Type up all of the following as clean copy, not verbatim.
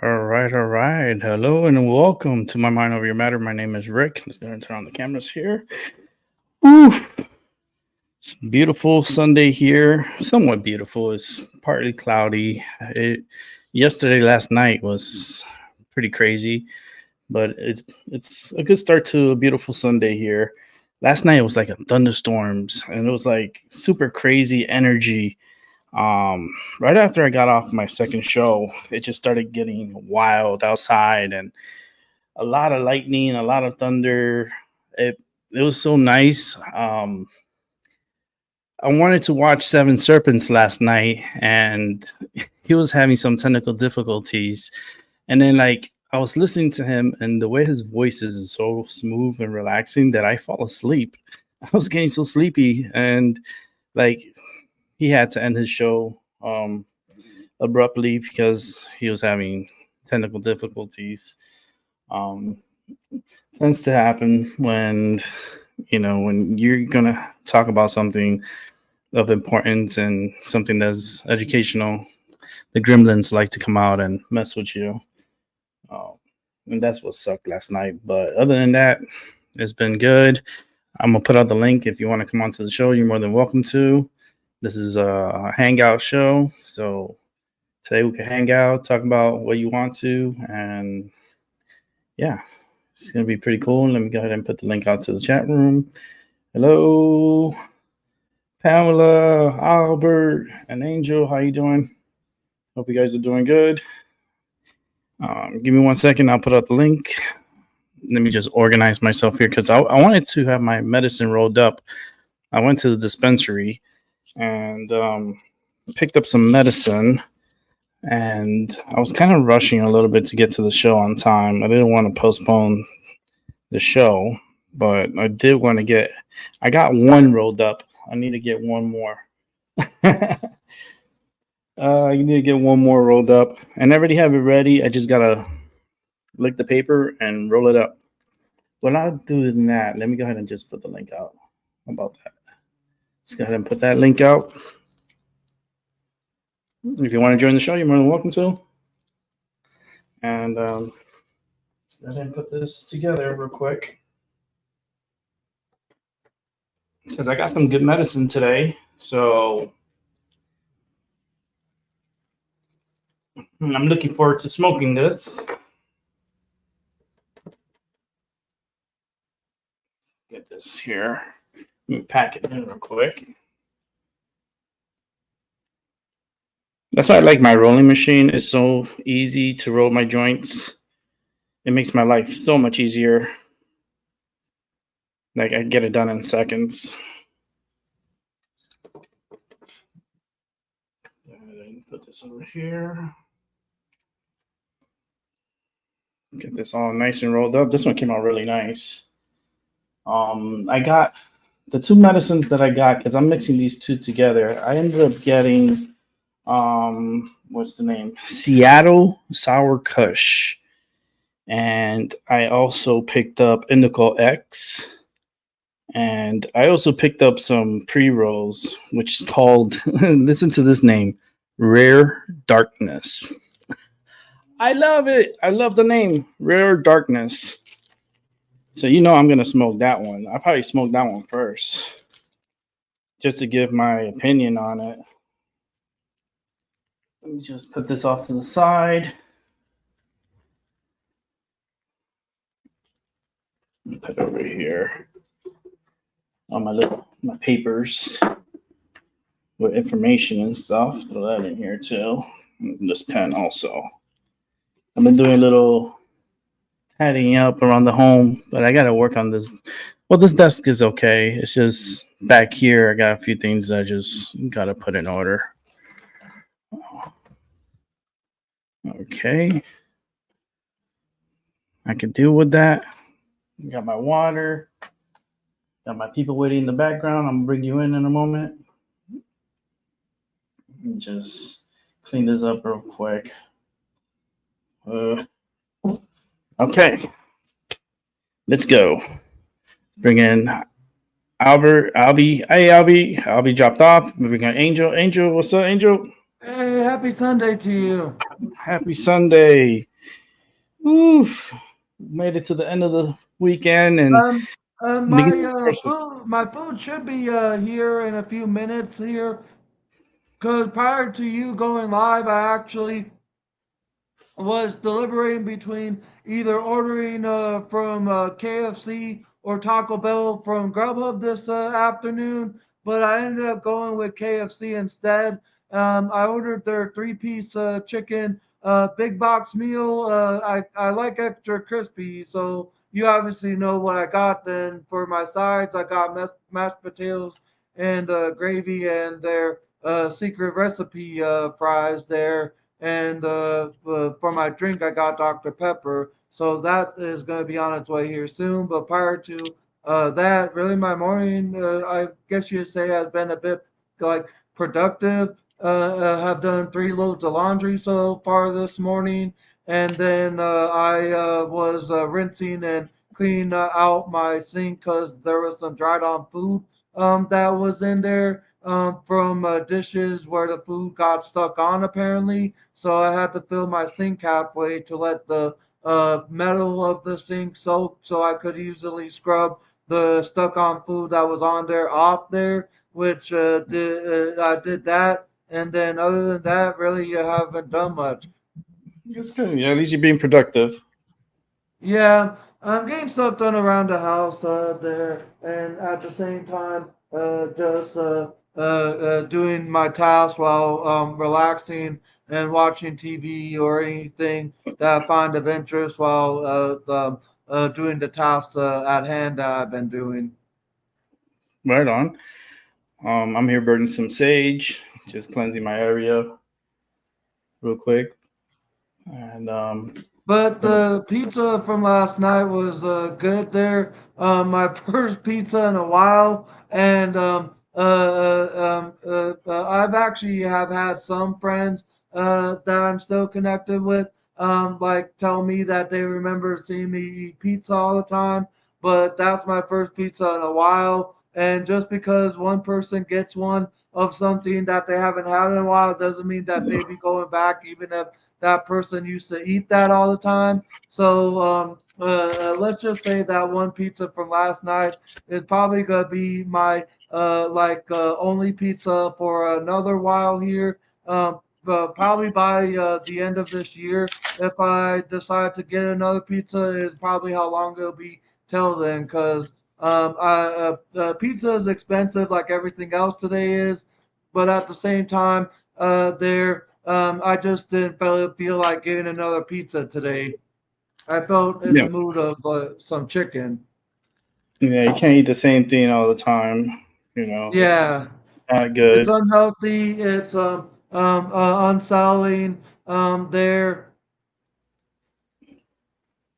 All right, all right. Hello and welcome to my Mind Over Your Matter. My name is Rick. Let's go and turn on the cameras here. Woo. It's a beautiful Sunday here. Somewhat beautiful. It's partly cloudy. Last night was pretty crazy, but it's a good start to a beautiful Sunday here. Last night it was like a thunderstorms, and it was like super crazy energy. Right after I got off my second show, it just started getting wild outside and a lot of lightning, a lot of thunder. It was so nice. I wanted to watch Seven Serpents last night, and he was having some technical difficulties. And then, like, I was listening to him, and the way his voice is so smooth and relaxing that I fall asleep. I was getting so sleepy, and like, he had to end his show abruptly because he was having technical difficulties. Um, Tends to happen when when you're gonna talk about something of importance and something that's educational. the gremlins like to come out and mess with you. Um, and that's what sucked last night. But other than that, it's been good. I'm gonna put out the link if you want to come onto the show. You're more than welcome to. This is a Hangout show, so today we can hang out, talk about what you want to, and yeah, it's gonna be pretty cool. Let me go ahead and put the link out to the chat room. Hello, Pamela, Albert, and Angel. How you doing? Hope you guys are doing good. Give me 1 second. I'll put out the link. Let me just organize myself here because I wanted to have my medicine rolled up. I went to the dispensary and picked up some medicine, and I was kind of rushing a little bit to get to the show on time. I didn't want to postpone the show, but I did want to get. I got one rolled up. I need to get one more. You need to get one more rolled up, and I already have it ready. I just gotta lick the paper and roll it up. What I'll do than that, let me go ahead and just put the link out. How about that? Let's go ahead and put that link out. If you want to join the show, you're more than welcome to. And let's go ahead and put this together real quick. Because I got some good medicine today. So I'm looking forward to smoking this. Get this here. Let me pack it in real quick. That's why I like my rolling machine. It's so easy to roll my joints. It makes my life so much easier. Like I get it done in seconds. Put this over here. Get this all nice and rolled up. This one came out really nice. I got the two medicines that I got because I'm mixing these two together. I ended up getting what's the name? Seattle Sour Kush. And I also picked up Indica X. And I also picked up some pre-rolls, which is called, listen to this name, Rare Darkness. I love it. I love the name, Rare Darkness. So you know I'm going to smoke that one. I'll probably smoke that one first, just to give my opinion on it. Let me just put this off to the side. Let me put it over here on my papers with information and stuff. Throw that in here too. And this pen also. I've been doing a little tidying up around the home, but I got to work on this. Well, this desk is okay. It's just back here. I got a few things I just got to put in order. Okay. I can deal with that. Got my water. Got my people waiting in the background. I'm going to bring you in a moment. And just clean this up real quick. Okay. Let's go. Bring in Albie. Hey, Albie dropped off. We got Angel. Angel, what's up, Angel? Hey, happy Sunday to you. Happy Sunday. Oof. Made it to the end of the weekend and My food should be here in a few minutes here. Cause prior to you going live, I actually was deliberating between either ordering from KFC or Taco Bell from Grubhub this afternoon, but I ended up going with KFC instead. I ordered their three-piece chicken big box meal. I like extra crispy, so you obviously know what I got. Then for my sides, I got mashed potatoes and gravy and their secret recipe fries there. And for my drink, I got Dr. Pepper. So that is going to be on its way here soon. But prior to that, really, my morning, I guess you'd say, has been a bit like productive. Have done 3 loads of laundry so far this morning, and then I was rinsing and cleaning out my sink because there was some dried on food that was in there. from dishes where the food got stuck on apparently. So I had to fill my sink halfway to let the metal of the sink soak so I could easily scrub the stuck on food that was on there off there, which I did that. And then other than that, really, you haven't done much. That's good. Yeah, at least you're being productive. Yeah, I'm getting stuff done around the house there, and at the same time, just doing my tasks while relaxing and watching TV or anything that I find of interest while doing the tasks at hand that I've been doing. Right on. I'm here burning some sage, just cleansing my area real quick, and But gonna. the pizza from last night was good there. My first pizza in a while, and I've actually have had some friends that I'm still connected with, like tell me that they remember seeing me eat pizza all the time. But that's my first pizza in a while, and just because one person gets one of something that they haven't had in a while doesn't mean that they be going back, even if that person used to eat that all the time. So let's just say that one pizza from last night is probably gonna be my only pizza for another while here. But probably by the end of this year, if I decide to get another pizza, is probably how long it'll be till then. Because pizza is expensive, like everything else today is. But at the same time, I just didn't feel like getting another pizza today. I felt in the Yeah, mood of some chicken. yeah, you can't eat the same thing all the time. It's Yeah, not it's good. unhealthy. It's unsettling. There.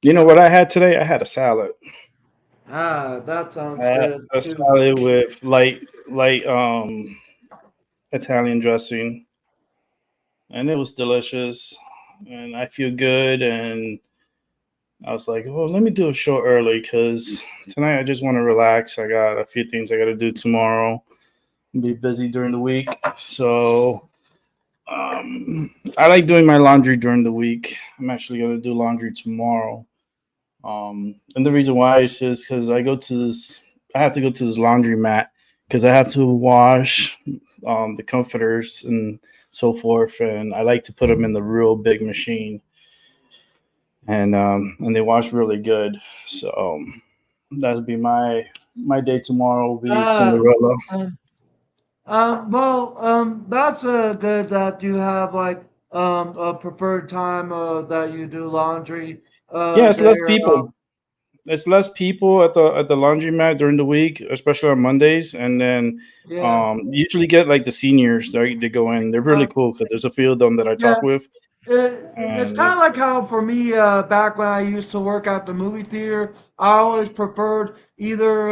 You know what I had today? I had a salad. That I sounds had good a too. salad with light Italian dressing, and it was delicious. And I feel good. And I was like, well, let me do a show early because tonight I just want to relax. I got a few things I got to do tomorrow. Be busy during the week, so I like doing my laundry during the week. I'm actually gonna do laundry tomorrow. And the reason why is just because I have to go to this laundry mat because I have to wash the comforters and so forth, and I like to put them in the real big machine, and they wash really good. So that'll be my day tomorrow. Will be Uh, Cinderella. um, that's good that you have like a preferred time that you do laundry Yeah, it's less there. people. It's less people at the laundromat during the week, especially on Mondays, and then Yeah. usually get like the seniors. They go in. They're really Uh, cool because there's a few of them that I yeah. talk with, It's and kind of it's like how for me, back when I used to work at the movie theater, I always preferred either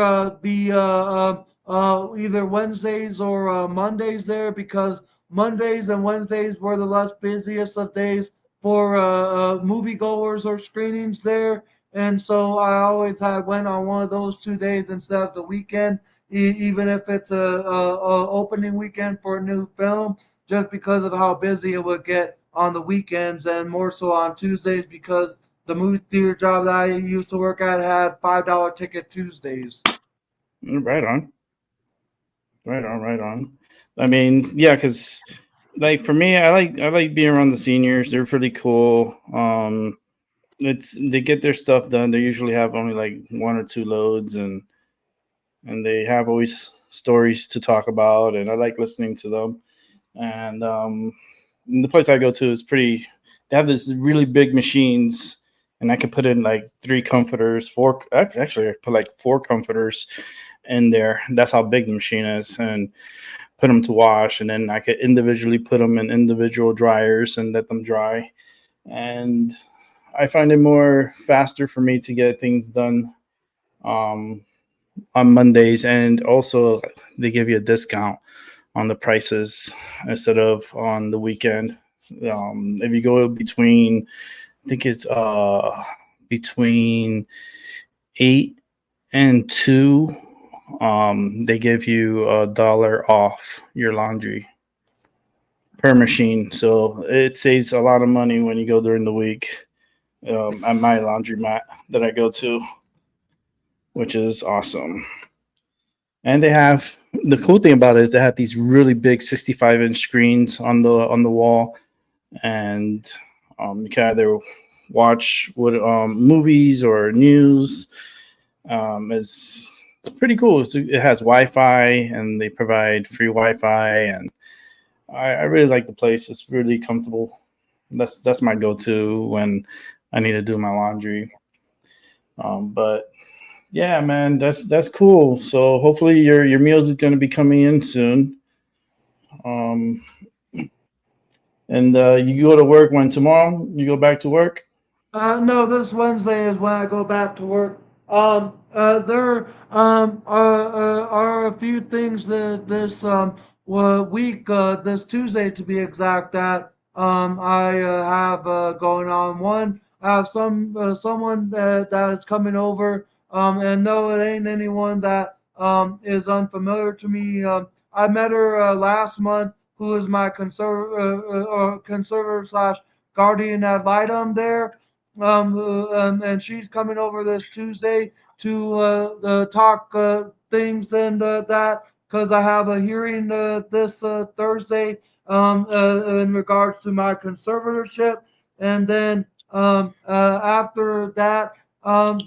either Wednesdays or Mondays there because Mondays and Wednesdays were the less busiest of days for moviegoers or screenings there, and so I always had went on one of those 2 days instead of the weekend, even if it's a opening weekend for a new film just because of how busy it would get on the weekends and more so on Tuesdays because the movie theater job that I used to work at had $5 ticket Tuesdays. right on, right on, right on. I mean, yeah, because like for me, I like being around the seniors. They're pretty cool. It's they get their stuff done. They usually have only like one or two loads, and they have always stories to talk about, and I like listening to them. And the place I go to is pretty. They have this really big machines, and I could put in like three comforters, four. Actually, I put like four comforters in there. That's how big the machine is, and put them to wash, and then I could individually put them in individual dryers and let them dry. And I find it more faster for me to get things done um, on Mondays, and also they give you a discount on the prices instead of on the weekend. If you go between, I think it's between 8 and 2 they give you $1 off your laundry per machine. So it saves a lot of money when you go during the week at my laundromat that I go to, which is awesome. And they have the cool thing about it is they have these really big 65-inch screens on the wall, and you can either watch what movies or news. It's pretty cool. It has Wi-Fi, and they provide free Wi-Fi, and I really like the place. It's really comfortable. That's my go-to when I need to do my laundry. But yeah, man, that's cool. So hopefully your meals is going to be coming in soon. Um, and you go to work when tomorrow? You go back to work? No, this Wednesday is when I go back to work. There are a few things that this week, this Tuesday to be exact, that I have going on. One, I have someone that is coming over, and no, it ain't anyone that is unfamiliar to me. I met her last month, who is my conservator slash guardian ad litem there, and she's coming over this Tuesday to talk things and that, because I have a hearing this Thursday in regards to my conservatorship, and then after that, I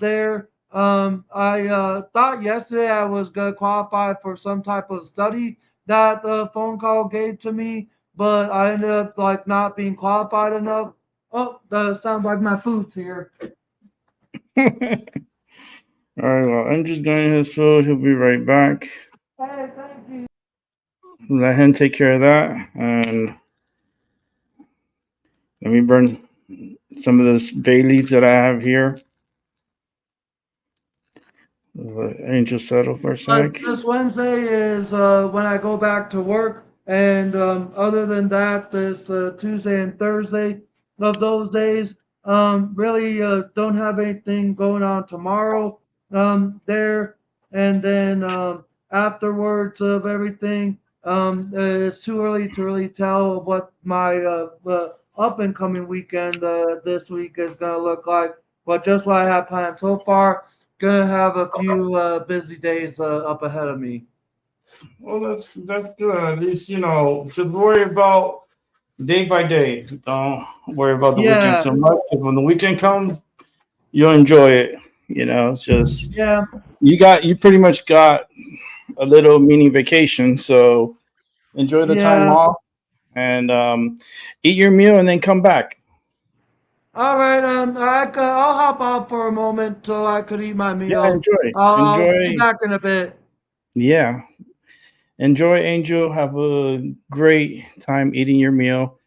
thought yesterday I was going to qualify for some type of study that the phone call gave to me, but I ended up like not being qualified enough. Oh, that sounds like my food's here. All right, well, I'm just getting his food. He'll be right back. Hey, thank you. Let him take care of that. And let me burn some of this bay leaves that I have here. Let Angel settle for a sec. This Wednesday is when I go back to work, and other than that, this Tuesday and Thursday of those days, really don't have anything going on tomorrow there, and then afterwards of everything, it's too early to really tell what my up and coming weekend this week is going to look like. But just what I have planned so far, gonna have a few busy days up ahead of me. Well, that's good. At least just worry about day by day. Don't worry about the weekend Yeah, so much. 'Cause when the weekend comes, you'll enjoy it. It's just yeah, you pretty much got a little mini vacation. So enjoy the time yeah. off and eat your meal and then come back. All right. I'll hop off for a moment so I could eat my Yeah, meal. I'll be enjoy. back in a bit. Yeah, enjoy, Angel. Have a great time eating your meal.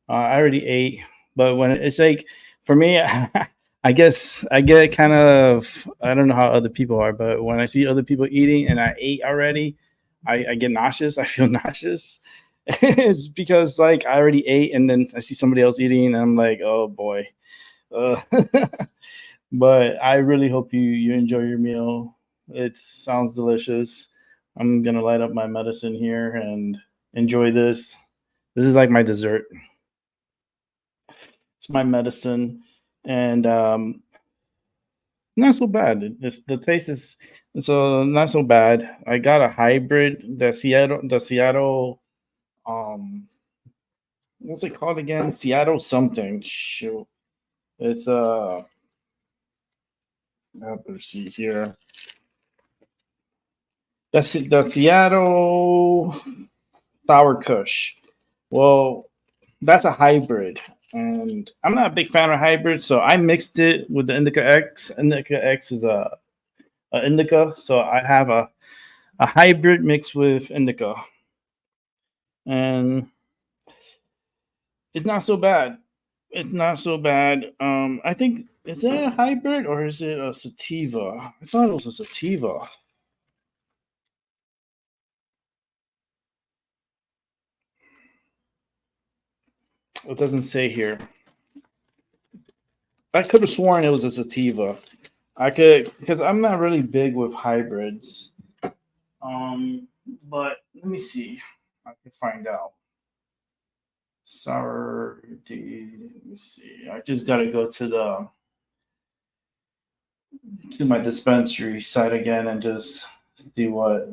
I already ate, but when it's like for me, I guess I get kind of I don't know how other people are, but when I see other people eating and I ate already, I get nauseous. I feel nauseous. It's because like I already ate and then I see somebody else eating and I'm like, oh boy. Uh, but I really hope you enjoy your meal. It sounds delicious. I'm gonna light up my medicine here and enjoy this. This is like my dessert. It's my medicine, and not so bad. It's the taste is not so bad. I got a hybrid, the Seattle, what's it called again? Seattle something. Shoot, it's let's see here. That's the Seattle Sour Kush. Well, that's a hybrid, and I'm not a big fan of hybrids, so I mixed it with the Indica X. Indica X is a indica, so I have a hybrid mixed with indica, and it's not so bad. It's not so bad. I think is that a hybrid or is it a sativa? I thought it was a sativa. It doesn't say here. I could have sworn it was a sativa. I could because I'm not really big with hybrids. Um, but let me see. I can find out. Sour tea. Let me see. I just gotta go to my dispensary site again and just see what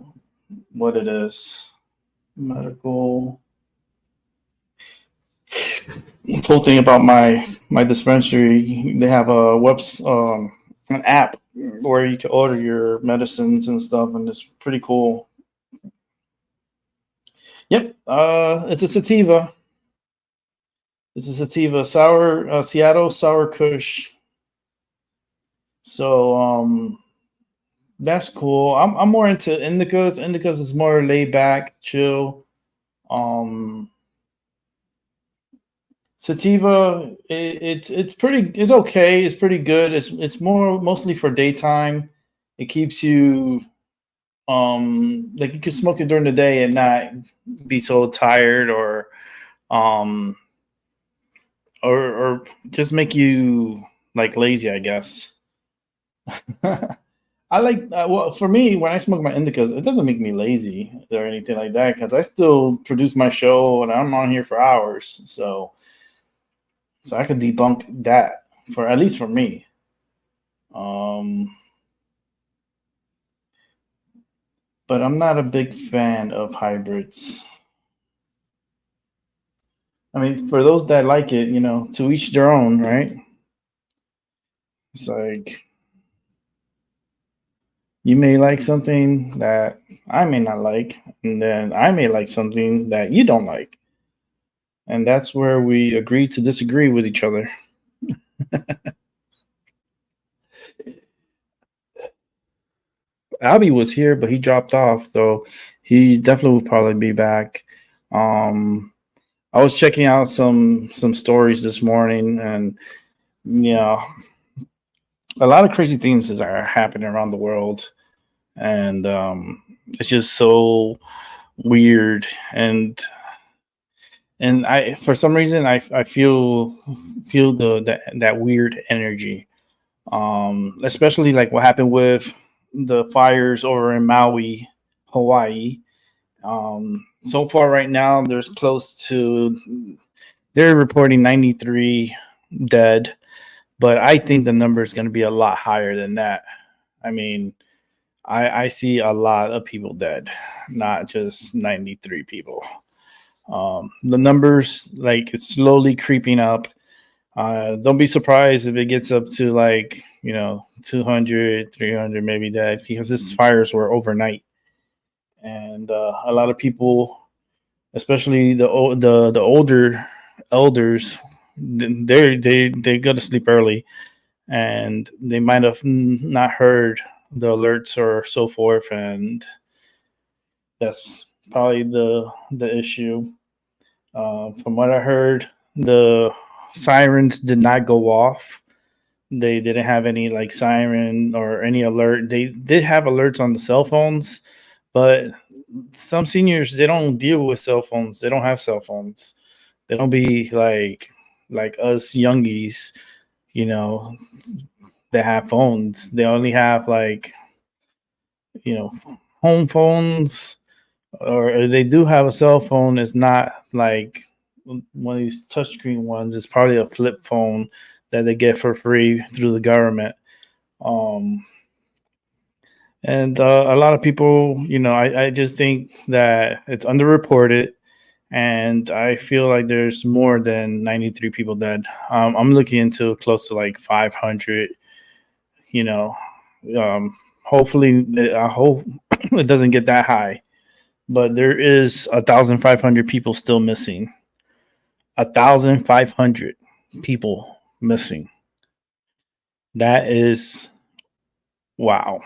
it is. Medical. The cool thing about my dispensary, they have an app where you can order your medicines and stuff, and it's pretty cool. Yep, it's a sativa. It's a sativa sour Seattle sour Kush. So that's cool. I'm more into indicas. Indicas is more laid back, chill. Um, Sativa, it's pretty. It's okay. It's pretty good. It's more mostly for daytime. It keeps you like you can smoke it during the day and not be so tired um or just make you like lazy, I guess. I like well for me when I smoke my indicas, it doesn't make me lazy or anything like that because I still produce my show and I'm on here for hours. So I could debunk that for at least for me. Um, but I'm not a big fan of hybrids. I mean, for those that like it, to each their own, right? It's like you may like something that I may not like, and then I may like something that you don't like. And that's where we agree to disagree with each other. Albie was here, but he dropped off, so he definitely will probably be back. Um, I was checking out some stories this morning, and yeah, a lot of crazy things are happening around the world, and it's just so weird. And I, for some reason, I feel that weird energy, especially like what happened with the fires over in Maui, Hawaii. So far, right now, there's close to they're reporting 93 dead, but I think the number is going to be a lot higher than that. I mean, I see a lot of people dead, not just 93 people. The numbers, like, it's slowly creeping up. Don't be surprised if it gets up to like, 200, 300 maybe dead because these fires were overnight. And a lot of people, especially the older elders, they go to sleep early and they might have not heard the alerts or so forth, and that's probably the issue. From what I heard, the sirens did not go off. They didn't have any like siren or any alert. They did have alerts on the cell phones, but some seniors, they don't deal with cell phones. They don't have cell phones. They don't be like us youngies, you know, that have phones. They only have like, you know, home phones, or if they do have a cell phone, it's not like one of these touchscreen ones. It's probably a flip phone that they get for free through the government. Um, and a lot of people, I just think that it's underreported, and I feel like there's more than 93 people dead. I'm looking into close to like 500. You know, um, hopefully, I hope it doesn't get that high. But there is 1,500 people still missing. 1,500 people missing. That is wow.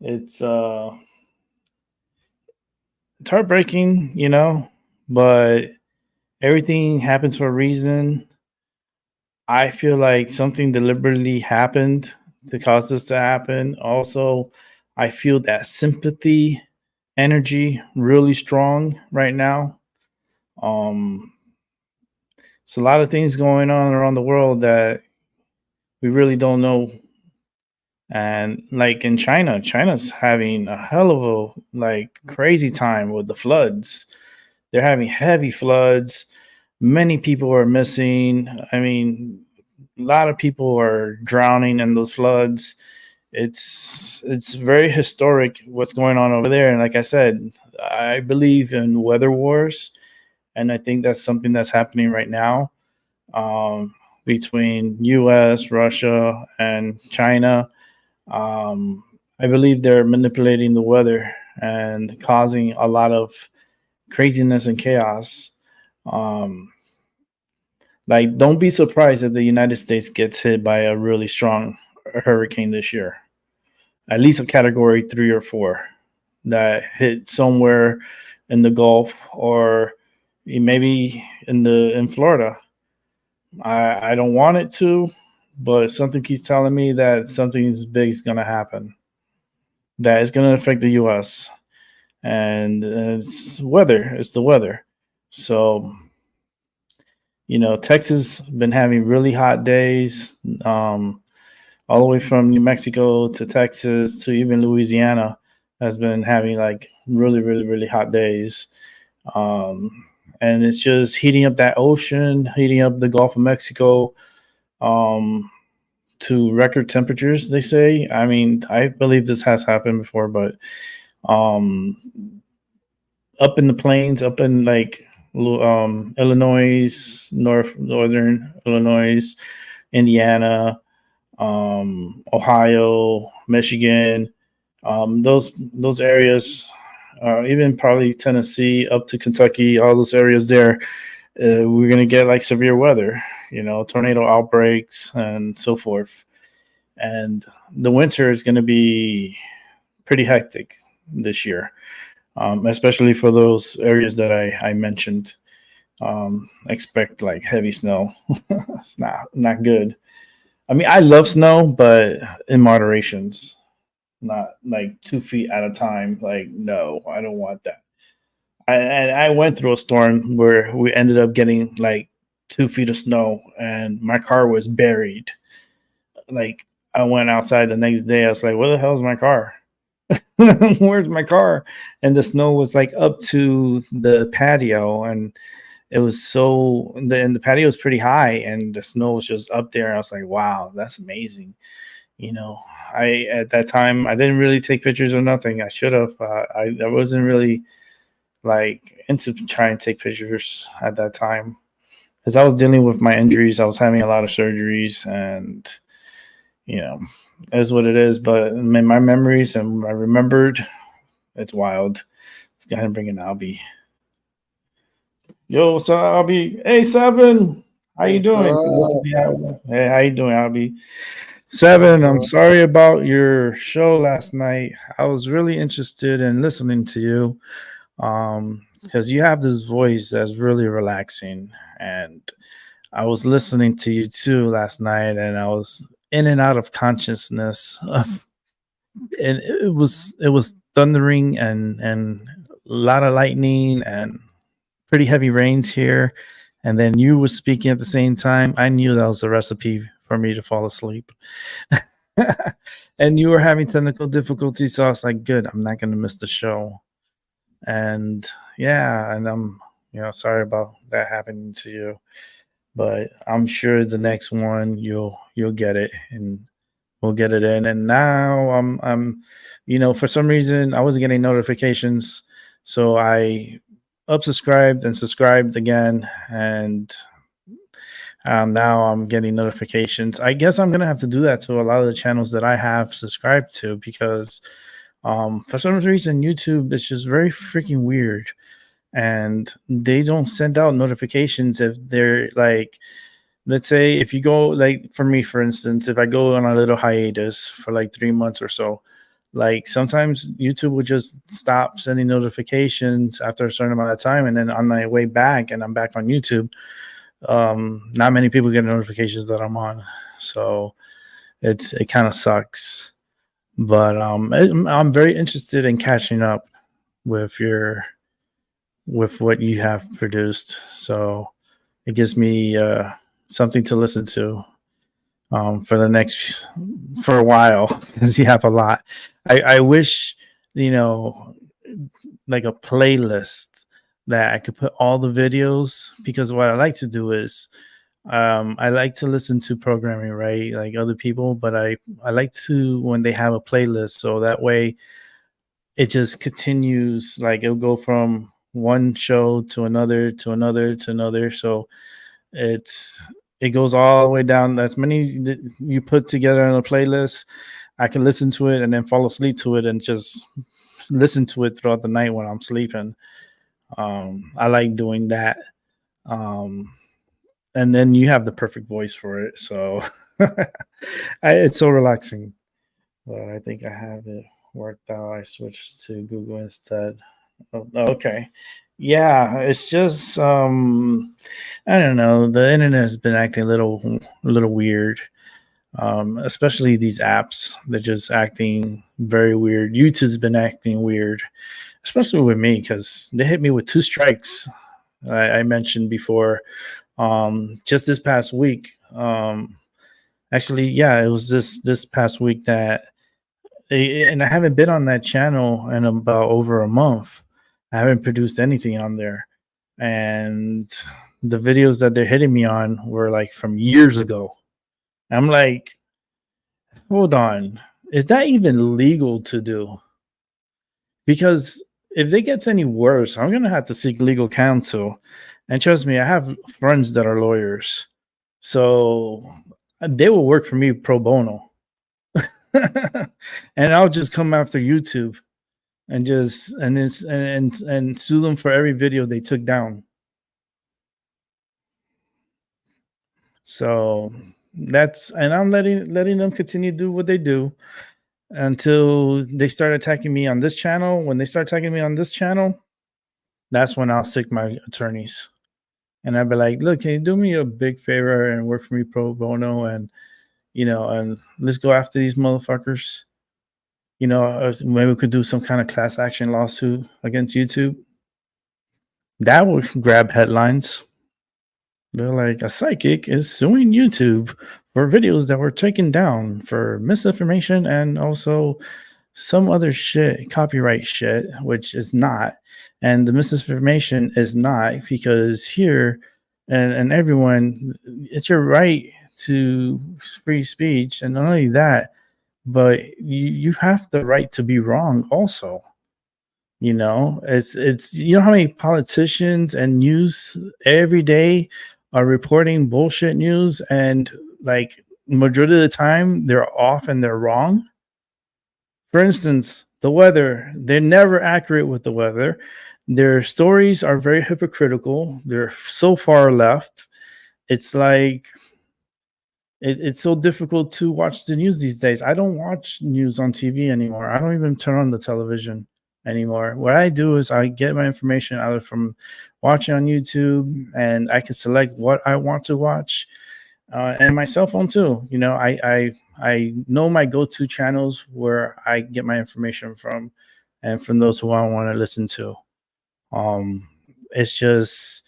It's uh, it's heartbreaking, but everything happens for a reason. I feel like something deliberately happened to cause this to happen. Also, I feel that sympathy energy really strong right now. Um, it's a lot of things going on around the world that we really don't know And like in China, China's having a hell of a like crazy time with the floods. They're having heavy floods. Many people are missing. I mean, a lot of people are drowning in those floods. It's very historic what's going on over there. And like I said, I believe in weather wars, and I think that's something that's happening right now, um, between U.S., Russia, and China. I believe they're manipulating the weather and causing a lot of craziness and chaos. Um, like, don't be surprised if the United States gets hit by a really strong hurricane this year, at least a category 3 or 4 that hit somewhere in the Gulf or maybe in Florida. I don't want it to, but something keeps telling me that something big is going to happen. That is going to affect the U.S. and it's weather. It's the weather. So Texas been having really hot days, all the way from New Mexico to Texas to even Louisiana has been having like really, really, really hot days. And it's just heating up that ocean, heating up the Gulf of Mexico, um, to record temperatures. They say. I mean, I believe this has happened before, but um, up in the plains, up in like Illinois, northern Illinois, Indiana, Ohio, Michigan, those areas, even probably Tennessee up to Kentucky, all those areas there, we're gonna get like severe weather, tornado outbreaks and so forth. And the winter is gonna be pretty hectic this year, especially for those areas that I mentioned. Expect like heavy snow. It's not good. I mean, I love snow, but in moderations, not like 2 feet at a time. Like, no, I don't want that. I went through a storm where we ended up getting like 2 feet of snow, and my car was buried. Like, I went outside the next day. I was like, "Where the hell is my car? Where's my car?" And the snow was like up to the patio, and it was and the patio was pretty high, and the snow was just up there. I was like, "Wow, that's amazing." You know, I at that time I didn't really take pictures or nothing. I should have. I wasn't really like into trying to take pictures at that time because I was dealing with my injuries. I was having a lot of surgeries, and you know, it is what it is. But in my memories and I remembered, it's wild. Let's go ahead and bring in Albie. Yo, what's up, Albie? Hey, Seven. How you doing? Hello. Hey, how you doing, Albie? Seven, I'm Hello. sorry about your show last night. I was really interested in listening to you, because you have this voice that's really relaxing. And I was listening to you too last night, and I was in and out of consciousness. And it was thundering and a lot of lightning and pretty heavy rains here. And then you were speaking at the same time. I knew that was the recipe for me to fall asleep. And you were having technical difficulties, so I was like, "Good, I'm not going to miss the show." And yeah, and I'm sorry about that happening to you, but I'm sure the next one you'll get it, and we'll get it in. And now I'm for some reason I wasn't getting notifications, so I unsubscribed and subscribed again, and now I'm getting notifications. I guess I'm gonna have to do that to a lot of the channels that I have subscribed to, because for some reason YouTube is just very freaking weird, and they don't send out notifications if they're like, let's say if you go, like for me for instance, if I go on a little hiatus for like 3 months or so, like sometimes YouTube would just stop sending notifications after a certain amount of time, and then on my way back and I'm back on YouTube, not many people get notifications that I'm on. So it kind of sucks. But I'm very interested in catching up with what you have produced. So it gives me something to listen to. for the next for a while because you have a lot. I wish, you know, like a playlist that I could put all the videos, because what I like to do is I like to listen to programming, right? Like other people, but I like to when they have a playlist, so that way it just continues. Like it'll go from one show to another to another to another. So it's it goes all the way down. As many you put together in a playlist, I can listen to it and then fall asleep to it and just listen to it throughout the night when I'm sleeping. I like doing that. Um, and then you have the perfect voice for it. So it's so relaxing. But I think I have it worked out. I switched to Google instead. Oh, okay. Yeah, it's just I don't know. The internet has been acting a little weird. Especially these apps. They're just acting very weird. YouTube's been acting weird, especially with me because they hit me with two strikes. I mentioned before. Just this past week. Actually, yeah, it was this past week that, and I haven't been on that channel in about over a month. I haven't produced anything on there, and the videos that they're hitting me on were like from years ago. I'm like, hold on, is that even legal to do? Because if it gets any worse, I'm gonna have to seek legal counsel. And trust me, I have friends that are lawyers, so they will work for me pro bono, and I'll just come after YouTube and just and sue them for every video they took down. So that's, and I'm letting them continue to do what they do until they start attacking me on this channel. When they start attacking me on this channel, that's when I'll seek my attorneys. And I'd be like, look, can you do me a big favor and work for me pro bono, and and let's go after these motherfuckers. Maybe we could do some kind of class action lawsuit against YouTube. That would grab headlines. They're like, a psychic is suing YouTube for videos that were taken down for misinformation and also some other shit, copyright shit, which is not. And the misinformation is not, because here and everyone, it's your right to free speech. And not only that, but you have the right to be wrong also. It's how many politicians and news every day are reporting bullshit news, and like majority of the time they're off and they're wrong. For instance, the weather, they're never accurate with the weather. Their stories are very hypocritical. They're so far left. It's like it's so difficult to watch the news these days. I don't watch news on TV anymore. I don't even turn on the television anymore. What I do is I get my information either from watching on YouTube, and I can select what I want to watch, and my cell phone too. I know my go-to channels where I get my information from, and from those who I want to listen to. It's just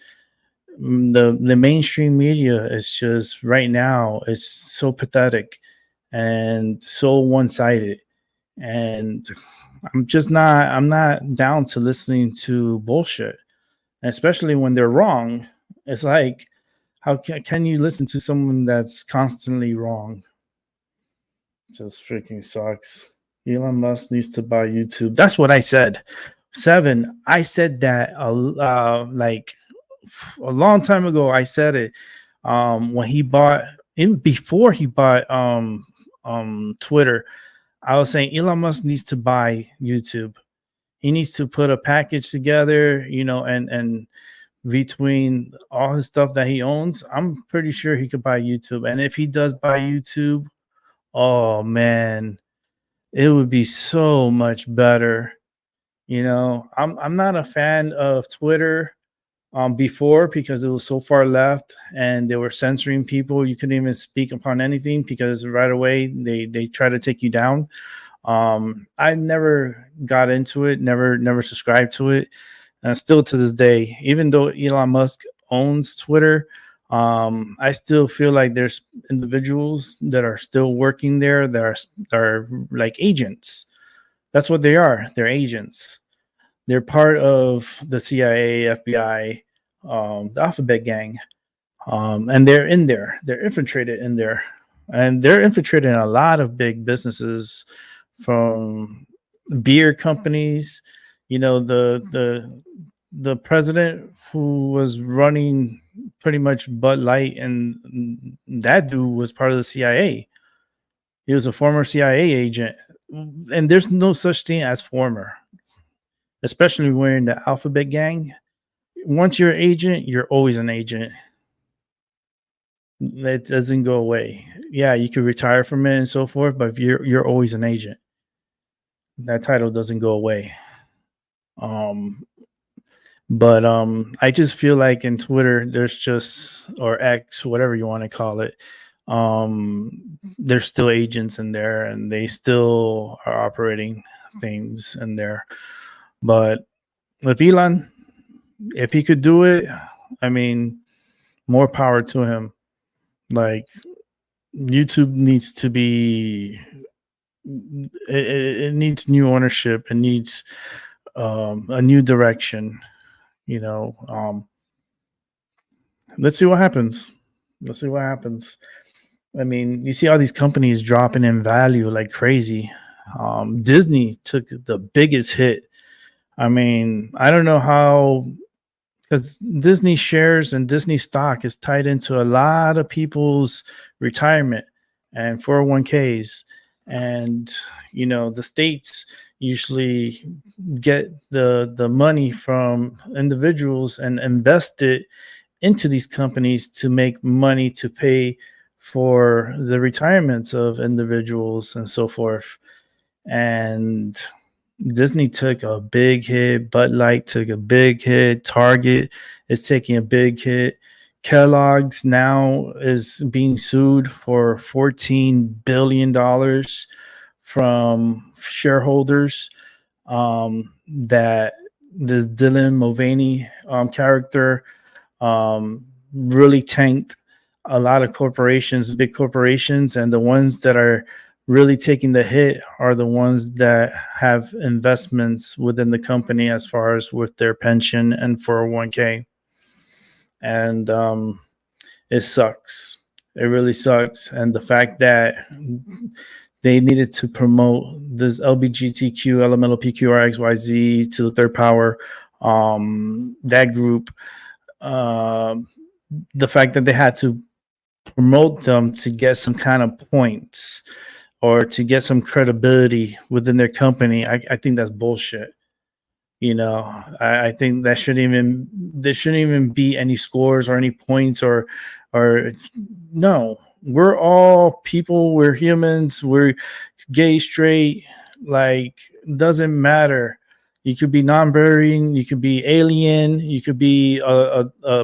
the mainstream media is just right now, it's so pathetic and so one-sided, and I'm not down to listening to bullshit, especially when they're wrong. It's like, how can you listen to someone that's constantly wrong? Just freaking sucks. Elon Musk needs to buy YouTube. That's what I said. Seven. I said that like a long time ago. I said it when he bought in before he bought Twitter. I was saying Elon Musk needs to buy YouTube. He needs to put a package together, and between all his stuff that he owns, I'm pretty sure he could buy YouTube. And if he does buy YouTube, oh man, it would be so much better. I'm not a fan of Twitter before, because it was so far left and they were censoring people. You couldn't even speak upon anything because right away they try to take you down. I never got into it, never subscribed to it, and still to this day, even though Elon Musk owns Twitter, I still feel like there's individuals that are still working there that are like agents. That's what they are. They're agents. They're part of the CIA, FBI, the Alphabet Gang, and they're in there. They're infiltrated in there, and they're infiltrating a lot of big businesses, from beer companies. The president who was running pretty much Bud Light, and that dude was part of the CIA. He was a former CIA agent, and there's no such thing as former, especially when you're in the Alphabet Gang. Once you're an agent, you're always an agent. It doesn't go away. Yeah, you could retire from it and so forth, but if you're always an agent. That title doesn't go away. Um, but I just feel like in Twitter, there's just, or X, whatever you want to call it, there's still agents in there, and they still are operating things in there. But with Elon, if he could do it, I mean, more power to him. Like, YouTube needs to be, it needs new ownership. It needs a new direction. You know, let's see what happens. Let's see what happens. I mean, you see all these companies dropping in value like crazy. Disney took the biggest hit. I mean, I don't know how, because Disney shares and Disney stock is tied into a lot of people's retirement and 401ks. And, the states usually get the money from individuals and invest it into these companies to make money to pay for the retirements of individuals and so forth. And Disney took a big hit. Bud Light took a big hit. Target is taking a big hit. Kellogg's now is being sued for $14 billion from shareholders, that this Dylan Mulvaney character really tanked a lot of corporations, big corporations, and the ones that are really taking the hit are the ones that have investments within the company as far as with their pension and 401k. And it sucks. It really sucks. And the fact that they needed to promote this LBGTQ, elemental PQRXYZ to the third power, that group, the fact that they had to promote them to get some kind of points or to get some credibility within their company, I think that's bullshit. I think there shouldn't even be any scores or any points or no. We're all people. We're humans. We're gay, straight. Like, doesn't matter. You could be non-binary. You could be alien. You could be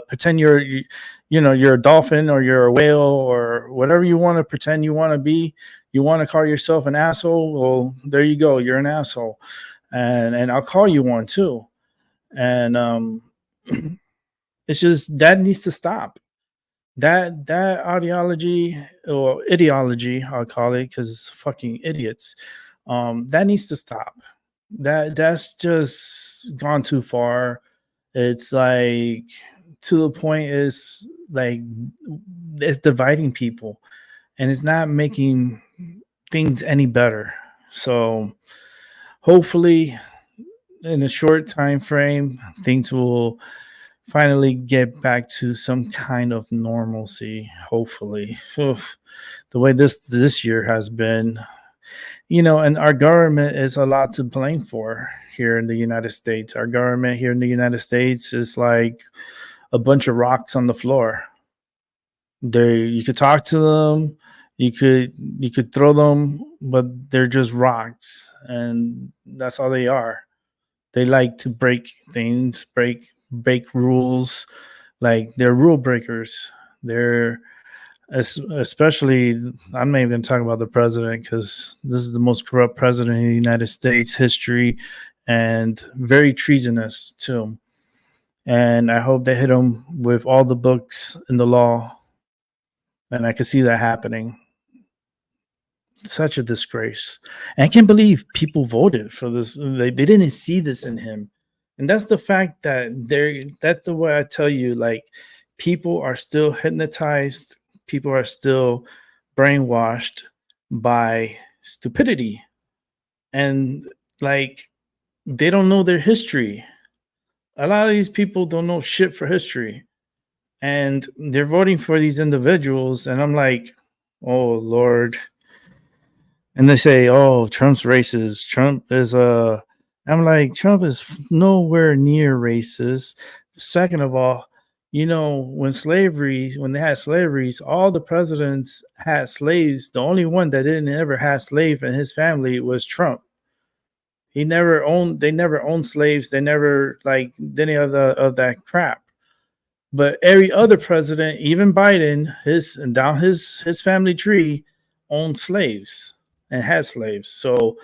pretend you're a dolphin or you're a whale or whatever you want to pretend you want to be. You want to call yourself an asshole? Well, there you go. You're an asshole, and I'll call you one too. And it's just that needs to stop. That ideology or ideology, I'll call it, because fucking idiots. That needs to stop. That's just gone too far. It's like, to the point is like, it's dividing people, and it's not making things any better. So hopefully in a short time frame, things will finally get back to some kind of normalcy. Hopefully. Oof. The way this year has been, and our government is a lot to blame for here in the United States. Our government here in the United States is like a bunch of rocks on the floor. You could talk to them, you could throw them, but they're just rocks, and that's all they are. They like to break things, break rules. Like, they're rule breakers. They're especially, I'm not even going to talk about the president, because this is the most corrupt president in the United States history, and very treasonous too. And I hope they hit him with all the books in the law. And I can see that happening. Such a disgrace. And I can't believe people voted for this. They didn't see this in him. And that's the fact that that's the way I tell you, like, people are still hypnotized, people are still brainwashed by stupidity. And like they don't know their history. A lot of these people don't know shit for history. And they're voting for these individuals, and I'm like, oh Lord. And they say, "Oh, Trump's racist. Trump is a." I'm like, Trump is nowhere near racist. Second of all, when they had slaveries, all the presidents had slaves. The only one that didn't ever have slave in his family was Trump. They never owned slaves. They never like did any of that crap. But every other president, even Biden, his and down his family tree, owned slaves and had slaves. So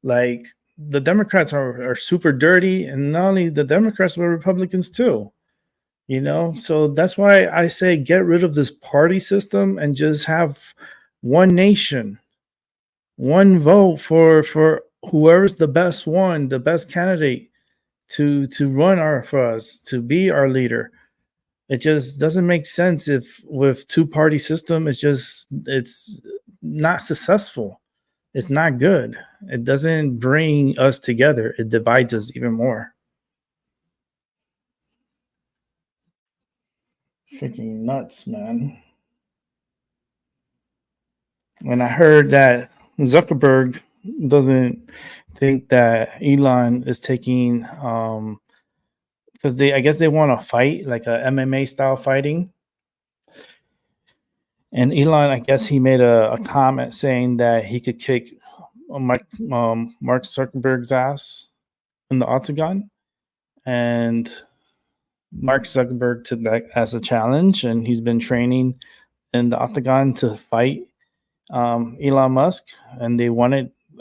like the Democrats are super dirty, and not only the Democrats but Republicans too. So that's why I say get rid of this party system and just have one nation, one vote for whoever's the best one, the best candidate to run our for us, to be our leader. It just doesn't make sense if with two party system it's not successful. It's not good. It doesn't bring us together. It divides us even more. Freaking nuts, man. When I heard that Zuckerberg doesn't think that Elon is taking because I guess they want to fight like a MMA style fighting. And Elon, I guess he made a comment saying that he could kick Mark Zuckerberg's ass in the octagon. And Mark Zuckerberg took that as a challenge, and he's been training in the octagon to fight Elon Musk. And they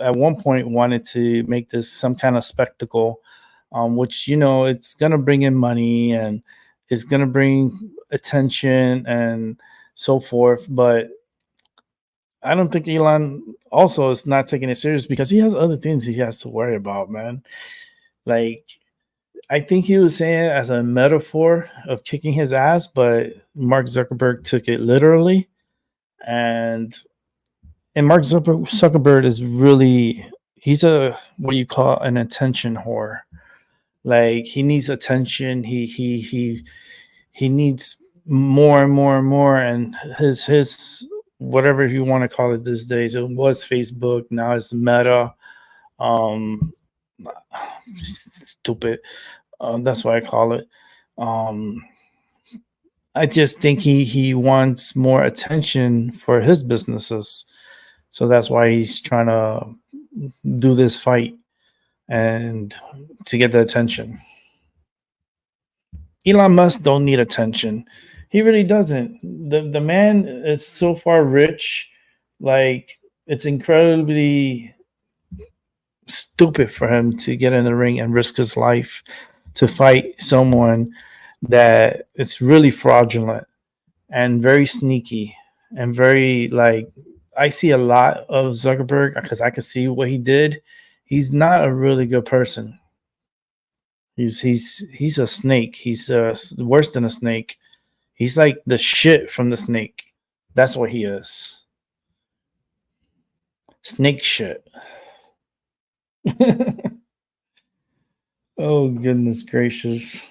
at one point, wanted to make this some kind of spectacle, which, it's going to bring in money and it's going to bring attention and so forth. But I don't think Elon also is not taking it serious because he has other things he has to worry about, man. Like, I think he was saying it as a metaphor of kicking his ass, but Mark Zuckerberg took it literally. And Mark Zuckerberg is really, he's a what you call an attention whore. Like, he needs attention. He needs more and more and more. And his whatever you want to call it these days, it was Facebook, now it's Meta. Um, Stupid. That's what I call it. Um, I just think he wants more attention for his businesses, so that's why he's trying to do this fight and to get the attention. Elon Musk don't need attention. He really doesn't. The man is so far rich, like it's incredibly stupid for him to get in the ring and risk his life to fight someone that is really fraudulent and very sneaky and very like I see a lot of Zuckerberg because I can see what he did. He's not a really good person. He's a snake. He's worse than a snake. He's like the shit from the snake. That's what he is. Snake shit. Oh goodness gracious.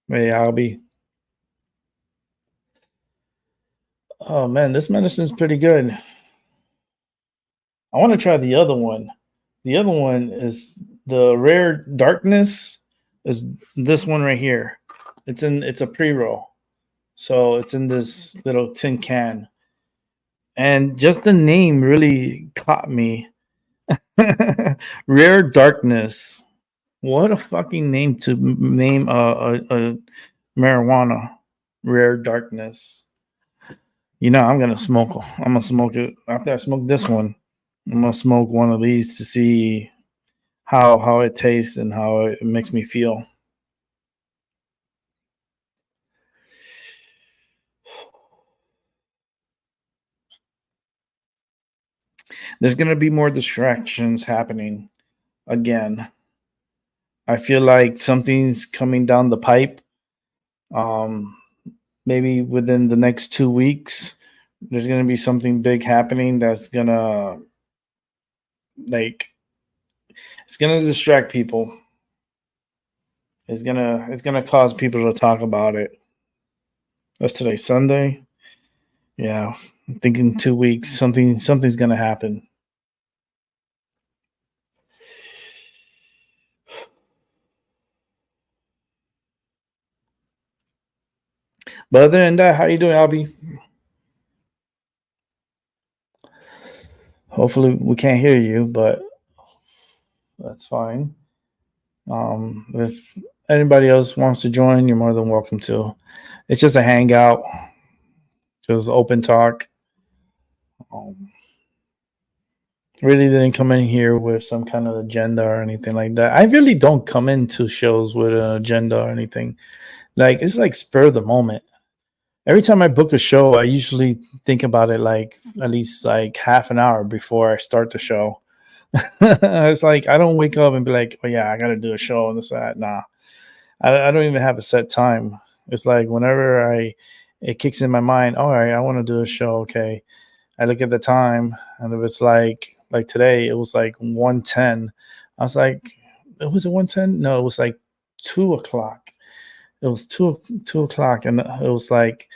Hey, Albie. Oh man, this medicine's pretty good. I want to try the other one. The other one is the rare darkness. Is this one right here? It's a pre-roll. So it's in this little tin can. And just the name really caught me. Rare darkness. What a fucking name to name a marijuana. Rare darkness. I'm gonna smoke. I'm gonna smoke it after I smoke this one. I'm gonna smoke one of these to see how it tastes and how it makes me feel. There's gonna be more distractions happening again. I feel like something's coming down the pipe. Um, Maybe within the next 2 weeks, there's gonna be something big happening that's gonna like it's gonna distract people. It's gonna cause people to talk about it. That's today, Sunday. Yeah, I'm thinking 2 weeks, something's gonna happen. But other than that, how you doing, Albie? Hopefully we can't hear you, but that's fine. If anybody else wants to join, you're more than welcome to. It's just a hangout, just open talk. Um, really didn't come in here with some kind of agenda or anything like that. I really don't come into shows with an agenda or anything. Like it's like spur of the moment. Every time I book a show, I usually think about it like at least like half an hour before I start the show. It's like I don't wake up and be like, "Oh yeah, I got to do a show on this side." Nah, I don't even have a set time. It's like whenever it kicks in my mind. All right, I want to do a show. Okay, I look at the time, and if it's like today, it was like 1:10. I was like, it was 1:10. No, it was like 2 o'clock. It was two o'clock, and it was like,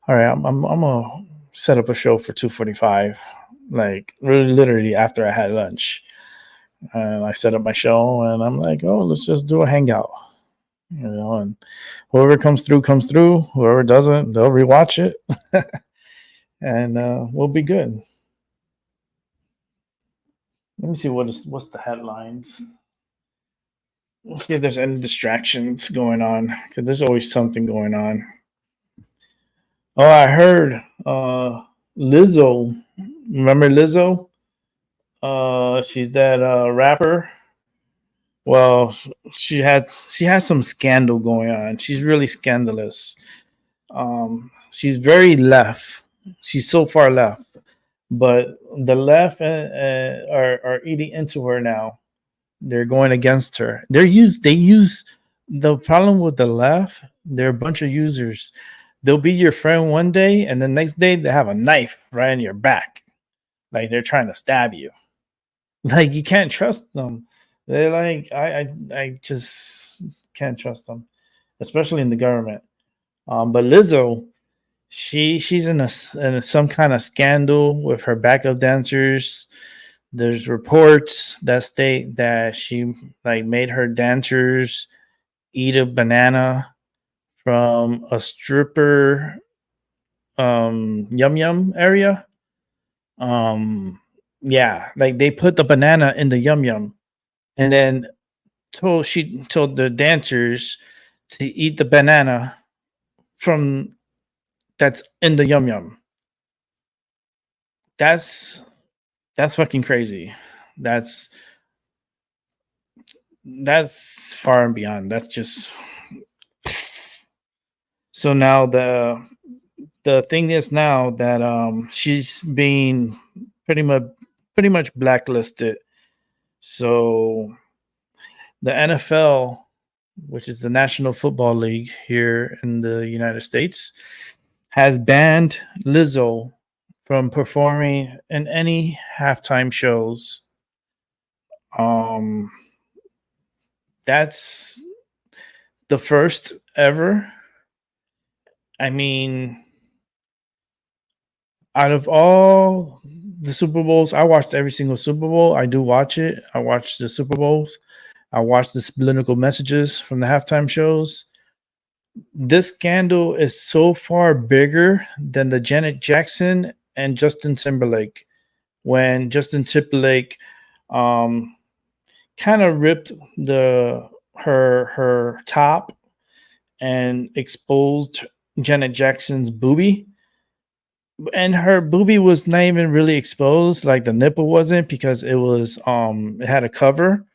all right, I'm gonna set up a show for 2:45. Like really, literally after I had lunch, and I set up my show, and I'm like, oh, let's just do a hangout, and whoever comes through comes through. Whoever doesn't, they'll rewatch it, and we'll be good. Let me see what's the headlines. Let's see if there's any distractions going on because there's always something going on. Oh, I heard Lizzo. Remember Lizzo? She's that rapper. Well, she has some scandal going on. She's really scandalous. She's very left. She's so far left, but the left are eating into her now. They're going against her. They use the problem with the left. They're a bunch of users. They'll be your friend one day, and the next day they have a knife right in your back, like they're trying to stab you. Like you can't trust them. They're like I just can't trust them, especially in the government. But Lizzo, she's in some kind of scandal with her backup dancers. There's reports that state that she like made her dancers eat a banana from a stripper yum yum area. Um yeah, like they put the banana in the yum yum and then she told the dancers to eat the banana from that's in the yum yum. That's that's fucking crazy. That's that's far and beyond. That's just so now the thing is now that she's being pretty much pretty much blacklisted. So the NFL, which is the National Football League here in the United States, has banned Lizzo from performing in any halftime shows. Um, that's the first ever. I mean, out of all the Super Bowls, I watched every single Super Bowl. I do watch it. I watch the Super Bowls. I watch the subliminal messages from the halftime shows. This scandal is so far bigger than the Janet Jackson and Justin Timberlake. When Justin Timberlake um, kind of ripped the her top and exposed Janet Jackson's boobie, and her boobie was not even really exposed, like the nipple wasn't because it had a cover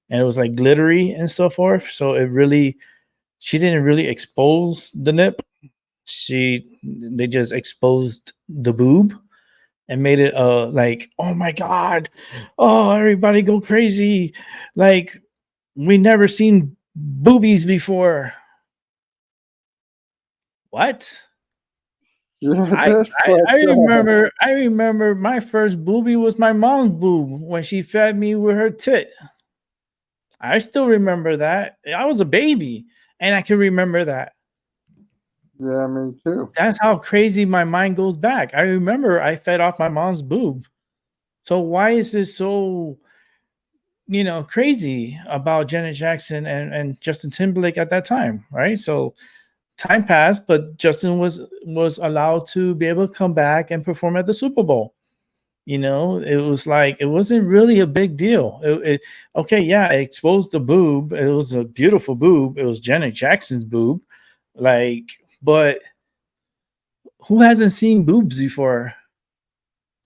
and it was like glittery and so forth. So it really she didn't really expose the nip. They just exposed the boob. and made it like, oh my god, oh everybody go crazy, like we never seen boobies before. What? Yeah, I, that's I fucked I up. remember I remember my first booby was my mom's boob when she fed me with her tit. I still remember that. I was a baby and I can remember that. Yeah, me too. That's how crazy my mind goes back. I remember I fed off my mom's boob. So why is this so, crazy about Janet Jackson and Justin Timberlake at that time, right? So time passed, but Justin was allowed to be able to come back and perform at the Super Bowl. It was like it wasn't really a big deal. Okay, yeah, it exposed the boob. It was a beautiful boob. It was Janet Jackson's boob, like, but who hasn't seen boobs before?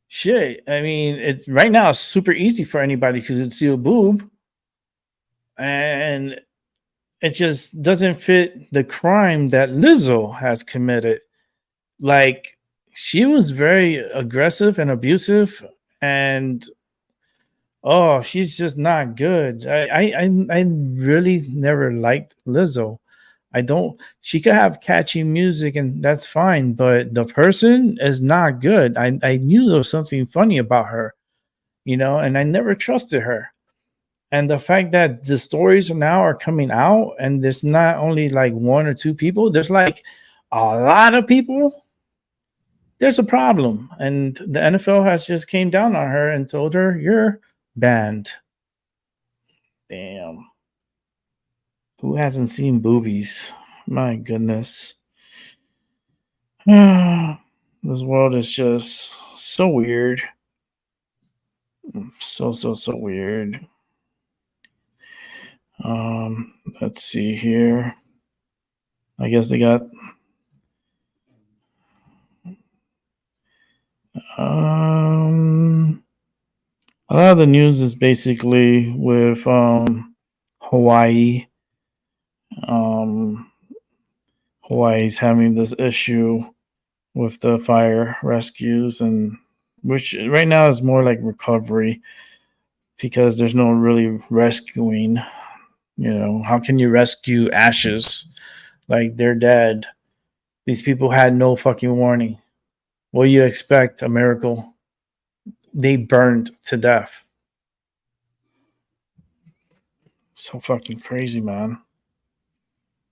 Shit, I mean, it right now it's super easy for anybody to see a boob, and it just doesn't fit the crime that Lizzo has committed. Like, she was very aggressive and abusive, and oh, she's just not good. I really never liked Lizzo. I don't. She could have catchy music and that's fine, but the person is not good. I knew there was something funny about her, and I never trusted her. And the fact that the stories now are coming out, and there's not only like one or two people, there's like a lot of people. There's a problem, and the NFL has just came down on her and told her you're banned. Damn. Who hasn't seen boobies? My goodness. This world is just so weird. So weird. Let's see here. I guess they got a lot of the news is basically with Hawaii. Um Hawaii's having this issue with the fire rescues, and which right now is more like recovery because there's no really rescuing. How can you rescue ashes? Like, they're dead. These people had no fucking warning. What do you expect? A miracle? They burned to death. So fucking crazy, man.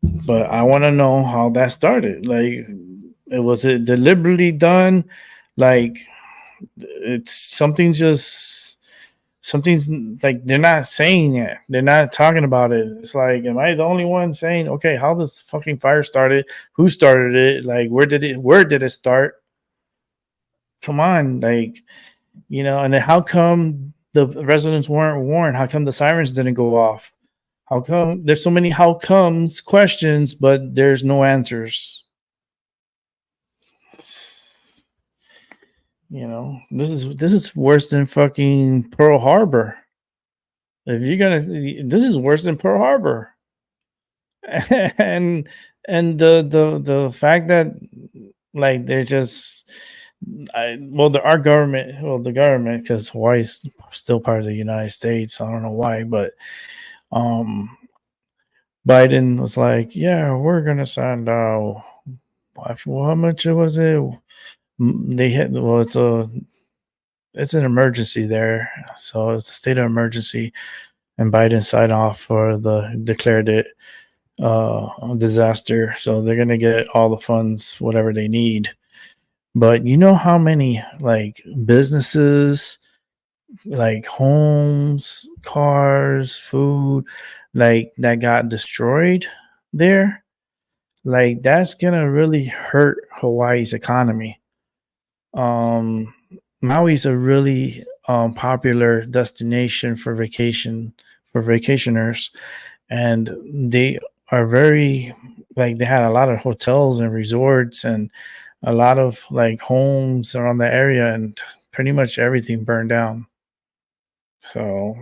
But I want to know how that started. Like, was it deliberately done? Like, it's something's like they're not saying it. They're not talking about it. It's like, am I the only one saying, okay, how this fucking fire started? Who started it? Like, where did it start? Come on, like, and then how come the residents weren't warned? How come the sirens didn't go off? How come there's so many how comes questions, but there's no answers? This is worse than fucking Pearl Harbor. If you're gonna, this is worse than Pearl Harbor. and the fact that, like, they're just, our government, the government, because Hawaii's still part of the United States. I don't know why, but um Biden was like, yeah, we're gonna send out, how much was it? They hit, well, it's an emergency there, so it's a state of emergency, and Biden signed off for the declared it disaster. So they're gonna get all the funds, whatever they need. But you know how many like businesses, like homes, cars, food, like that got destroyed there? Like, that's gonna really hurt Hawaii's economy. Maui's a really popular destination for vacationers, and they are very, like, they had a lot of hotels and resorts and a lot of like homes around the area, and pretty much everything burned down. So,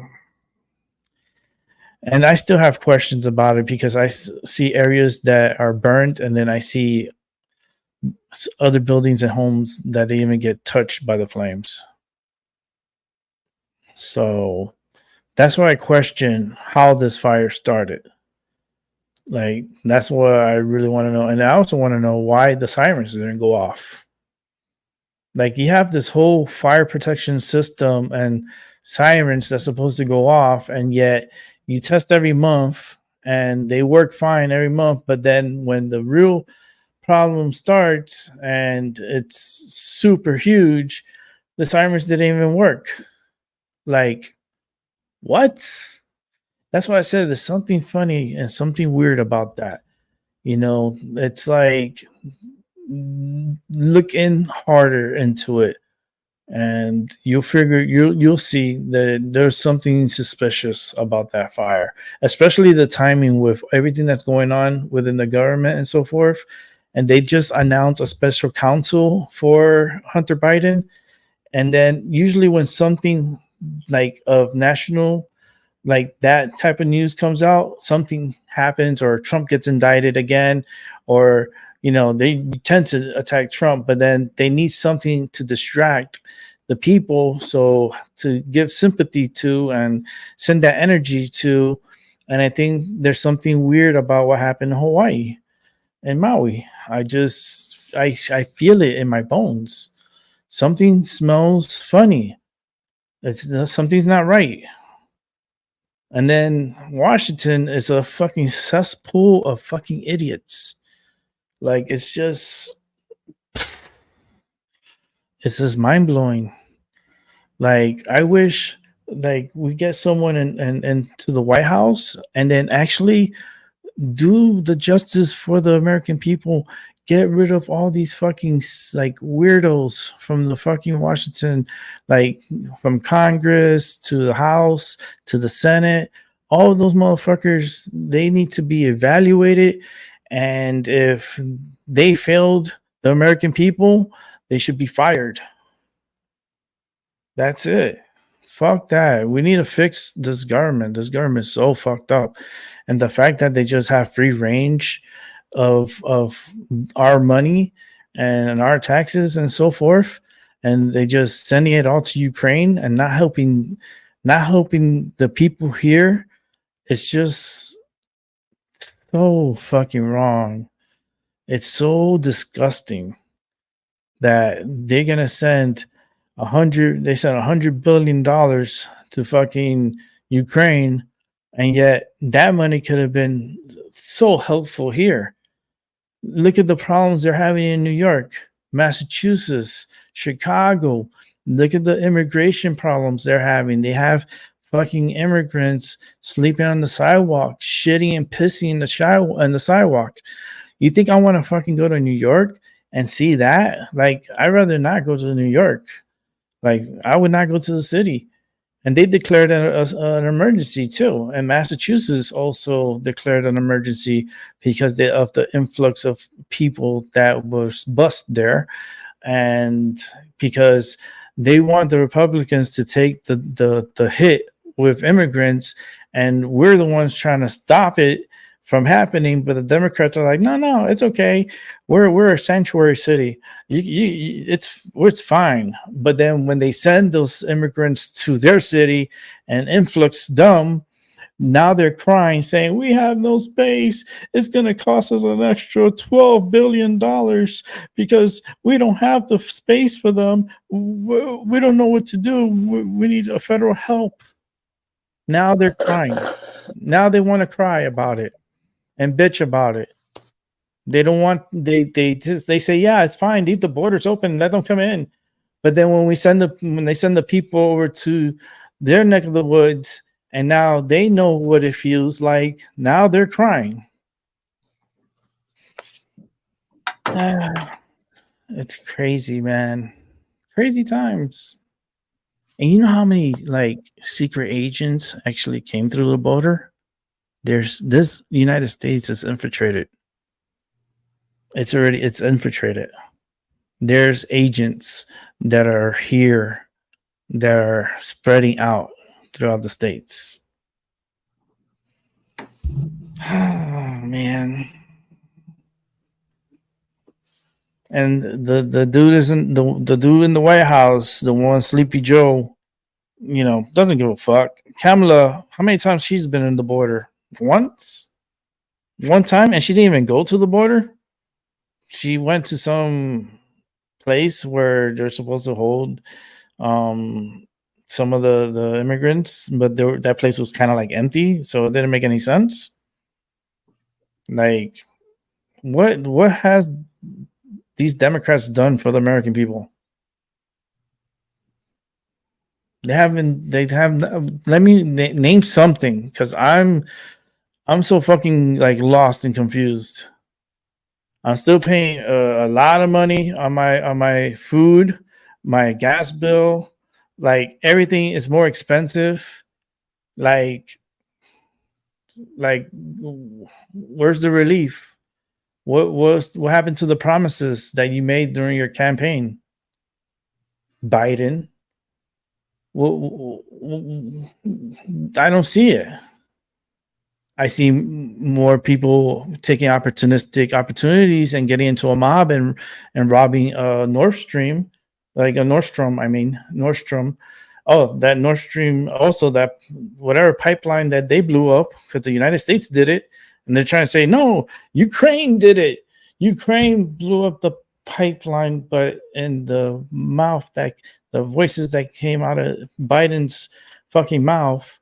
and I still have questions about it because see areas that are burned, and then I see other buildings and homes that didn't even get touched by the flames. So that's why I question how this fire started. Like, that's what I really want to know. And I also want to know why the sirens didn't go off. Like, you have this whole fire protection system and sirens that's supposed to go off, and yet you test every month and they work fine every month. But then when the real problem starts and it's super huge, the sirens didn't even work. Like, what? That's why I said there's something funny and something weird about that. It's like, look in harder into it, and you'll see that there's something suspicious about that fire, especially the timing with everything that's going on within the government and so forth. And they just announced a special counsel for Hunter Biden, and then usually when something like of national, like that type of news comes out, something happens, or Trump gets indicted again, or they tend to attack Trump, but then they need something to distract the people, so to give sympathy to and send that energy to. And I think there's something weird about what happened in Hawaii and Maui. I feel it in my bones. Something smells funny. Something's not right. And then Washington is a fucking cesspool of fucking idiots. Like, it's just mind blowing. Like, I wish like we get someone in to the White House and then actually do the justice for the American people. Get rid of all these fucking like weirdos from the fucking Washington, like from Congress to the House to the Senate. All of those motherfuckers, they need to be evaluated. And if they failed the American people, they should be fired. That's it. Fuck that. We need to fix this government. This government is so fucked up. And the fact that they just have free range of our money and our taxes and so forth, and they just sending it all to Ukraine and not helping the people here, it's just so fucking wrong. It's so disgusting that they're gonna send $100 billion to fucking Ukraine, and yet that money could have been so helpful here. Look at the problems they're having in New York, Massachusetts, Chicago. Look at the immigration problems they're having. They have fucking immigrants sleeping on the sidewalk, shitting and pissing in the sidewalk. You think I want to fucking go to New York and see that? Like, I'd rather not go to New York. Like, I would not go to the city. And they declared an emergency too. And Massachusetts also declared an emergency because of the influx of people that was bused there, and because they want the Republicans to take the hit with immigrants, and we're the ones trying to stop it from happening. But the Democrats are like, no, it's okay. We're a sanctuary city. It's fine. But then when they send those immigrants to their city and influx them, now they're crying, saying, we have no space. It's going to cost us an extra $12 billion because we don't have the space for them. We don't know what to do. We need a federal help. Now they're crying. Now they want to cry about it and bitch about it. They don't want, they say, yeah, it's fine. Leave the borders open. Let them come in. But then when they send the people over to their neck of the woods, and now they know what it feels like, now they're crying. It's crazy, man. Crazy times. And you know how many like secret agents actually came through the border? The United States is infiltrated. It's infiltrated. There's agents that are here that are spreading out throughout the states. Oh, man. And the dude isn't the dude in the White House, the one Sleepy Joe, doesn't give a fuck. Kamala, how many times she's been in the border? Once, one time, and she didn't even go to the border. She went to some place where they're supposed to hold some of the immigrants, but that place was kind of like empty, so it didn't make any sense. Like, what has these Democrats done for the American people? They haven't. They have. Let me name something, because I'm so fucking like lost and confused. I'm still paying a lot of money on my food, my gas bill. Like everything is more expensive. Like where's the relief? What happened to the promises that you made during your campaign, Biden? I don't see it. I see more people taking opportunistic opportunities and getting into a mob and robbing Nordstrom. Oh, that Nord Stream, also that whatever pipeline that they blew up because the United States did it, and they're trying to say no, Ukraine did it. Ukraine blew up the pipeline, but in the voices that came out of Biden's fucking mouth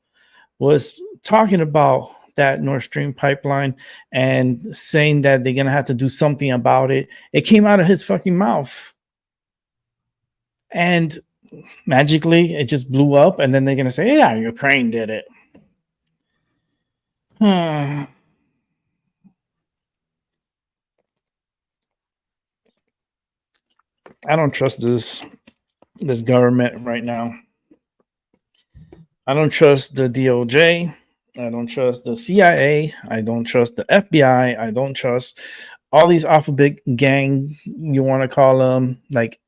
was talking about that Nord Stream pipeline and saying that they're gonna have to do something about it. It came out of his fucking mouth, and magically it just blew up. And then they're gonna say, "Yeah, Ukraine did it." I don't trust this government right now. I don't trust the DOJ. I don't trust the CIA. I don't trust the FBI. I don't trust all these alphabet gang, you want to call them, like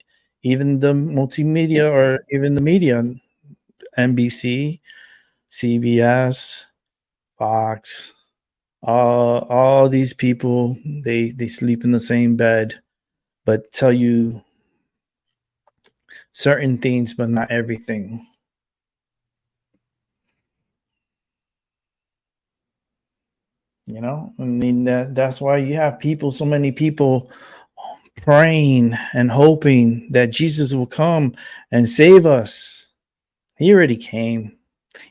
even the multimedia or even the media, NBC, CBS, Fox, all these people, they sleep in the same bed, but tell you certain things, but not everything. I mean, that's why you have so many people praying and hoping that Jesus will come and save us. He already came.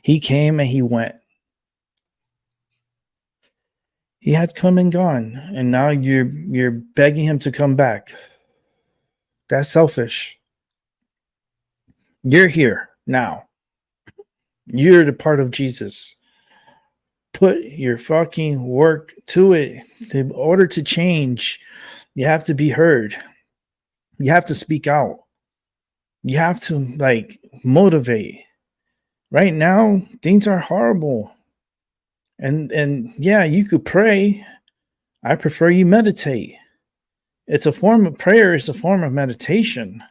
He came and he went. He has come and gone, and now you're begging him to come back. That's selfish. You're here now. You're the part of Jesus. Put your fucking work to it. In order to change, you have to be heard. You have to speak out. You have to motivate. Right now, things are horrible. And yeah, you could pray. I prefer you meditate. It's a form of prayer, it's a form of meditation.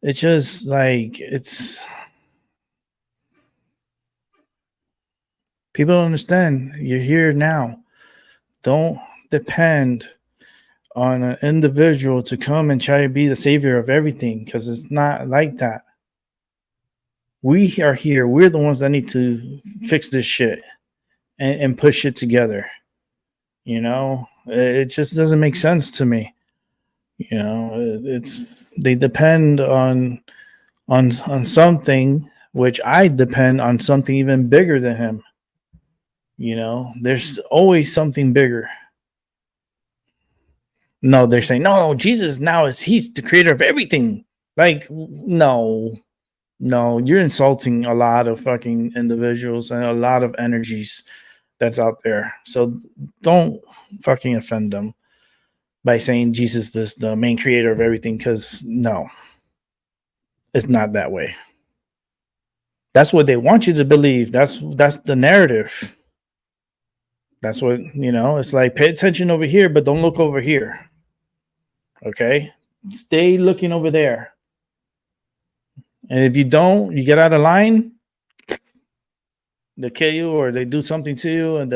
It's just people don't understand. You're here now. Don't depend on an individual to come and try to be the savior of everything, because it's not like that. We are here. We're the ones that need to fix this shit and push it together. It just doesn't make sense to me. They depend on something, which I depend on something even bigger than him. There's always something bigger. No, they're saying, no, Jesus now he's the creator of everything. No, you're insulting a lot of fucking individuals and a lot of energies that's out there. So don't fucking offend them by saying Jesus is the main creator of everything, because no, it's not that way. That's what they want you to believe. That's the narrative. That's what, it's like, pay attention over here, but don't look over here. Okay? Stay looking over there. And if you don't, you get out of line, they'll kill you or they do something to you, and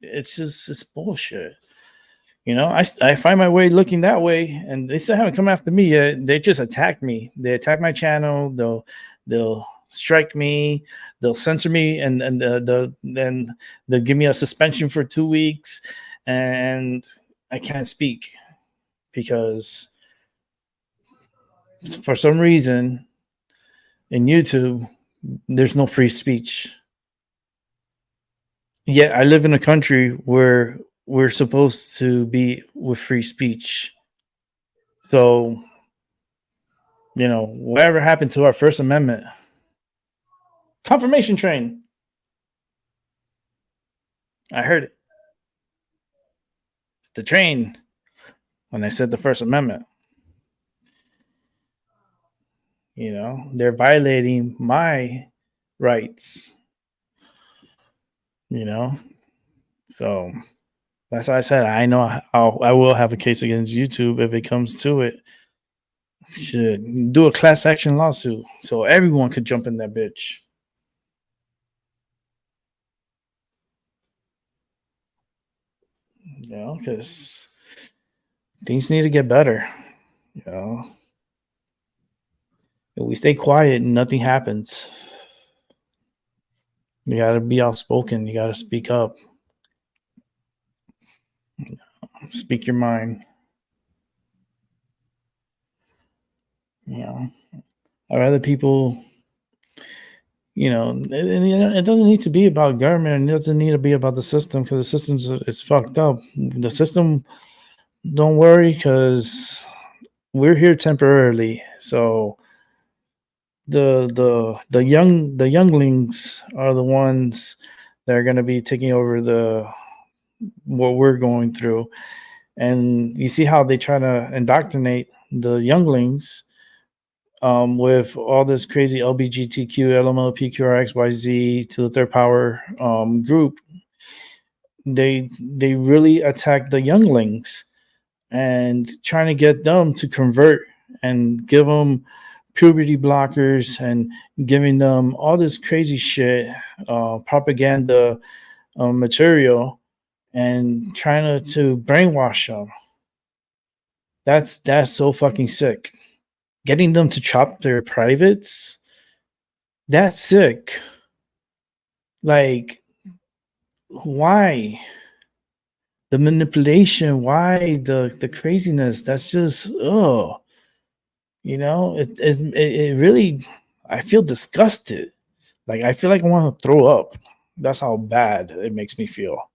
it's bullshit. I find my way looking that way, and they still haven't come after me yet. They just attack me. They attack my channel. They'll strike me. They'll censor me, and then they'll give me a suspension for 2 weeks, and I can't speak because for some reason in YouTube there's no free speech. Yet I live in a country where we're supposed to be with free speech. So, whatever happened to our First Amendment? Confirmation train. I heard it. It's the train when I said the First Amendment. They're violating my rights. So that's why I said I know I will have a case against YouTube if it comes to it. Should do a class action lawsuit so everyone could jump in that bitch. Because things need to get better. If we stay quiet, nothing happens. You got to be outspoken. You got to speak up. Speak your mind. I'd rather people, it doesn't need to be about government. It doesn't need to be about the system because the system is fucked up. The system, don't worry, because we're here temporarily. So the younglings are the ones that are going to be taking over what we're going through. And you see how they try to indoctrinate the younglings with all this crazy LBGTQ, LML, PQRXYZ to the third power group. They really attack the younglings and trying to get them to convert and give them puberty blockers and giving them all this crazy shit, propaganda material, and trying to brainwash them. That's so fucking sick. Getting them to chop their privates, that's sick. Like, why? The manipulation, why the craziness? That's just it really, I feel disgusted. Like, I feel like I want to throw up. That's how bad it makes me feel.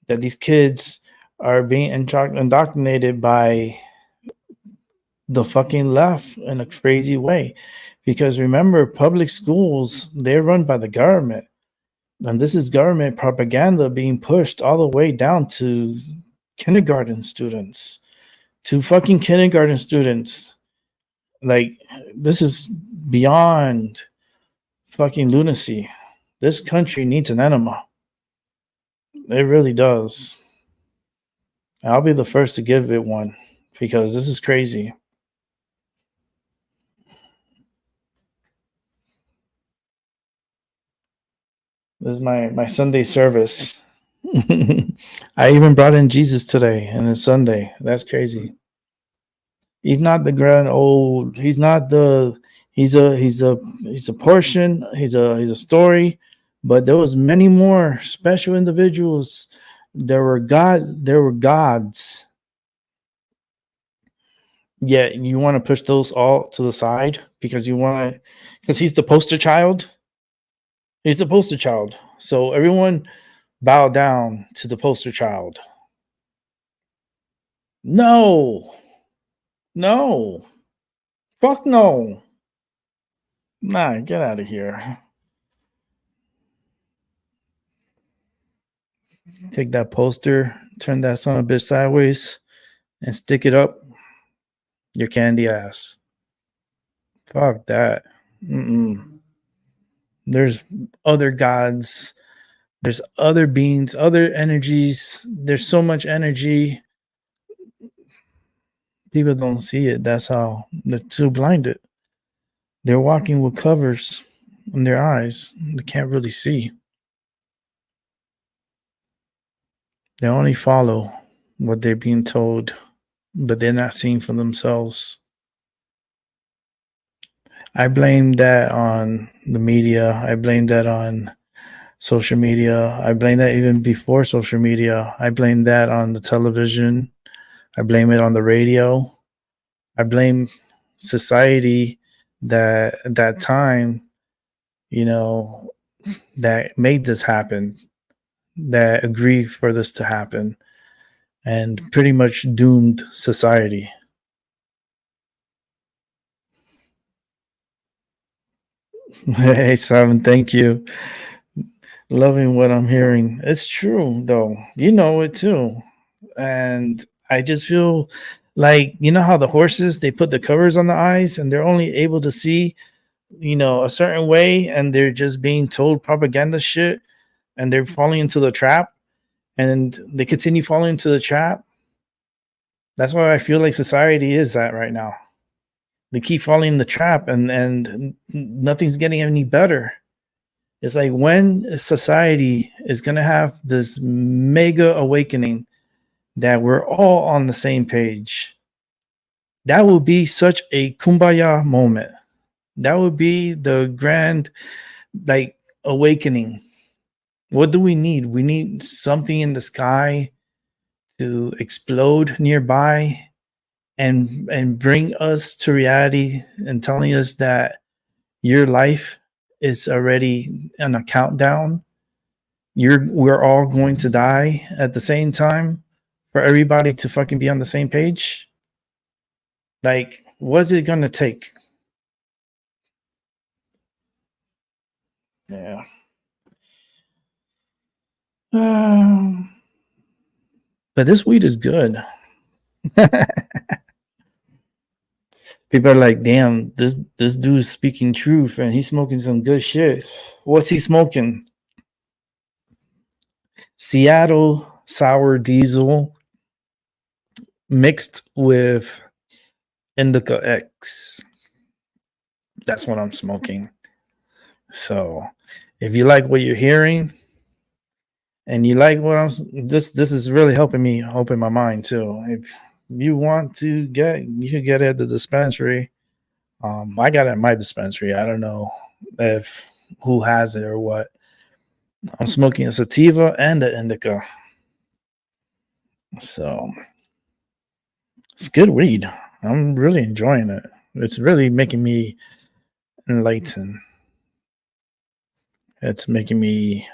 That these kids are being indoctrinated by the fucking left in a crazy way. Because remember, public schools, they're run by the government. And this is government propaganda being pushed all the way down to kindergarten students. To fucking kindergarten students. Like, this is beyond fucking lunacy. This country needs an enema. It really does. I'll be the first to give it one because this is crazy. This is my Sunday service. I even brought in Jesus today, and it's Sunday. That's crazy. He's not the grand old. He's not the. He's a portion. He's a story, but there was many more special individuals. There were gods. Yet you want to push those all to the side because he's the poster child. He's the poster child. So everyone bow down to the poster child. No. Fuck no. Nah, get out of here. Take that poster, turn that son of a bitch sideways, and stick it up your candy ass. Fuck that. There's other gods. There's other beings, other energies. There's so much energy. People don't see it. That's how they're too blinded. They're walking with covers on their eyes. They can't really see. They only follow what they're being told, but they're not seeing for themselves. I blame that on the media. I blame that on social media. I blame that even before social media. I blame that on the television. I blame it on the radio. I blame society that at that time, you know, that made this happen, that agreed for this to happen, and pretty much doomed society. Hey, Simon, thank you. Loving what I'm hearing. It's true, though. You know it too. And I just feel like, you know how the horses, they put the covers on the eyes and they're only able to see, a certain way, and they're just being told propaganda shit, and they're falling into the trap, and they continue falling into the trap. That's why I feel like society is at right now. They keep falling in the trap, and nothing's getting any better. It's like, when society is going to have this mega awakening that we're all on the same page, that will be such a kumbaya moment. That would be the grand, like, awakening. What do we need? We need something in the sky to explode nearby and bring us to reality, and telling us that your life is already on a countdown. We're all going to die at the same time, for everybody to fucking be on the same page. Like, what's it gonna take? Yeah. But this weed is good. People are like, damn, this dude's speaking truth and he's smoking some good shit. What's he smoking? Seattle sour diesel mixed with Indica X. That's what I'm smoking. So if you like what you're hearing, and you like what this is really helping me open my mind too. If you want to you can get it at the dispensary. I got it at my dispensary. I don't know if who has it or what. I'm smoking a sativa and an indica. So it's good weed. I'm really enjoying it. It's really making me enlightened. It's making me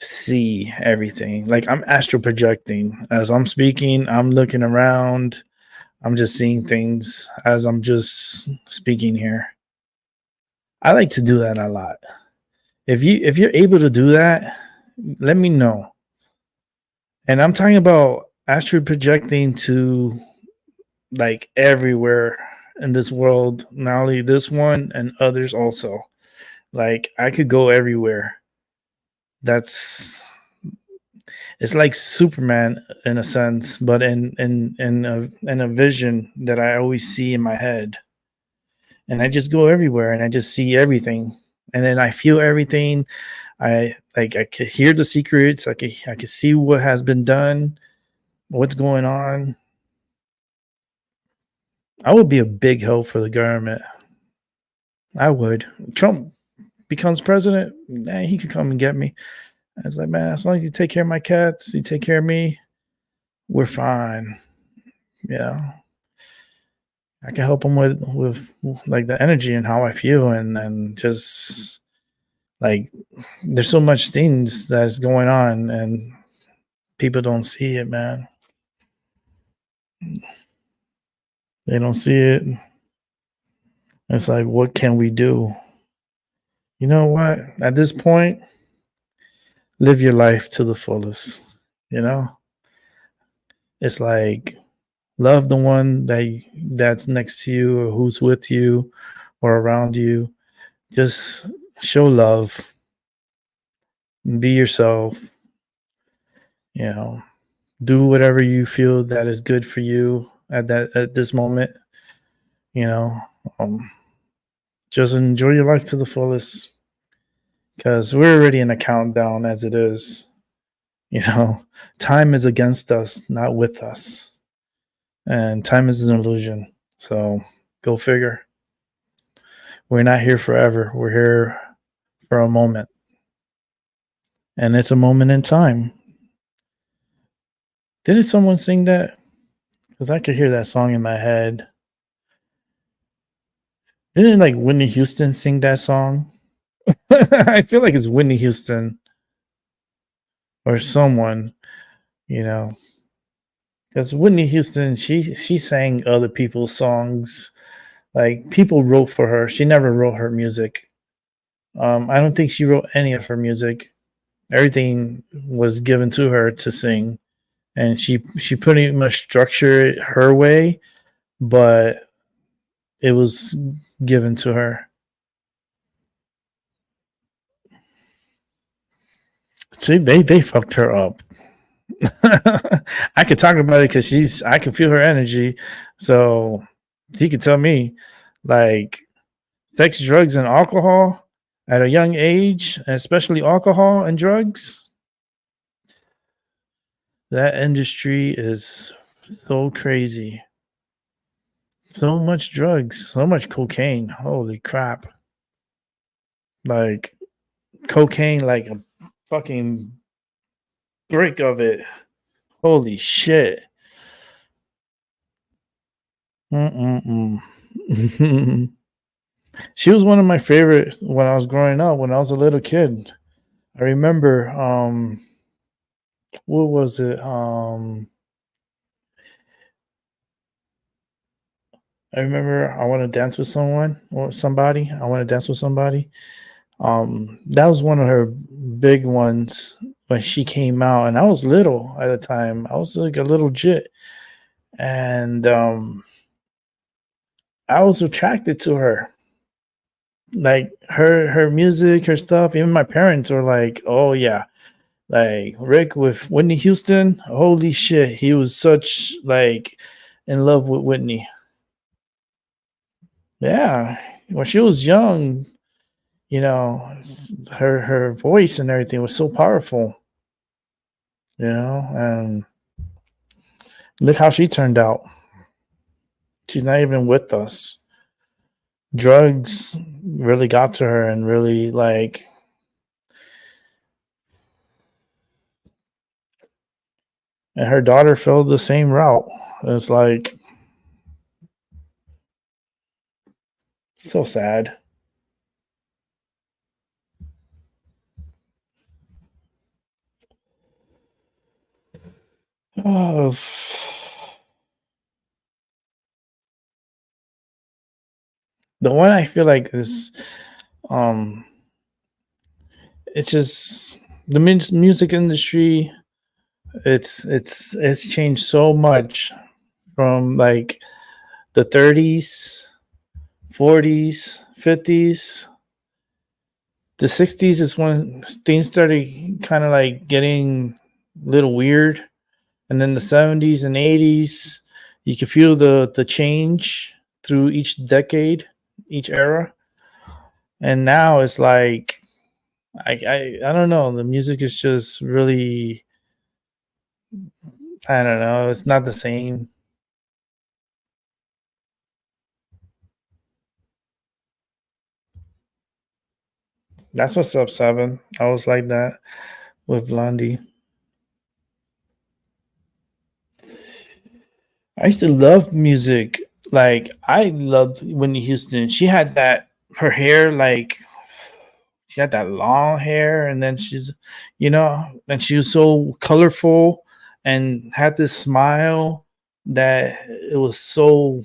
see everything. Like, I'm astral projecting. As I'm speaking, I'm looking around. I'm just seeing things as I'm just speaking here. I like to do that a lot. If you're able to do that, let me know. And I'm talking about astral projecting to, like, everywhere in this world, not only this one and others also. Like, I could go everywhere. It's like Superman in a sense, but in a vision that I always see in my head. And I just go everywhere and I just see everything. And then I feel everything. I could hear the secrets. I could see what has been done, what's going on. I would be a big help for the government. I would. Trump becomes president, he could come and get me. I was like, man, as long as you take care of my cats, you take care of me, we're fine. Yeah. I can help him with like the energy and how I feel, and just like, there's so much things that's going on and people don't see it, man. They don't see it. It's like, what can we do? You know what? At this point, live your life to the fullest. It's like, love the one that's next to you, or who's with you or around you. Just show love. Be yourself. You know, do whatever you feel that is good for you at this moment. You know, um, just enjoy your life to the fullest, because we're already in a countdown as it is. Time is against us, not with us. And time is an illusion. So go figure. We're not here forever. We're here for a moment. And it's a moment in time. Didn't someone sing that? Because I could hear that song in my head. Didn't like Whitney Houston sing that song? I feel like it's Whitney Houston or someone, you know. Because Whitney Houston, she sang other people's songs. Like people wrote for her. She never wrote her music. I don't think she wrote any of her music. Everything was given to her to sing, and she pretty much structured it her way, but it was given to her. See, they fucked her up. I could talk about it because I can feel her energy, so he could tell me, like, sex, drugs, and alcohol at a young age, especially alcohol and drugs. That industry is so crazy. So much drugs, so much cocaine. Holy crap. Like cocaine, like a fucking brick of it. Holy shit. Mm-mm-mm. She was one of my favorite when I was growing up, when I was a little kid. I remember what was it? I remember I want to dance with someone or somebody. I want to dance with somebody. That was one of her big ones when she came out, and I was little at the time. I was like a little jit, and I was attracted to her. Like her music, her stuff. Even my parents were like, "Oh yeah, like Rick with Whitney Houston. Holy shit, he was such like in love with Whitney." Yeah, when she was young, her voice and everything was so powerful. And look how she turned out. She's not even with us. Drugs really got to her and really like, and her daughter fell the same route. It's like so sad. Oh, the one I feel like is um it's just the music industry. It's changed so much from like the 30s, 40s, 50s. The 60s is when things started kind of like getting a little weird. And then the 70s and 80s, you could feel the change through each decade, each era. And now it's like I don't know, the music is just really, I don't know, it's not the same. That's what's up, Seven. I was like that with Blondie. I used to love music. Like I loved Whitney Houston. She had that her hair like she had that long hair, and then and she was so colorful and had this smile that it was so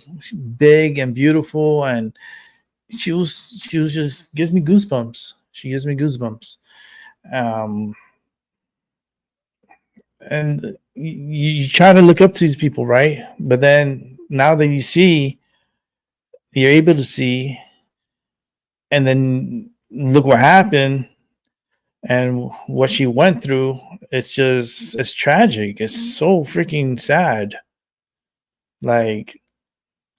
big and beautiful, and she was just gives me goosebumps. She gives me goosebumps. Um, and you try to look up to these people, right? But then now that you're able to see, and then look what happened and what she went through. It's tragic. It's so freaking sad. Like,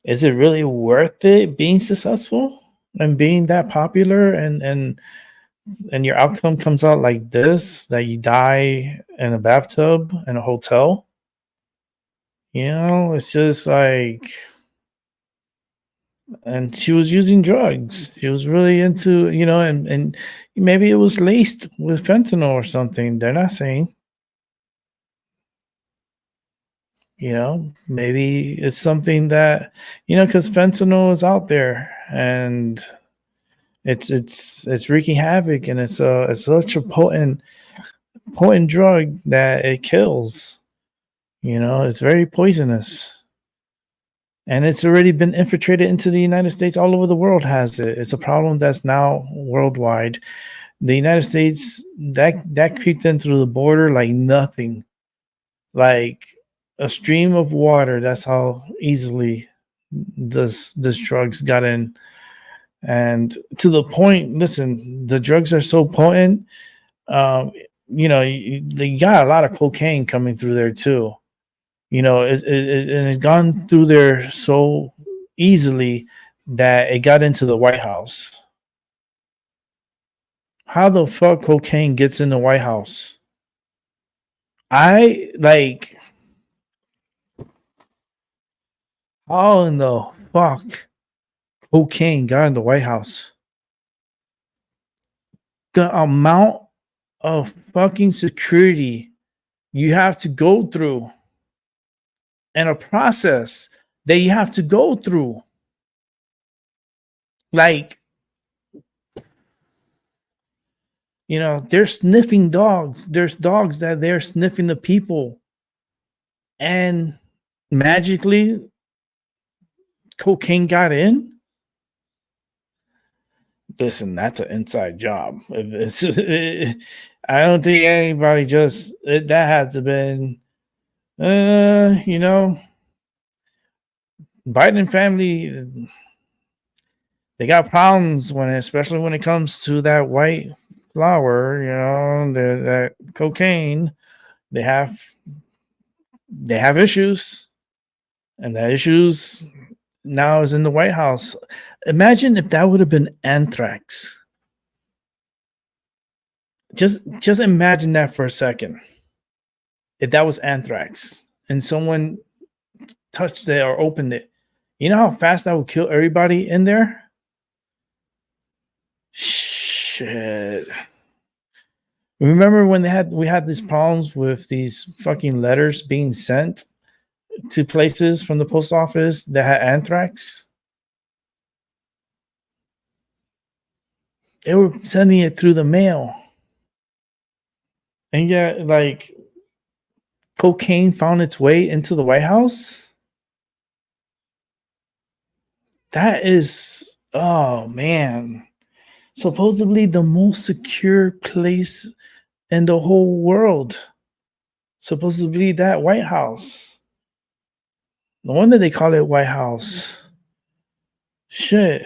is it really worth it being successful and being that popular and and your outcome comes out like this, that you die in a bathtub in a hotel, it's just like, and she was using drugs. She was really into, and maybe it was laced with fentanyl or something. They're not saying, maybe it's something that, because fentanyl is out there and it's wreaking havoc, and it's such a potent drug that it kills. It's very poisonous. And it's already been infiltrated into the United States. All over the world has it. It's a problem that's now worldwide. The United States, that creeped in through the border like nothing, like a stream of water. That's how easily this drugs got in. And to the point, listen, the drugs are so potent. Um, they got a lot of cocaine coming through there too. And it's gone through there so easily that it got into the White House. How the fuck cocaine gets in the White House? I like, how in the fuck cocaine got in the White House? The amount of fucking security you have to go through and a process that you have to go through. Like, they're sniffing dogs. There's dogs that they're sniffing the people. And magically, cocaine got in. Listen, that's an inside job. I don't think anybody that has to been, Biden family, they got problems especially when it comes to that white flower, that cocaine. They have issues, and that issues now is in the White House. Imagine if that would have been anthrax. Just imagine that for a second. If that was anthrax and someone touched it or opened it, you know how fast that would kill everybody in there? Shit. Remember when we had these problems with these fucking letters being sent to places from the post office that had anthrax? They were sending it through the mail. And yet, like, cocaine found its way into the White House? That is, oh man. Supposedly the most secure place in the whole world. Supposedly that White House. No wonder they call it White House. Shit.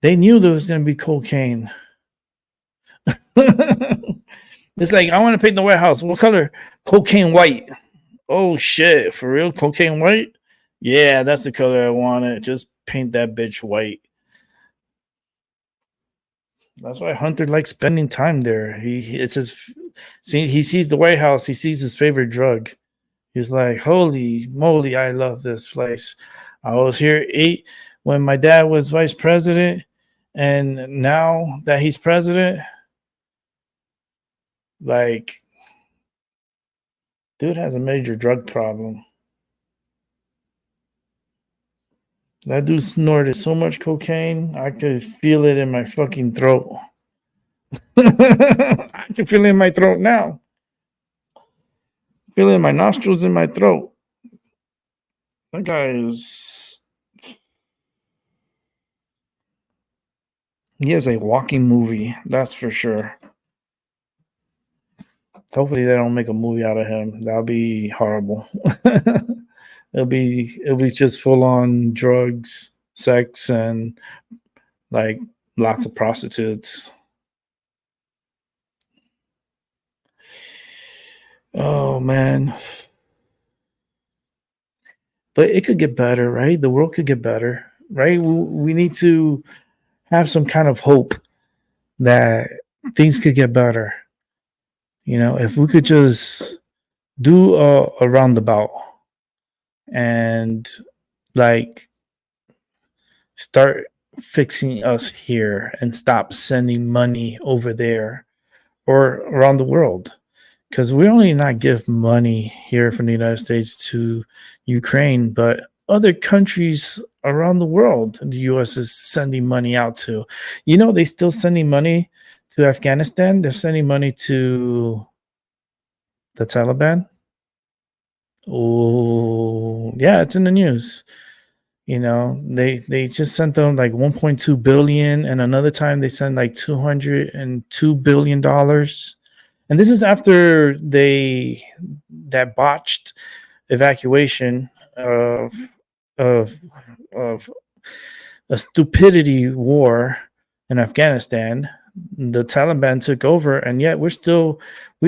They knew there was going to be cocaine. It's like, I want to paint the White House. What color? Cocaine white. Oh shit, for real? Cocaine white? Yeah, that's the color I wanted. Just paint that bitch white. That's why Hunter likes spending time there. He sees the White House. He sees his favorite drug. He's like, holy moly, I love this place. I was here when my dad was vice president, and now that he's president, like, dude has a major drug problem. That dude snorted so much cocaine, I could feel it in my fucking throat. I can feel it in my throat now. Feel it in my nostrils, in my throat. That guy he is a walking movie, that's for sure. Hopefully they don't make a movie out of him. That'll be horrible. it'll be just full on drugs, sex, and like lots of prostitutes. Oh man. But it could get better, right? The world could get better, right? We need to have some kind of hope that things could get better. If we could just do a roundabout and like start fixing us here and stop sending money over there or around the world. Because we only not give money here from the United States to Ukraine, but other countries around the world, the US is sending money out to. They still sending money to Afghanistan. They're sending money to the Taliban. Oh, yeah, it's in the news. They just sent them like 1.2 billion, and another time they sent like 202 billion dollars. And this is after that botched evacuation of of a stupidity war in Afghanistan. The Taliban took over, and yet we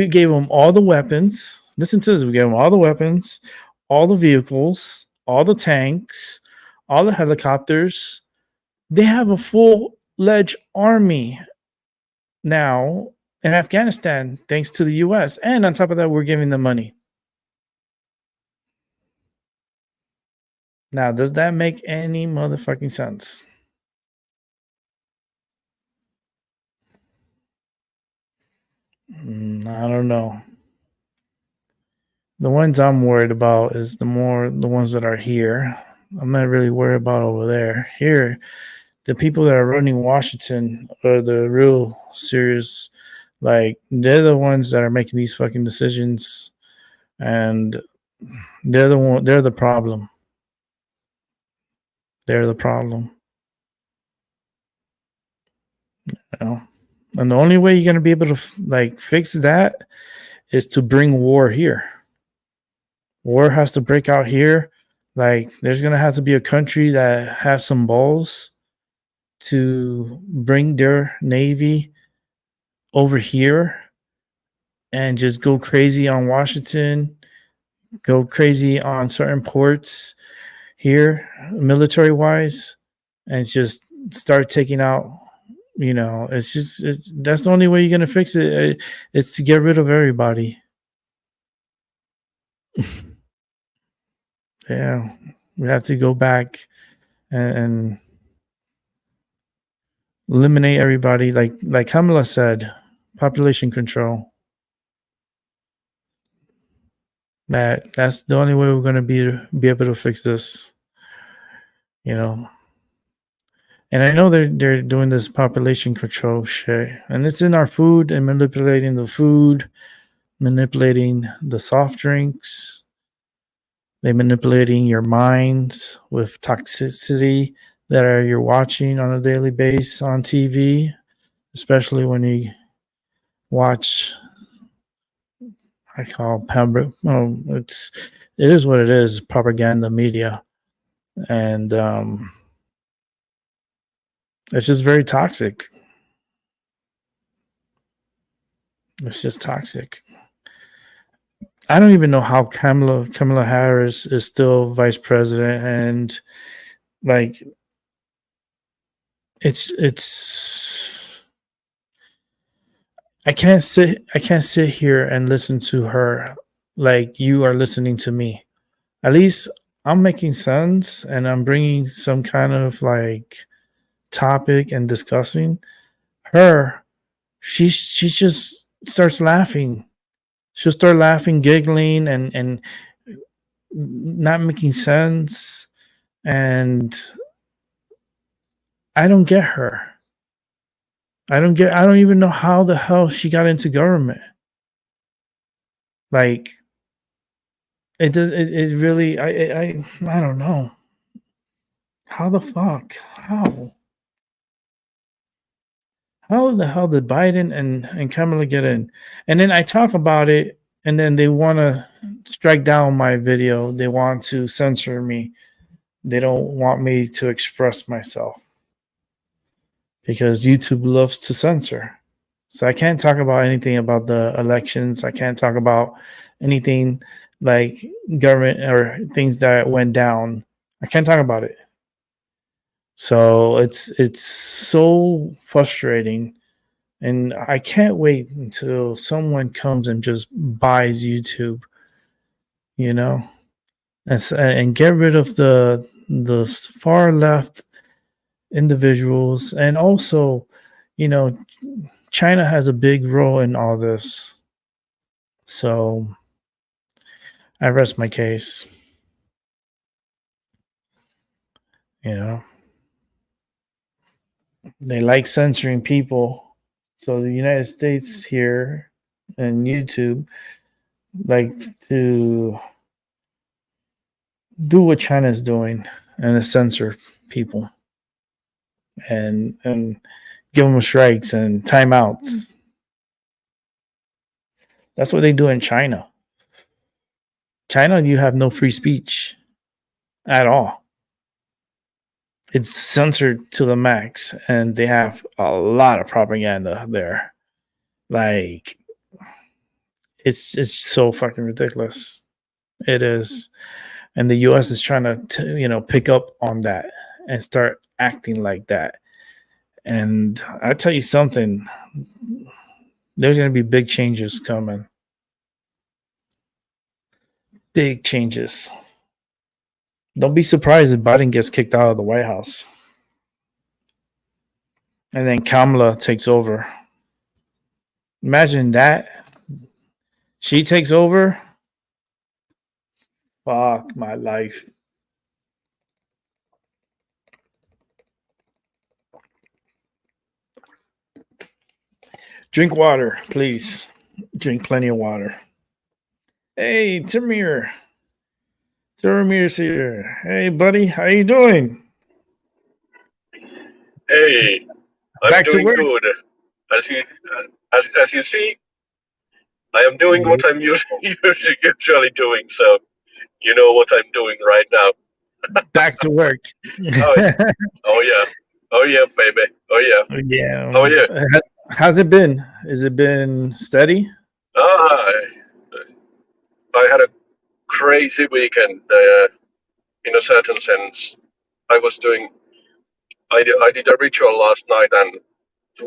gave them all the weapons. Listen to this: we gave them all the weapons, all the vehicles, all the tanks, all the helicopters. They have a full-fledged army now in Afghanistan, thanks to the US. And on top of that, we're giving them money. Now, does that make any motherfucking sense? I don't know. The ones I'm worried about is the ones that are here. I'm not really worried about over there. Here, the people that are running Washington are the real serious. Like, they're the ones that are making these fucking decisions, and they're the problem. They're the problem. And the only way you're gonna be able to fix that is to bring war here. War has to break out here. Like, there's gonna have to be a country that have some balls to bring their navy over here and just go crazy on Washington, go crazy on certain ports here, military wise, and just start taking out. That's the only way you're gonna fix it. It's to get rid of everybody. Yeah, we have to go back and eliminate everybody. Like Kamala said, population control. That's the only way we're gonna be able to fix this. And I know they're doing this population control shit, and it's in our food and manipulating the food, manipulating the soft drinks. They're manipulating your minds with toxicity that you're watching on a daily basis on TV, especially when you watch. I call it is what it is, propaganda media, and it's just very toxic. It's just toxic. I don't even know how Kamala Harris is still vice president, and like it's I can't sit here and listen to her like you are listening to me. At least I'm making sense and I'm bringing some kind of like topic and discussing. Her, she just starts laughing. She'll start laughing, giggling, and not making sense. And I don't get her. I don't even know how the hell she got into government. Like, it does it really I don't know. How the fuck? How the hell did Biden and Kamala get in? And then I talk about it, and then they want to strike down my video. They want to censor me. They don't want me to express myself because YouTube loves to censor. So I can't talk about anything about the elections. I can't talk about anything like government or things that went down. I can't talk about it. So it's so frustrating And I can't wait until someone comes and just buys YouTube, you know, and get rid of the far left individuals. And also, you know, China has a big role in all this. So I rest my case. You know, they like censoring people. So the United States here and YouTube like to do what China's doing and censor people and give them strikes and timeouts. That's what they do in China. China, you have no free speech at all. It's censored to the max, and they have a lot of propaganda there. Like it's so fucking ridiculous. It is, and the U.S. is trying to pick up on that and start acting like that. And I tell you something, there's going to be big changes coming. Big changes. Don't be surprised if Biden gets kicked out of the White House. And then Kamala takes over. Imagine that. She takes over. Fuck my life. Drink water, please. Drink plenty of water. Hey, Tamir. Turamir's here. Hey, buddy. How you doing? Hey, I'm Back to doing work. good. As you see, I am doing what I'm usually doing. So you know what I'm doing right now. Back to work. Oh, oh yeah, oh yeah, baby, oh yeah. Yeah. How are you? How's it been? Has it been steady? Ah, I had a crazy weekend. In a certain sense, I was doing. I did a ritual last night, and it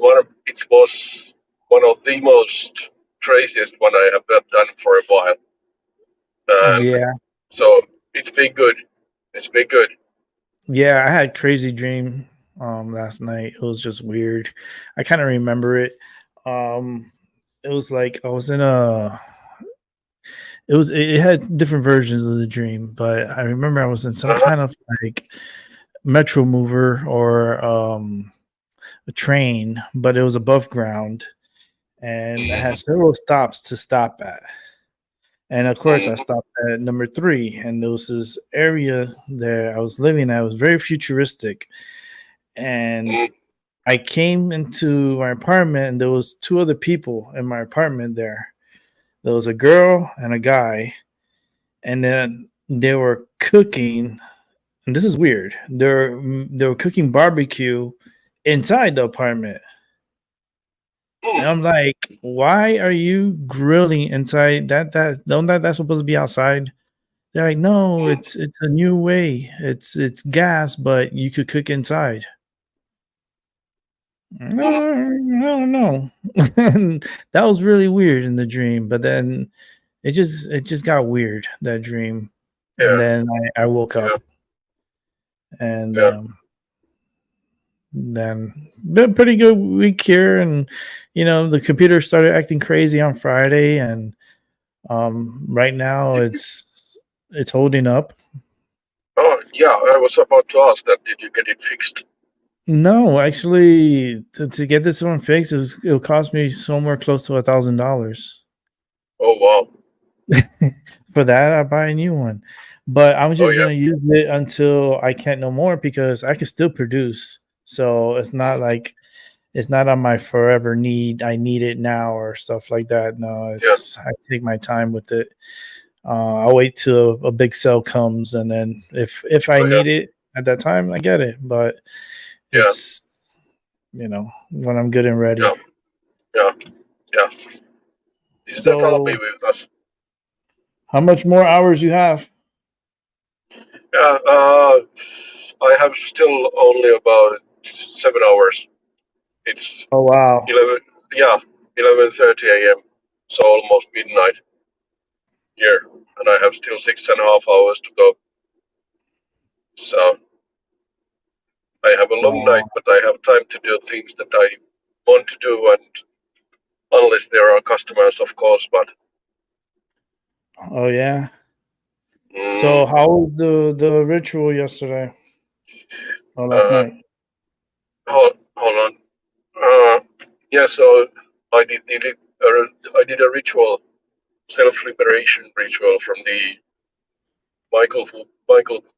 was one of the most craziest one I have done for a while. And Yeah. so it's been good. It's been good. Yeah, I had crazy dream last night. It was just weird. I kind of remember it. It was like I was in a it had different versions of the dream, but I remember I was in some Uh-huh. kind of like metro mover or a train, but it was above ground and I had Mm, several stops to stop at. And of course, I mm, stopped at number three, and there was this area there I was living at. It was very futuristic, and mm, I came into my apartment, and there was two other people in my apartment there. There was a girl and a guy, and then they were cooking. And this is weird. They were cooking barbecue inside the apartment. And mm, I'm like, why are you grilling inside that's supposed to be outside? They're like, no, mm, it's a new way. It's gas, but you could cook inside. No, mm. I don't know. That was really weird in the dream, but then it just got weird, that dream. And Yeah, then I woke yeah, up and yeah. then been a pretty good week here, and the computer started acting crazy on Friday, and right now Did, it's holding up. oh, yeah. I was about to ask that. Did you get it fixed? No, actually, to get this one fixed, it'll cost me somewhere close to $1,000. Oh wow. For that, I buy a new one. But I'm Oh just yeah. gonna use it until I can't no more because I can still produce. So it's not Mm, like it's not on my forever need. I need it now or stuff like that. No, yeah. it's I take my time with it. I'll wait till a big sale comes, and then if I Oh yeah. need it at that time, I get it. But Yeah. it's when I'm good and Yeah. ready. Yeah. Yeah. Is that all be So with us? how much more hours you have? Yeah. I have still only about 7 hours. It's Oh wow. 11. yeah, 11:30 a.m. So almost midnight here, and I have still 6.5 hours to go. So I have a long night, Wow. but I have time to do things that I want to do, and unless there are customers, of course. But Oh yeah. So mm, how was the ritual yesterday or last uh, night? hold on. Yeah, so I did a ritual, self-liberation ritual from the Michael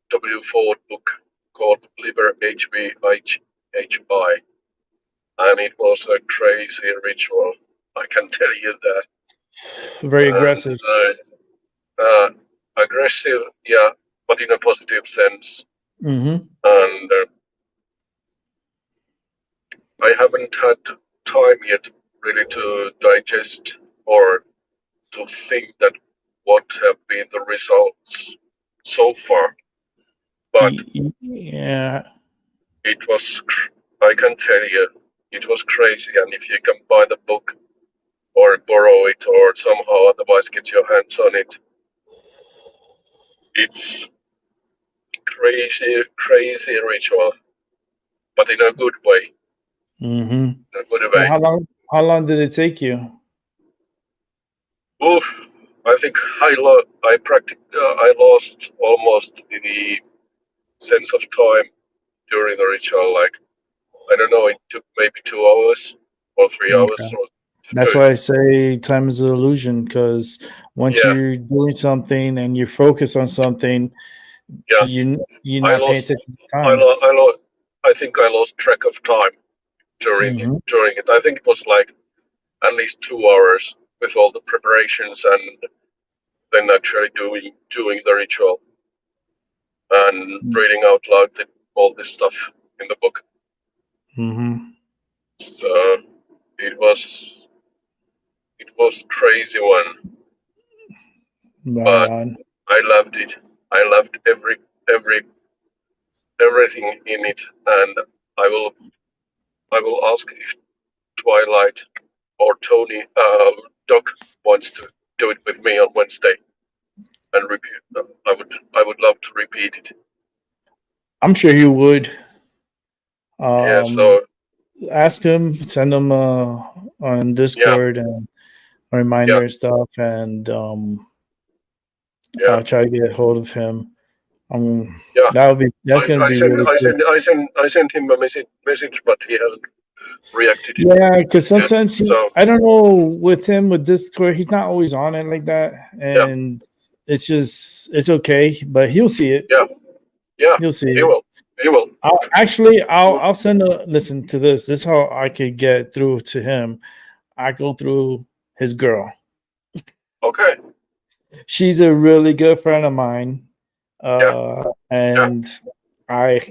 W. Ford book called Liber HVHI, and it was a crazy ritual. I can tell you that. Very And aggressive. aggressive, yeah, but in a positive sense. Mm-hmm. And I haven't had time yet really to digest or to think that what have been the results so far. But Yeah. it was, I can tell you, it was crazy. And if you can buy the book or borrow it or somehow otherwise get your hands on it, it's crazy ritual, but in a good way. Mm-hmm. In a good And way. how long did it take you? Oof! I think I lost almost the sense of time during the ritual. Like I don't know, it took maybe 2 hours or 3 hours Okay. or to do That's it. why I say time is an illusion, because once Yeah, you're doing something and you're focused on something, yeah. you're I not paying lost. attention to I time. lost. I think I lost track of time during it. Mm-hmm. During it, I think it was like at least 2 hours with all the preparations and then actually doing the ritual and reading out loud all this stuff in the book. Mm-hmm. So it was crazy one, Right but on. I loved it. I loved every everything in it, and I will I will ask if Twilight or Tony Doc wants to do it with me on Wednesday and repeat. I would love to repeat it. I'm sure you would. Yeah. Um, So Ask him, send him on yeah, Discord and yeah, reminder stuff, and yeah, I'll try to get a hold of him. yeah. That's gonna be really cool. I sent him a message, but he hasn't reacted it Yeah, because yet. sometimes So I don't know with him with Discord, he's not always on it like that, yeah, and it's okay, but he'll see it. yeah, yeah. He'll see He it. will. He will. I'll send a listen to this. This is how I could get through to him. I go through his girl. Okay. She's a really good friend of mine, Yeah, yeah, and I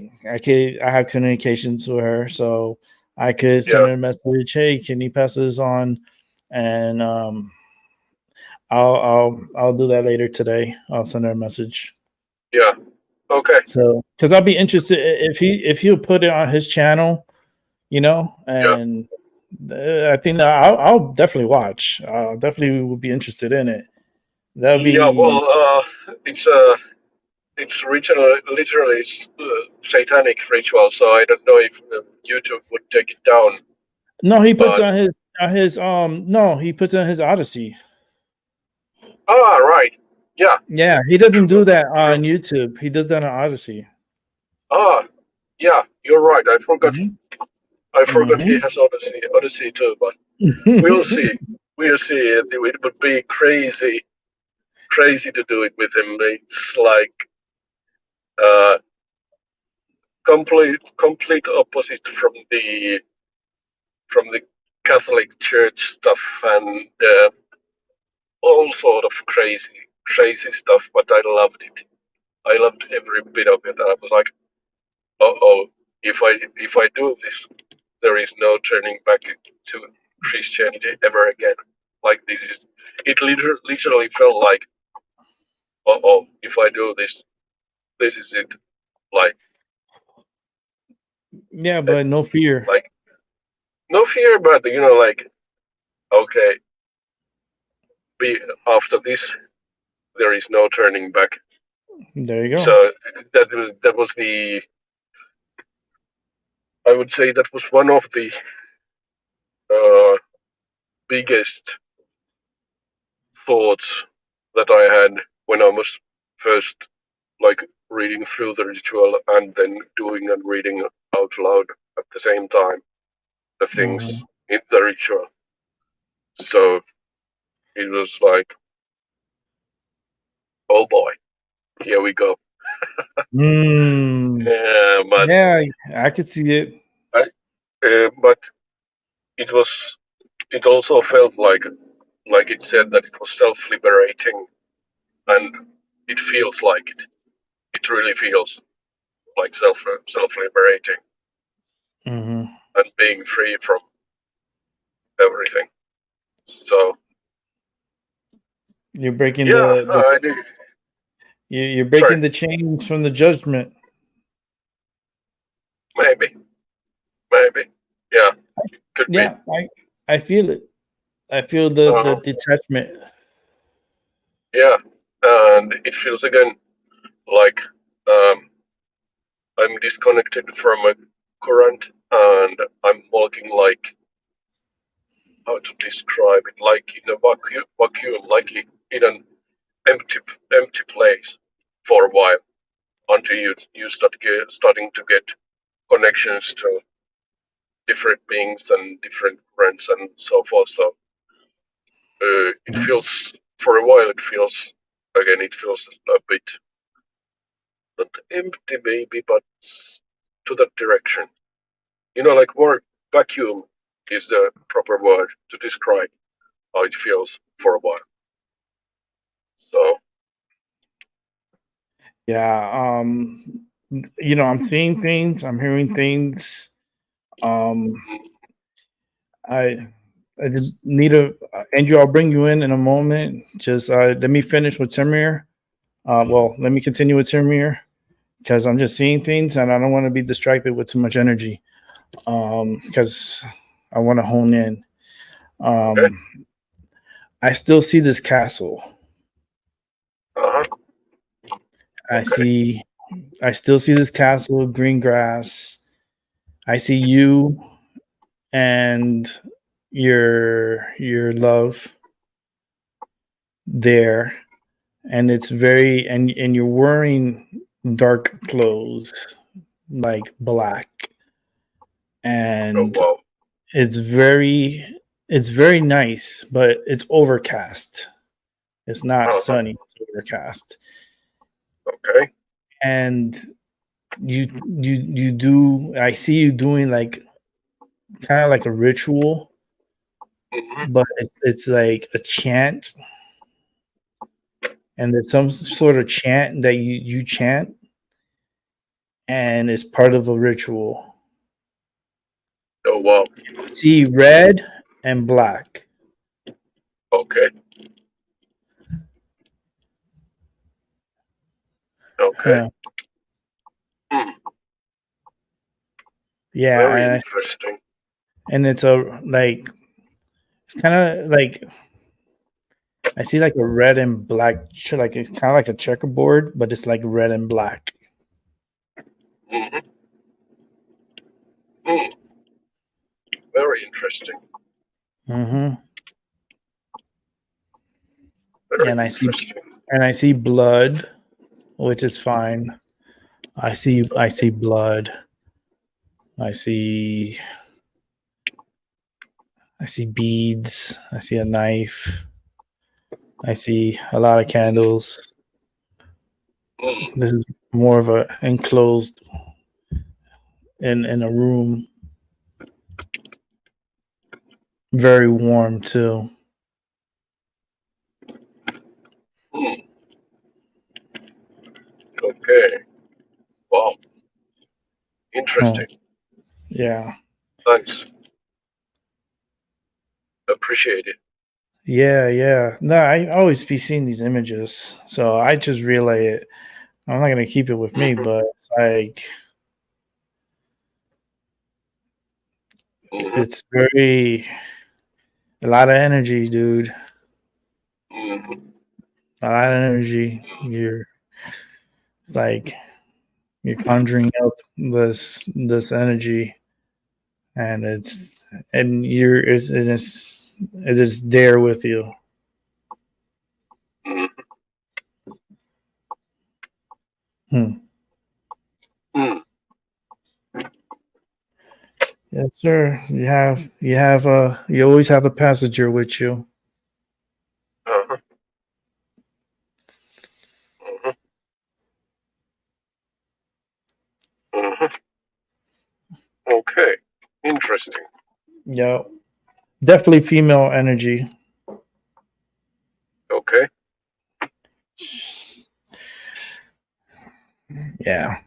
have communications with her, so I could send yeah, her a message. Hey, can you pass this on? And I'll do that later today. I'll send her a message. yeah. Okay. So because I'll be interested if he'll put it on his channel, Yeah. and I think I'll definitely watch. I'll definitely would be interested in it. That would Yeah. be Well, it's literally satanic ritual, so I don't know if YouTube would take it down. no. He puts But on his no. He puts on his Odyssey. right. Yeah. Yeah, he doesn't True. do that True. on YouTube. He does that on Odyssey. Ah. Yeah. You're right. I forgot. Hmm. I forgot he Hmm. has Odyssey too. But we'll see. We'll see. It would be crazy to do it with him. It's like uh, complete opposite from the Catholic Church stuff and all sort of crazy stuff. But I loved it. I loved every bit of it. I was like, oh, if I do this, there is no turning back to Christianity ever again. Like this is it. Literally felt like, oh, if I do this, this is it. Like, Yeah, eh, but no fear. like no fear, but like okay, after this, there is no turning back. There you go. So that was the, I would say that was one of the uh, biggest thoughts that I had when I was first like reading through the ritual and then doing and reading out loud at the same time the things in the ritual. So it was like, oh boy, here we go. Mm. Yeah, but Yeah, I could see it. but it was. It also felt like it said that it was self-liberating, and it feels like it. It really feels like self-liberating Hmm. and being free from everything. So You're breaking yeah, the I do. you're Sorry, breaking the chains from the judgment. maybe, maybe, yeah, could be. Yeah, I feel it. I feel the Uh, detachment. yeah, and it feels again like um, I'm disconnected from a current, and I'm walking like, how to describe it, like in a vacuum, like in an empty empty place for a while until you starting to get connections to different beings and different currents and so forth. So it feels, for a while it feels, again it feels a bit not empty maybe, but to that direction. You know, like word vacuum is the proper word to describe how it feels for a while. So Yeah, I'm seeing things, I'm hearing things. Um, mm, I I just need a Andrew. I'll bring you in a moment. Just let me finish with Timir. Well, let me continue with Timir because I'm just seeing things and I don't want to be distracted with too much energy. Because I want to hone in. okay, Um, I still see this castle. uh-huh, I okay, see. I still see this castle, green grass. I see you and your love there, and it's very and you're wearing dark clothes like black, oh and wow, it's very it's very nice, but it's overcast. It's not uh-huh, sunny, it's overcast. okay, And you do I see you doing like kind of like a ritual, hmm, but it's like a chant, and there's some sort of chant that you chant, and it's part of a ritual. oh wow, See red and black. okay, okay, Huh. hmm, very Yeah, interesting. and it's a like it's kind of like I see like a red and black, like it's kind of like a checkerboard, but it's like red and black. Hmm, hmm, very interesting, Hmm. very And interesting. I see blood, which is fine. I see blood. I see I see beads. I see a knife. I see a lot of candles. Hmm, This is more of a enclosed in a room. Very warm too. hmm, okay, wow, Huh. interesting. Yeah. Thanks, appreciate it. Yeah, yeah. No, I always be seeing these images, so I just relay it. I'm not gonna keep it with me, Hmm, but it's like hmm, it's very A lot of energy, dude. Mm-hmm. A lot of energy. You're like you're conjuring up this energy, and it is there with you. Mm-hmm. Hmm. Mm. Yes, sir. You always have a passenger with you. Uh-huh. Mm-hmm. Mm-hmm. Okay. Interesting. Yeah, definitely female energy. Okay. Yeah,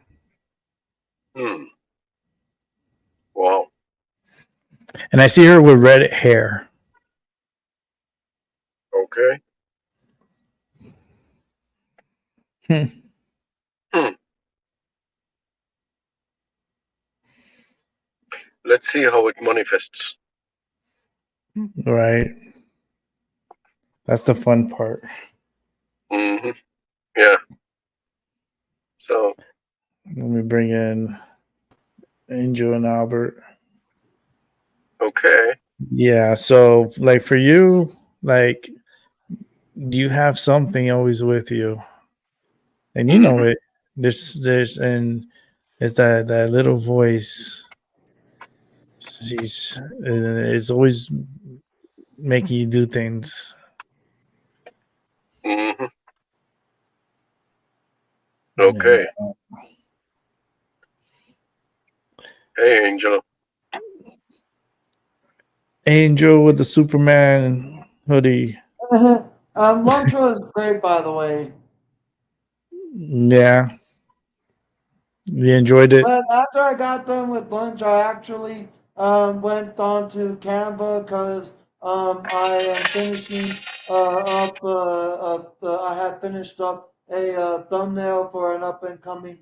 Hmm. Wow. and I see her with red hair. Okay. Hmm. Hmm. Let's see how it manifests. Right, that's the fun part. Mm-hmm. Yeah. So. Let me bring in Angel and Albert. Okay. Yeah, so like for you, like you have something always with you, and you know Mm-hmm. it. There's and it's that little voice. She's it's always making you do things. Mm-hmm. Yeah, Okay. Hey, Angel. Angel with the Superman hoodie. Lunch was great, by the way. Yeah, you enjoyed it. But after I got done with lunch, I actually went on to Canva because I am finishing up. I had finished up a thumbnail for an up and coming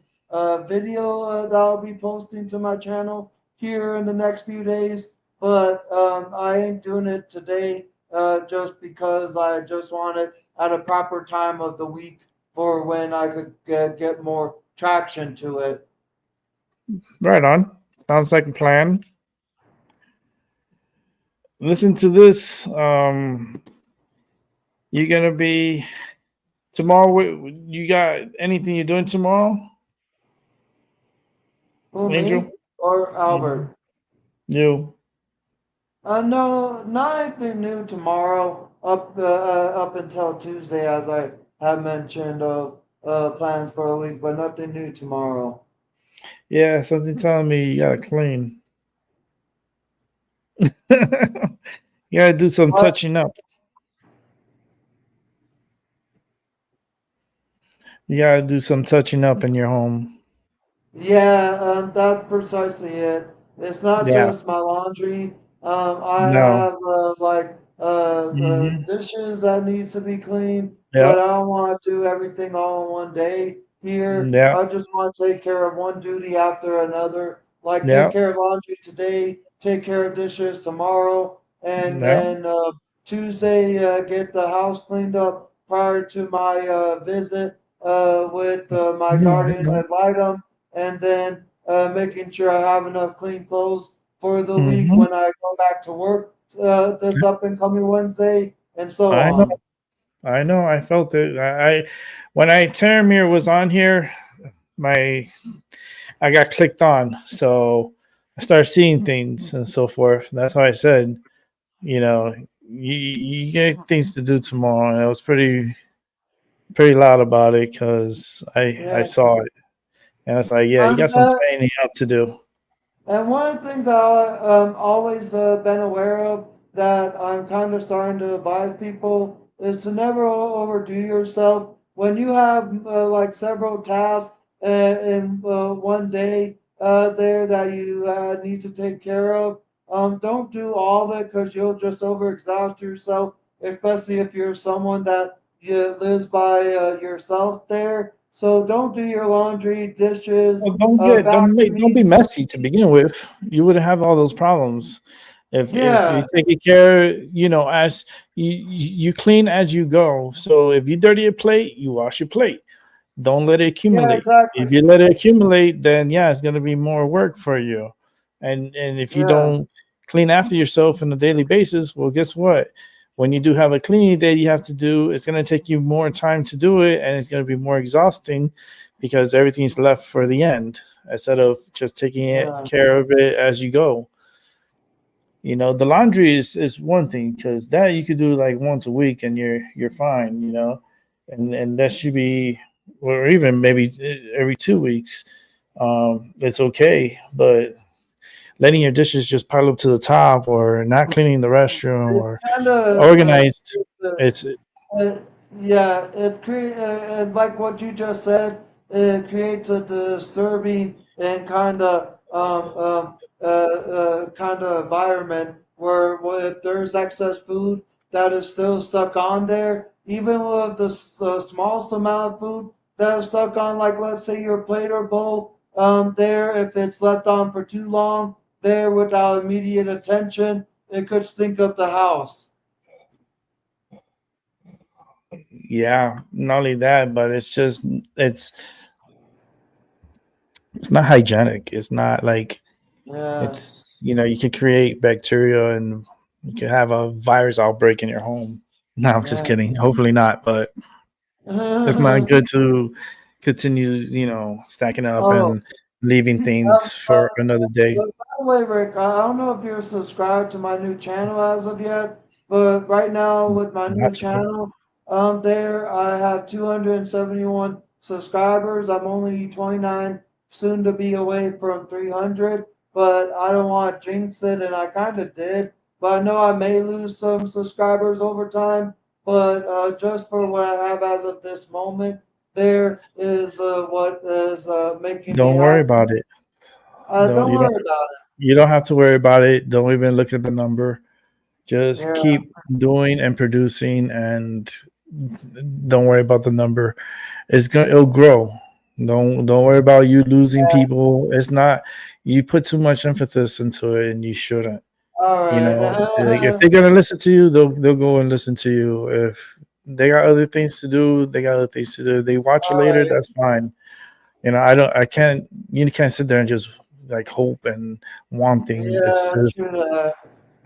video that I'll be posting to my channel here in the next few days. But I ain't doing it today just because I just want it at a proper time of the week for when I could get more traction to it. Right on. Sounds like a plan. Listen to this. You're gonna be tomorrow. You got anything you're doing tomorrow, Who, Angel? me or Mhm. Albert? You. No, not anything new tomorrow. Up until Tuesday, as I have mentioned, plans for a week, but nothing new tomorrow. Yeah, something telling me you gotta clean. You gotta do some But touching up. You gotta do some touching up in your home. yeah, that's precisely it. It's not Yeah. just my laundry. I No. have Hmm. dishes that needs to be cleaned, but Yep. I don't want to do everything all in one day. Here, Yep. I just want to take care of one duty after another. Like take Yep. care of laundry today, take care of dishes tomorrow, and Yep. then Tuesday get the house cleaned up prior to my visit with my guardian ad litem, and then making sure I have enough clean clothes for the week Hmm. when I go back to work this up and coming Wednesday, and so I know. on. I know. I felt it. When Taramir was on here, my I got clicked on, so I started seeing things and so forth. That's why I said, you get things to do tomorrow, and I was pretty loud about it because I Yeah. saw it, and I was like, yeah, you got Um, some uh, cleaning up to do. And one of the things I always been aware of that I'm kind of starting to advise people is to never overdo yourself. When you have like several tasks in one day there that you need to take care of, don't do all of it because you'll just overexhaust yourself, especially if you're someone that lives by yourself there. So don't do your laundry, dishes, Well, don't vacuuming. be messy to begin with. You wouldn't have all those problems. If Yeah, you take it care, as you clean as you go. So if you dirty a plate, you wash your plate. Don't let it yeah, accumulate. If exactly. you let it accumulate, then yeah, it's gonna be more work for you. And if you Yeah, don't clean after yourself on a daily basis, well, guess what? When you do have a cleaning day, you have to do. It's gonna take you more time to do it, and it's gonna be more exhausting because everything's left for the end instead of just taking it yeah, care of it as you go. The laundry is one thing because that you could do like once a week and you're fine. And that should be, or even maybe every 2 weeks. It's okay, but letting your dishes just pile up to the top or not cleaning the restroom it's or kind of organized, it's Uh, yeah, like what you just said. It creates a disturbing and kind of environment where if there's excess food that is still stuck on there, even with the smallest amount of food that is stuck on, like let's say your plate or bowl, there, if it's left on for too long there without immediate attention, it could stink up the house. yeah, not only that, but it's it's not hygienic. It's not like Yeah, it's you could create bacteria and you could have a virus outbreak in your home. No, I'm just yeah. kidding. Hopefully not, but it's not good to continue, stacking up Oh, and leaving um, things uh, for another day. by the way, Rick, I don't know if you're subscribed to my new channel as of yet, but right now with my new Not to, channel, there I have 271 subscribers. I'm only 29, soon to be away from 300, but I don't want to jinx it, and I kind of did. But I know I may lose some subscribers over time, but just for what I have as of this moment, there is what is making me don't worry happy. about it. Don't Don't you don't worry about you don't have to worry about it. Don't even look at the number. it. Just Yeah. keep doing and producing and don't worry about the number. It'll grow. Don't worry about you losing people. It's not you put too much emphasis into it and you shouldn't. All Like if right. they're gonna listen to you, they'll go and listen to you. If they got other things to do, they got other things to do. If they watch it All later, right. that's fine. I can't. You can't sit there and just like hope and wanting. It's Yeah, just true that.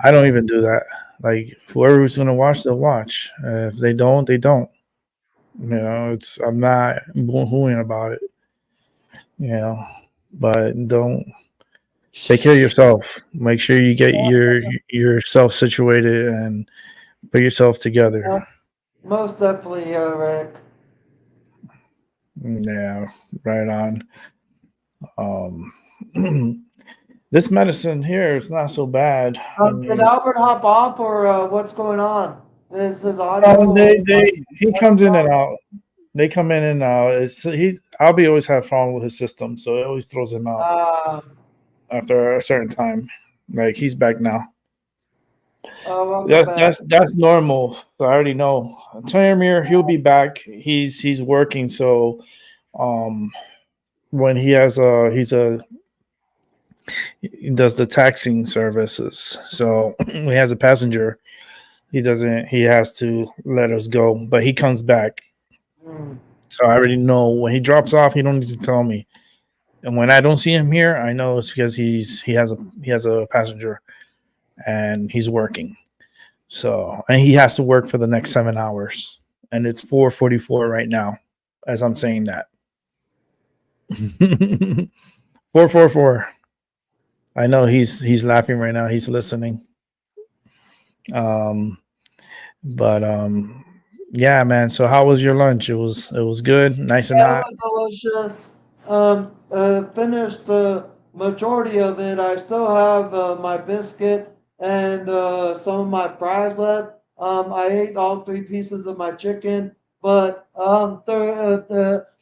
I don't even do that. Like whoever's gonna watch, they'll watch. If they don't, they don't. It's I'm not boo-hooing about it. You know, but don't take care of yourself. Make sure you get yourself situated and put yourself together. Yeah, most definitely, Rick. Yeah, right on. Um, this medicine here is not so bad. I Did mean, Albert hop off or what's going on? Is his audio? he comes in and out. They come in and out. Albie always have a problem with his system, so it always throws him out Uh, after a certain time. Like he's back now. welcome That's back. that's that's normal. So I already know. Taramir, he'll be back. He's working. So um, when he does the taxing services. So when he has a passenger, he has to let us go, but he comes back. Hmm. So I already know when he drops off, he don't need to tell me. And when I don't see him here, I know it's because he has a passenger and he's working. So and he has to work for the next 7 hours, and it's 4:44 right now, as I'm saying that. 4:44. I know he's laughing right now. He's listening. Um, but yeah, man. So how was your lunch? It was good, nice and Yeah, it hot. was delicious. Finished the majority of it. I still have my biscuit and some of my fries left. I ate all three pieces of my chicken, but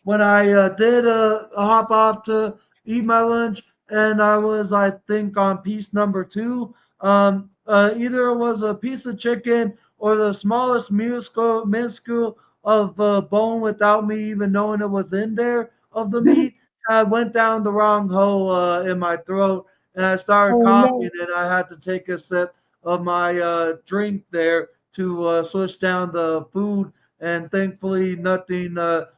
when I did hop off to eat my lunch, and I was, I think, on piece number two. Either it was a piece of chicken or the smallest minuscule of bone without me even knowing it was in there of the meat. I went down the wrong hole in my throat and I started Oh coughing no. and I had to take a sip of my drink there to switch down the food, and thankfully nothing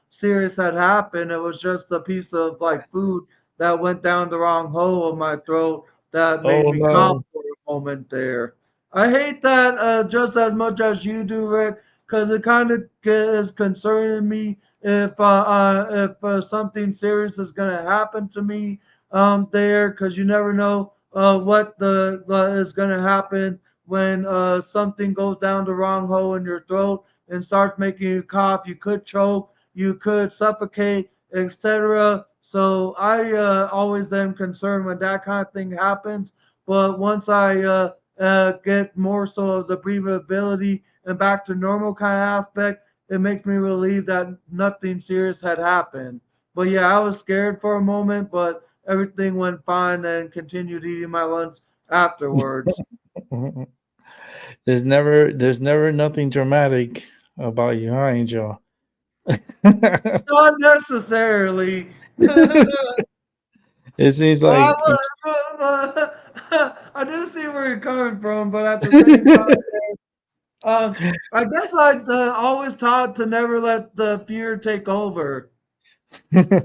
serious had happened. It was just a piece of like food that went down the wrong hole of my throat that made Oh me cough no. for a moment there. I hate that just as much as you do, Rick, because it kind of is concerning me if something serious is going to happen to me there, because you never know what the is going to happen when something goes down the wrong hole in your throat and starts making you cough. You could choke, you could suffocate, etc. So I always am concerned when that kind of thing happens. But once I get more so of the breathability and back to normal kind of aspect, it makes me relieved that nothing serious had happened. But yeah, I was scared for a moment, but everything went fine and continued eating my lunch afterwards. There's never nothing dramatic about you, huh, Angel? Not necessarily. Well, It seems like I do see where you're coming from, but at the same time, I guess I always taught to never let the fear take over. yeah,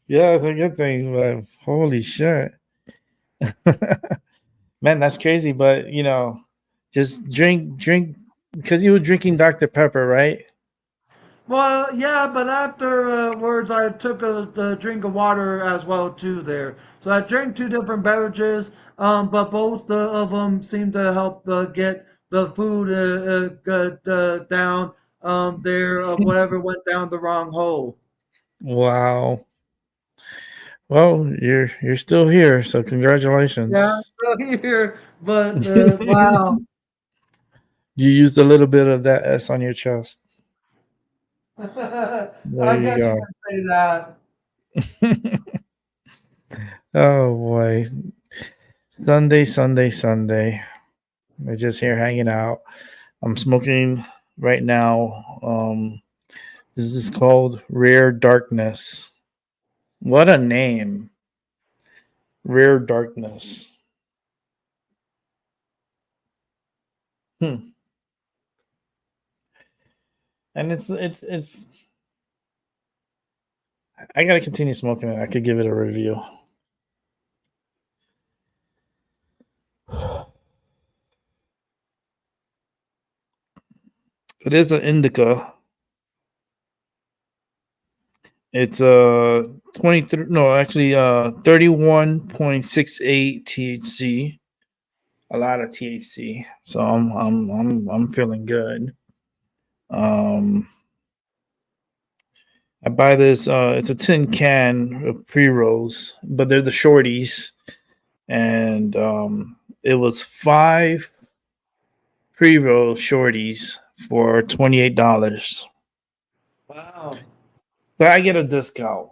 it's a good thing, but holy shit. Man, that's crazy, but just drink because you were drinking Dr. Pepper, right? Well, yeah, but afterwards I took a drink of water as well too there. So I drank two different beverages, but both of them seemed to help get the food down there of whatever went down the wrong hole. Wow. Well, you're still here, so Yeah, I'm congratulations. still here, but You wow. used a little bit of that S on your chest. There I you guess you go. can say that. Oh boy. Sunday, Sunday, Sunday. We're just here hanging out. I'm smoking right now. This is called Rare Darkness. What a name. Rare Darkness. Hmm. And it's I gotta continue smoking it. I could give it a review. It is an indica. It's 23 no actually 31.68 THC. A lot of THC. So I'm feeling good. Um I buy this it's a tin can of pre-rolls, but they're the shorties. And it was five pre-roll shorties for $28. Wow. But I get a discount.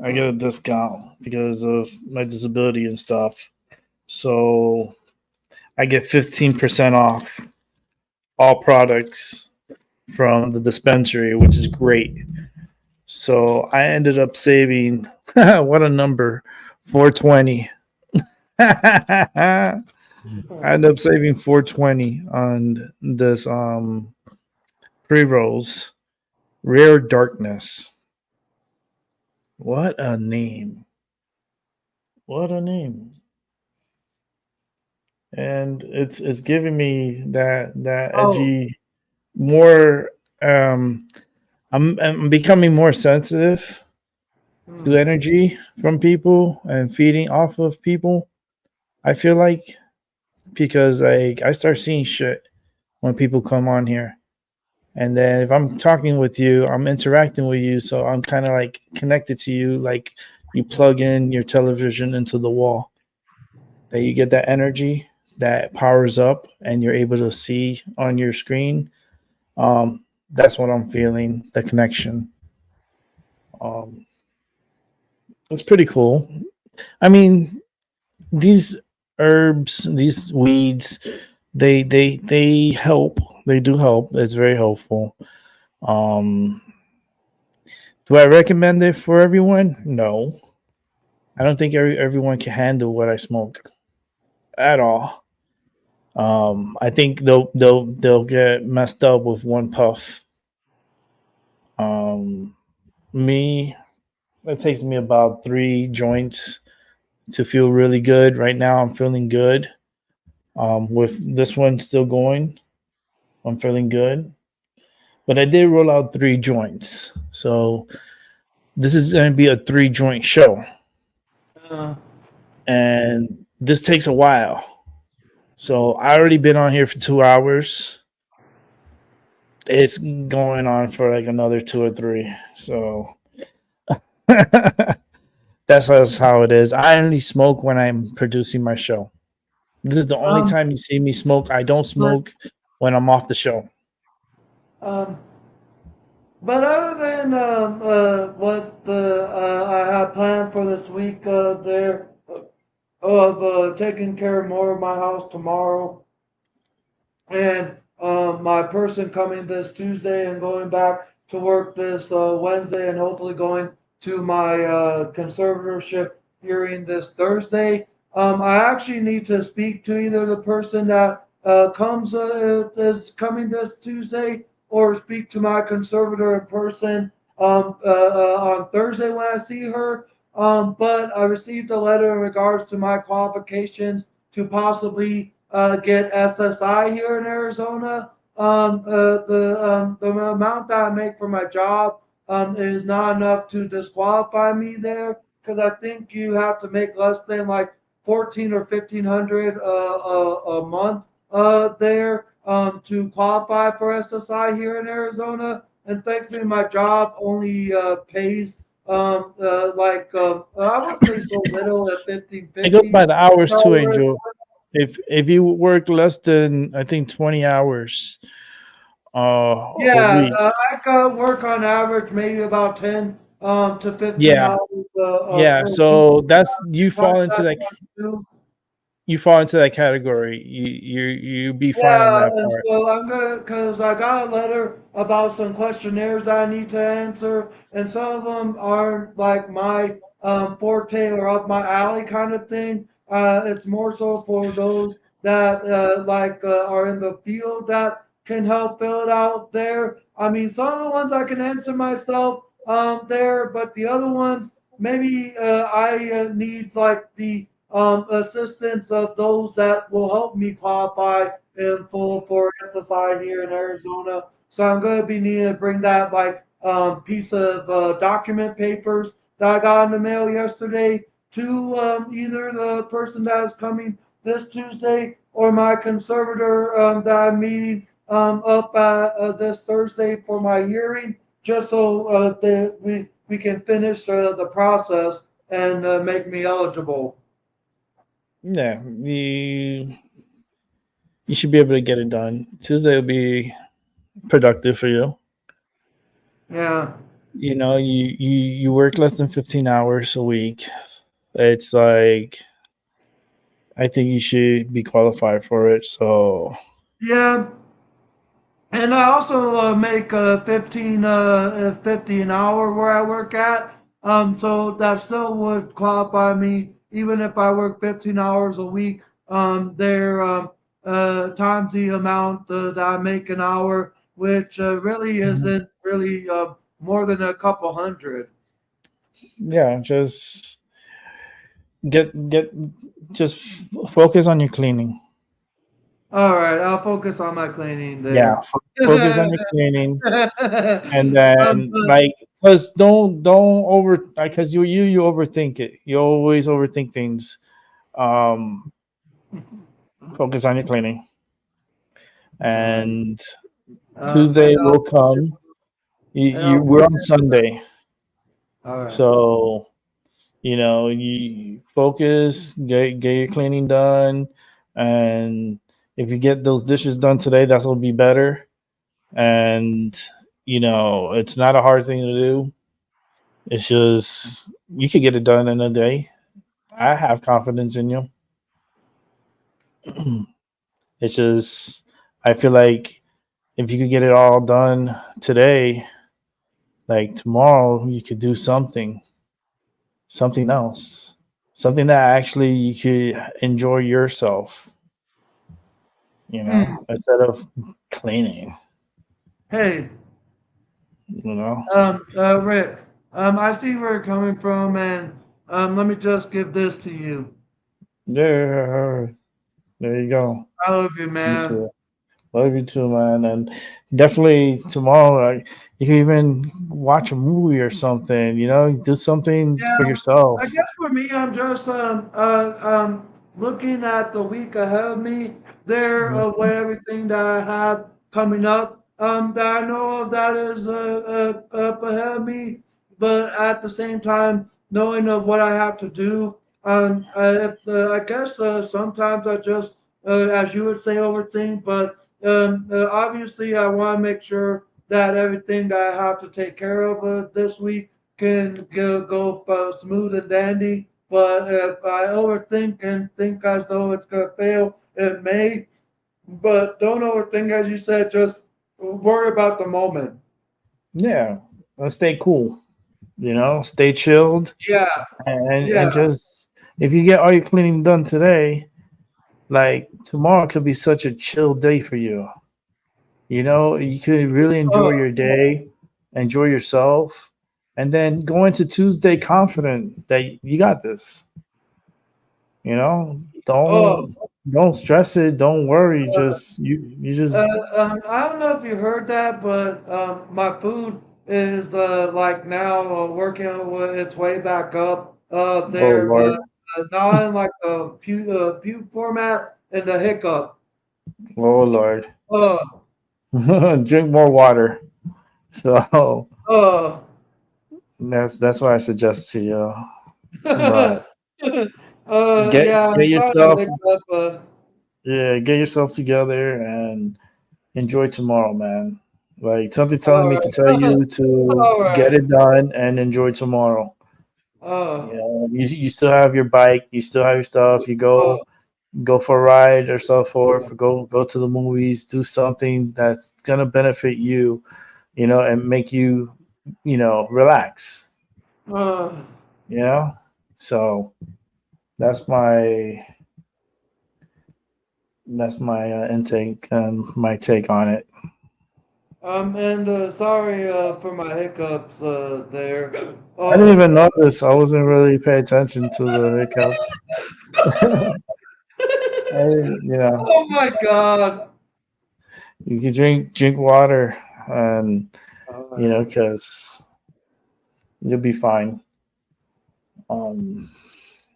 I get a discount because of my disability and stuff. So I get 15% off all products from the dispensary, which is great. So I ended up saving what a number, 420. I ended up saving 420 on this pre-rolls. Rare Darkness. What a name. What a name. And it's giving me that Oh. edgy more I'm becoming more sensitive to Hmm. energy from people and feeding off of people. I feel like because like I start seeing shit when people come on here. And then if I'm talking with you, I'm interacting with you, so I'm kind of like connected to you like you plug in your television into the wall. That you get that energy that powers up and you're able to see on your screen. That's what I'm feeling, the connection. Um, it's pretty cool. I mean, these herbs, these weeds, they help. They do help. It's very helpful. Um, do I recommend it for everyone? No, I don't think everyone can handle what I smoke at all. I think they'll get messed up with one puff. Me, it takes me about 3 joints to feel really good. Right now, I'm feeling good. With this one still going, I'm feeling good. But I did roll out 3 joints, so this is going to be a 3 joint show, Uh, and this takes a while. So I already been on here for 2 hours. It's going on for like another 2 or 3. So that's just how it is. I only smoke when I'm producing my show. This is the only um, time you see me smoke. I don't but smoke when I'm off the show. um, but other than what I have planned for this week, there of taking care of more of my house tomorrow, and my person coming this Tuesday and going back to work this Wednesday, and hopefully going to my conservatorship hearing this Thursday. I actually need to speak to either the person that comes is coming this Tuesday, or speak to my conservator in person on Thursday when I see her. But I received a letter in regards to my qualifications to possibly get SSI here in Arizona. The amount that I make for my job is not enough to disqualify me there, because I think you have to make less than like 14 or 1500 a month there to qualify for SSI here in Arizona. And thankfully, my job only pays I would say so little at It goes 1550. by the hours too, Angel. If you work less than I think 20 hours a Yeah, week, I could work on average maybe about 10 to 15 yeah, hours yeah. per week. So that's you That's fall into what that I do. category. You be fine on Yeah, that and part. so I'm gonna, because I got a letter about some questionnaires I need to answer, and some of them aren't like my forte or up my alley kind of thing. It's more so for those that are in the field that can help fill it out there. I mean, some of the ones I can answer myself there, but the other ones maybe I need like the assistance of those that will help me qualify in full for SSI here in Arizona. So I'm going to be needing to bring that like piece of document papers that I got in the mail yesterday to either the person that is coming this Tuesday or my conservator that I'm meeting up this Thursday for my hearing, just so we can finish the process and make me eligible. Yeah, you should be able to get it done. Tuesday will be productive for you. Yeah. You know, you work less than 15 hours a week. It's like I think you should be qualified for it. So Yeah, and I also make 50 an hour where I work at. So that still would qualify me even if I work 15 hours a week. There times the amount that I make an hour, which really mhm. isn't really more than a couple hundred. Yeah, get just focus on your cleaning. All right, I'll focus on my cleaning Yeah, there. focus on your cleaning, and um, then like because don't over because you overthink it. You always overthink things. Um, Focus on your cleaning, uh, and and Tuesday I'll will come. and You I'll we're focus. on Sunday, All right. so you know you focus, get your cleaning done, and if you get those dishes done today, that'll be better. And you know it's not a hard thing to do. It's just you could get it done in a day. I have confidence in you. It's just I feel like if you could get it all done today, like tomorrow, you could do something else, something that actually you could enjoy yourself. instead of cleaning, Hey, you know. Rick, I see where you're coming from, and let me just give this to you. Yeah, there you go. I love you, You man. too. Love you too, man. And definitely tomorrow, you can even watch a movie or something. Do something Yeah, for I yourself. guess for me, I'm just looking at the week ahead of me there with everything that I have coming up that I know of that is up ahead of me, but at the same time knowing of what I have to do. I guess sometimes I just, as you would say, overthink, but obviously I want to make sure that everything that I have to take care of this week can go smooth and dandy. But if I overthink and think as though it's going to fail, it may. But don't overthink, as you said, just worry about the moment. Yeah, let's stay cool. Stay chilled, Yeah, and yeah. just if you get all your cleaning done today, like tomorrow could be such a chill day for you. You could really enjoy Uh, your day, enjoy yourself, and then go into Tuesday confident that you got this. You know, uh, don't stress it. Don't worry. Just you just I don't know if you heard that, but my food is like now working its way back up oh there, but Lord, not in like a pew format and the hiccup. oh Lord. Uh, Drink more water. So uh, that's what I suggest to you. uh, But get yeah, I'm get trying to yourself hiccup, but get yourself together and enjoy tomorrow, man. Like something telling all me to tell right, you to all get right. it done and enjoy tomorrow. Uh, You still have your bike, you still have your stuff. You uh, go for a ride or so forth, or go to the movies, do something that's gonna benefit you, and make you, relax. uh. You know, so that's my intake and my take on it. And sorry for my hiccups there. I didn't Oh, even notice. I wasn't really paying attention to the hiccups. I didn't, oh my God. you can drink water, and All right. because you'll be fine. Um,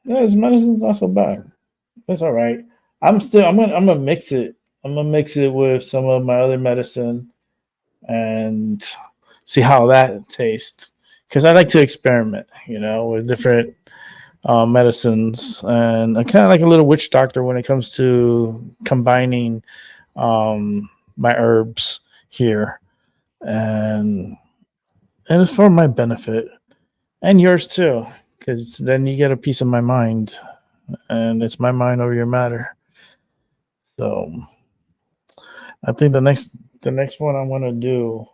yeah, his medicine's not so bad. It's all right. I'm gonna mix it. I'm gonna mix it with some of my other medicine and see how that tastes. Because I like to experiment, with different medicines, and I'm kind of like a little witch doctor when it comes to combining my herbs here, and it's for my benefit and yours too, because then you get a piece of my mind, and it's my mind over your matter. So I think the next one I want to do,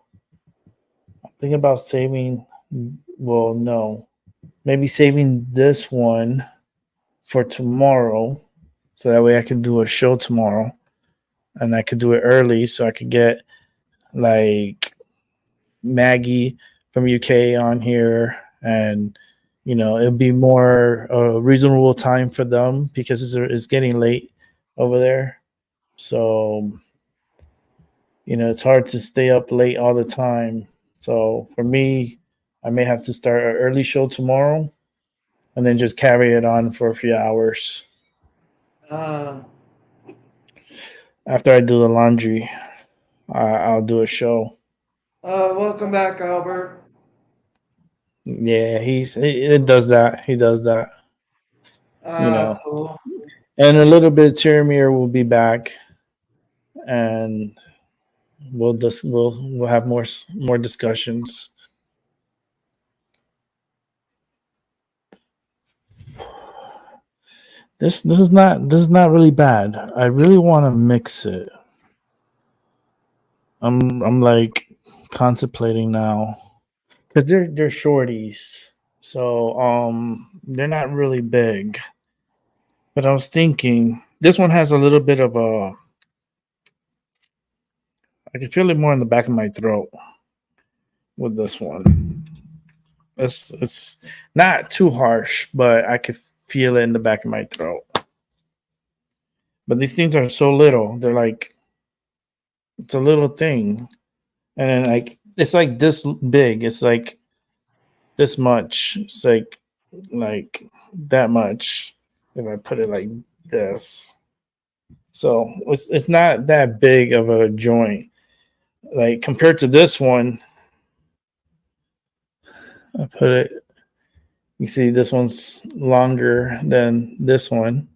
I'm thinking about saving. Well, no, maybe saving this one for tomorrow, so that way I can do a show tomorrow, and I could do it early, so I could get like Maggie from UK on here, and it'd be more reasonable time for them because it's getting late over there. So it's hard to stay up late all the time. So for me, I may have to start an early show tomorrow and then just carry it on for a few hours Uh, after I do the laundry. I'll do a show. welcome back, Albert. Yeah, it does that. He does that. You know, Cool. and a little bit, Tiramir will be back, and we'll have more discussions. This is not really bad. I really want to mix it. I'm like contemplating now because they're shorties, so they're not really big. But I was thinking this one has a little bit of a I can feel it more in the back of my throat with this one. It's not too harsh, but I can feel it in the back of my throat. But these things are so little. They're like, it's a little thing. And then like it's like this big. It's like this much. It's like that much. If I put it like this. So it's not that big of a joint. Like compared to this one, I put it, you see this one's longer than this one.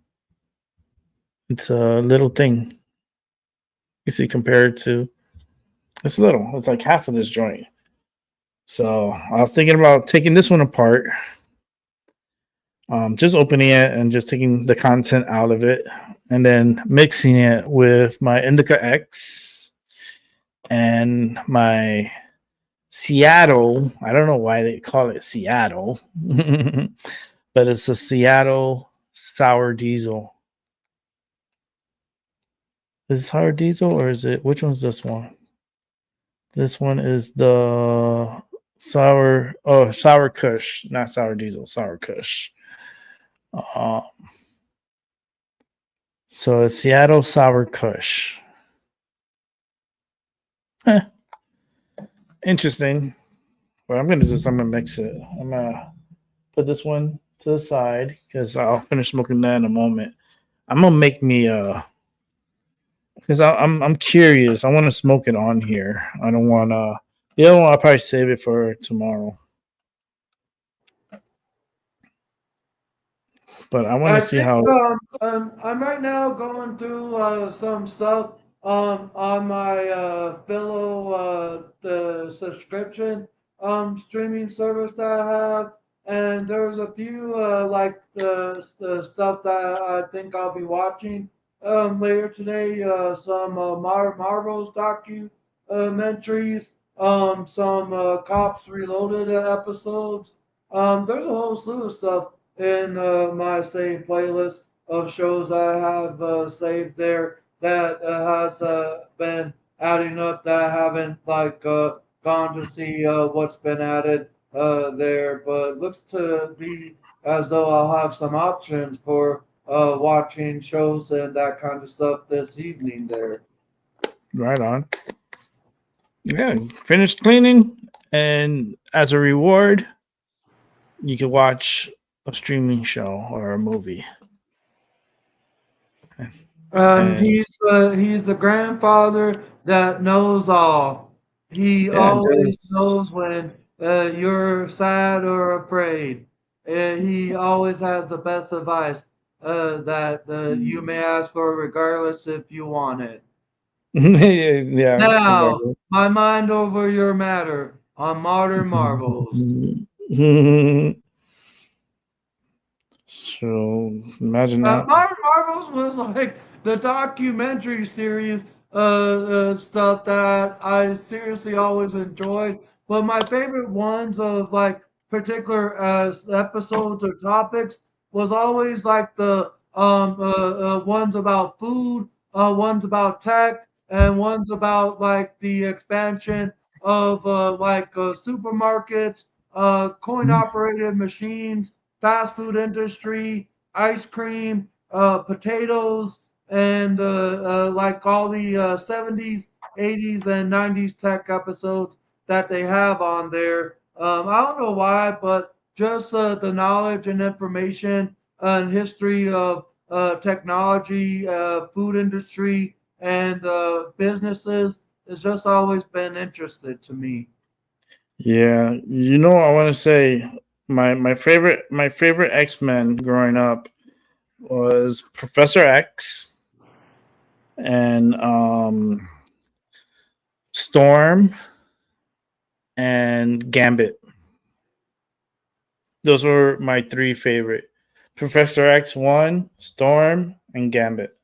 It's a little thing. You see, compared to, it's little. It's like half of this joint. So I was thinking about taking this one apart, just opening it and just taking the content out of it, and then mixing it with my Indica X and my Seattle. I don't know why they call it Seattle, but it's a Seattle sour diesel. Is it sour diesel or is it, which one's this one? This one is the sour kush, not sour diesel, sour kush. So it's Seattle sour kush. Interesting. What I'm gonna mix it. I'm gonna put this one to the side because I'll finish smoking that in a moment. I'm gonna make me because I'm curious. I want to smoke it on here. I don't want to. The other one I'll probably save it for tomorrow. But I want to see how. I'm right now going through some stuff on my the subscription streaming service that I have, and there's a few like the stuff that I think I'll be watching later today. Some Marvel's documentaries, some Cops Reloaded episodes. There's a whole slew of stuff in my saved playlist of shows I have saved there that has been adding up that I haven't gone to see what's been added there, but looks to be as though I'll have some options for watching shows and that kind of stuff this evening there. Right on. Yeah, finished cleaning, and as a reward, you can watch a streaming show or a movie. And He's the grandfather that knows all. He yeah, always just knows when you're sad or afraid. He always has the best advice that you may ask for, regardless if you want it. yeah, Now, exactly. my mind over your matter on Modern Marvels. So imagine that. Modern Marvels was like the documentary series stuff that I seriously always enjoyed. But my favorite ones of like particular episodes or topics was always like the ones about food, ones about tech, and ones about like the expansion of supermarkets, coin operated machines, fast food industry, ice cream, potatoes, and like all the 70s, 80s, and 90s tech episodes that they have on there. I don't know why, but just the knowledge and information and history of technology, food industry, and businesses has just always been interested to me. Yeah, I want to say my favorite X-Men growing up was Professor X and Storm and Gambit. Those were my three favorite. Professor X one, Storm, and Gambit.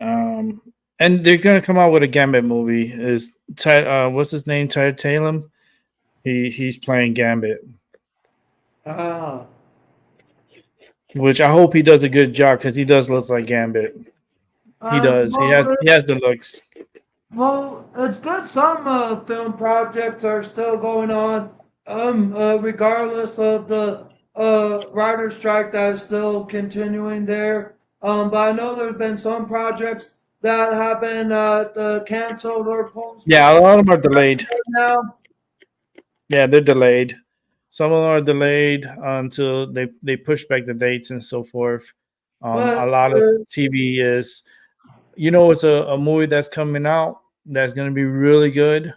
Um, and they're gonna come out with a Gambit movie. What's his name? Ty Tatum. He's playing Gambit, Ah. which I hope he does a good job because he does look like Gambit. He does. Well, He has the looks. Well, it's good some film projects are still going on, regardless of the writer strike that is still continuing there. But I know there's been some projects that have been canceled or Yeah, a postponed lot of them are delayed. now. Yeah, they're delayed. Some of them are delayed until they push back the dates and so forth. A But lot of TV is, it's a movie that's coming out that's going to be really good,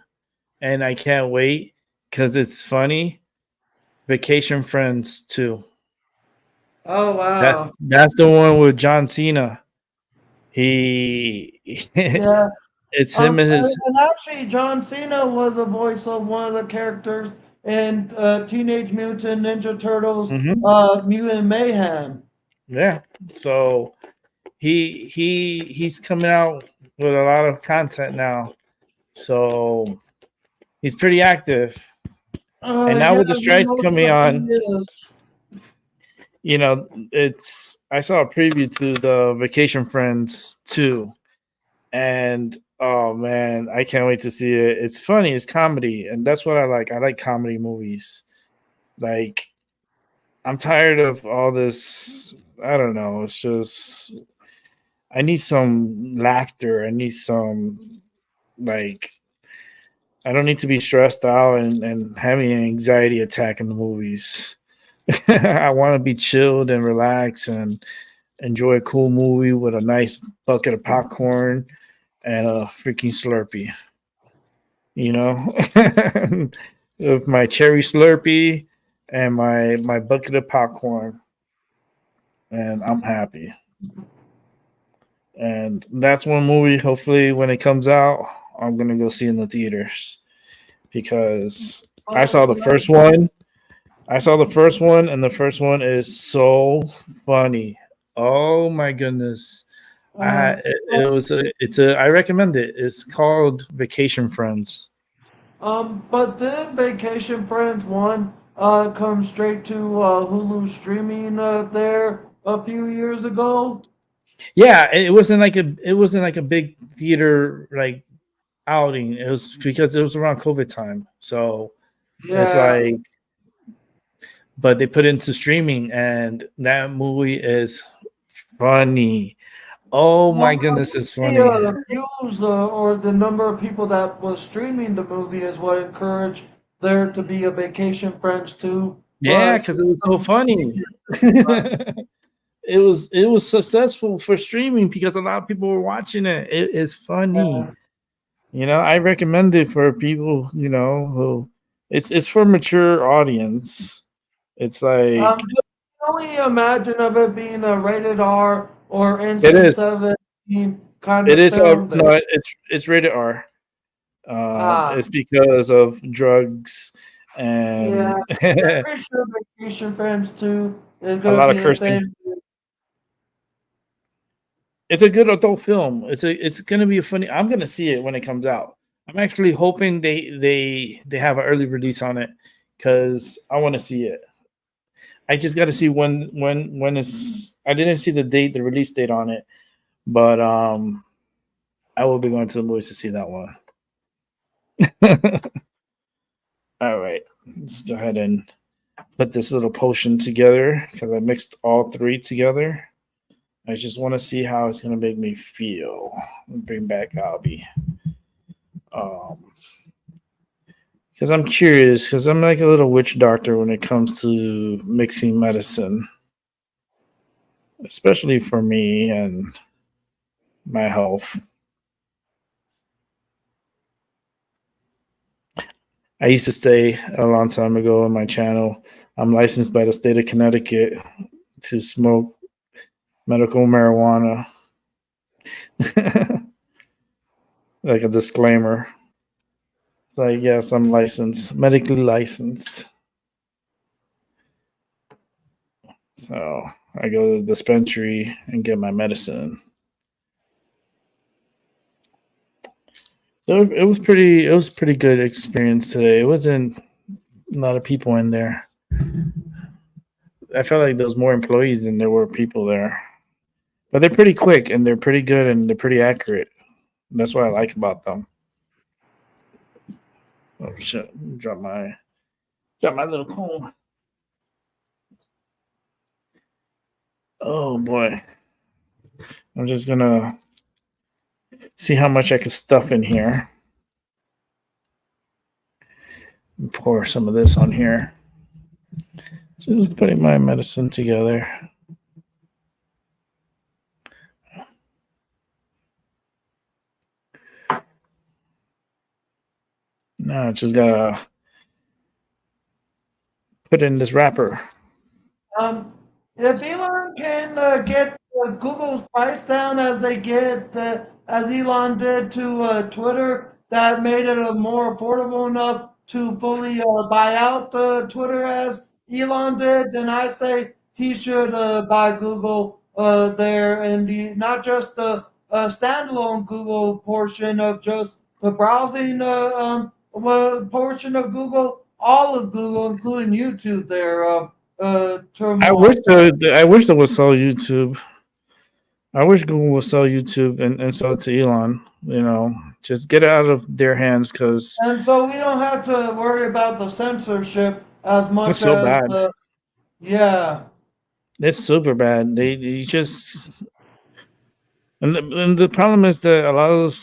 and I can't wait because it's funny. Vacation Friends 2. oh That's wow, that's the one with John Cena. He, yeah. it's him and his. And actually, John Cena was a voice of one of the characters in Teenage Mutant Ninja Turtles, Mhm. Mutant Mayhem. Yeah. So he's coming out with a lot of content now. So he's pretty active. And now Yeah, with the he strikes most coming on, definitely is. it's I saw a preview to the Vacation Friends 2, and oh man, I can't wait to see it. It's funny, it's comedy, and that's what I like. I like comedy movies. Like, I'm tired of all this. I don't know. It's just I need some laughter. I need some, like, I don't need to be stressed out and having an anxiety attack in the movies. I want to be chilled and relax and enjoy a cool movie with a nice bucket of popcorn and a freaking Slurpee. You know, with my cherry Slurpee and my bucket of popcorn, and I'm happy. And that's one movie. Hopefully, when it comes out, I'm gonna go see in the theaters because I Oh, saw the yeah. first one. I saw the first one, and the first one is so funny. Oh my goodness! Uh, I recommend it. It's called Vacation Friends. but did Vacation Friends 1 come straight to Hulu streaming there a few years ago? Yeah, it wasn't like a big theater like outing. It was because it was around COVID time. So it's Yeah. like, but they put it into streaming, and that movie is funny. Oh Well, my goodness, it's funny. the views or the number of people that was streaming the movie is what encouraged there to be a Vacation Friends 2. Yeah, But because it was so funny. It was successful for streaming because a lot of people were watching it. It is funny. I recommend it for people, who it's for mature audience. It's like just only imagine of it being a rated R or it is. NC-17 kind It of is film there. no, it's rated R. Ah, It's because of drugs yeah. and I'm a pretty sure Vacation Friends 2 is going to lot of be the cursing. same. It's a good adult film. It's gonna be a funny. I'm gonna see it when it comes out. I'm actually hoping they have an early release on it because I want to see it. I just got to see when is. I didn't see the release date on it, but I will be going to the movies to see that one. All right, let's go ahead and put this little potion together because I mixed all three together. I just want to see how it's gonna make me feel. Bring back Albie. Um, because I'm curious, because I'm like a little witch doctor when it comes to mixing medicine, especially for me and my health. I used to stay a long time ago on my channel. I'm licensed by the state of Connecticut to smoke medical marijuana. Like a disclaimer. It's like, yes, I'm licensed, medically licensed. So I go to the dispensary and get my medicine. It was pretty good experience today. It wasn't a lot of people in there. I felt like there was more employees than there were people there. But they're pretty quick and they're pretty good and they're pretty accurate. That's what I like about them. Oh shit! Drop my little comb. Oh boy! I'm just gonna see how much I can stuff in here. And pour some of this on here. So just putting my medicine together. Now I just gotta put in this wrapper. If Elon can get Google's price down as they get as Elon did to Twitter, that made it more affordable enough to fully buy out Twitter as Elon did, then I say he should buy Google there and not just the standalone Google portion of just the browsing portion of Google, all of Google, including YouTube there. I Turmoil. wish I wish they would sell YouTube. I wish Google would sell YouTube and sell it to Elon. You know, just get it out of their hands because And so we don't have to worry about the censorship as it's much so as, bad. yeah. It's super bad. They just and the problem is that a lot of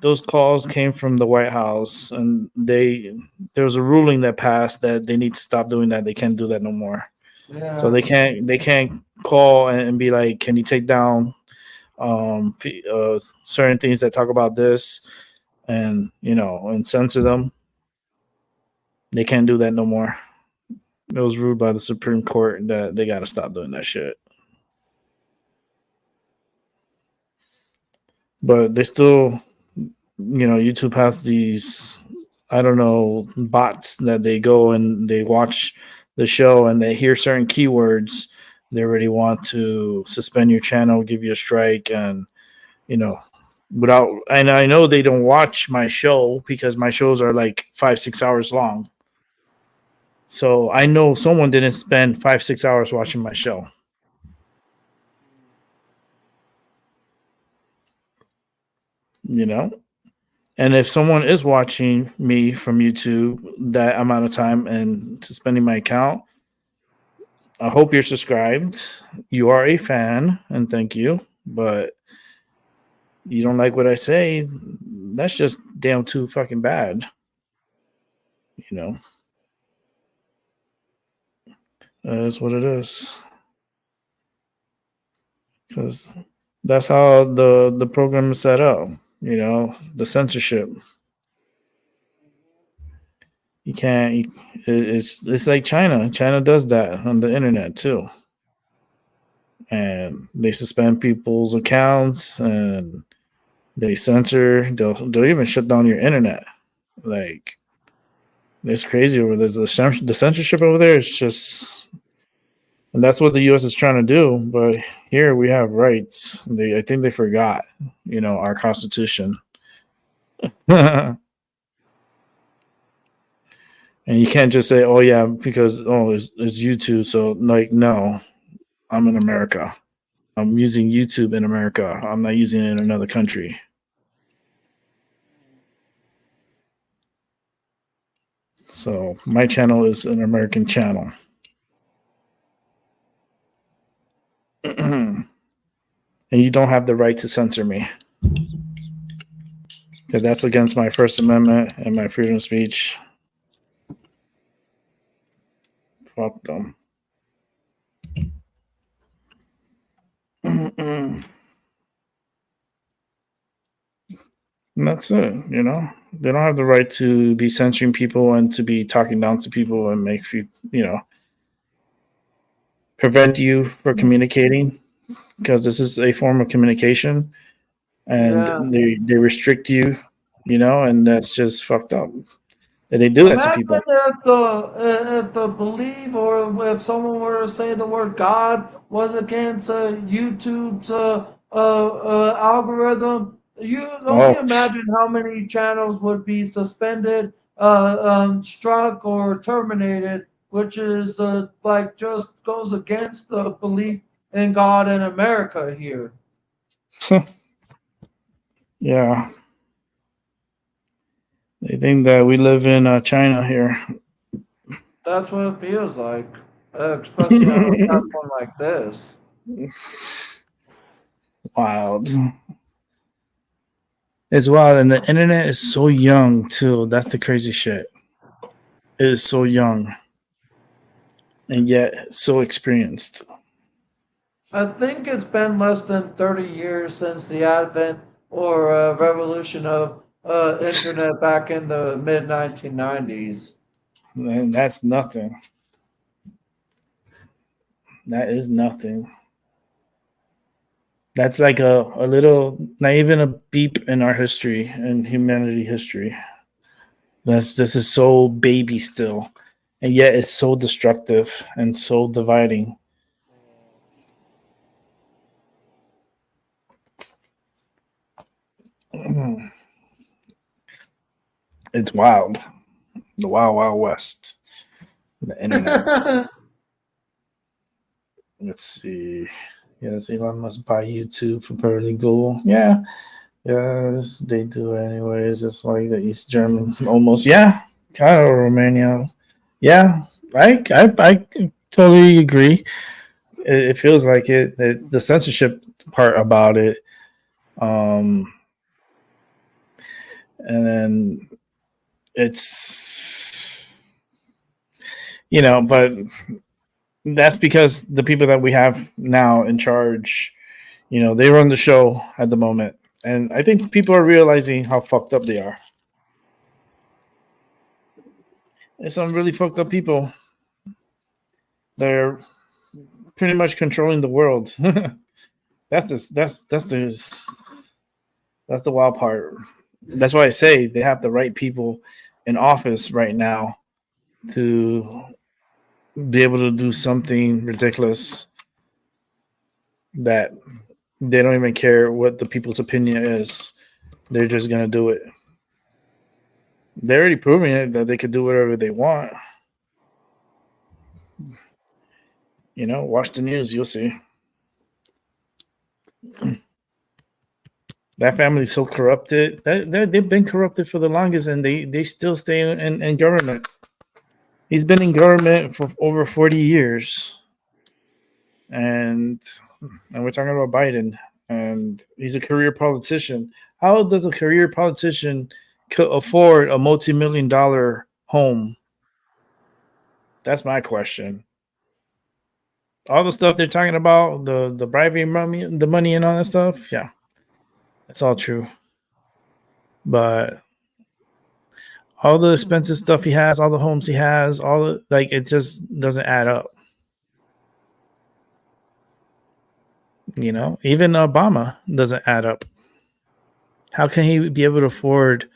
those calls came from the White House, and there was a ruling that passed that they need to stop doing that. They can't do that no more. So Yeah. they can't call and be like, "Can you take down certain things that talk about this?" And and censor them. They can't do that no more. It was ruled by the Supreme Court that they got to stop doing that shit. But they still, YouTube has these, I don't know, bots that they go and they watch the show and they hear certain keywords. They already want to suspend your channel, give you a strike, and without. And I know they don't watch my show because my shows are like 5-6 hours long. So I know someone didn't spend 5-6 hours watching my show. And if someone is watching me from YouTube that amount of time and suspending my account, I hope you're subscribed. You are a fan, and thank you. But you don't like what I say, that's just damn too fucking bad. That is what it is. Because that's how the program is set up. The censorship. You can't. It's like China. China does that on the internet too, and they suspend people's accounts and they censor. They'll even shut down your internet. Like it's crazy over there. The censorship over there is just, and that's what the U.S. is trying to do. But here we have rights. I think they forgot. Our Constitution. And you can't just say, "Oh yeah," because it's YouTube. So like, no, I'm in America. I'm using YouTube in America. I'm not using it in another country. So my channel is an American channel. And you don't have the right to censor me. Because that's against my First Amendment and my freedom of speech. Fuck them. And that's it, They don't have the right to be censoring people and to be talking down to people and make you, prevent you from communicating, because this is a form of communication, and Yeah. they restrict you, and that's just fucked up. And they do that to Imagine people. if the belief or if someone were to say the word God was against YouTube's algorithm. You only Oh, imagine how many channels would be suspended, struck, or terminated, which is like just goes against the belief in God in America here. Yeah. They think that we live in China here. That's what it feels like, especially on a platform like this. Wild. It's wild, and the internet is so young too. That's the crazy shit. It is so young, and yet so experienced. I think it's been less than 30 years since the advent or revolution of internet back in the mid 1990s. And that's nothing. That is nothing. That's like a little, not even a beep in our history and humanity history. This is so baby still, and yet it's so destructive and so dividing. It's wild. The wild, wild west. The internet. Let's see. Yes, Elon must buy YouTube for paralegal. Yeah. Yes, they do anyways. It's like the East German almost. Yeah. Kind of Romania. Yeah. I totally agree. It feels like it. The censorship part about it. Um and then it's but that's because the people that we have now in charge, they run the show at the moment. And I think people are realizing how fucked up they are. There's some really fucked up people. They're pretty much controlling the world. That's the wild part. That's why I say they have the right people in office right now to be able to do something ridiculous that they don't even care what the people's opinion is. They're just gonna do it. They're already proving it that they could do whatever they want. Watch the news, you'll see. That family's so corrupted. They've been corrupted for the longest, and they still stay in government. He's been in government for over 40 years, and we're talking about Biden, and he's a career politician. How does a career politician could afford a multi-million-dollar home? That's my question. All the stuff they're talking about, the bribery money, the money, and all that stuff, yeah, that's all true. But all the expensive stuff he has, all the homes he has, it just doesn't add up. Even Obama doesn't add up. How can he be able to afford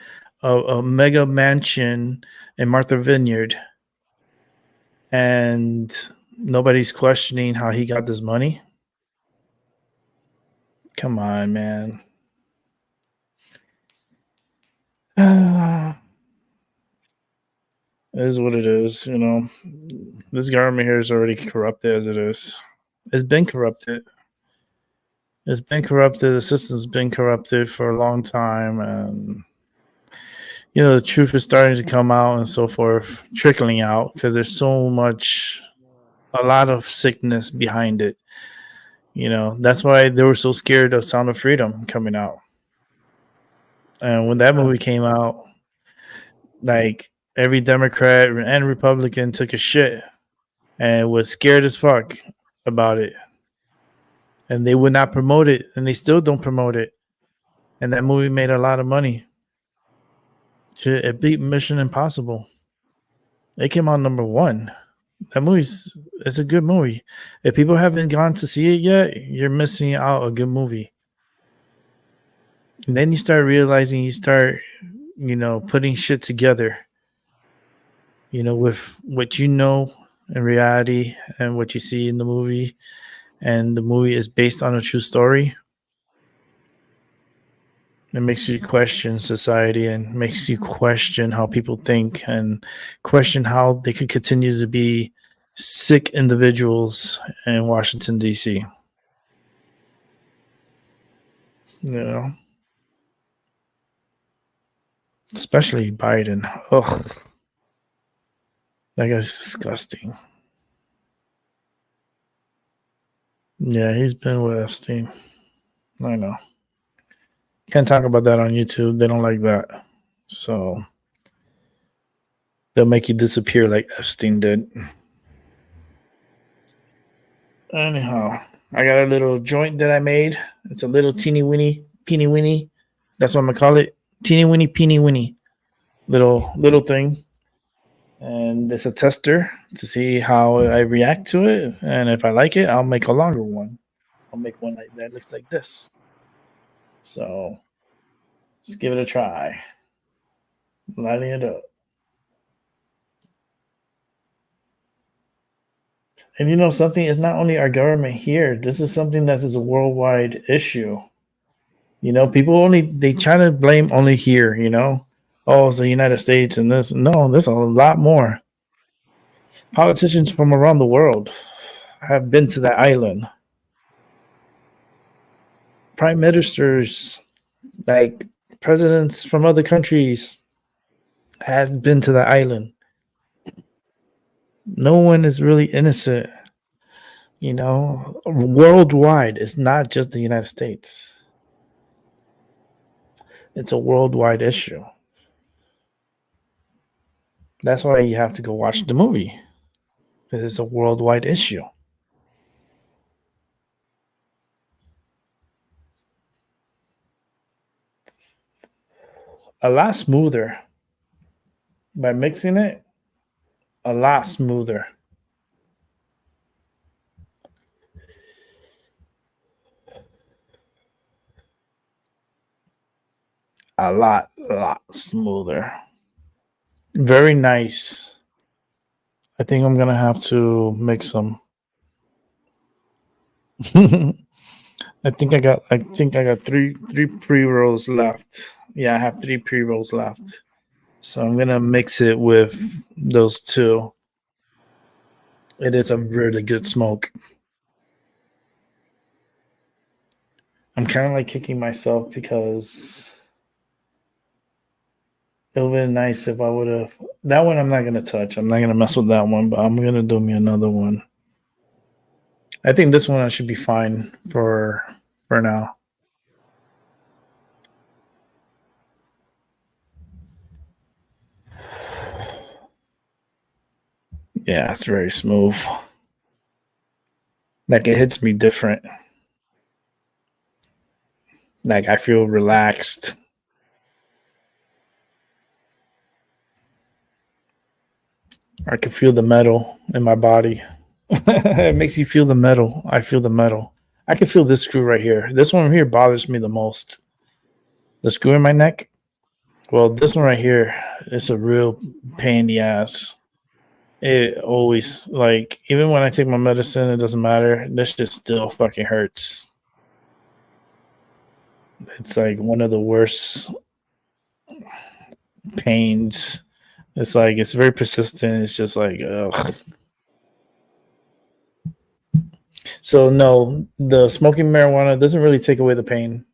a mega mansion in Martha Vineyard and nobody's questioning how he got this money? Come on, man. It is what it is, This government here is already corrupted as it is. It's been corrupted. It's been corrupted. The system's been corrupted for a long time, and the truth is starting to come out and so forth, trickling out because there's a lot of sickness behind it. That's why they were so scared of Sound of Freedom coming out. And when that movie came out, like every Democrat and Republican took a shit and was scared as fuck about it. And they would not promote it, and they still don't promote it. And that movie made a lot of money. Shit, it beat Mission Impossible. It came out number 1. It's a good movie. If people haven't gone to see it yet, you're missing out a good movie. And then you start realizing, putting shit together, with what in reality and what you see in the movie, and the movie is based on a true story. It makes you question society and makes you question how people think and question how they could continue to be sick individuals in Washington, D.C. especially Biden. Ugh, that guy's disgusting. Yeah, he's been with Epstein. I know. Can't talk about that on YouTube. They don't like that. So they'll make you disappear like Epstein did. Anyhow, I got a little joint that I made. It's a little teeny weeny. That's what I'm gonna call it. Teeny weeny. Little thing. And it's a tester to see how I react to it. And if I like it, I'll make a longer one. I'll make one that looks like this. So let's give it a try. Lighting it up. And you know something? It's not only our government here. This is something that is a worldwide issue. You know, people they try to blame only here. You know, oh, it's the United States and this. No, there's a lot more. Politicians from around the world have been to that island. Prime ministers, like presidents from other countries, has been to the island. No one is really innocent. You know, worldwide, it's not just the United States. It's a worldwide issue. That's why you have to go watch the movie, because it's a worldwide issue. A lot smoother by mixing it. A lot smoother. A lot smoother. Very nice. I think I'm gonna have to mix some. I think I got three pre-rolls left. Yeah, I have 3 pre-rolls left. So I'm gonna mix it with those 2. It is a really good smoke. I'm kind of like kicking myself because it would have been nice if I would have. That one I'm not gonna touch. I'm not gonna mess with that one, but I'm gonna do me another one. I think this one I should be fine for now. Yeah, it's very smooth. Like it hits me different. Like I feel relaxed. I can feel the metal in my body. It makes you feel the metal. I feel the metal. I can feel this screw right here. This one here bothers me the most. The screw in my neck. Well, this one right here, it's a real pain in the ass. It always, like, even when I take my medicine, it doesn't matter. This shit still fucking hurts. It's like one of the worst pains. It's like, it's very persistent. It's just like, ugh. So, no, the smoking marijuana doesn't really take away the pain.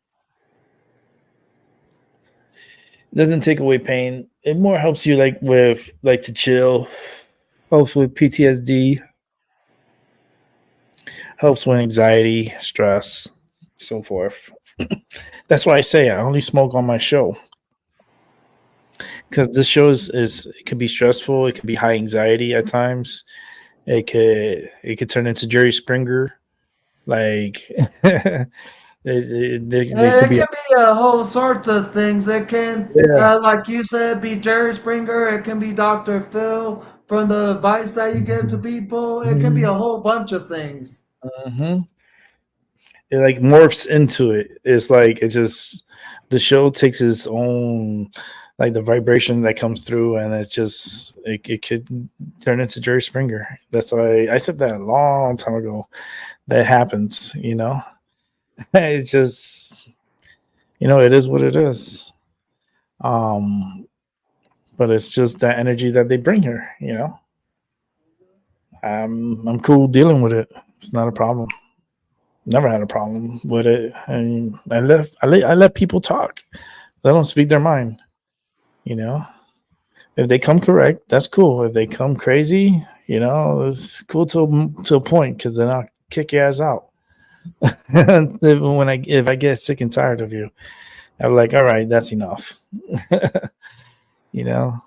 It doesn't take away pain. It more helps you, like, with, like, to chill. Helps with PTSD. Helps with anxiety, stress, so forth. That's why I say I only smoke on my show, because this show is it could be stressful. It could be high anxiety at times. It could turn into Jerry Springer. Like there It could be can be a whole sorts of things. It can, yeah. like you said, be Jerry Springer. It can be Dr. Phil from the advice that you give to people. It can be a whole bunch of things. Mm-hmm. It like morphs into it. It's like it just the show takes its own, like the vibration that comes through, and it could turn into Jerry Springer. That's why I said that a long time ago. That happens, you know. It's just, you know, it is what it is. But it's just that energy that they bring here, you know. I'm cool dealing with it. It's not a problem. Never had a problem with it. And I let people talk. Let them speak their mind. You know, if they come correct, that's cool. If they come crazy, it's cool to a point because then I'll kick your ass out. If I get sick and tired of you, I'm like, all right, that's enough. you know,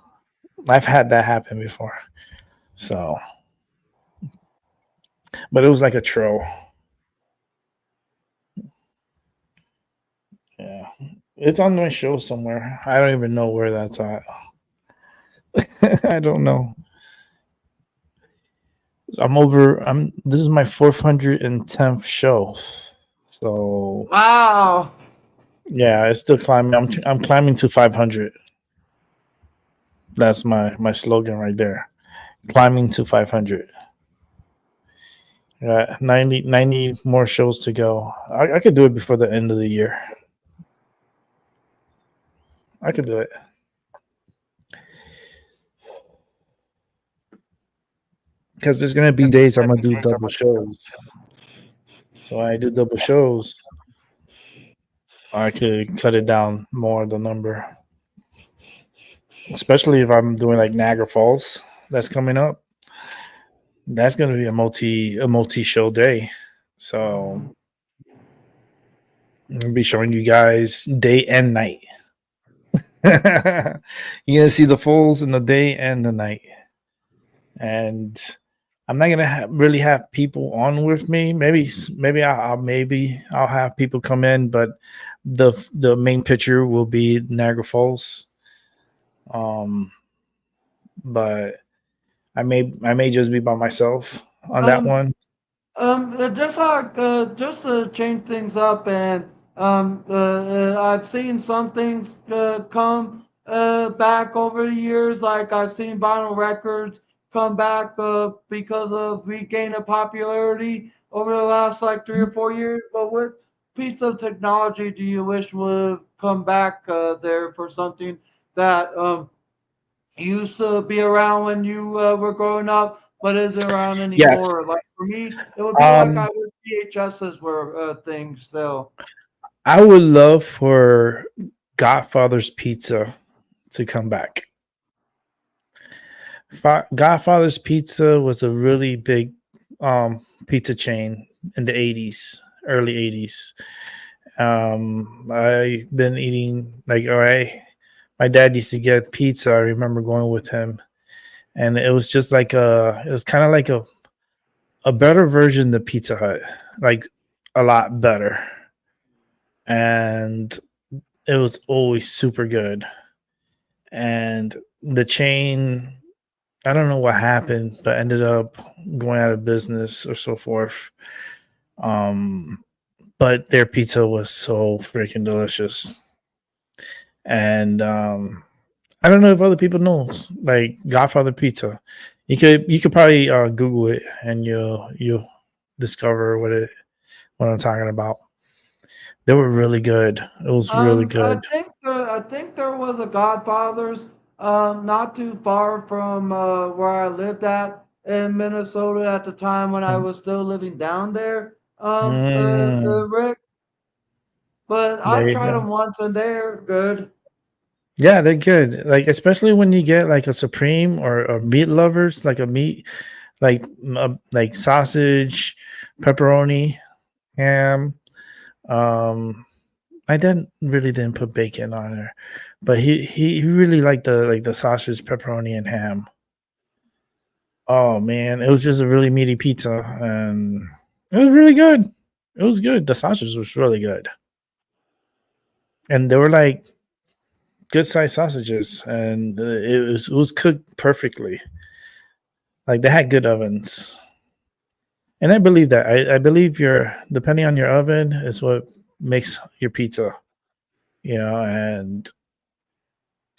I've had that happen before. So, but it was like a troll. Yeah, it's on my show somewhere. I don't even know where that's at. I don't know. This is my 410th show. So Wow. yeah, it's still climbing. I'm climbing to 500. That's my slogan right there. Climbing to 500. 90 more shows to go. I could do it before the end of the year. I could do it. Because there's gonna be days I'm gonna do double shows. So when I do double shows, I could cut it down more the number. Especially if I'm doing like Niagara Falls that's coming up. That's gonna be a multi show day. So I'm gonna be showing you guys day and night. You're gonna see the falls in the day and the night. And I'm not gonna really have people on with me. Maybe I'll have people come in, but the main picture will be Niagara Falls. But I may just be by myself on that Um, one. just to change things up, and I've seen some things come back over the years. Like I've seen vinyl records come back because of regain of popularity over the last like 3 or 4 years. But what piece of technology do you wish would come back there for something that used to be around when you were growing up, but isn't around Yes. anymore? Like for me, it would be like I Um, wish VHSs were things still. I would love for Godfather's Pizza to come back. Godfather's Pizza was a really big pizza chain in the 80s, early 80s. I've been eating like all right. My dad used to get pizza. I remember going with him, and it was just like it was kind of like a better version of Pizza Hut, like a lot better, and it was always super good. And the chain, I don't know what happened, but ended up going out of business or so forth. Um, but their pizza was so freaking delicious. And I don't know if other people know, like Godfather Pizza. You could probably Google it and you'll discover what I'm talking about. They were really good. It was really good. I think there was a Godfather's not too far from where I lived at in Minnesota at the time when I was still living down there, Mm, Rick. But I there you tried go. them once and they're good. Yeah, they're good. Like especially when you get like a supreme or meat lovers, like a meat like sausage, pepperoni, ham. Um, I didn't put bacon on there, but he really liked the sausage, pepperoni, and ham. Oh man, it was just a really meaty pizza, and it was really good. It was good. The sausage was really good, and they were like good sized sausages, and it was cooked perfectly. Like they had good ovens, and I believe that. I believe your depending on your oven is what makes your pizza. And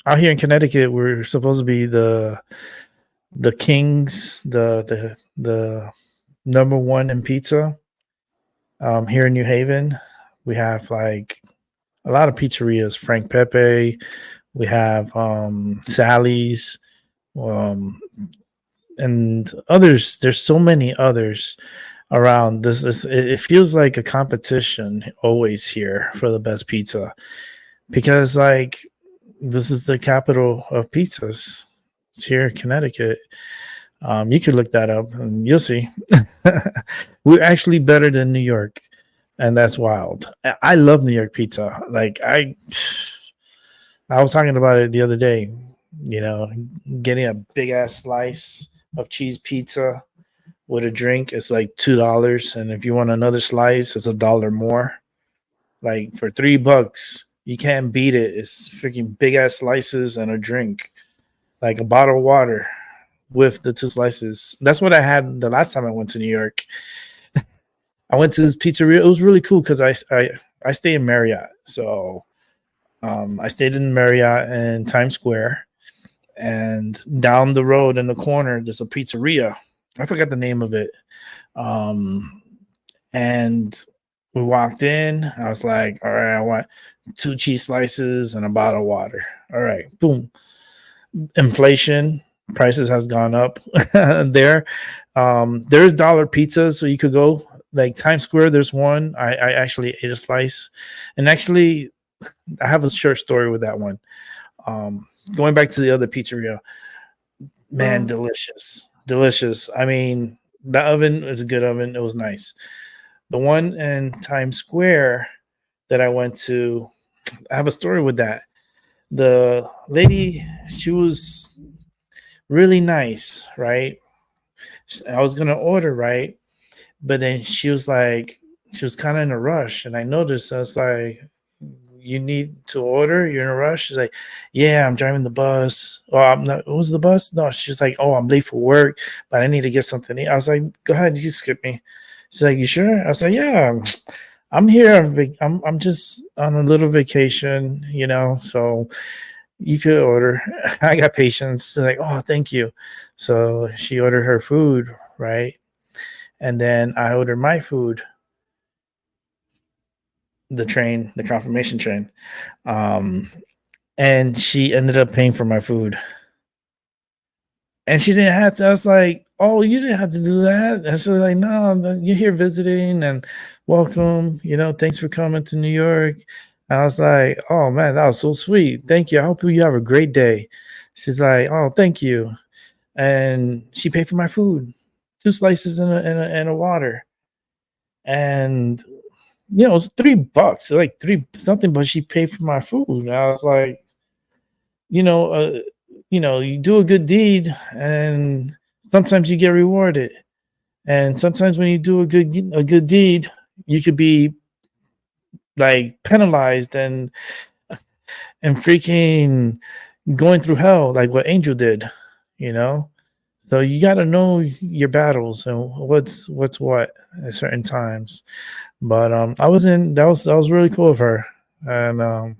out here in Connecticut, we're supposed to be the kings, the number one in pizza. Here in New Haven, we have like a lot of pizzerias. Frank Pepe. We have Sally's, um, and others. There's so many others around. It feels like a competition always here for the best pizza because like this is the capital of pizzas. It's here in Connecticut. You could look that up and you'll see. We're actually better than New York, and that's wild. I love New York pizza. Like I was talking about it the other day. You know, getting a big ass slice of cheese pizza with a drink is like $2, and if you want another slice, it's $1 more. Like for $3, you can't beat it. It's freaking big ass slices and a drink, like a bottle of water with the two slices. That's what I had the last time I went to New York. I went to this pizzeria. It was really cool because I stay in Marriott, so I stayed in Marriott in Times Square, and down the road in the corner there's a pizzeria. I forgot the name of it. Um, and we walked in. I was like, all right, I want 2 cheese slices and a bottle of water. All right, boom. Inflation, prices has gone up there. There's dollar pizzas, so you could go like Times Square. There's one. I actually ate a slice, and actually, I have a short story with that one. Going back to the other pizzeria, man, delicious, delicious. I mean, the oven is a good oven. It was nice. The one in Times Square that I went to, I have a story with that. The lady, she was really nice, right? I was gonna order, right? But then she was like, she was kind of in a rush, and I noticed. I was like, "You need to order? You're in a rush?" She's like, "Yeah, I'm driving the bus." Oh, I'm not. What was the bus? No, she's like, "Oh, I'm late for work, but I need to get something to eat." I was like, "Go ahead, you skip me." She's like, "You sure?" I was like, "Yeah, I'm here. I'm just on a little vacation, you know, so you could order." I got patience. She's like, "Oh, thank you." So she ordered her food, right? And then I ordered my food, the confirmation train. Um, and she ended up paying for my food. And she didn't have to. I was like, "Oh, you didn't have to do that." And she was like, "No, you're here visiting and welcome. You know, thanks for coming to New York." I was like, "Oh man, that was so sweet. Thank you. I hope you have a great day." She's like, "Oh, thank you." And she paid for my food, 2 slices and a water. And it was $3, like three something, but she paid for my food. And I was like, you know, uh, you do a good deed, and sometimes you get rewarded. And sometimes when you do a good deed, you could be like penalized and freaking going through hell, like what Angel did, you know. So you got to know your battles and what's what at certain times. But I was in that was really cool of her, and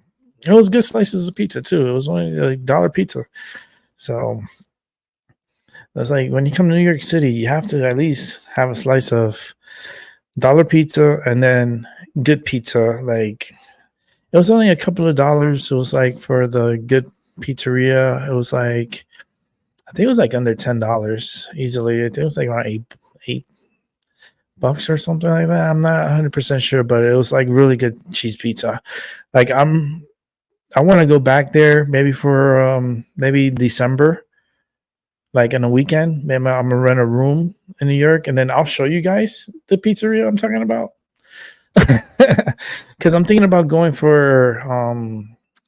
it was good slices of pizza too. It was only like dollar pizza, so that's like when you come to New York City, you have to at least have a slice of dollar pizza and then good pizza. Like it was only a couple of dollars. It was like for the good pizzeria, it was like I think it was like under $10 easily. I think it was like around eight bucks or something like that. I'm not 100% sure, but it was like really good cheese pizza. Like I want to go back there maybe for maybe December, like in a weekend. Maybe I'm gonna rent a room in New York, and then I'll show you guys the pizzeria I'm talking about. Because I'm thinking about going for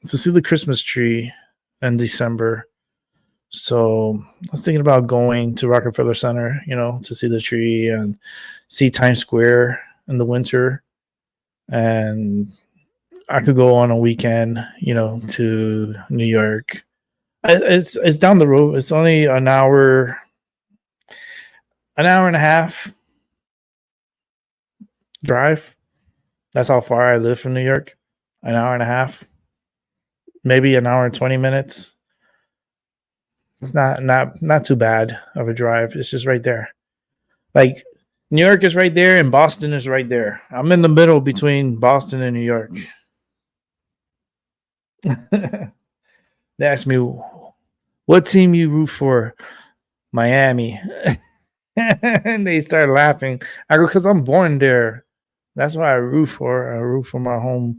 to see the Christmas tree in December. So I was thinking about going to Rockefeller Center, to see the tree and see Times Square in the winter. And I could go on a weekend, to New York. It's down the road. It's only an hour and a half drive. That's how far I live from New York. An hour and a half, maybe an hour and 20 minutes. It's not too bad of a drive. It's just right there. Like New York is right there and Boston is right there. I'm in the middle between Boston and New York. They asked me, what team you root for? Miami. And they start laughing. I go, because I'm born there. That's why I root for. I root for my home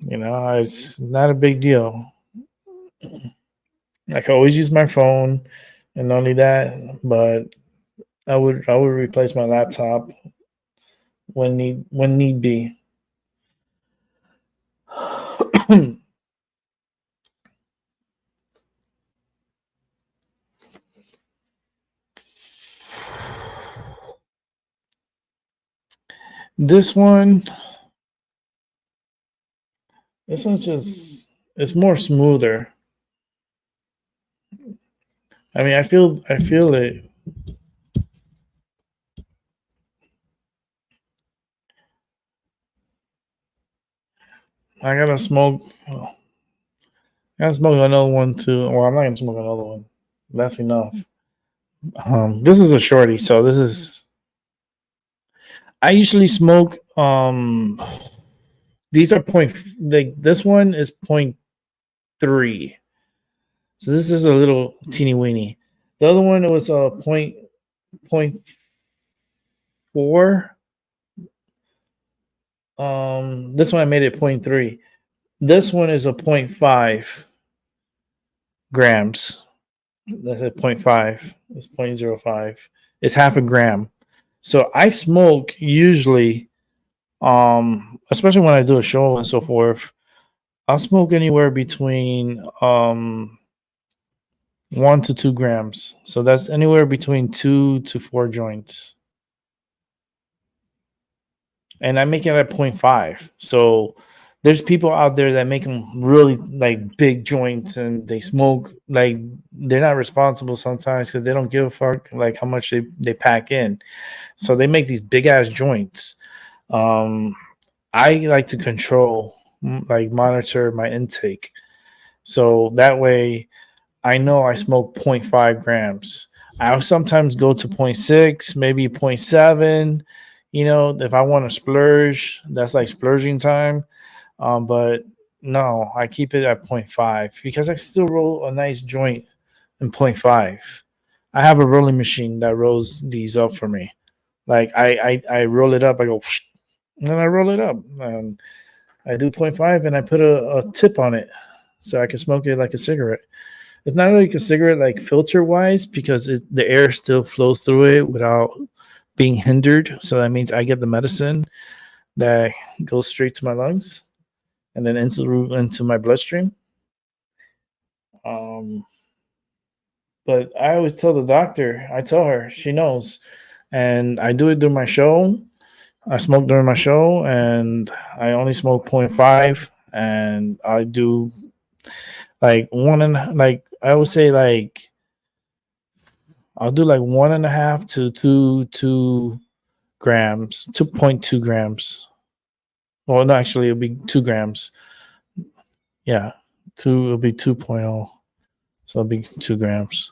It's not a big deal. I can always use my phone, and not only that, but I would replace my laptop when need be. This one, this one's just it's more smoother. I mean, I feel it. I gotta smoke. I gotta smoke another one too. Well, I'm not gonna smoke another one. That's enough. This is a shorty, so this is. I usually smoke. These are point. Like this one is 0.3. So this is a little teeny weeny. The other one was a point 4. This one I made it 0.3. This one is a 0.5 grams. That's a 0.5. It's 0.05. It's half a gram. So I smoke usually, especially when I do a show and so forth. I'll smoke anywhere between 1 to 2 grams. So that's anywhere between 2 to 4 joints. And I make it at 0.5. So there's people out there that make them really like big joints and they smoke like they're not responsible sometimes because they don't give a fuck like how much they pack in. So they make these big ass joints. I like to control, like monitor my intake. So that way I know I smoke 0.5 grams. I'll sometimes go to 0.6, maybe 0.7. If I want to splurge, that's like splurging time. But no, I keep it at 0.5 because I still roll a nice joint in 0.5. I have a rolling machine that rolls these up for me. Like I roll it up, I go, and then I roll it up. And I do 0.5 and I put a tip on it so I can smoke it like a cigarette. It's not like a cigarette like filter wise because the air still flows through it without being hindered. So that means I get the medicine that goes straight to my lungs and then into my bloodstream. Um, but I always tell the doctor, I tell her, she knows, and I do it during my show. I smoke during my show, and I only smoke 0.5, and I do like like I would say like I'll do like 1.5 to 2 grams, 2.2 grams. Well, no, actually, it'll be 2 grams. Yeah, it'll be 2.0. So it'll be 2 grams.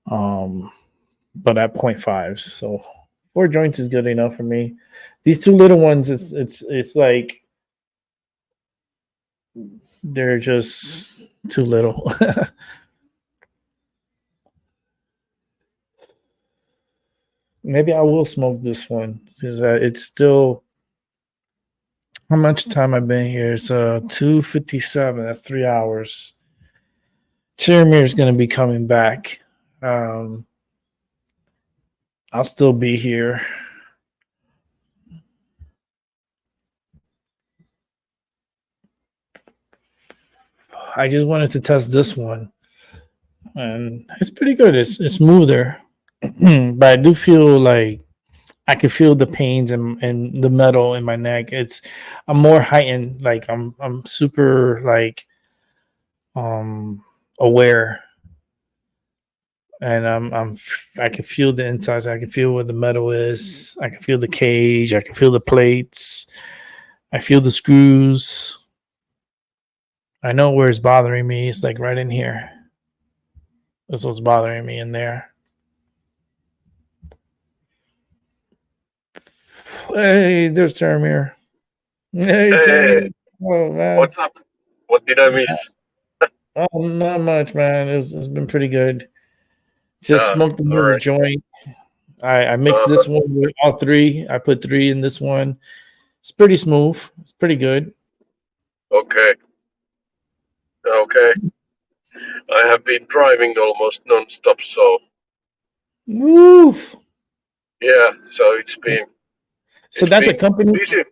But at 0.5. So 4 joints is good enough for me. These two little ones, it's like they're just too little. Maybe I will smoke this one because it's still. How much time I've been here? It's 2:57. That's 3 hours. Tiramir is going to be coming back. I'll still be here. I just wanted to test this one, and it's pretty good. It's smoother, but I do feel like I can feel the pains and the metal in my neck. I'm more heightened. Like I'm super like aware, and I can feel the insides. I can feel where the metal is. I can feel the cage. I can feel the plates. I feel the screws. I know where it's bothering me. It's like right in here. That's what's bothering me in there. Hey, there's Taramir. Hey, Taramir. Oh, man. What's up? What did I miss? Oh, not much, man. It's been pretty good. Just smoked another right. joint. I mixed this one with all 3. I put 3 in this one. It's pretty smooth. It's pretty good. Okay. Okay. I have been driving almost non-stop, so Woof. yeah. So it's been So it's that's a been company. busy.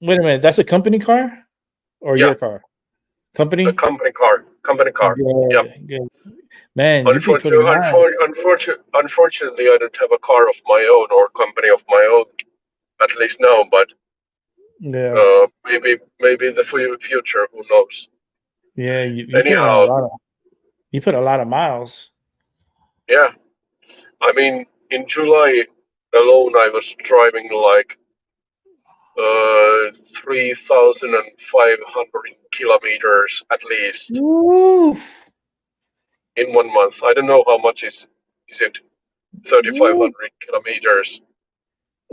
Wait a minute. That's a company car or Yeah, your car? a Company. company car. Company car. Yep. Good. Good. Man, you be putting miles. Unfortunately, I don't have a car of my own or company of my own, at least now. But Yeah. maybe in the future, who knows? Yeah. You put in a Anyhow, lot of. You put a lot of miles. yeah. I mean, in July alone, I was driving like 3,500 kilometers at least Woof. in 1 month. I don't know how much is it Woof. 3,500 kilometers.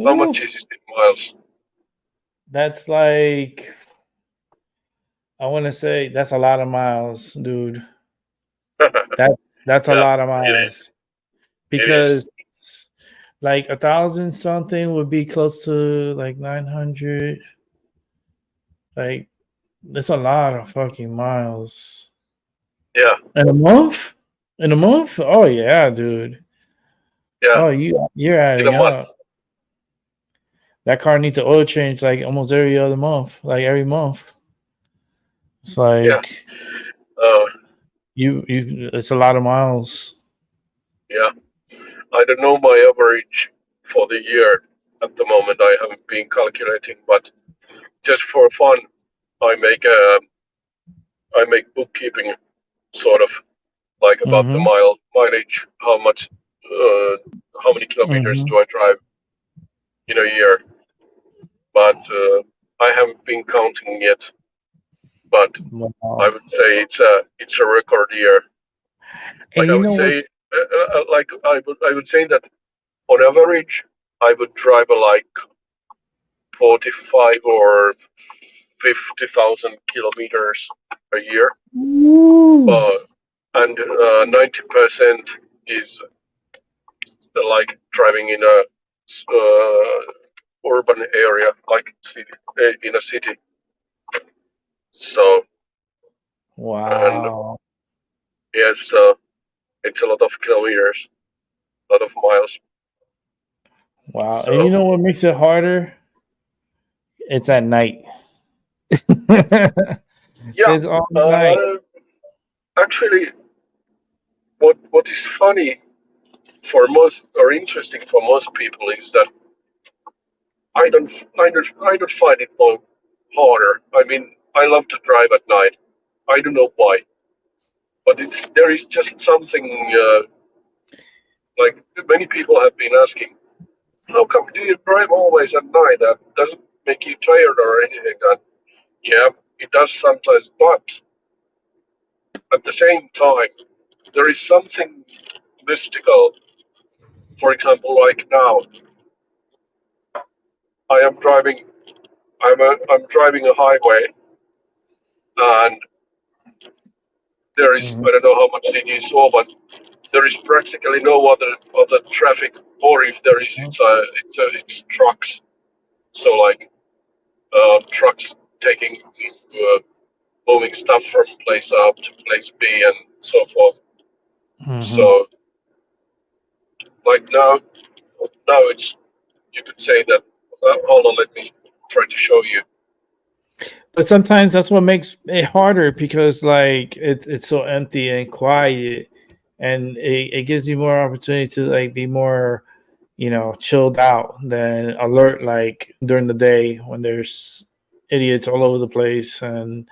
How much Woof. is it in miles? That's like I want to say that's a lot of miles, dude. That that's a Yeah, lot of it is. miles It is. because like 1,000 something would be close to like 900. Like that's a lot of fucking miles Yeah, in a month. In a month? Oh yeah, dude. yeah. Oh, you're In a adding month. up. That car needs an oil change like almost every other month, like every month. It's Yeah. like Uh, you. It's a lot of miles. yeah. I don't know my average for the year at the moment. I haven't been calculating, but just for fun, I make bookkeeping sort of like about the Mm-hmm. mileage, how many kilometers Mm-hmm. do I drive in a year? But I haven't been counting yet. But I Wow. would say it's a record year. And Like I you would know what? say, like I would say that on average, I would drive like 45 or 50,000 kilometers a year, Woo. uh, and 90% is like driving in a urban area, like city, in a city. So and Wow. yes, it's a lot of kilometers, a lot of miles. Wow. And you So know what makes it harder? It's at night. yeah, It's all night. uh, actually, what is funny for most or interesting for most people is that I don't find it more harder. I mean, I love to drive at night. I don't know why, but there is just something like many people have been asking. How come do you drive always at night? That doesn't make you tired or anything. And yeah, it does sometimes, but at the same time, there is something mystical. For example, like now, I am driving. I'm driving a highway, and there is Mhm. I don't know how much did you saw, but there is practically no other traffic, or if there is, it's trucks. So like trucks taking moving stuff from place A to place B and so forth. Mhm. So like now it's you could say that. Hold on, let me try to show you. But sometimes that's what makes it harder because like it's so empty and quiet, and it gives you more opportunity to like be more, chilled out than alert like during the day when there's idiots all over the place, and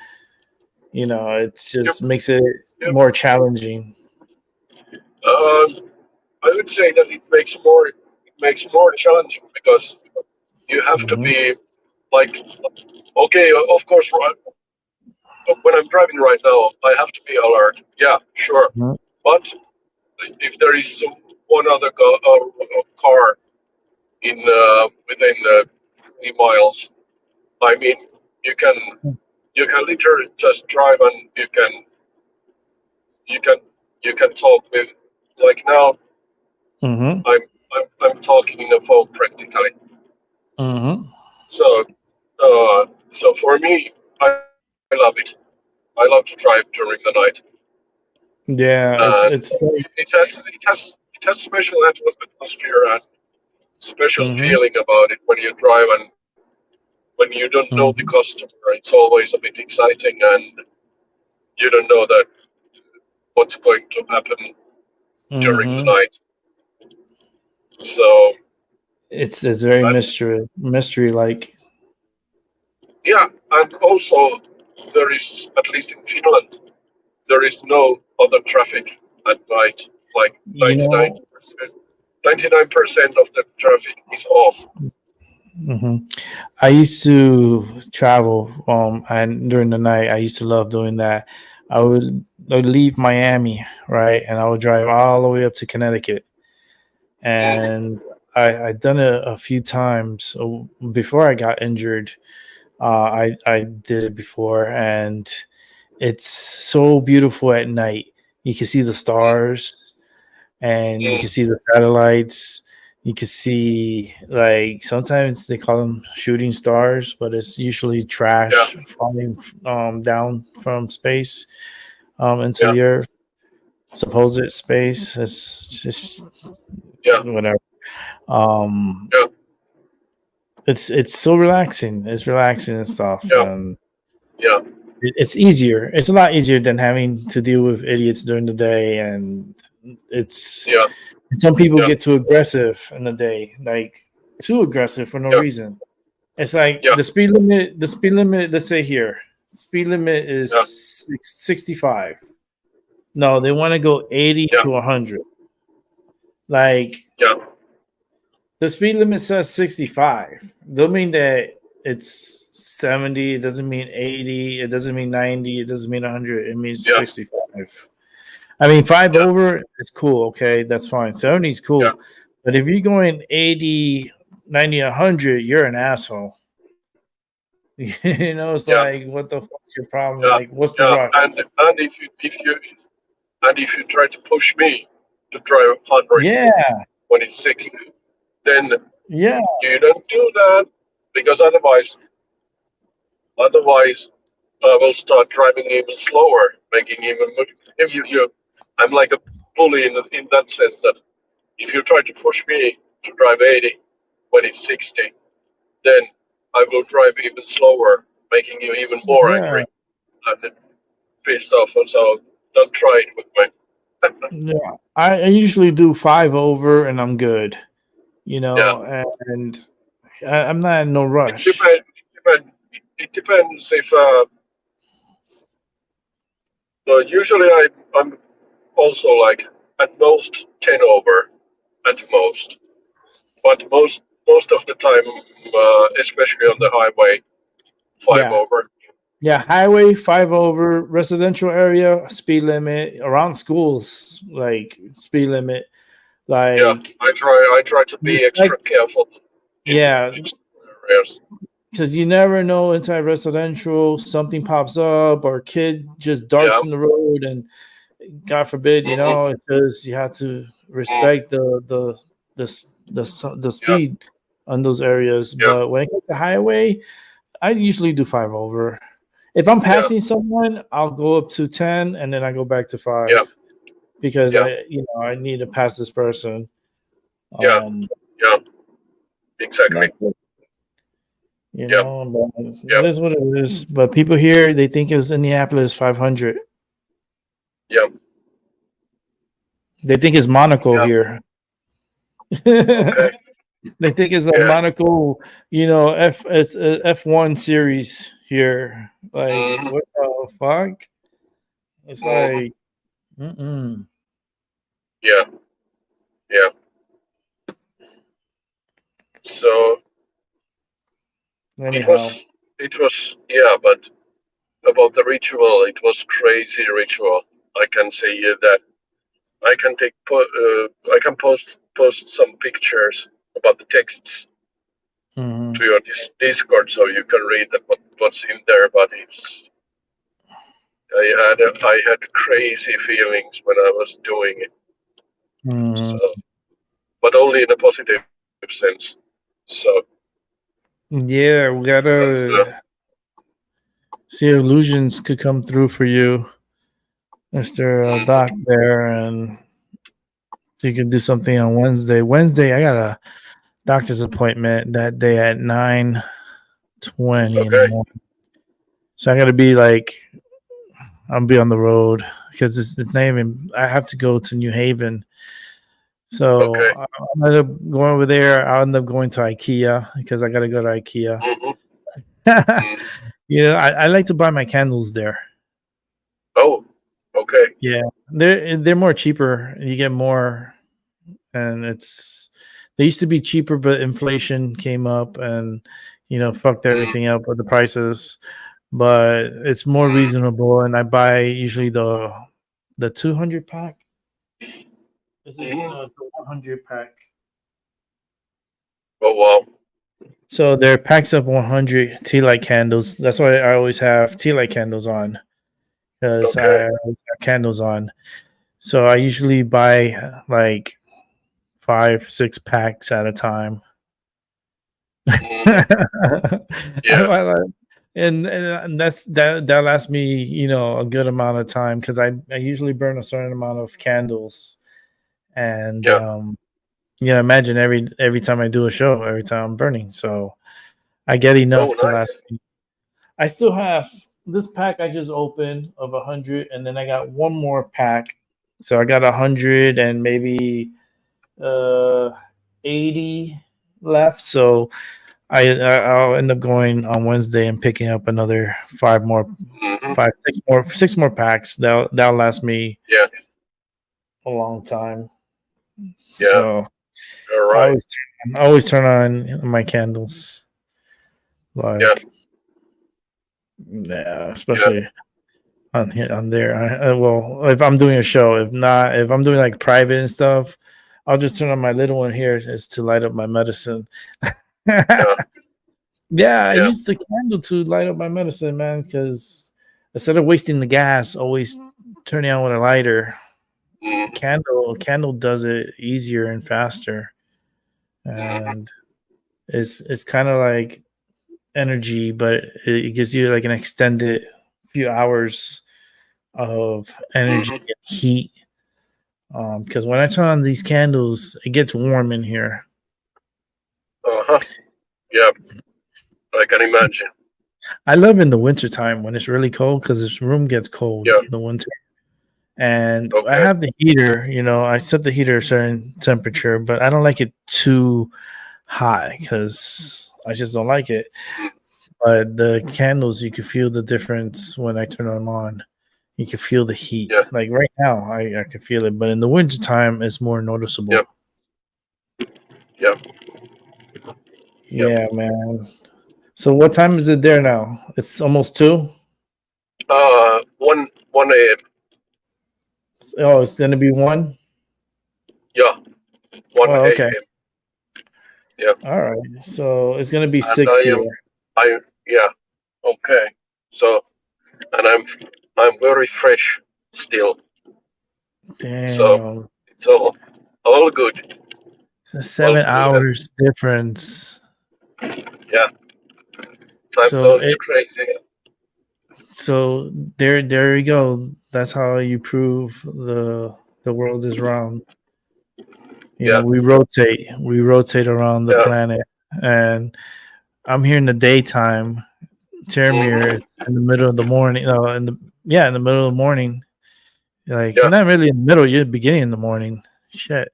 it Yep, just makes it yep. more challenging. I would say that it makes more challenging because you have to Hmm. be like okay, of course, right, when I'm driving right now, I have to be alert. Yeah, sure. But if there is one other car in within 3 miles, I mean, you can you can literally just drive and you can you can talk with like now Hmm. I'm talking in the phone practically. Hmm. So so for me, love it. I love to drive during the night, Yeah, and it's like, it has special atmosphere and special hmm feeling about it when you drive and when you don't know the hmm customer. It's always a bit exciting, and you don't know that what's going to happen during the hmm night. So it's very and mystery like. yeah, and also there is, at least in Finland, there is no other traffic at night. Like You know, 99% of the traffic is off. hmm I used to travel, and during the night, I used to love doing that. I would leave Miami, right, and I would drive all the way up to Connecticut, Hmm. and I'd done it a few times. So before I got injured, I did it before, and it's so beautiful at night. You can see the stars, and you can Mm. see the satellites. You can see, like, sometimes they call them shooting stars, but it's usually Yeah, trash falling down from space into yeah, the earth, supposed space. It's just yeah, whatever. Um, yeah, it's so relaxing. It's relaxing and stuff. yeah, yeah, It's easier. It's a lot easier than having to deal with idiots during the day, and it's yeah, some people yeah, get too aggressive in the day, like too aggressive for no yeah, reason. It's like yeah, the speed limit. The speed limit. Let's say here, speed limit is yeah, 65. No, they want to go 80 yeah, to 100. Like, yeah, the speed limit says 65. Don't mean that it's 70. It doesn't mean 80. It doesn't mean 90. It doesn't mean 100. It means yeah, 65. I mean, five yeah, over is cool. Okay, that's fine. 70 is yeah, cool. But if you're going 80, 90, 100, you're an asshole. It's yeah, like, what the fuck's your problem? yeah, Like, what's the yeah. rush? And if you try to push me to drive 100 Yeah, when it's 60, then yeah, you don't do that because otherwise I will start driving even slower, making even if you I'm like a bully in that sense that if you try to push me to drive 80 when it's 60, then I will drive even slower, making you even more yeah, angry and pissed off. And so don't try it with me. yeah. I usually do five over and I'm good, Yeah, and I'm not in no it rush. depends. It depends if. Usually I'm also like at most 10 over, at most. But most of the time, especially on the highway, 5 Yeah, over. yeah. Highway five over, residential area speed limit around schools, like speed limit, Yeah, like I try to be like extra careful yeah, in areas. because you never know inside residential something pops up or a kid just Yeah. darts in the road and God forbid, Hmm. because you have to Mm. respect the Yeah. speed on those areas. Yeah. But when it comes to highway, I usually do five over. If I'm Yeah. passing someone, I'll go up to 10 and then I go back to Yeah. five because Yeah. I need to pass this person. Yeah. Um, Yeah. Exactly. that's it, Yeah. but Yeah. it is what it is. But people here, they think it's Indianapolis 500. Yeah. They think it's Monaco Yeah. here. Okay. They think it's a Yeah. Monaco, it's a F1 series here. Like, Hmm. what the fuck? It's Hmm. like, mm-mm. Yeah. Yeah. So it Anyhow. was yeah, but about the ritual, it was crazy ritual. I can say that I can I can post some pictures about the texts Hmm. to your Discord so you can read what's in there. But I had crazy feelings when I was doing it. So, Hmm. but only in a positive sense. So Yeah, we because gotta. see if illusions could come through for you, Mr. Doc there, and so you can do something on Wednesday. Wednesday, I got a doctor's appointment that day at 9:20 in the Okay. morning. So I got to be like, I'll be on the road because it's not even, I have to go to New Haven. So Okay. I'm end up going over there. I'll end up going to IKEA because I got to go to IKEA. Mm-hmm. Mm. I like to buy my candles there. Oh. Okay. Yeah, they're more cheaper. You get more, and they used to be cheaper, but inflation came up and fucked Mm. everything up with the prices. But it's more Mm. reasonable, and I buy usually the 200 pack. Is it Mm. no? It's the 100 pack. Oh wow. So they're packs of 100 tea light candles. That's why I always have tea light candles on because Okay. I always have candles on. So I usually buy like 5, 6 packs at a time. Mm. Yeah. And that lasts me a good amount of time because I usually burn a certain amount of candles and Yeah. imagine every time I do a show, every time I'm burning, so I get Oh enough to last nice. me. I still have this pack I just opened of 100, and then I got one more pack, so I got 100 and maybe uh 80 left. So I'll end up going on Wednesday and picking up another Mm-hmm. 6 more packs. That'll last me Yeah. a long time. Yeah. So All I right. always turn on my candles, Yeah. like yeah, Yeah. especially on there. Well, if I'm doing a show, if not, if I'm doing like private and stuff, I'll just turn on my little one here is to light up my medicine. Yeah. Yeah, I Yeah. use the candle to light up my medicine, man, because instead of wasting the gas, always turning on with a lighter. Mm. Candle does it easier and faster, Mm. and it's kind of like energy, but it gives you like an extended few hours of energy Mm. and heat. Because when I turn on these candles, it gets warm in here. Uh-huh. Yeah. I can imagine. I love in the wintertime when it's really cold because this room gets cold Yeah. in the winter. And I Okay. have the heater, I set the heater a certain temperature, but I don't like it too hot because I just don't like it. Mm. But the candles, you can feel the difference when I turn them on. You can feel the heat. Yeah. Like right now, I can feel it, but in the wintertime, it's more Yeah. noticeable. Yeah. Yeah. Yeah, man. So what time is it there now? It's almost 2. 1 a.m. Oh, it's gonna be 1. Yeah. 1 Oh, okay. a.m. Yeah. All right. So it's gonna be And 6 here. yeah. Okay. So, and I'm very fresh still. So Damn. it's all good. It's a All seven good. And hours difference. yeah. Time So zone is crazy. so there you go. That's how you prove the world is round. Yeah. We rotate around the Yeah. planet, and I'm here in the daytime. Termir Mm. is in the middle of the morning. In the middle of the morning. Like you're Yeah. not really in the middle. You're the beginning in the morning. Shit.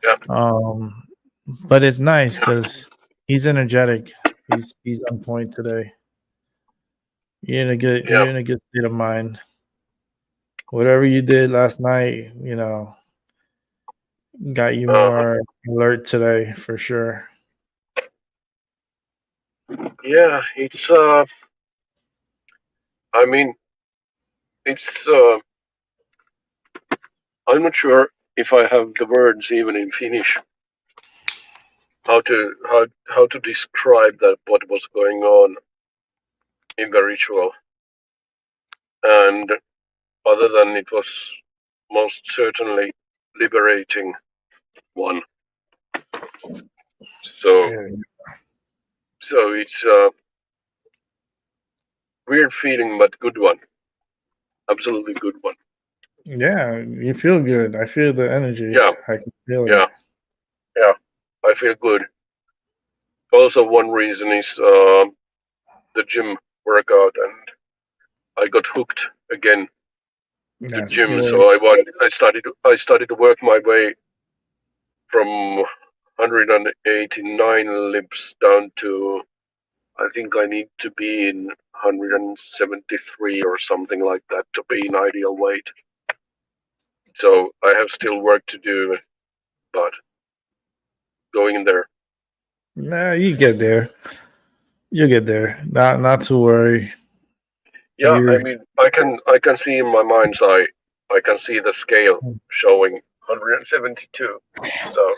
Yeah. Um, but it's nice Yeah. because he's energetic. He's on point today. Yeah. You're in a good state of mind. Whatever you did last night, got you Uh-huh. more alert today for sure. Yeah. It's I mean, it's I'm not sure if I have the words even in Finnish how to describe that what was going on in the ritual, and other than it was most certainly liberating one. So Yeah. so it's weird feeling, but good one. Absolutely good one. Yeah, you feel good. I feel the energy. Yeah, I can feel yeah, it. yeah. I feel good. Also, one reason is the gym workout, and I got hooked again to That's gym. good. So I started to work my way from 189 lifts down to, I think I need to be in 173 or something like that to be in ideal weight. So I have still work to do, but going in there. Nah, you get there. You get there. Not to worry. Yeah, I You mean, I can see in my mind's eye, I can see the scale showing 172. So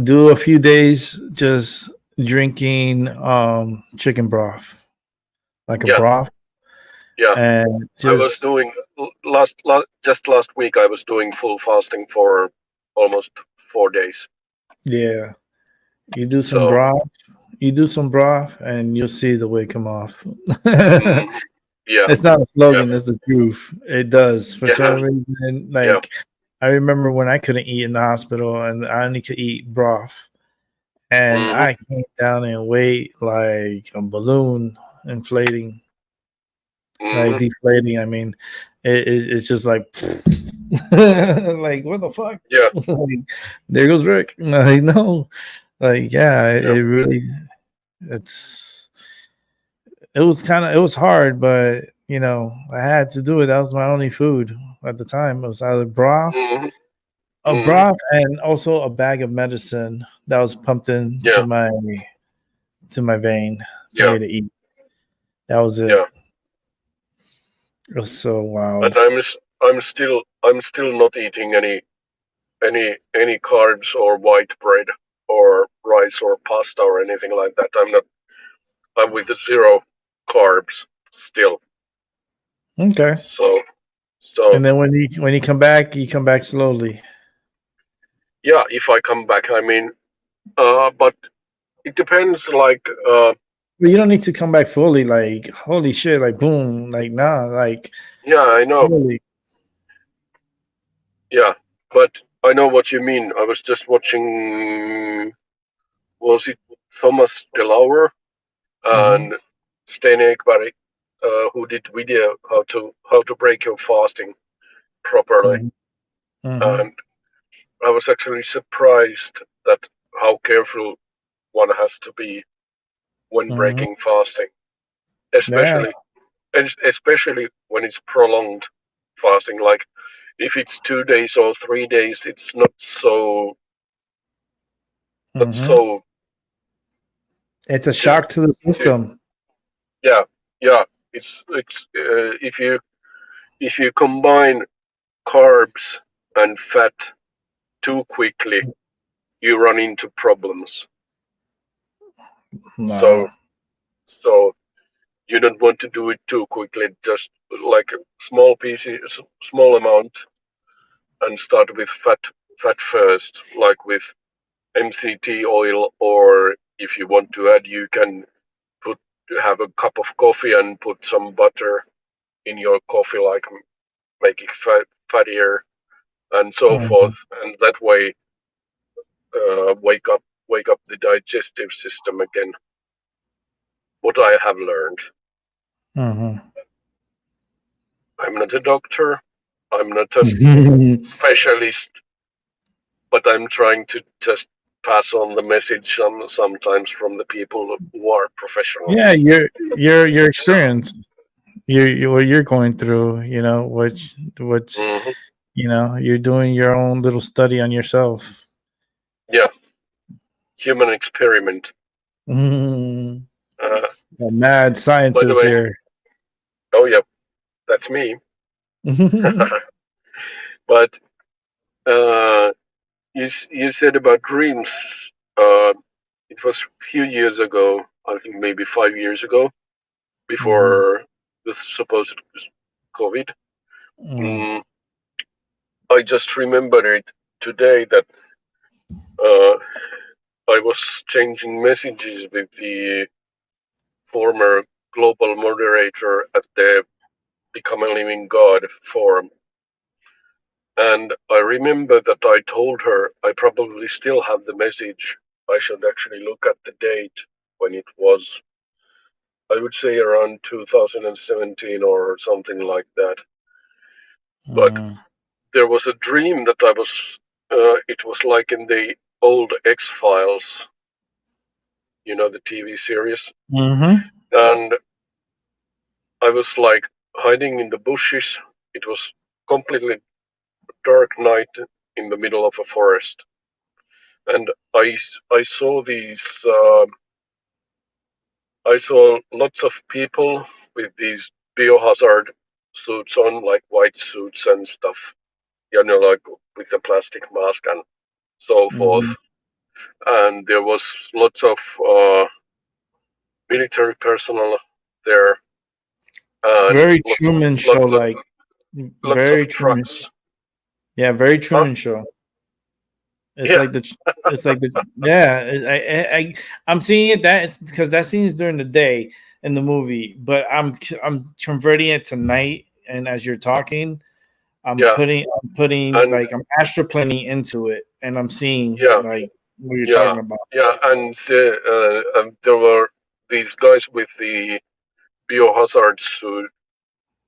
do a few days just drinking chicken broth, like a yeah, broth, yeah. and I was just doing just last week. I was doing full fasting for almost 4 days. yeah, you do some So broth. You do some broth, and you'll see the weight come off. mm, yeah, It's not a yeah, slogan; it's the truth. It does for yeah, some reason. yeah. Like I remember when I couldn't eat in the hospital, and I only could eat broth, and Hmm. I came down in weight like a balloon inflating, like Hmm. deflating. I mean, it's just like, like what the fuck? Yeah, Like, there goes Rick. Like no, like yeah, yeah. it really, it's it was hard, but I had to do it. That was my only food at the time. It was either Hmm. a Hmm. broth, and also a bag of medicine that was pumped Yeah, into my vein for yeah, me to eat. That was it. yeah. It was so And wild. I'm still not eating any carbs or white bread or rice or pasta or anything like that. I'm with the zero carbs still. Okay. So so And then you come back slowly. yeah, if I come back, I mean, but it depends. Like, But you don't need to come back fully. Like holy shit! Like boom! Like nah! Like yeah, I know. slowly. Yeah, but I know what you mean. I was just watching. Was it Thomas DeLauer Mm-hmm. and Sten Ekberg, who did video how to break your fasting properly, Mm-hmm. Mm-hmm. and I was actually surprised that how careful one has to be when Mm-hmm. breaking fasting, Yeah. especially especially when it's prolonged fasting. Like if it's 2 days or 3 days, it's not Mm-hmm. so It's a good. shock to the You, system. yeah, yeah. If you combine carbs and fat too quickly, you run into problems. Nah. So so you don't want to do it too quickly. Just like a small pieces, small amount, and start with fat first, like with MCT oil, or if you want to add, you can put have a cup of coffee and put some butter in your coffee, like make it fattier and so Mm-hmm. forth, and that way wake up the digestive system again. What I have learned. Mm-hmm. I'm not a doctor. I'm not a specialist, but I'm trying to just pass on the message sometimes from the people who are Yeah, professionals. your So, experience, what you're going through. What's mhm, you're doing your own little study on yourself. yeah, human experiment. Mm, Uh, a mad by the scientist way, here. oh yeah, that's me. But uh, you said about dreams. Uh, it was a few years ago. I think maybe 5 years ago, Mhm, before the supposed COVID. mm, Mm, I just remembered it today that uh, I was changing messages with the former global moderator at the Become a Living God forum. And I remember that I told her I probably still have the message. I should actually look at the date when it was. I would say around 2017 or something like that. But there was a dream that I was. It was like in the old X-Files, the TV series, and I was like hiding in the bushes. It was completely dark night in the middle of a forest, and I saw these. I saw lots of people with these biohazard suits on, like white suits and stuff. Like with a plastic mask and so forth. And there was lots of military personnel there, and Very Truman Show, like lots very of Truman. trucks. Yeah, very Truman Show. It's Yeah. like I'm seeing it that because that scene's during the day in the movie, but I'm converting it to night, and as you're talking, I'm putting And like I'm astroplaning into it, and I'm seeing like what you're yeah, talking about. and there were these guys with the biohazard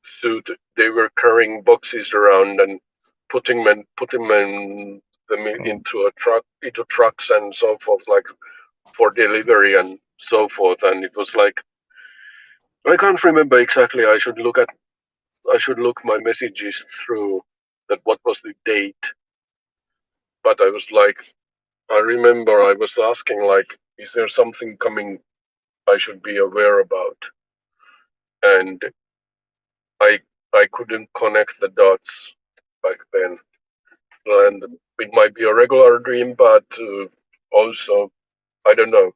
suit. They were carrying boxes around and putting them into trucks and so forth, like for delivery and so forth. And it was like, I can't remember exactly. I should look my messages through that. What was the date? But I was like, I remember I was asking like, is there something coming I should be aware about? And I I couldn't connect the dots back then. And it might be a regular dream, but also I don't know.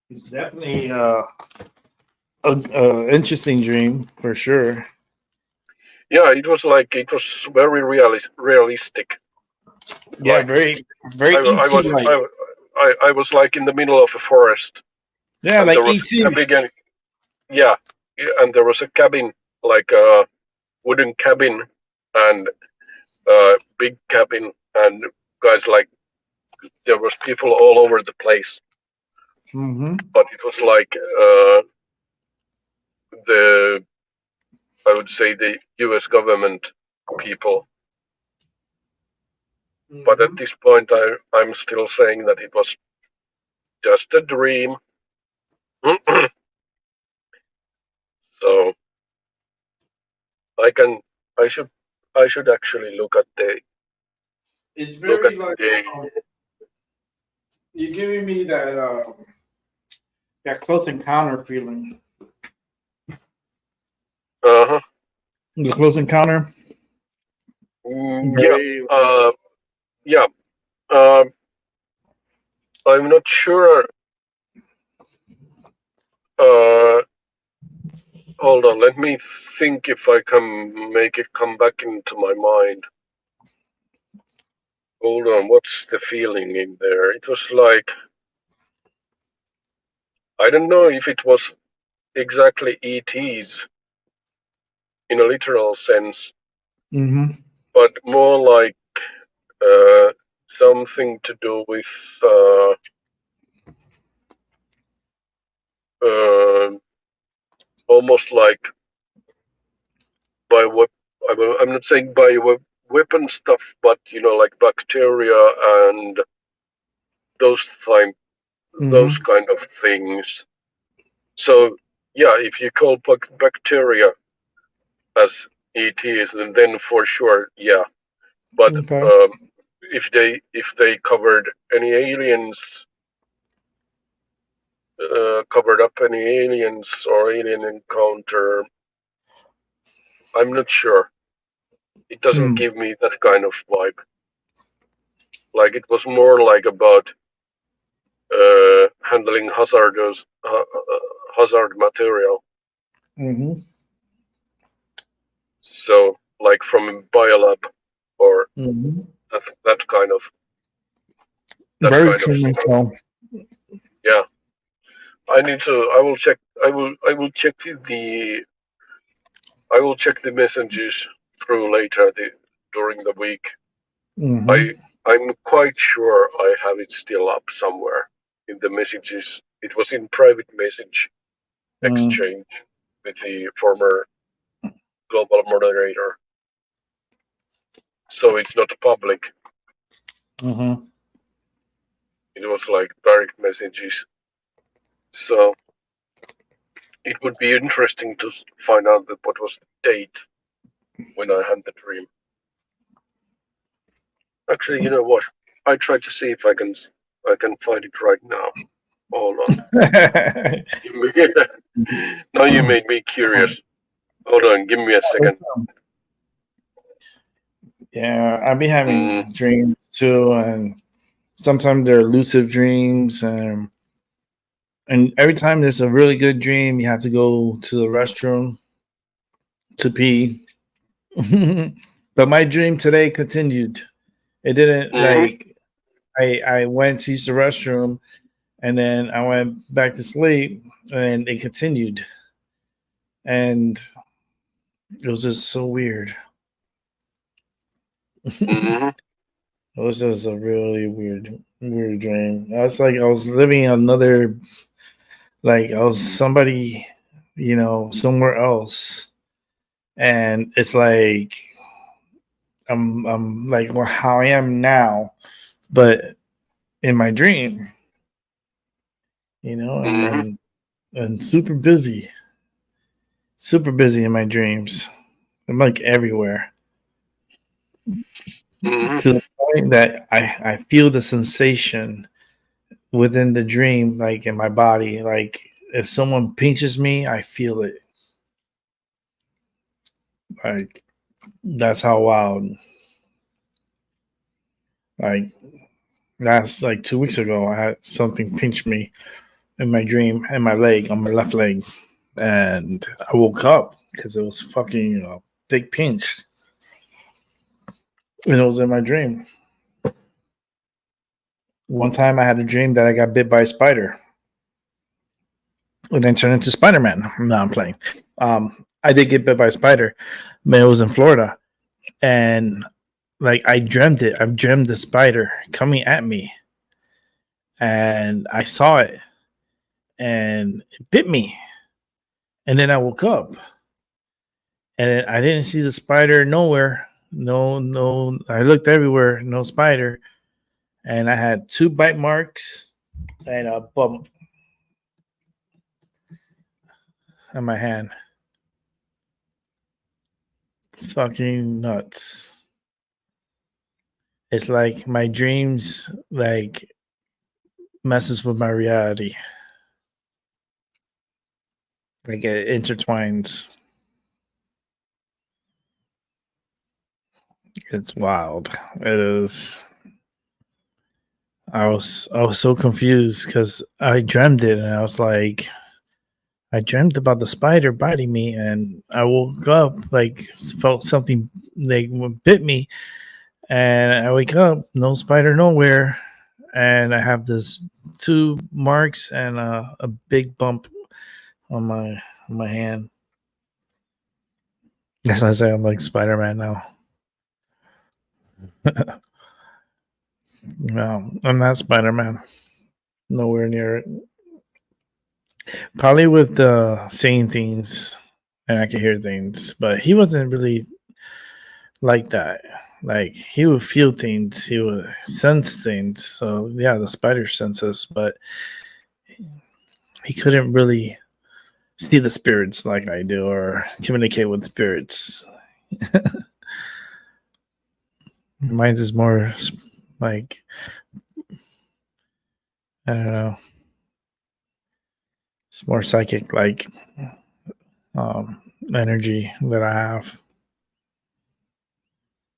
It's definitely a interesting dream for sure. Yeah, it was very realistic. Yeah, Like very I ET was like. I was like in the middle of a forest, Yeah, and like there was ET. a big and there was a cabin, like a wooden cabin, and big cabin, and guys, like there was people all over the place. But it was like the I would say the U.S. government people. But at this point, I'm still saying that it was just a dream. So I can I should I should actually look at the It's very like day. you're giving me that close encounter feeling. Uh-huh. The close encounter. Yeah. Yeah. Um, I'm not sure. Uh, Hold on. Let me think if I can make it come back into my mind. Hold on. What's the feeling in there? It was like, I don't know if it was exactly ETs in a literal sense, but more like something to do with almost like by what I'm not saying by weapon stuff, but like bacteria and those kind of things. So yeah, if you call bacteria as ETs, then for sure, yeah. But if they covered any aliens, covered up any aliens or alien encounter, I'm not sure. It doesn't give me that kind of vibe. Like it was more like about handling hazard material. So like from a biolab or that kind of very Truman Show. Yeah, I need to. I will check. I will check the. I will check the messages through later during the week. Mm-hmm. I I'm quite sure I have it still up somewhere in the messages. It was in private message exchange with the former global moderator, so it's not public. Mm-hmm. It was like direct messages. So it would be interesting to find out what was the date when I had the dream. Actually, you know what? I try to see if I can find it right now. Hold on. Now you made me curious. Hold on, give me a second. Yeah, I've been Mm, having dreams too, and sometimes they're lucid dreams, and every time there's a really good dream, you have to go to the restroom to pee. But my dream today continued. It didn't hmm like I went to use the restroom and then I went back to sleep and it continued. And it was just so weird. It hmm was just a really weird dream. I was like I was living another like I was somebody, somewhere else. And it's like I'm like well, how I am now, but in my dream, and hmm and super busy in my dreams. I'm like everywhere hmm to the point that I feel the sensation within the dream, like in my body. Like if someone pinches me, I feel it. Like that's how wild. Like that's like 2 weeks ago. I had something pinch me in my dream, in my leg, on my left leg, and I woke up because it was fucking a big pinch, and it was in my dream. One time I had a dream that I got bit by a spider and then turned into Spider Man. No, I'm playing. I did get bit by a spider, but it was in Florida. And like I dreamt it. I've dreamt the spider coming at me. And I saw it and it bit me. And then I woke up and I didn't see the spider nowhere. No, no. I looked everywhere, no spider. And I had 2 bite marks and a bump on my hand. Fucking nuts. It's like my dreams like messes with my reality. Like it intertwines. It's wild. It is. I was so confused because I dreamt it and I was like, I dreamt about the spider biting me and I woke up like felt something like bit me and I wake up no spider nowhere and I have this 2 marks and a big bump on my hand. That's why I say I'm like Spider Man now. No, I'm not Spider Man. Nowhere near it. Probably with the saying things and I could hear things, but he wasn't really like that. Like he would feel things, he would sense things. So yeah, the spider senses, but he couldn't really see the spirits like I do or communicate with spirits. Mine's is more like I don't know. It's more psychic like energy that I have.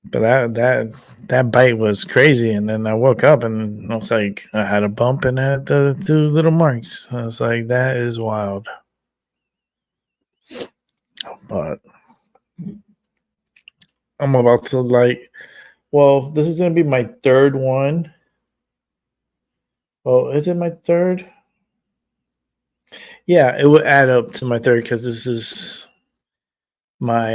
But that bite was crazy, and then I woke up and I was like, I had a bump and I had the 2 little marks. I was like, that is wild. But I'm about to like, well, this is gonna be my third one. Well, is it my third? Yeah, it would add up to my third because this is my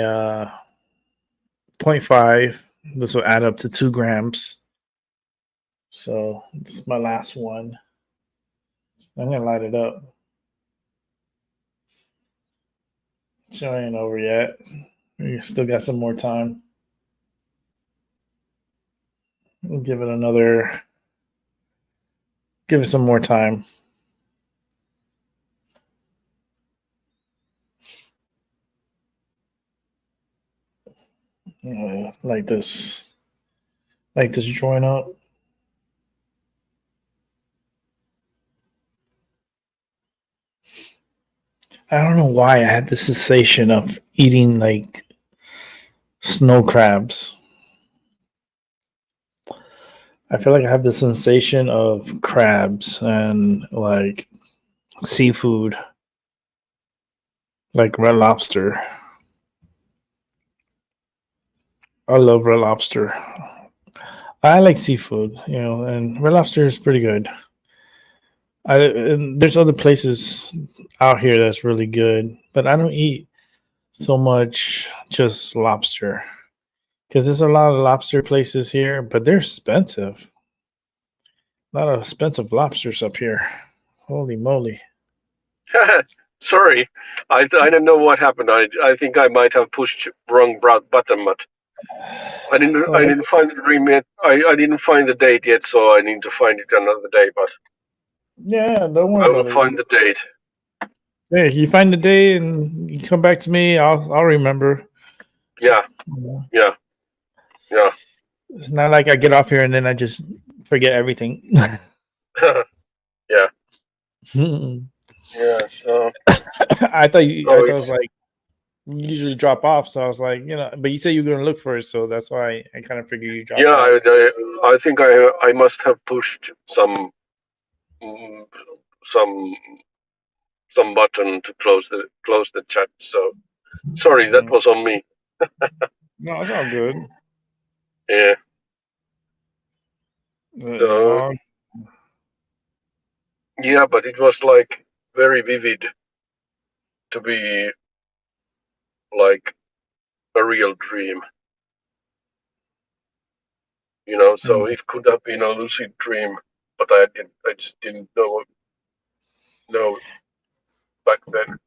0.5. This will add up to 2 grams. So this is my last one. I'm gonna light it up. So it ain't over yet. We still got some more time. We'll give it some more time. Like this joint up. I don't know why I had the sensation of eating like snow crabs. I feel like I have the sensation of crabs and like seafood, like red lobster. I love red lobster. I like seafood, and red lobster is pretty good. And there's other places out here that's really good, but I don't eat so much just lobster because there's a lot of lobster places here, but they're expensive. A lot of expensive lobsters up here. Holy moly! Sorry, I don't know what happened. I think I might have pushed wrong button, but Oh, I didn't find the dream yet. I didn't find the date yet, so I need to find it another day. But yeah, don't worry I will about it. find the date. Hey, you find the day and you come back to me. I'll remember. Yeah, yeah, yeah, It's not like I get off here and then I just forget everything. yeah, yeah. So, I thought it was it's like you usually drop off, so I was like, but you said you were gonna look for it, so that's why I kind of figured you dropped yeah. off. I think I must have pushed mm, some some button to close the chat. So sorry, that was on me. No, it's all good. Yeah. It's So all yeah, but it was like very vivid to be like a real dream. So it could have been a lucid dream, but I just didn't know back then,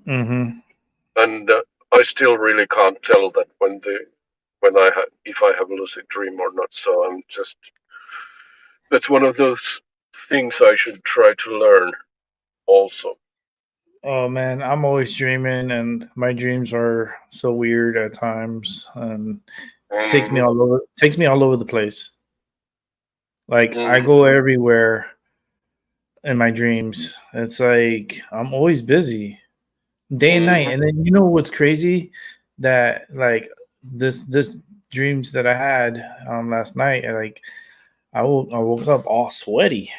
Mm-hmm. and I still really can't tell that if I have a lucid dream or not. So that's one of those things I should try to learn also. Oh man, I'm always dreaming, and my dreams are so weird at times, and takes me Hmm. all over. Takes me all over the place. Like I Hmm. go everywhere in my dreams. It's like I'm always busy, day and night. Hmm. And then you know what's crazy? That like this dreams that I had last night. Like I woke up all sweaty,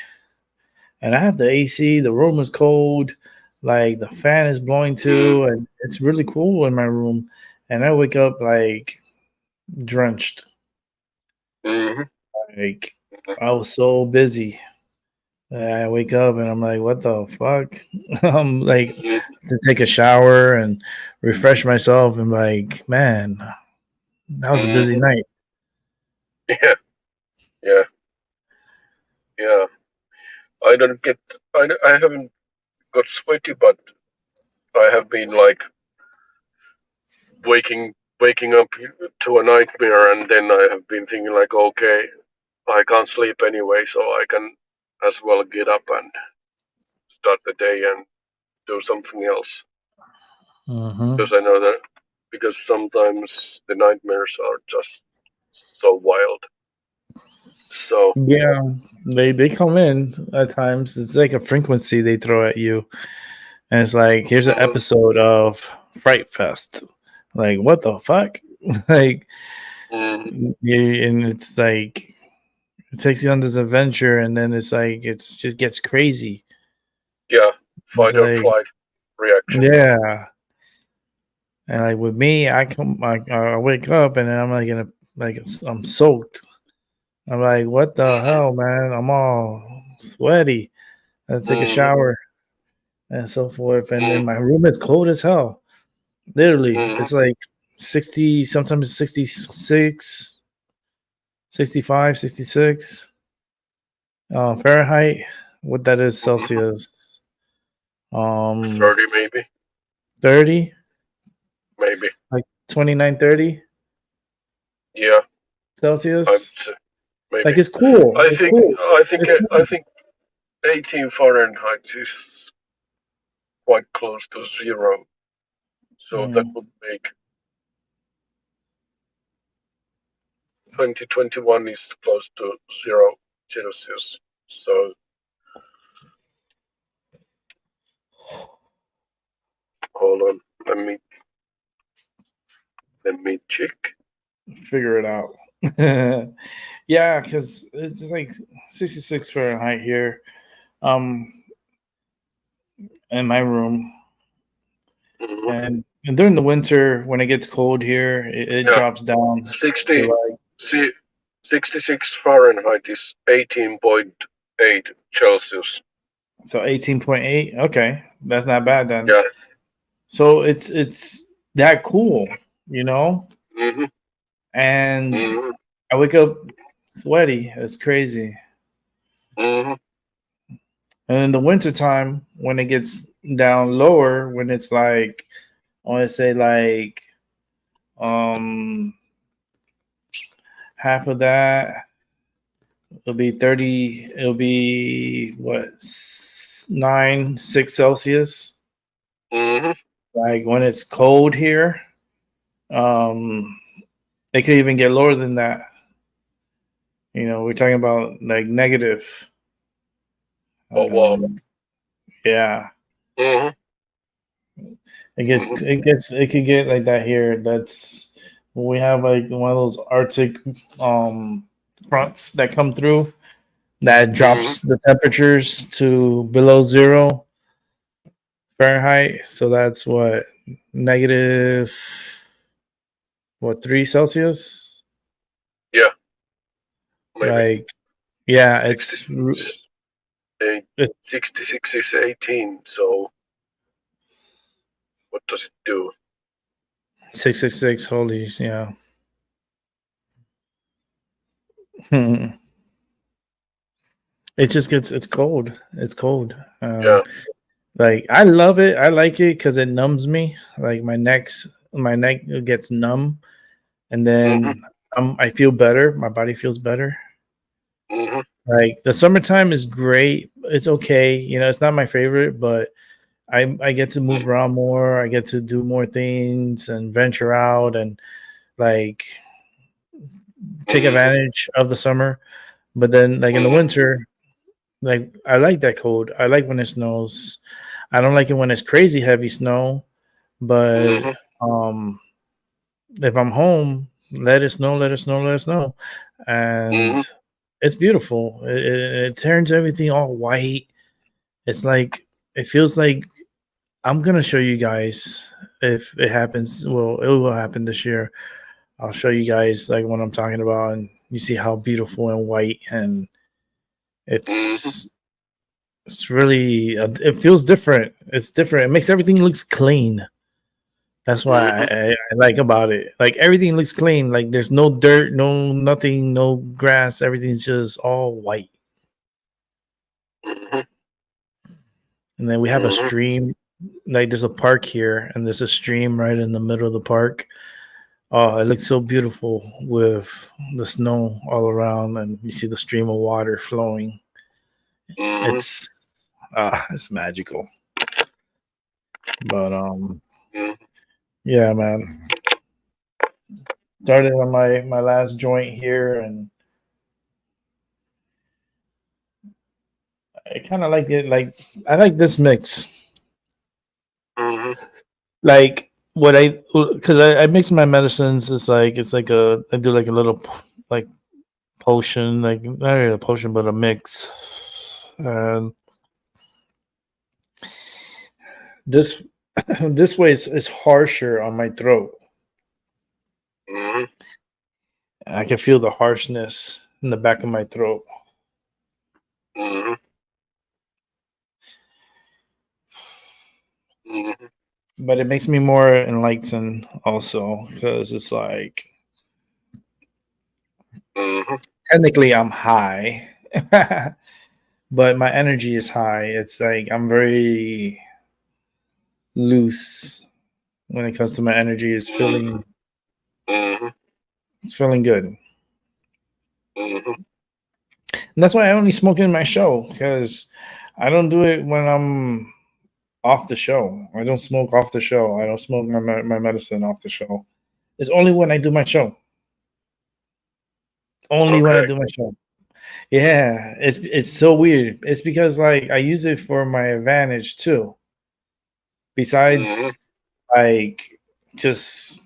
and I have the AC. The room is cold. Like the fan is blowing Hmm. too, and it's really cool in my room. And I wake up like drenched. Hmm. Like I was so busy. I wake up and I'm like, what the fuck? I'm like Hmm. to take a shower and refresh myself and like, man, that was a busy Hmm. night. Yeah, yeah, yeah. I don't get. I haven't got sweaty, but I have been like waking up to a nightmare, and then I have been thinking like, okay, I can't sleep anyway, so I can as well get up and start the day and do something else. Mm-hmm. Because I know that because sometimes the nightmares are just so wild. So Yeah, they come in at times. It's like a frequency they throw at you, and it's like, here's an mm, episode of Fright Fest. Like, what the fuck? Like, mm, and it's like it takes you on this adventure, and then it's like it's just gets crazy. yeah, It's fight or like, flight reaction. yeah, and like with me, I wake up and then I'm like I'm soaked. I'm like, what the Mm, hell, man? I'm all sweaty. I take a mm, shower, and so forth. And then my room is cold as hell. Literally, it's like 60, sometimes 66, 65, 66 Fahrenheit. What that is Celsius? 30 maybe, 30, maybe. like 29, 30 Yeah, I'd Celsius. say maybe. Like it's cool. I It's think cool. I think It's I cool. think 18 Fahrenheit is quite close to zero. So that would make 2021 is close to 0 Celsius. So hold on, let me check. Figure it out. Yeah, because it's just like 66 Fahrenheit here. In my room. Mhm. And during the winter, when it gso cold here, it Yeah, drops down 60, to like 66 Fahrenheit is 18.8 Celsius. 18.8. Okay, that's not bad then. Yeah. So it's that cool, you know. Mm-hmm. And Mm-hmm. I wake up sweaty. It's crazy. Mm-hmm. And in the wintertime, when it gets down lower, when it's like I want to say like um half of that, it'll be 30. It'll be what 6 Mm-hmm. Like when it's cold here, um, it could even get lower than that. We're talking about like negative. Oh wow. Yeah, Mm-hmm. it could get like that here. That's when we have like one of those Arctic fronts that come through that Mm-hmm. drops the temperatures to below 0 Fahrenheit. So that's what negative 3 Celsius. Yeah, maybe Like yeah, 66. it's 66 is 18. So what does it do? 666. Holy yeah. It just gets it's cold. It's cold. Yeah. Like I love it. I like it because it numbs me. Like my neck gets numb, and Mm-hmm. then I feel better. My body feels better. Mm-hmm. Like the summertime is great. It's okay. It's not my favorite, but I get to move around more. I get to do more things and venture out and like take Mm-hmm. advantage of the summer. But then like in the Mm-hmm. winter, like I like that cold. I like when it snows. I don't like it when it's crazy heavy snow, but Mm-hmm. um if I'm home, let it snow, let it snow, let it snow. And Mm-hmm. it's beautiful. It turns everything all white. It's like it feels like I'm gonna show you guys if it happens. Well, it will happen this year. I'll show you guys like what I'm talking about, and you see how beautiful and white, and Mm-hmm. it's really it feels different. It's different. It makes everything looks clean. That's why Mm-hmm. I like about it. Like everything looks clean. Like there's no dirt, no nothing, no grass. Everything's just all white. Mm-hmm. And then we have a Mm-hmm. stream. Like there's a park here, and there's a stream right in the middle of the park. Oh, it looks so beautiful with the snow all around, and you see the stream of water flowing. Mm-hmm. It's magical. But Mm-hmm. yeah, man. Started on my last joint here, and I kind of like it. Like I like this mix. Mm-hmm. Like what because I mix my medicines. It's like I do like a little like potion, like not really a potion, but a mix. And this this way is harsher on my throat. Mm-hmm. I can feel the harshness in the back of my throat. Mm-hmm. Mhm. but it makes me more enlightened also because it's like Mhm. technically I'm high, but my energy is high. It's like I'm very loose when it comes to my energy. Mhm. Mhm. It's feeling good. Mhm. And that's why I only smoke in my show because I don't do it when I'm off the show. I don't smoke off the show. I don't smoke my medicine off the show. It's only when I do my show. Only when I Okay. do my show. Yeah, it's so weird. It's because like I use it for my advantage too. Mhm. Besides like just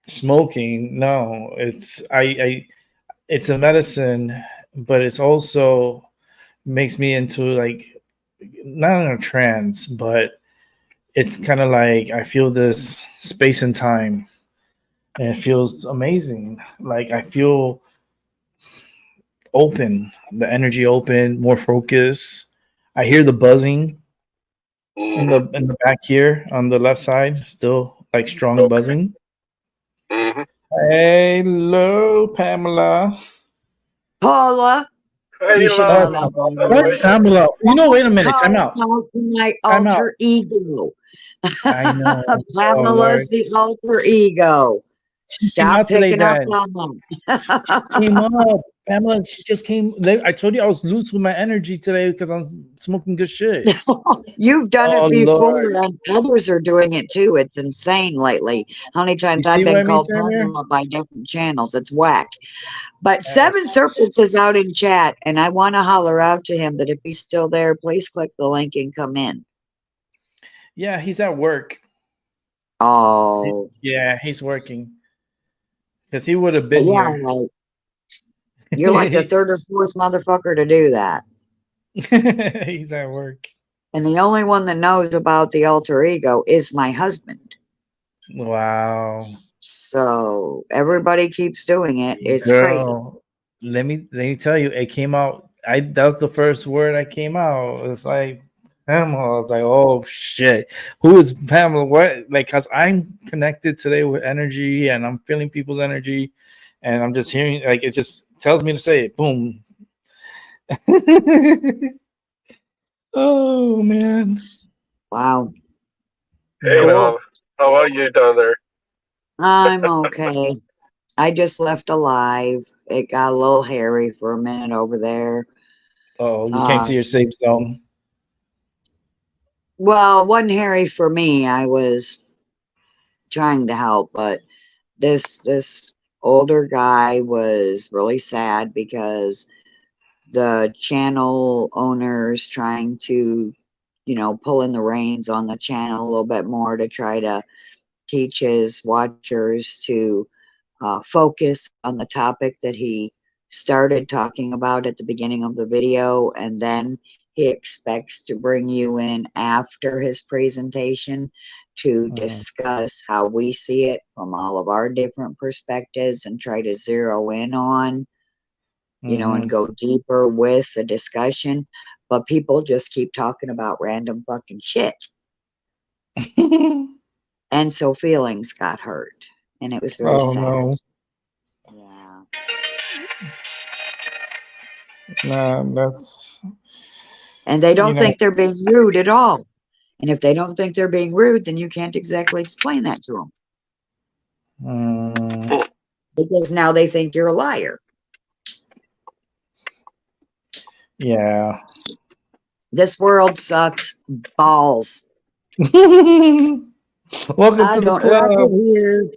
smoking, no, I it's a medicine, but it's also makes me into like not in a trance, but it's kind of like I feel this space and time, and it feels amazing. Like I feel open, the energy open, more focus. I hear the buzzing Mhm. in the back here on the left side, still like strong Okay. buzzing. Mhm. Hello, Pamela. Paula, Hey, you should Oh, know love. that by How what's are now. you? Pamela? You know, wait a minute. Time Calling out. out to my Time out. alter ego. I know. Oh, Pamela's Lord. the alter ego. She came Stop out today picking up then. on She them. came up. Pamela, she just came. I told you I was loose with my energy today because I'm smoking good shit. You've done Oh, it Lord. before, and others are doing it too. It's insane lately. How many You times I've see what been I mean, called Tamir? Pamela by different channels? It's whack. But Yes. Seven Serpents is out in chat, and I want to holler out to him that if he's still there, please click the link and come in. Yeah, he's at work. Oh, Yeah, he's working because he would have but been yeah, here. like, you're like the third or fourth motherfucker to do that. He's at work. And the only one that knows about the alter ego is my husband. Wow. So everybody keeps doing it. It's crazy. Girl, let me tell you, it came out. I That was the first word that came out. It's like Pamela. I was like, oh shit, who is Pamela? What? Like, cause I'm connected today with energy, and I'm feeling people's energy, and I'm just hearing like it just tells me to say it. Boom. Oh man. Wow. Hey, Yeah. Cool. love. How are you down there? I'm okay. I just left alive. It got a little hairy for a minute over there. Oh, you came to Uh, your safe zone. well, it wasn't hairy for me. I was trying to help, but this older guy was really sad because the channel owners trying to, pull in the reins on the channel a little bit more to try to teach his watchers to focus on the topic that he started talking about at the beginning of the video, and then he expects to bring you in after his presentation to Mhm. discuss how we see it from all of our different perspectives and try to zero in on, and Mhm. go deeper with the discussion. But people just keep talking about random fucking shit. And so feelings got hurt. And it was very Oh sad. no. Yeah. Nah, that's And they you don't know. think they're being rude at all. And if they don't think they're being rude, then you can't exactly explain that to them Mm, because now they think you're a liar. yeah. This world sucks balls. Welcome I to the don't like club. it here.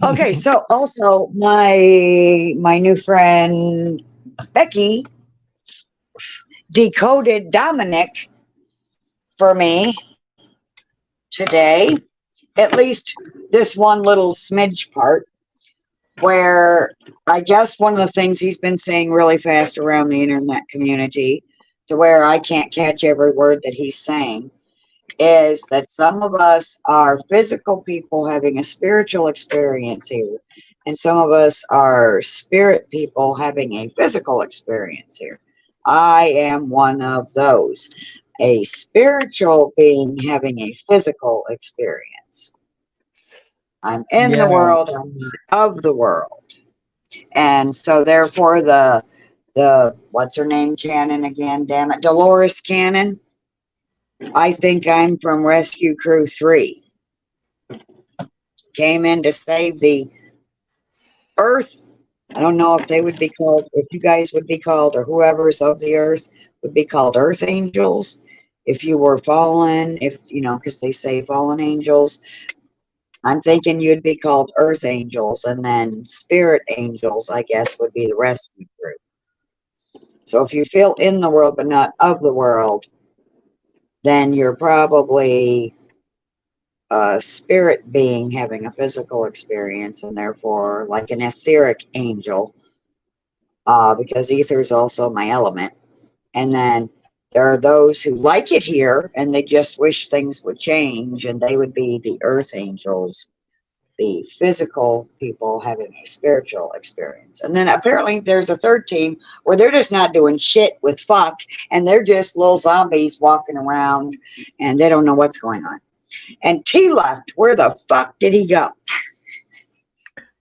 Okay, so also my new friend Becky decoded Dominic for me today, at least this one little smidge part, where I guess one of the things he's been saying really fast around the internet community, to where I can't catch every word that he's saying, is that some of us are physical people having a spiritual experience here, and some of us are spirit people having a physical experience here. I am one of those. a spiritual being having a physical experience. I'm in the Yeah. world, I'm not of the world. And so therefore the what's her name Cannon again, damn it, Dolores Cannon. I think I'm from Rescue Crew 3. Came in to save the Earth. I don't know if they would be called, if you guys would be called, or whoever's of the Earth would be called Earth Angels. If you were fallen, if you know, because they say fallen angels, I'm thinking you'd be called Earth Angels, and then Spirit Angels, I guess, would be the rescue group. So if you feel in the world but not of the world, then you're probably a spirit being having a physical experience, and therefore like an etheric angel, because ether is also my element. And then there are those who like it here and they just wish things would change, and they would be the earth angels, the physical people having a spiritual experience. And then apparently there's a third team where they're just not doing shit with fuck, and they're just little zombies walking around and they don't know what's going on. And T left. Where the fuck did he go?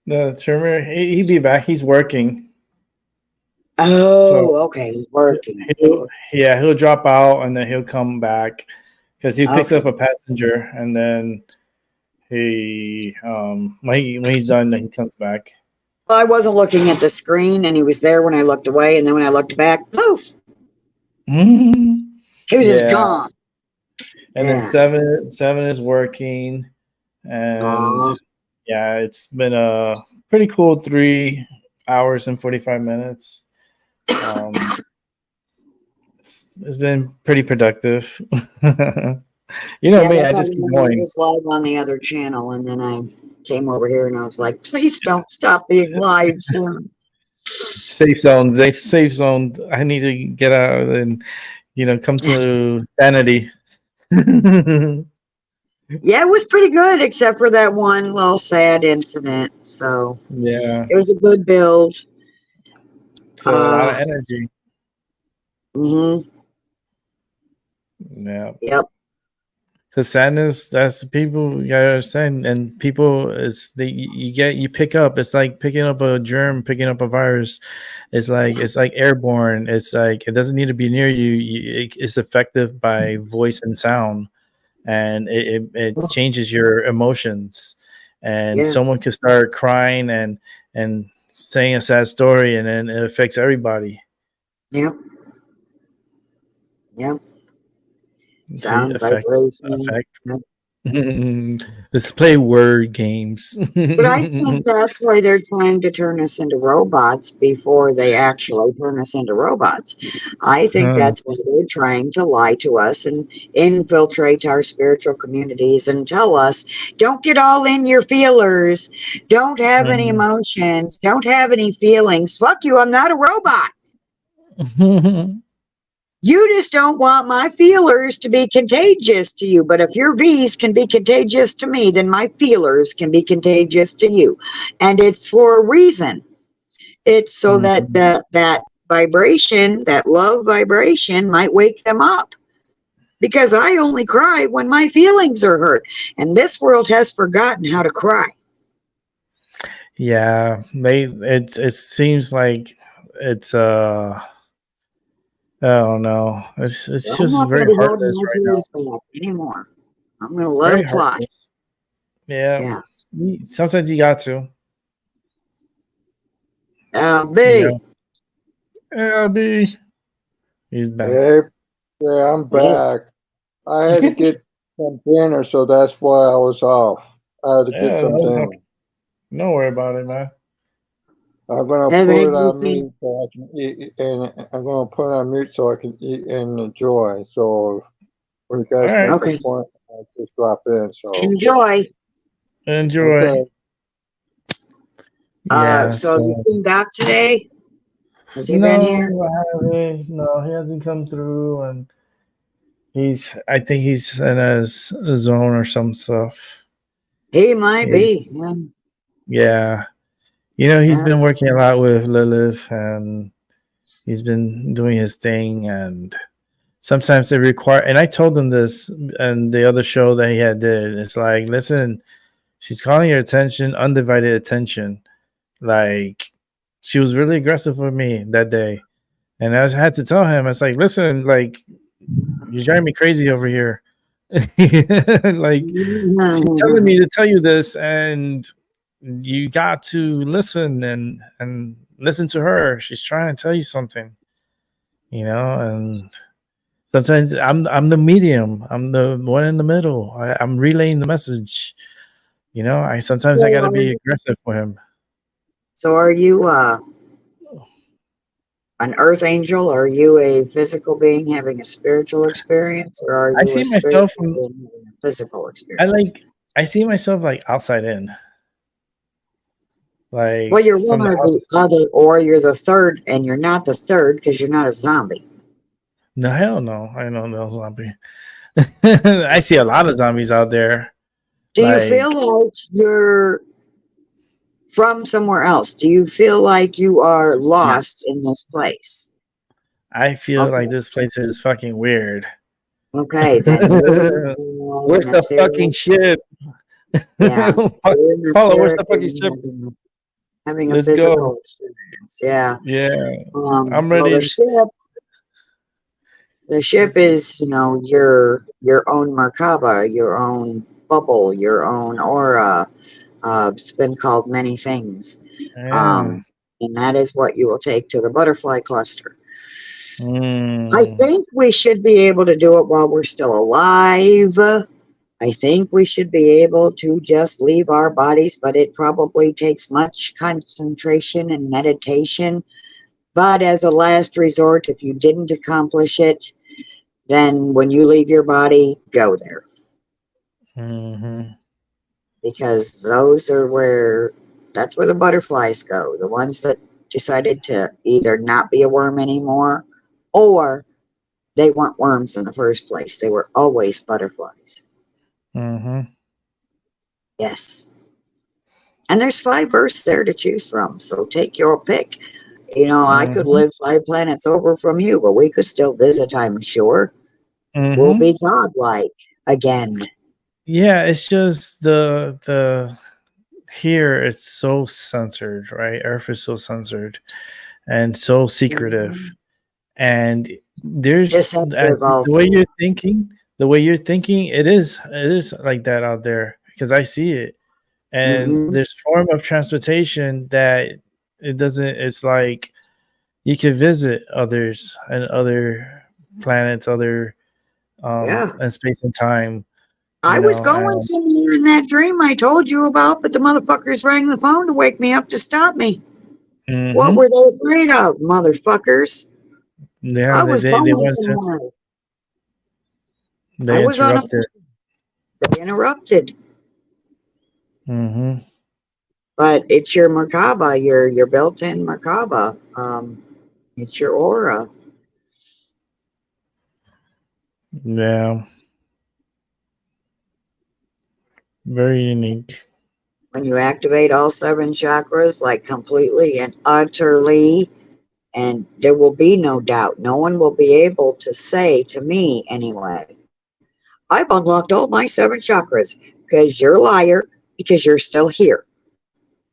The trimmer, he'd be back. He's working. Oh, So okay, he's working. he'll drop out and then he'll come back because he picks Okay. up a passenger, and then he when he's done, then he comes back. Well, I wasn't looking at the screen, and he was there when I looked away, and then when I looked back, poof, he was just Yeah, gone. and then Yeah. seven is working, and Oh, yeah, it's been a pretty cool 3 hours and 45 minutes. It's been pretty productive. You know yeah, me, I that's how I just keep remember it going. was live on the other channel, and then I came over here, and I was like, please don't stop being live soon. Safe zone, safe zone. I need to get out and come to sanity. Yeah, it was pretty good, except for that one little sad incident. So Yeah, it was a good build. it's a lot of energy. Mm-hmm. Yeah, Yep. because sadness, that's people you gotta understand, and people is you pick up. It's like picking up a germ, picking up a virus. It's like airborne. It's like it doesn't need to be near you. It's effective by voice and sound, and it changes your emotions. And Yeah. someone could start crying and saying a sad story, and then it affects everybody. Yep. Yep. See, Sound effects vibration. effect. Yep. Let's play word games. But I think that's why they're trying to turn us into robots before they actually turn us into robots. I think Huh. that's why they're trying to lie to us and infiltrate our spiritual communities and tell us, don't get all in your feelers, don't have any emotions, don't have any feelings. Fuck you, I'm not a robot. You just don't want my feelers to be contagious to you. But if your V's can be contagious to me, then my feelers can be contagious to you. And it's for a reason. It's so that that vibration, that love vibration, might wake them up. Because I only cry when my feelings are hurt. And this world has forgotten how to cry. Yeah, it seems like it's I don't know. So It's I'm just not going very to be holding heartless my right now. tears back anymore. I'm going to let Very them fly. heartless. Yeah. Yeah. Sometimes you got to. Yeah. B. Abby. He's back. Hey, yeah, I'm back. I had to get some dinner, so that's why I was off. I had to get Yeah, some dinner. don't worry about it, man. I'm gonna Have put they it on just seen? mute so I can eat, and I'm gonna put it on mute so I can eat and enjoy. So when you guys All right. make a Okay. point, I'll just drop in. So Enjoy. Enjoy. okay, Yeah. So have you So seen Doc today? Has he been here? no, I haven't. No, he hasn't come through, and I think he's in a zone or some stuff. He might He- be. Yeah. Yeah. He's been working a lot with Lilith, and he's been doing his thing, and sometimes it require. And I told him this, and the other show that he had did. It's like, listen, she's calling your attention, undivided attention. Like, she was really aggressive with me that day, and I had to tell him, it's like, listen, like, you're driving me crazy over here. Like, she's telling me to tell you this, and you got to listen and listen to her. She's trying to tell you something, and sometimes I'm the medium. I'm the one in the middle. I'm relaying the message. I sometimes I gotta be aggressive for him. So are you an earth angel? Are you a physical being having a spiritual experience, or are I you see a myself spiritual being having a physical I experience? I see myself like outside in. Well, Like you're from one the or the house. other, or you're the third, and you're not the third because you're not a zombie. No, hell no. I know no zombie. I see a lot of zombies out there. Do you feel Like, like you're from somewhere else? Do you feel like you are lost in yes. this place? I feel Okay, like this place is fucking weird. okay, then you're Where's in a the fucking spirit. ship? Yeah, you're in a Paula, where's spirit the fucking being ship? having a Let's go. physical experience. Yeah. Yeah. I'm Well, ready. the ship is, your own Merkaba, your own bubble, your own aura. It's been called many things. Yeah. Um, and that is what you will take to the butterfly cluster. I Mm. think we should be able to do it while we're still alive. I think we should be able to just leave our bodies, but it probably takes much concentration and meditation. But as a last resort, if you didn't accomplish it, then when you leave your body, go there. Mm-hmm. Because that's where the butterflies go. The ones that decided to either not be a worm anymore, or they weren't worms in the first place. They were always butterflies. Mm-hmm. Yes. And there's 5 Earths there to choose from. So take your pick. I could Mm-hmm. live 5 planets over from you, but we could still visit, I'm sure. We'll Mm-hmm. be godlike again. Yeah, it's just the here it's so censored, right? Earth is so censored and so secretive. Mhm. And there's Deceptive the way also. you're thinking, it is like that out there because I see it. And Hmm. this form of transportation that it's like you can visit others and other planets, other Yeah. and space and time, I was going and somewhere in that dream I told you about, but the motherfuckers rang the phone to wake me up to stop me. What hmm were they afraid of, motherfuckers? yeah, I they, was they they going went to somewhere. I they was on a interrupted. they interrupted. hmm But it's your Merkaba, your built-in Merkaba. It's your aura. Yeah, very unique. When you activate all 7 chakras, like completely and utterly, and there will be no doubt. No one will be able to say to me anyway, I've unlocked all my 7 chakras, because you're a liar, because you're still here.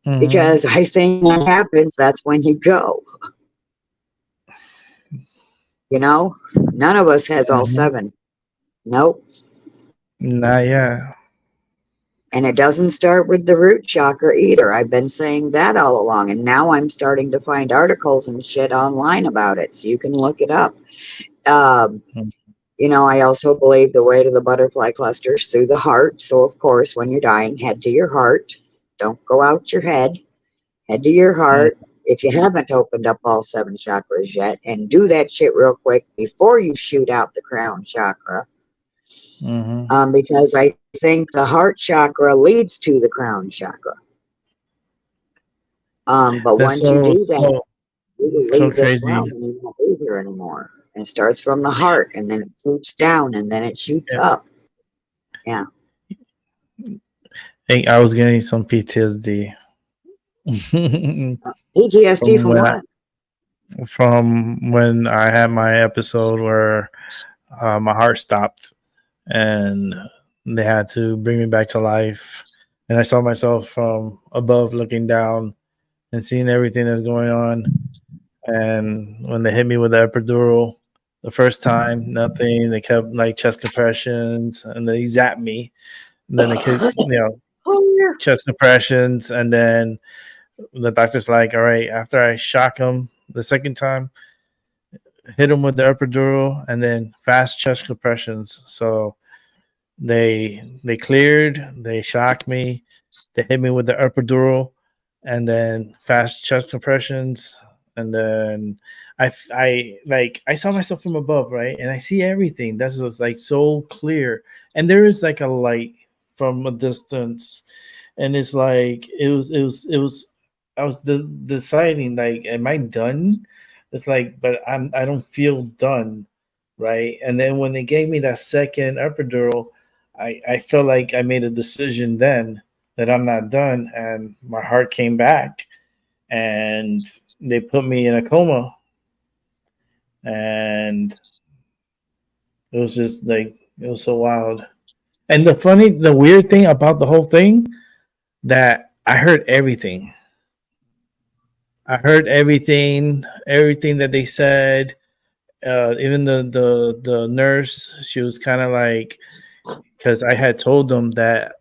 hmm Because I think when that happens, that's when you go. None of us has all hmm 7. Nope. Not yet. And it doesn't start with the root chakra either. I've been saying that all along. And now I'm starting to find articles and shit online about it. So you can look it up. Um, I also believe the way to the butterfly clusters through the heart. So, of course, when you're dying, head to your heart. Don't go out your head. Head to your heart. If you haven't opened up all 7 chakras yet, and do that shit real quick before you shoot out the crown chakra. Mm-hmm. Because I think the heart chakra leads to the crown chakra. But That's once you so do that, so you will so leave this crazy. realm and you won't be here anymore. And it starts from the heart, and then it shoots down, and then it shoots Yeah. up. Yeah. Hey, I was getting some PTSD PTSD from from when what? from when I had my episode where my heart stopped, and they had to bring me back to life. And I saw myself from above looking down and seeing everything that's going on. And when they hit me with the epidural the first time, nothing. They kept like chest compressions, and then he zapped me. And then they could, chest compressions, and then the doctor's like, "All right." After I shock him the second time, hit him with the epidural, and then fast chest compressions. So they cleared. They shocked me. They hit me with the epidural, and then fast chest compressions, and then I saw myself from above, right, and I see everything. That's just like so clear, and there is like a light from a distance, and it's like it was. I was deciding like, am I done? It's like, but I don't feel done, right? And then when they gave me that second epidural, I felt like I made a decision then that I'm not done, and my heart came back, and they put me in a coma, and it was just like it was so wild. And the weird thing about the whole thing that I heard everything. I heard everything that they said. Even the nurse, she was kind of like, because I had told them that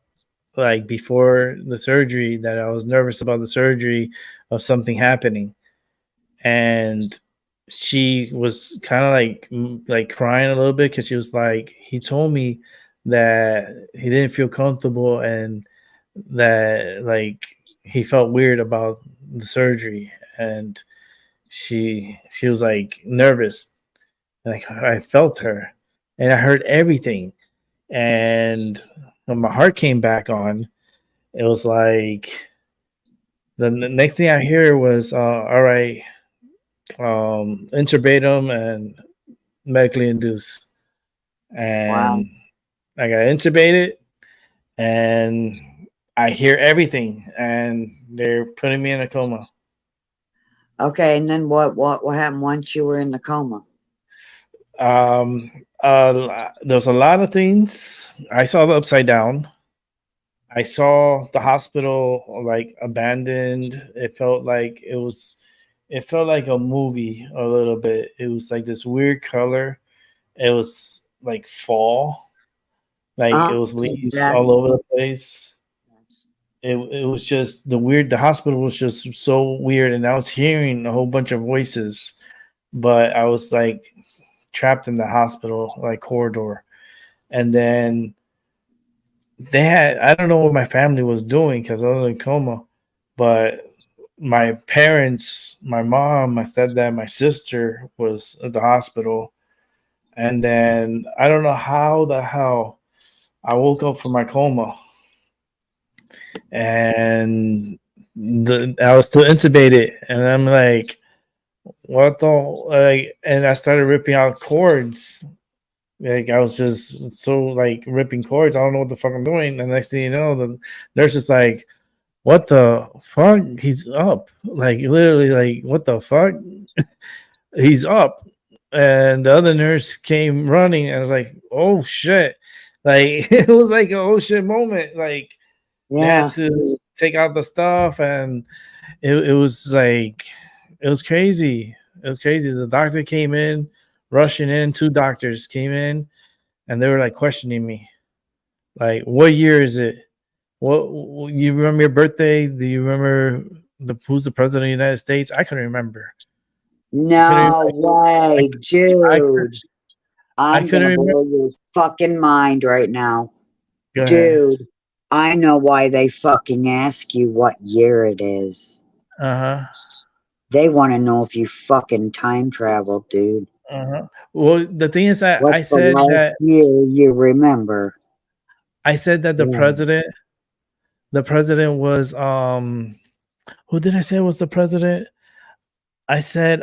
like before the surgery that I was nervous about the surgery of something happening, and she was kind of like crying a little bit because she was like, he told me that he didn't feel comfortable and that like he felt weird about the surgery, and she was like nervous. Like I felt her, and I heard everything, and when my heart came back on, it was like the next thing I hear was, all right, intubate him and medically induced. Wow. And I got intubated, and I hear everything, and they're putting me in a coma. Okay, and then what happened once you were in the coma? There's a lot of things. I saw the upside down. I saw the hospital like abandoned. It felt like a movie a little bit. It was like this weird color. It was like fall. Like it was leaves all Exactly. over the place. It was just the hospital was just so weird, and I was hearing a whole bunch of voices, but I was like trapped in the hospital like corridor. And then I don't know what my family was doing because I was in coma, but my parents, my mom, my stepdad, my sister was at the hospital. And then I don't know how the hell I woke up from my coma, and I was still intubated, and I'm like, what the like? And I started ripping out cords. Like I was just so like ripping cords. I don't know what the fuck I'm doing. And next thing you know, the nurse is like, "What the fuck? He's up!" Like literally, like what the fuck? He's up. And the other nurse came running, and I was like, "Oh shit!" Like it was like a oh shit moment. Like they had Yeah. to take out the stuff, and it was like it was crazy. It was crazy. The doctor came in, rushing in. Two doctors came in, and they were like questioning me, like, "What year is it? What you remember your birthday? Do you remember who's the president of the United States?" I couldn't remember. I couldn't No remember. way, I could. dude. I I'm couldn't gonna remember. blow your fucking mind right now. Go ahead. Dude, I know why they fucking ask you what year it is. Uh huh. They want to know if you fucking time traveled, dude. Uh huh. Well, the thing is that What's the last year you remember? I said that Yeah. the president was who did I say was the president? I said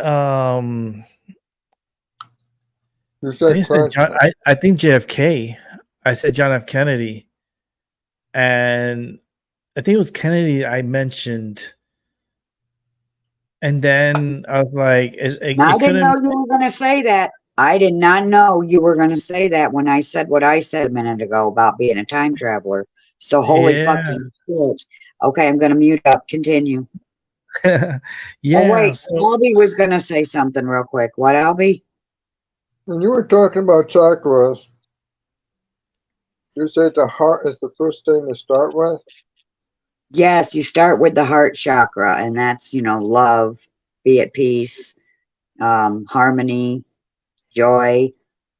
You I think I said said John. president. I think JFK. I said John F. Kennedy, and I think it was Kennedy I mentioned, and then I was like, Now, I it didn't couldn't. know you were gonna say that. I did not know you were going to say that when I said what I said a minute ago about being a time traveler. So holy Yeah. fucking shit. Okay, I'm going to mute up. Continue. Oh, Yeah. wait. So Albie was going to say something real quick. What, Albie? When you were talking about chakras, you said the heart is the first thing to start with. Yes, you start with the heart chakra, and that's, love, be at peace, harmony, joy,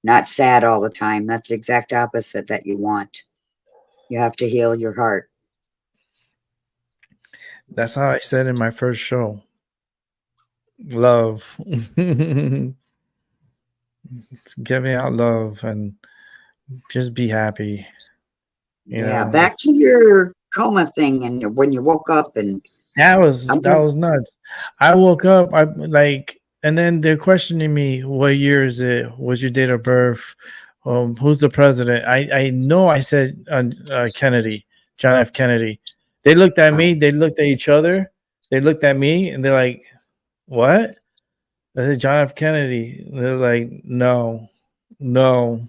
not sad all the time. That's the exact opposite that you want. You have to heal your heart. that's how I said in my first show. Love. Giving out love and just be happy. You Yeah, know, back to your coma thing and when you woke up and that was I'm that gonna, was nuts. I woke up, I like, and then they're questioning me, what year is it? What's your date of birth? Who's the president? I know I said Kennedy, John F. Kennedy. They looked at me, they looked at each other, they looked at me, and they're like, "What?" I said John F. Kennedy. They're like, "No, no,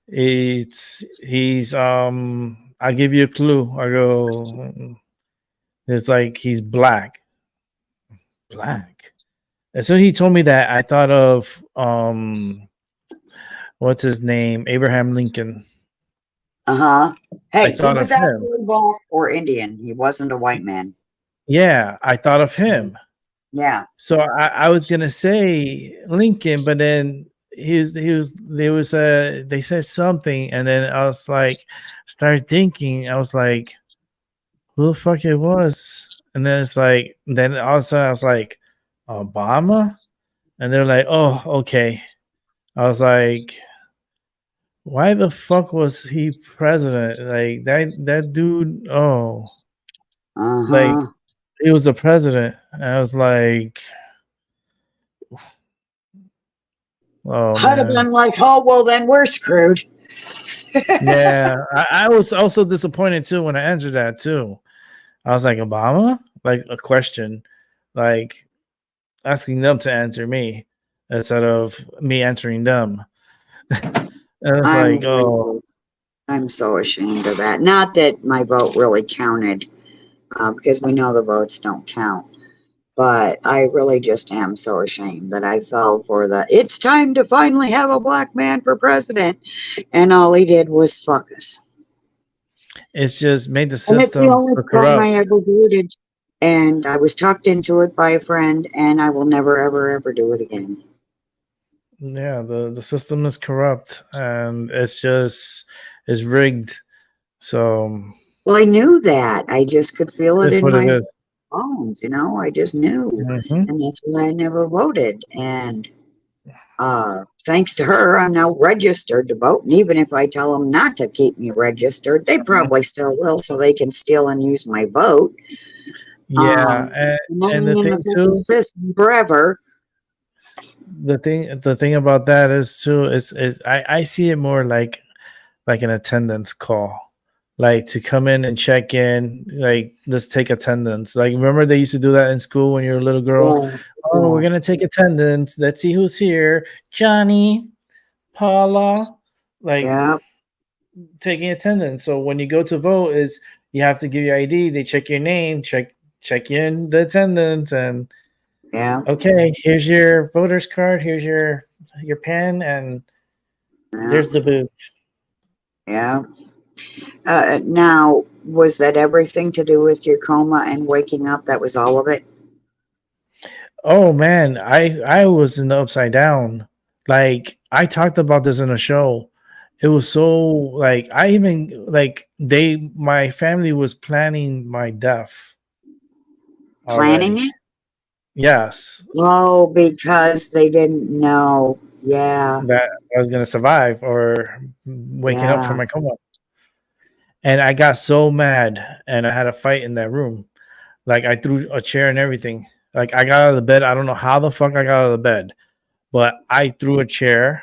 he's I'll give you a clue." I go, it's like he's black. Black. And so he told me that, I thought of what's his name? Abraham Lincoln. uh-huh. I Hey, he thought of was him. actually black or Indian. He wasn't a white man. Yeah, I thought of him. Yeah. So I was gonna say Lincoln, but then they said something, and then I was like, started thinking, I was like, who the fuck it was? And then it's like, then all of a sudden I was like, Obama? And they're like, oh, okay. I was like, why the fuck was he president? Like that dude, oh, like Uh-huh. he was the president. And I was like, oh I'd have man. been like, oh well then we're screwed. Yeah. I was also disappointed too when I answered that too. I was like, Obama? Like a question. Like asking them to answer me instead of me answering them. And it's I'm like, oh, really, I'm so ashamed of that. Not that my vote really counted, because we know the votes don't count. But I really just am so ashamed that I fell for it's time to finally have a black man for president. And all he did was fuck us. it's just made the And it's the system only so time I corrupt. ever voted. And I was talked into it by a friend, and I will never, ever, ever do it again. Yeah, the system is corrupt, and it's rigged. So Well, I knew that. I just could feel it it's in what it my is. bones, I just knew. Mm-hmm. And that's why I never voted. And thanks to her, I'm now registered to vote. And even if I tell them not to keep me registered, they probably still will, so they can steal and use my vote. Yeah, And then and I'm the in thing the fucking too, system forever. the thing about that is too is I see it more like an attendance call, like to come in and check in, like let's take attendance. Like remember they used to do that in school when you're a little girl. Yeah, Oh, yeah, we're gonna take attendance. Let's see who's here. Johnny, Paula, like yeah, taking attendance. So when you go to vote, is you have to give your ID. They check your name, check you in the attendance, and yeah, okay, here's your voter's card. Here's your pen, and yeah, there's the booth. yeah. Now, was that everything to do with your coma and waking up? That was all of it? Oh man, I was in the upside down. Like I talked about this in a show. It was so like I even like they my family was planning my death Planning already. it? Yes, Oh, because they didn't know. Yeah, that I was gonna survive or waking up from yeah, my coma. And I got so mad and I had a fight in that room. Like I threw a chair and everything. Like I got out of the bed. I don't know how the fuck I got out of the bed, but I threw a chair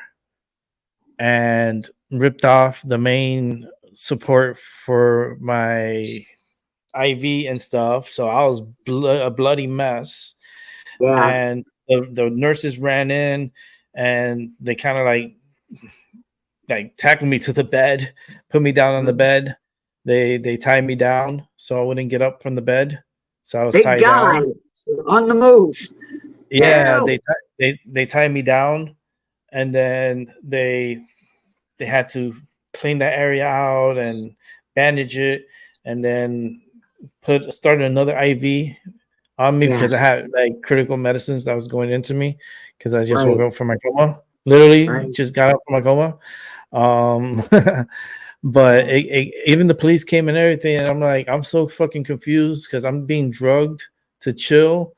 and ripped off the main support for my IV and stuff. So I was a bloody mess. yeah, And the nurses ran in. and they kind of like tackled me to the bed, put me down on the bed. They tied me down so I wouldn't get up from the bed. So I was Big tied guy down. on the move. Yeah, Ew. they tied me down, and then they had to clean that area out and bandage it, and then started another IV on me because I Yes. had like critical medicines that was going into me because I just woke Right. up from my coma. Literally, Right. just got up from my coma. Um, but even the police came and everything, and I'm like, I'm so fucking confused because I'm being drugged to chill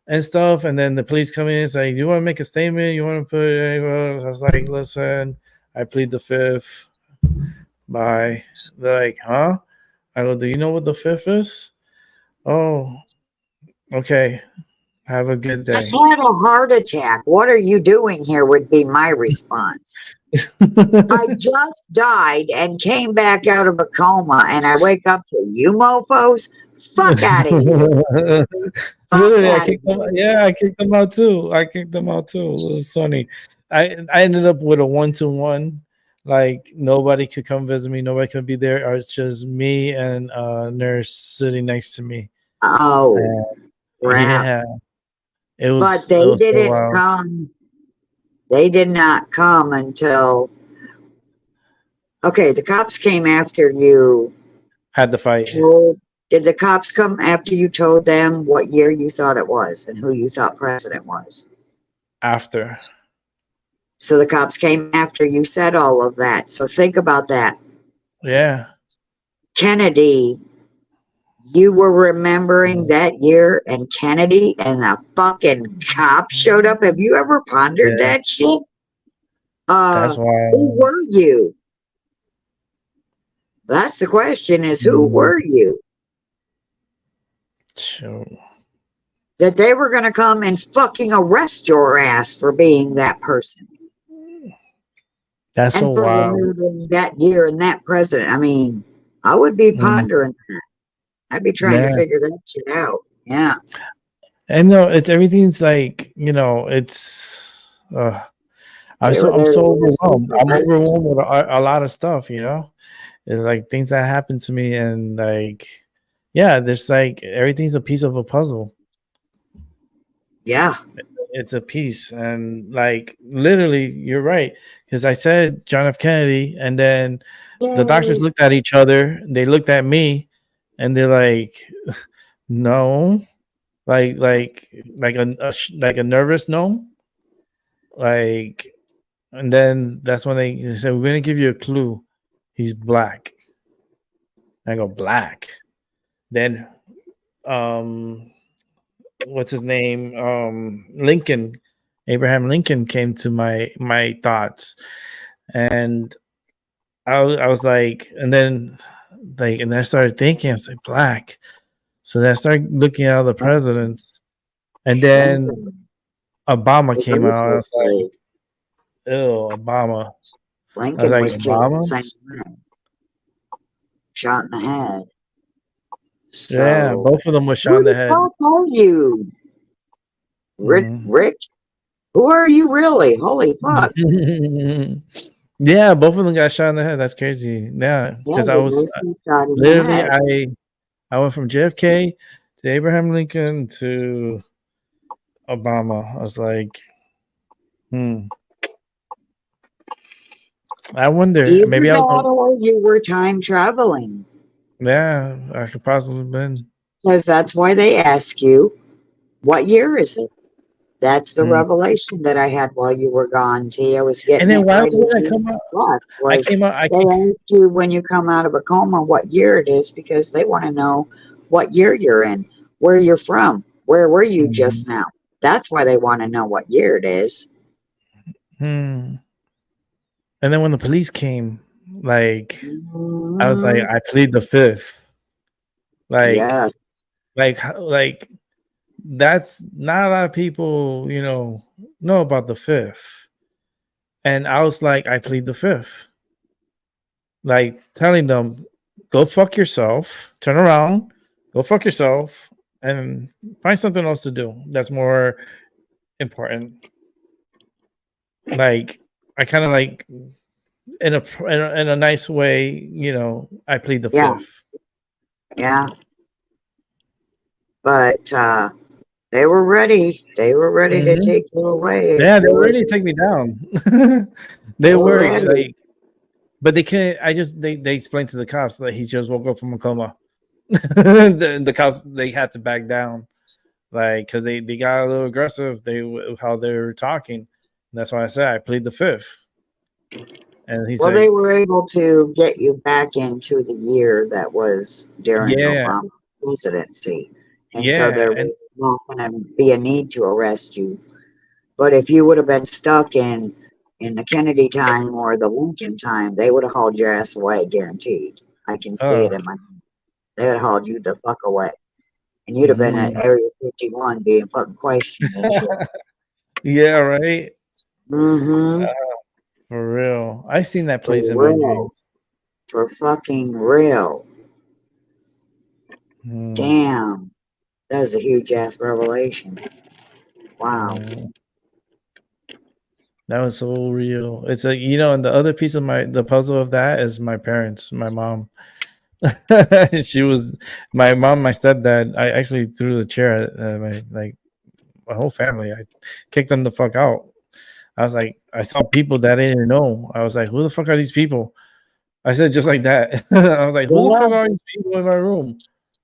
and stuff. And then the police come in and say, "You want to make a statement? You want to put it anywhere?" I was like, "Listen, I plead the fifth." Bye. They're like, "Huh?" I go, "Do you know what the fifth is?" Oh, okay. Have a good Just day. had a heart attack. What are you doing here? Would be my response. I just died and came back out of a coma, and I wake up to you mofos. Fuck out of here. Fuck Literally, I out of kicked them. here. Yeah, I kicked them out too. It was funny. I ended up with a 1-to-1. Like nobody could come visit me. Nobody could be there. Or it's just me and a nurse sitting next to me. Oh, And crap. yeah, But it they was so didn't wild. come. They did not come until. Okay, the cops came after you Had the fight told. Did the cops come after you told them what year you thought it was and who you thought president was? after. So the cops came after you said all of that. So think about that. Yeah. Kennedy, you were remembering that year and Kennedy and the fucking cops showed up. Have you ever pondered Yeah. that shit? That's why. Who were you? That's the question is who were you? Sure. That they were going to come and fucking arrest your ass for being that person That's so and for wild. remembering that year and that president. I mean, I would be Mm, pondering that. I'd be trying to yeah. figure that shit out. Yeah. And no, it's everything's like, it's They were I'm there so to arrest you overwhelmed. for I'm that. overwhelmed with a lot of stuff. It's like things that happen to me, and like, yeah, there's like everything's a piece of a puzzle. Yeah. It's a piece, and like literally, you're right. Because I said John F. Kennedy, and then the doctors Yay. looked at each other, they looked at me, and they're like, no, like a nervous no, like. And then that's when they said, "We're gonna give you a clue. He's black." I go, "Black." Then, what's his name? Lincoln, Abraham Lincoln came to my thoughts, and I was like, and then I started thinking, I was like, black. So then I started looking at all the presidents, and then Lincoln Obama was came out. I also was like, killed. "Ew, Obama." I was Lincoln like, was killed the "Obama." same way, shot in the head. Yeah, So, both of them were shot in who the the head. fuck are you? Mhm. Rich? Who are you really? Holy fuck. Yeah, both of them got shot in the head. That's crazy. Yeah, Yeah, because I they was both got shot in the literally head. I went from JFK to Abraham Lincoln to Obama. I was like, I wonder. Either Maybe I was. that or you were time traveling. Yeah, I could possibly have been. Because that's why they ask you, what year is it? That's the Hmm. revelation that I had while you were gone, T. I was And getting then it why right as would I you come out? left. I Was came out. I they ask you when you come out of a coma what year it is because they want to know what year you're in, where you're from, where were you Mhm. just now. That's why they want to know what year it is. Hmm. And then when the police came, like I was like, Mhm. I plead the fifth. Like, Yes. like that's not a lot of people, know about the fifth. And I was like, I plead the fifth. Like telling them, go fuck yourself, turn around, go fuck yourself, and find something else to do that's more important. like I kind of like in a nice way, I plead the Yeah, fifth. yeah. But they were ready. They were ready to Hmm. take you away if Yeah, they you were were. ready to take me down. They They were were ready. like, but they can't. They explained to the cops that he just woke up from a coma. The cops, they had to back down, like, because they got a little aggressive. How they were talking. And that's why I said I plead the fifth. And he's Well, they like, were able to get you back into the year that was during yeah, Obama's presidency. And so yeah, there and was not going to be a need to arrest you. But if you would have been stuck in the Kennedy time or the Lincoln time, they would have hauled your ass away, guaranteed. I can see it uh, in my. They would have hauled you the fuck away, and you'd have been at mhm. Area 51 being fucking questioned and shit. Yeah, right. Mm-hmm. For real, I've seen that For place in my real. dreams. For fucking real. Mm, Damn. That is a huge ass revelation. Wow. mm. That was so real. It's like, and the other piece of the puzzle of that is my parents, my mom. She was my mom, my stepdad. I actually threw the chair at my whole family. I kicked them the fuck out. I was like, I saw people that I didn't know. I was like, who the fuck are these people? I said just like that. I was like, who the Yeah. fuck are these people in my room?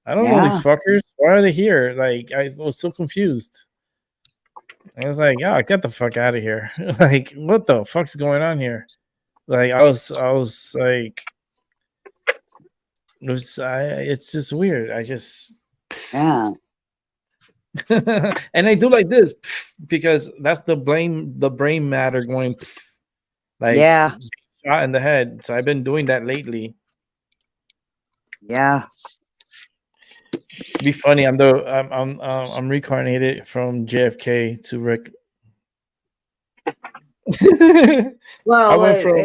I don't know these Yeah. fuckers. Why are they here? Like, I was so confused. I was like, yeah, get the fuck out of here. Like, what the fuck's going on here? Like, I was like, it's just weird. I just, Yeah. and I do like this because that's the brain matter going like Yeah. shot in the head. So I've been doing that lately. Yeah. Be funny. I'm reincarnated from JFK to Rick. I Well, went from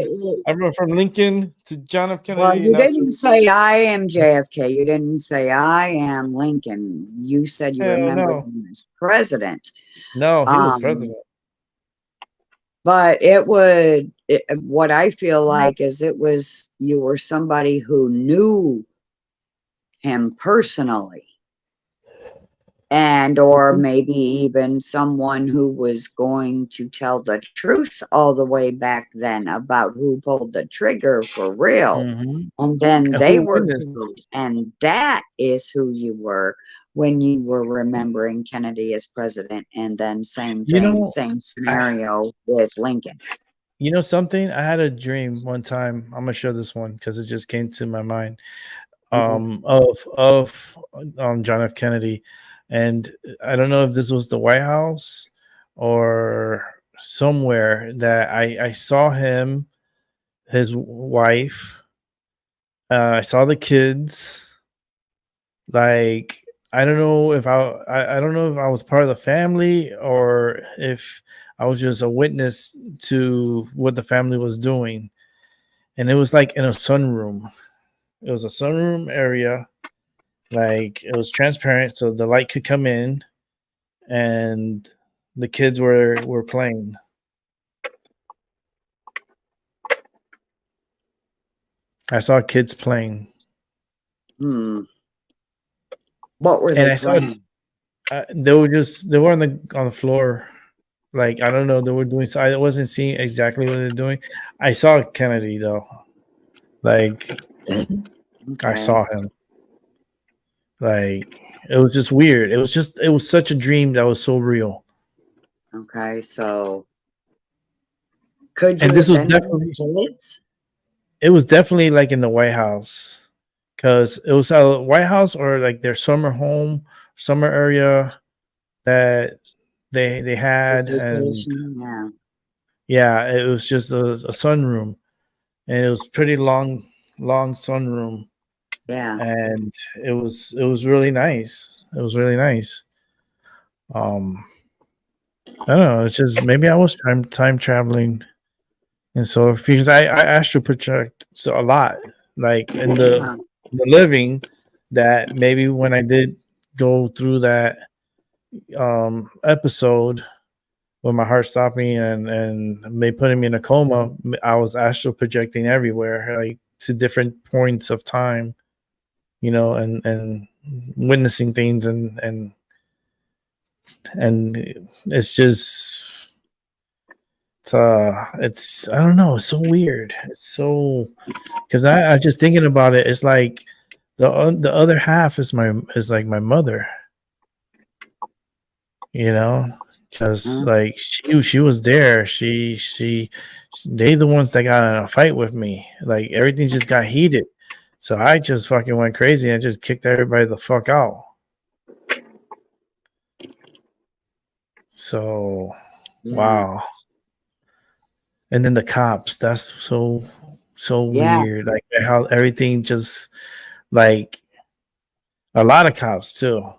I went from Lincoln to John F. well, Kennedy, you now didn't to say I am JFK. You didn't say I am Lincoln. You said you hell remembered no, him as president. no, he was Um, president. but what I feel like is it was you were somebody who knew him personally, and or maybe even someone who was going to tell the truth all the way back then about who pulled the trigger for real. Mm-hmm. And then they Who were witnessed? killed, and that is who you were when you were remembering Kennedy as president, and then same You thing, know, same I, scenario with Lincoln. you know something. I had a dream one time. I'm gonna share this one because it just came to my mind. Mhm. Of John F. Kennedy, and I don't know if this was the White House or somewhere that I saw him, his wife. I saw the kids. Like, I don't know if I don't know if I was part of the family or if I was just a witness to what the family was doing. And it was like in a sunroom. It was a sunroom area. Like, it was transparent so the light could come in, and the kids were playing. I saw kids playing. Hmm. What were And they I saw playing? they were on the floor. Like, I don't know, they were doing so I wasn't seeing exactly what they're doing. I saw Kennedy though. Like, I Okay. saw him. Like, it was just weird. It was such a dream that was so real. Okay. So could And you this have was been definitely with kids? it was definitely like in the White House. Cause it was a White House or like their summer home, summer area that they had. And Vacation? Yeah. yeah, it was just a sunroom, and it was pretty long sunroom, Yeah. and it was really nice. It was really nice. Um, I don't know. It's just maybe I was time traveling, and so because I astral project so a lot, like Yeah. in the living, that maybe when I did go through that episode with my heart stopping and they putting me in a coma. I was astral projecting everywhere, like to different points of time, and witnessing things and it's just it's I don't know, it's so weird. It's so because I just thinking about it, it's like the other half is like my mother, because Uh, like she was there. They the ones that got in a fight with me. Like everything just got heated, so I just fucking went crazy and just kicked everybody the fuck out. So yeah. wow. And then the cops, that's so Yeah. weird. Like how everything just like a lot of cops too.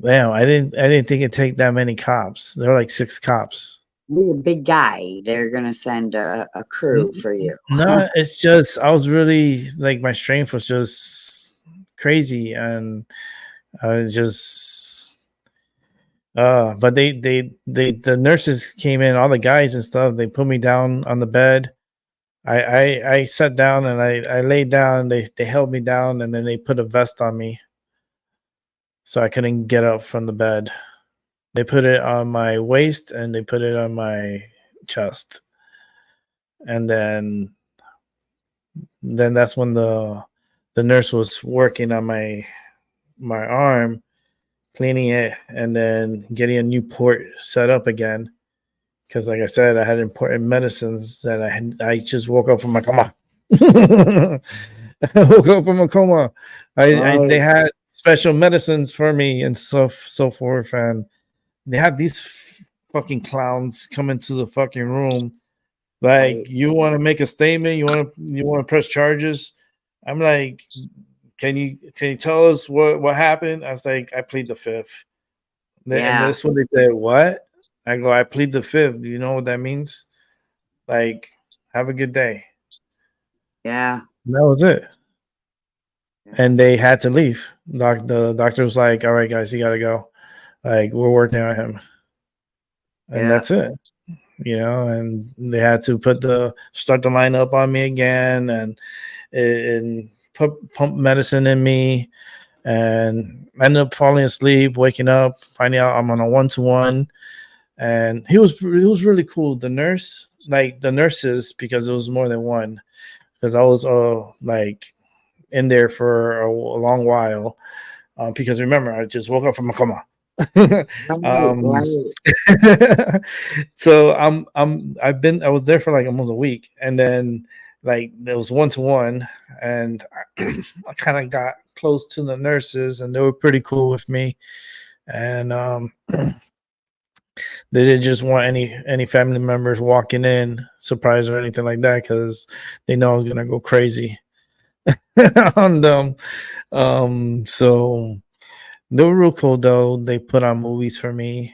Damn, I didn't think it'd take that many cops. There are like 6 cops. You're a big guy. They're gonna send a crew for you. No, it's just I was really like my strength was just crazy, and I was just but the nurses came in, all the guys and stuff. They put me down on the bed. I sat down and I laid down. They held me down and then they put a vest on me so I couldn't get up from the bed. They put it on my waist and they put it on my chest, and then that's when the nurse was working on my arm, cleaning it, and then getting a new port set up again. Because, like I said, I had important medicines that I just woke up from my coma. I woke up from a coma. Right. They had special medicines for me and so forth, and they had these fucking clowns come into the fucking room. Like, Right. you want to make a statement? You want to press charges? I'm like, can you tell us what happened? I was like, I plead the fifth. And Yeah. this when they said, what? I go, I plead the fifth. Do you know what that means? Like, have a good day. Yeah. And that was it. Yeah. And they had to leave. The doctor was like, all right, guys, you got to go. Like, we're working on him. And Yeah. that's it. And they had to start the line up on me again and pump medicine in me, and ended up falling asleep, waking up, finding out I'm on a 1-to-1. And he was really cool. The nurses, because it was more than one, because I was like in there for a long while, because remember I just woke up from a coma. Right. um, Right. so I was there for like almost a week, and then like there was 1-to-1, and I kind of got close to the nurses, and they were pretty cool with me, and they didn't just want any family members walking in surprise or anything like that, because they know I was gonna go crazy on them. So they were real cool though. They put on movies for me,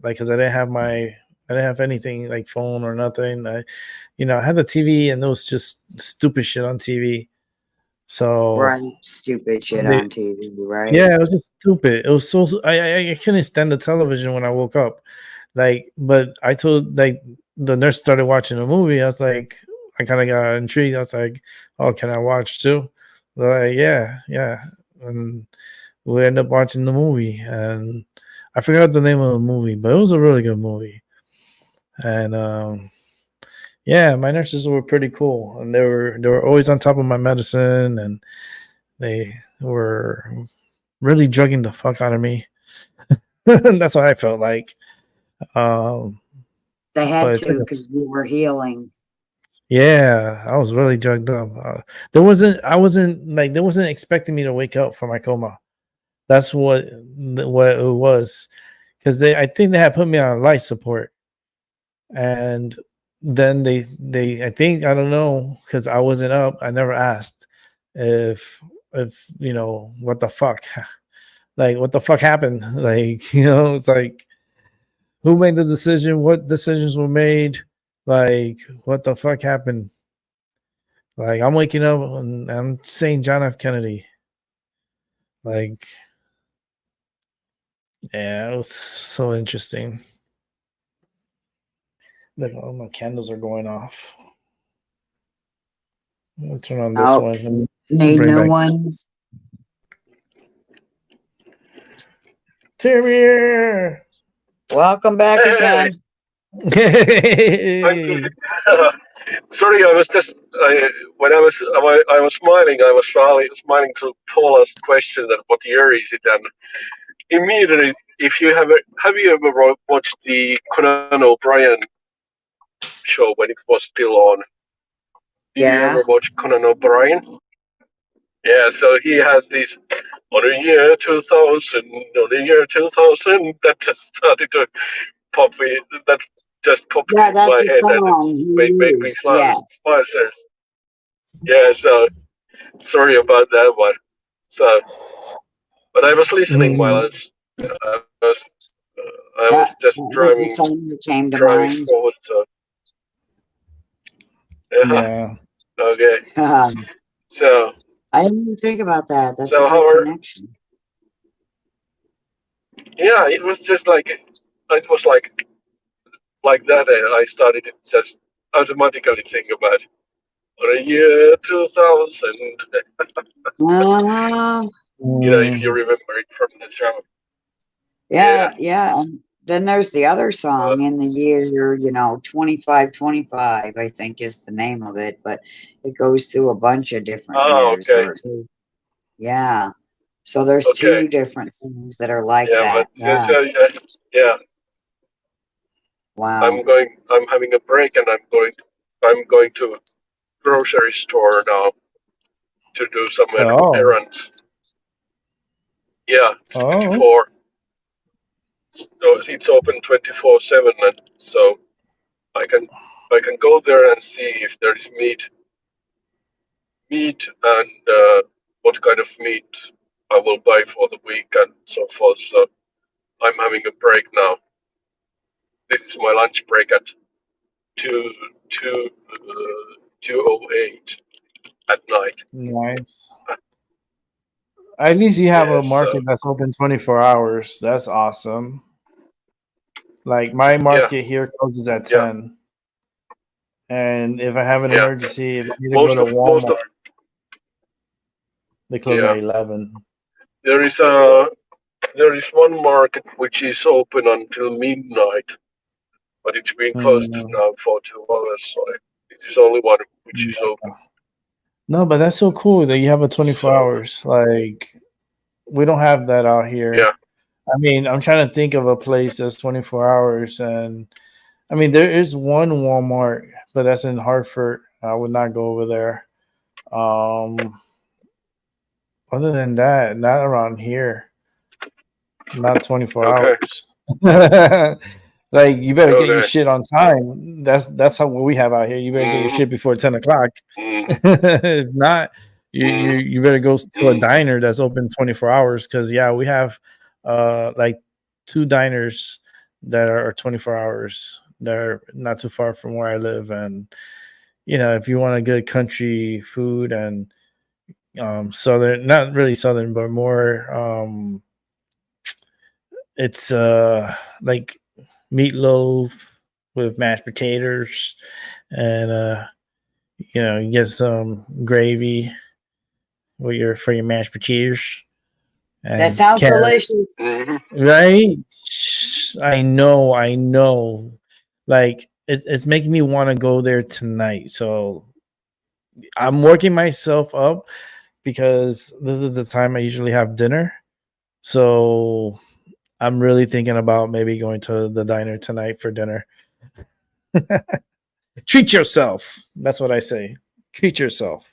like, because I didn't have anything like phone or nothing. I had the TV, and there was just stupid shit on TV. So Right. Stupid shit they, on TV. Right. yeah, it was just stupid. It was so I couldn't stand the television when I woke up. Like, but I told like the nurse started watching a movie. I was like, I kind of got intrigued. I was like, oh, can I watch too? They're like, yeah, yeah. And we ended up watching the movie, and I forgot the name of the movie, but it was a really good movie. And yeah, my nurses were pretty cool, and they were always on top of my medicine, and they were really drugging the fuck out of me. That's what I felt like. Um, They had but to because you were healing. yeah, I was really drugged up. They wasn't expecting me to wake up from my coma. That's what it was, because I think they had put me on life support, and then I think, I don't know, because I wasn't up. I never asked if what the fuck, like what the fuck happened. Like, it's like, who made the decision? What decisions were made? Like, what the fuck happened? Like, I'm waking up and I'm saying John F. Kennedy. Like, Yeah, it was so interesting. Look, all my candles are going off. I'll turn on this Oh, one and need bring new back ones. Terrier. Welcome back Hey, again. I'm Hey. good. Sorry, I was just when I was smiling. I was smiling to Paula's question that what year is it, and immediately, if you have you ever watched the Conan O'Brien show when it was still on? Did you Yeah. ever watch Conan O'Brien? Yeah, so he has this on the year 2000, on the year 2000 that just started to that just popped Yeah, into my that's a head and song it's he made me used. smile. Yes. Smile, sir. Yeah, so sorry about that one. So, but I was listening while Mhm. I was That just was the song that came to driving mind. forward. So yeah, Yeah. okay. Um, So I didn't even think about that. That's a so good how are connection. yeah? It was just like it was like that. I started to just automatically think about on a year 2000. Uh, If you Mm. remember it from the show. Yeah. yeah. And then there's the other Uh, song in the year, 2525, I think is the name of it, but it goes through a bunch of different oh, years. okay. Or yeah. So there's Okay. two different songs that are like Yeah, but that. Yeah. yeah, Wow. I'm having a break and I'm going to grocery store now to do some Oh. errands. Yeah, it's Oh. 24. It's open 24/7, and so I can I can go there and see if there is meat and what kind of meat I will buy for the week and so forth. So I'm having a break now. This is my lunch break at 2 2 2:08 at night. Nice. At least you have a Yes, market that's open 24 hours. That's awesome. Like my yeah, market here closes at yeah, 10. And if I have an yeah. emergency, if I need to go Most to of most Walmart, of they close at yeah. 11. There is a there is one market which is open until midnight, but it's been closed Mm, now for 2 hours. So it is only one which is yeah. open. No, but that's so cool that you have a 24 So hours. Like, we don't have that out yeah. here. I mean, I'm trying to think of a place that's 24 hours. And I mean, there is one Walmart, but that's in Hartford. I would not go over there. Um, Other than that, not around here. Not 24 Okay. hours. Like, you better get your Okay. shit on time. That's how what we have out here. You better get your Mm, shit before 10 o'clock. mm, If not, mm, you better go to a mm. diner that's open 24 hours. Because yeah, we have like two diners that are 24 hours. They're not too far from where I live, and if you want a good country food and southern, not really southern, but more it's like meatloaf with mashed potatoes, and you get some gravy with your for your mashed potatoes That and sounds carrots. delicious. Hmm. Right? I know. Like, it's making me want to go there tonight. So I'm working myself up because this is the time I usually have dinner. So I'm really thinking about maybe going to the diner tonight for dinner. Treat yourself. That's what I say. Treat yourself.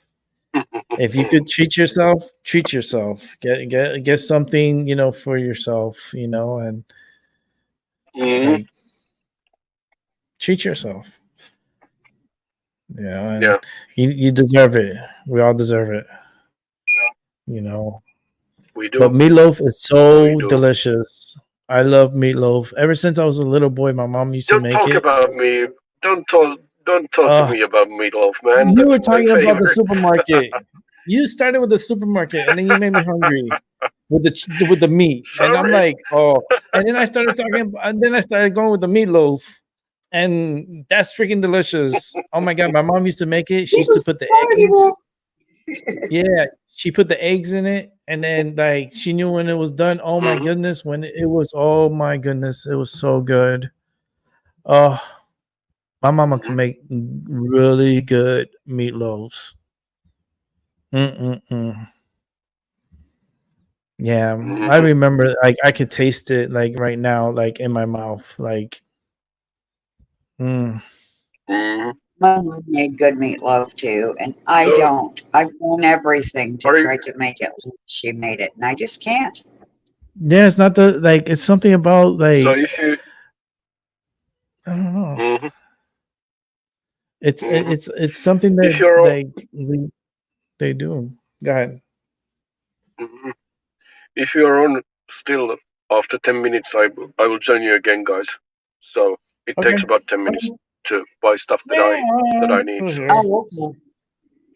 If you could treat yourself, treat yourself. Get something, for yourself, and Hmm. like treat yourself. And Yeah, you deserve it. We all deserve it, you know. we But do. meatloaf is We so do. delicious. I love meatloaf. Ever since I was a little boy, my mom used to Don't make talk it. about me. Don't talk to Uh, me about meatloaf, man. you That's were my talking about the favorite. supermarket. You started with the supermarket, and then you made me hungry. with the meat, and I'm Sorry. like, oh, and then I started talking, and then I started going with the meatloaf, and that's freaking delicious. Oh my god, my mom used to make it. She You used to put the started eggs. it. Yeah, she put the eggs in it, and then like she knew when it was done. Oh my Mhm. goodness, when it was, oh my goodness, it was so good. Oh, my mama can Mhm. make really good meatloaves. Mm-mm-mm. Yeah, I Mhm. remember. Like I could taste it like right now, like in my mouth. Like, mm. Mhm. My mom made good meatloaf too, and I So don't. I've done everything to are you? try to make it like she made it, and I just can't. Yeah, it's not the like. It's something about So like if you? I don't know. Mhm. Mhm. It's something If that you're on, they do. Go ahead. mhm. If you're on still after 10 minutes, I will join you again, guys. So it Okay. takes about 10 minutes Okay. to buy stuff Yeah, that I I'm need. still So here. Oh, okay.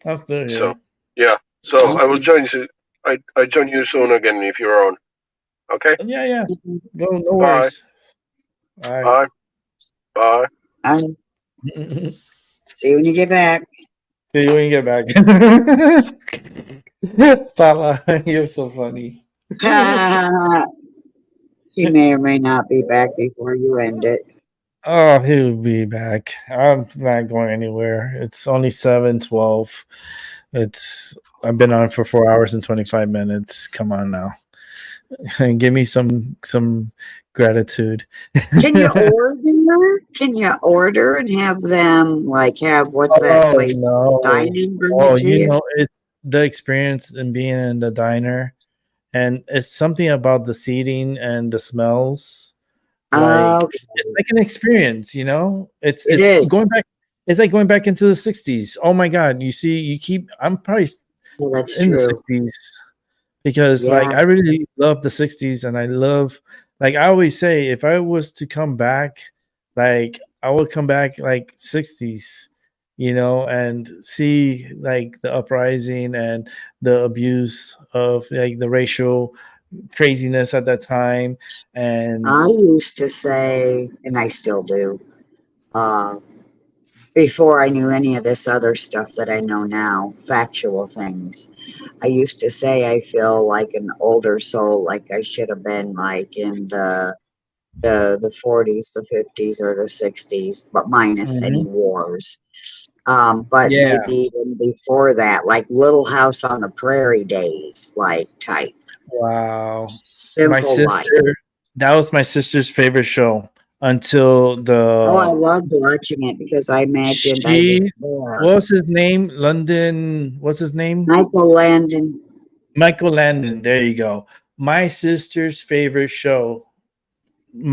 I'm still so here. yeah. So I will join you. I join you soon again if you're on. Okay. Yeah, yeah. Okay. No Bye. worries. All right. Bye. Bye. I see you when you get back. See you when you get back. Pala, you're so funny. He may or may not be back before you end it. Oh, he'll be back. I'm not going anywhere. It's only 7:12. It's I've been on for 4 hours and 25 minutes. Come on now. And give me some gratitude. Can you order? Can you order and have them like have what's that Oh place no. dining bring it Oh, to you? it's the experience in being in the diner, and it's something about the seating and the smells. Like it's Okay, like an experience, you know? it It's is. going back, it's like going back into the 60s. Oh my god, you see, you keep I'm probably Well, that's in the true. 60s because like Yeah, I really love the 60s, and I love, like I always say, if I was to come back, like I would come back like 60s, and see like the uprising and the abuse of like the racial craziness at that time. And I used to say, and I still do. Uh, Before I knew any of this other stuff that I know now, factual things. I used to say I feel like an older soul, like I should have been like in the 40s, the 50s, or the 60s, but minus any Mhm. wars. But Yeah, maybe even before that, like Little House on the Prairie days, like type wow. My simple life. sister, that was my sister's favorite show until Oh, I the loved watching it because I imagined I was she there. what was his name? London, what's his name? Michael Landon. Michael Landon. There you go. My sister's favorite show.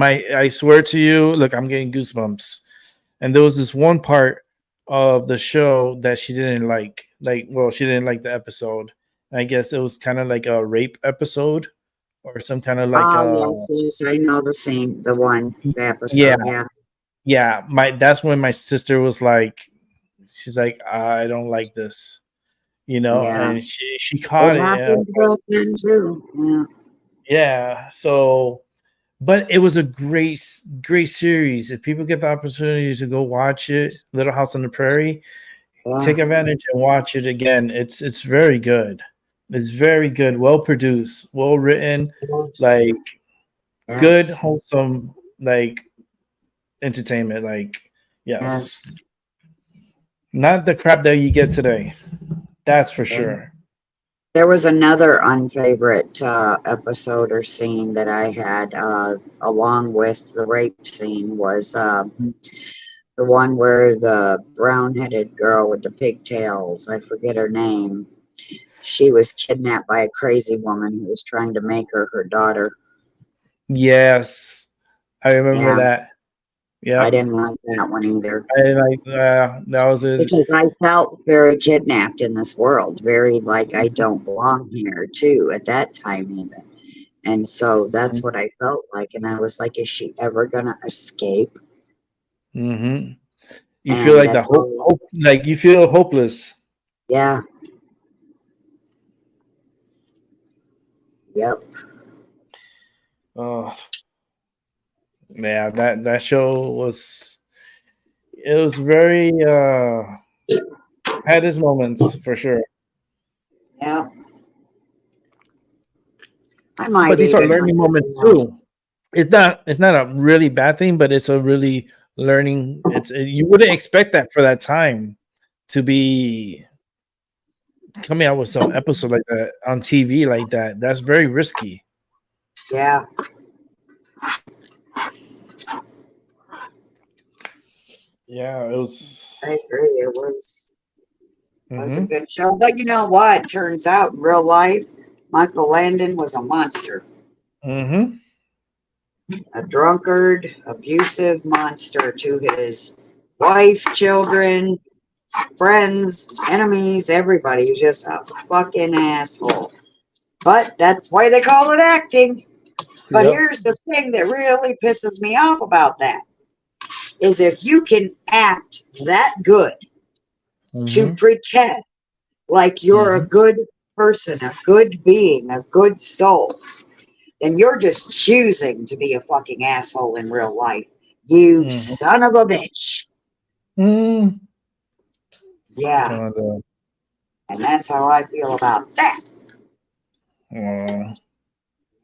I swear to you, look, I'm getting goosebumps. And there was this one part of the show that she didn't like. Like, well, she didn't like the episode. I guess it was kind of like a rape episode or some kind of like Ah, yes, yes, I know the one, the yeah, episode. Yeah, yeah. My That's when my sister was like, she's like, I don't like this, yeah. and she It caught it, and I was happened like, back then too. Yeah, yeah. So, but it was a great series. If people get the opportunity to go watch it, Little House on the Prairie, yeah. take advantage and watch it again. It's very good. It's very good, well produced, well written, Yes, like good, yes, wholesome, like entertainment. Like, yes, yes. not the crap that you get today. That's for Yeah. sure. There was another unfavorite episode or scene that I had, along with the rape scene, was the one where the brown-headed girl with the pigtails, I forget her name, she was kidnapped by a crazy woman who was trying to make her her daughter. Yes, I remember Yeah, that. I Yep. didn't like that one either. I like that was a Because I felt very kidnapped in this world, very like I don't belong here too, at that time even. And so that's what I felt like. And I was like, is she ever gonna escape? mm-hmm. You feel And like the that's all. hope, like you feel hopeless. Yeah, Yep. Oh, yeah, that show was very had its moments for sure. Yeah. I might But these are even, learning moments too. It's not a really bad thing, but it's a really learning. You wouldn't expect that for that time to be coming out with some episode like that on TV like that. That's very risky. yeah. Yeah, it was. I agree. It was a Mm-hmm. good show. But you know what? Turns out in real life, Michael Landon was a monster. Mm-hmm. A drunkard, abusive monster to his wife, children, friends, enemies, everybody. He was just a fucking asshole. But that's why they call it acting. But Yep. here's the thing that really pisses me off about that is if you can act that good to Mm-hmm. pretend like you're a Mm-hmm. good person, a good being, a good soul, then you're just choosing to be a fucking asshole in real life. You Mm-hmm. son of a bitch. Mm. Yeah. Kind of. And that's how I feel about that. Uh,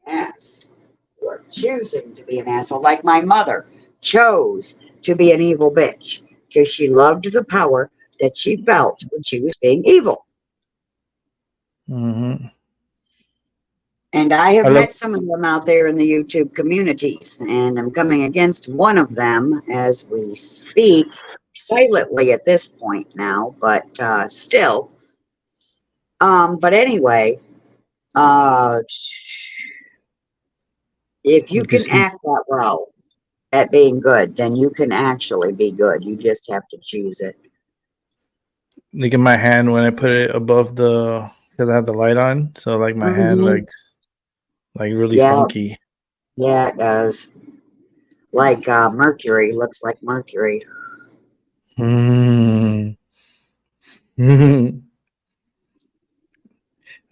Yes. You're choosing to be an asshole. Like my mother chose to be an evil bitch because she loved the power that she felt when she was being evil. mm-hmm. And I have I love. met some of them out there in the YouTube communities, and I'm coming against one of them as we speak, silently at this point now, but still. But anyway, uh, if you You can can see. act that well at being good, then you can actually be good. You just have to choose it. Look at my hand when I put it above the because I have the light on, so like my hand Hmm. looks like really Yeah, funky. yeah, it does. Like Mercury looks like Mercury. Mm.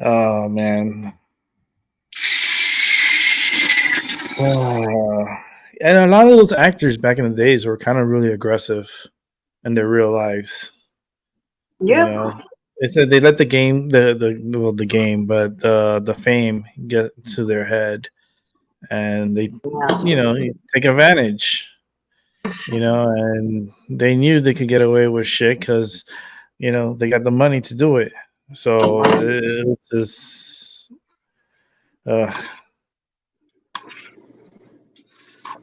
Oh man. Uh, and a lot of those actors back in the days were kind of really aggressive in their real lives. You Yep. know, they said they let the game, the game, but the fame get to their head, and they, Yeah. take advantage. And they knew they could get away with shit because they got the money to do it. So it's just, uh,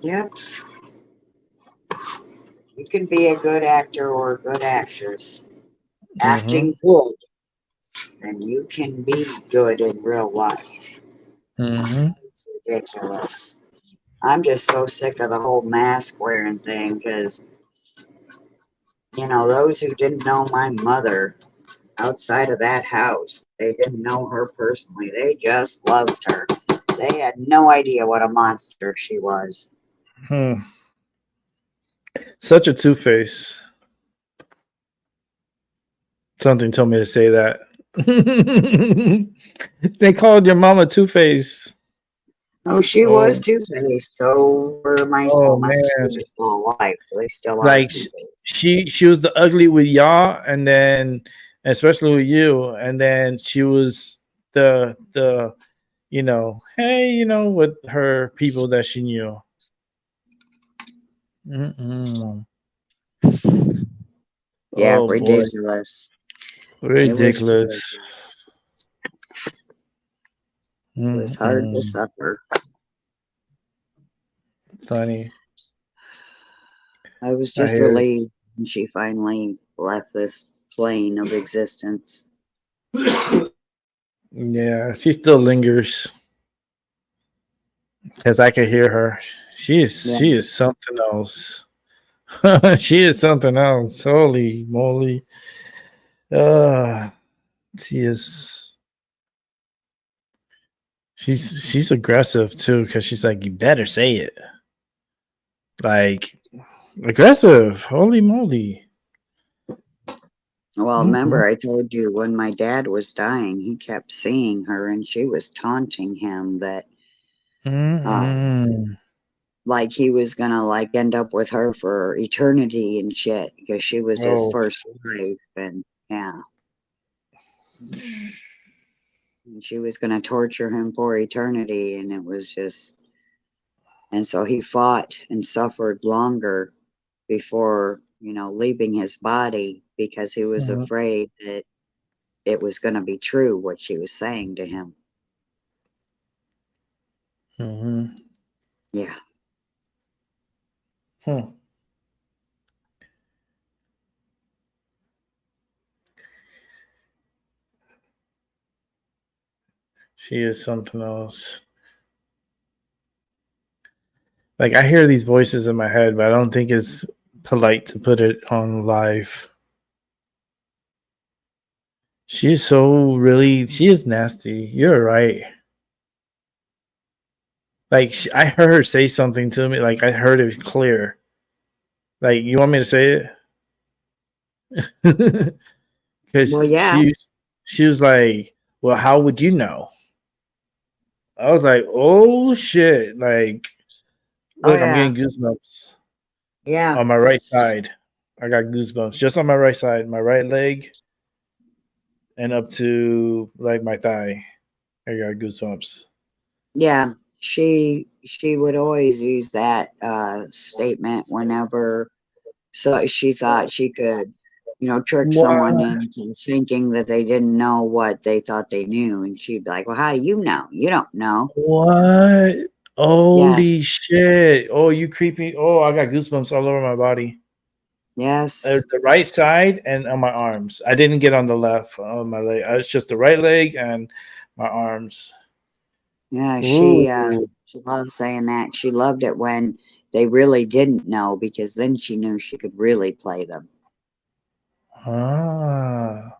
Yep. You can be a good actor or a good actress. mm-hmm, Acting good, and you can be good in real life. mm-hmm. It's ridiculous. I'm just so sick of the whole mask wearing thing because, those who didn't know my mother outside of that house, they didn't know her personally. They just loved her. They had no idea what a monster she was. Hmm. Such a two face. Something told me to say that. They called your mama Two Face. Oh, she was Oh, two-faced. So were oh my sisters man! are still alive, so they still are Like two-faced. she was the ugly with y'all, and then especially with you, and then she was the hey, with her people that she knew. Mm-mm. Yeah, Oh boy, ridiculous. It was ridiculous. ridiculous. It was hard to Mm-mm. suffer. Funny. I was I just hear it. relieved when she finally left this plane of existence. Yeah, she still lingers because I could hear her. Yeah, She is something else. She is something else. Holy moly! Uh, she is. She's aggressive too because she's like, you better say it. Like aggressive. Holy moly! Well, Mm-mm. remember I told you when my dad was dying, he kept seeing her and she was taunting him that Mm-mm. like he was gonna like end up with her for eternity and shit because she was his Oh, first wife and yeah, and she was gonna torture him for eternity and it was just and so he fought and suffered longer before leaving his body because he was mhm, afraid that it was going to be true what she was saying to him. mhm. Yeah. Hmm. She is something else. Like I hear these voices in my head, but I don't think it's polite to put it on live. She is nasty. You're right. Like I heard her say something to me. Like I heard it clear. Like you want me to say it? Because Well, yeah. she was like, "Well, how would you know?" I was like, "Oh shit!" Like, Oh, look, I'm yeah. getting goosebumps Yeah. on my right side. I got goosebumps just on my right side, my right leg, and up to like my thigh. I got goosebumps. Yeah. She would always use that statement whenever so she thought she could, trick someone What? into thinking that they didn't know what they thought they knew. And she'd be like, well, how do you know? You don't know. What? Yes. Holy shit! Oh, you creepy! Oh, I got goosebumps all over my body. Yes. The right side and on my arms. I didn't get on the left on my leg. It's just the right leg and my arms. Yeah, Ooh. she loved saying that. She loved it when they really didn't know because then she knew she could really play them. Ah.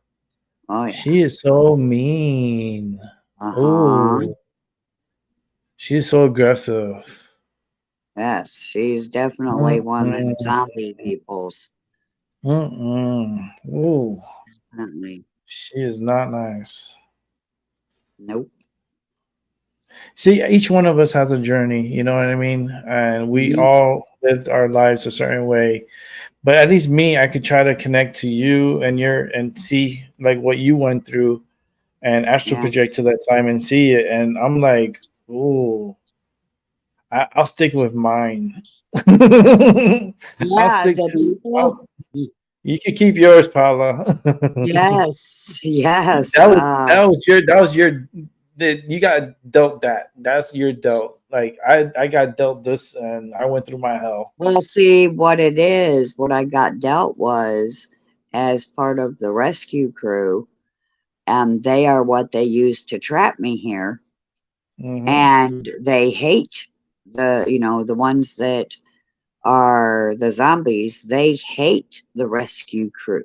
Oh yeah. She is so mean. Uh-huh. Ooh. She's so aggressive. Yes, she's definitely one of them Mm-mm. zombie peoples. Mm-mm. Ooh. Definitely. She is not nice. Nope. See, each one of us has a journey, you know what I mean? And we Mhm. all lived our lives a certain way. But at least me, I could try to connect to you and see like what you went through and astral Yeah. project to that time and see it. And I'm like, ooh, I'll stick with mine. I'll Yeah, stick the to. people. You can keep yours, Paula. Yes, yes. That was your that you got dealt that. That's your dealt. Like I got dealt this and I went through my hell. Well, see, what it is, what I got dealt was as part of the rescue crew, and they are what they used to trap me here. Mm-hmm. And they hate the ones that are the zombies. They hate the rescue crew.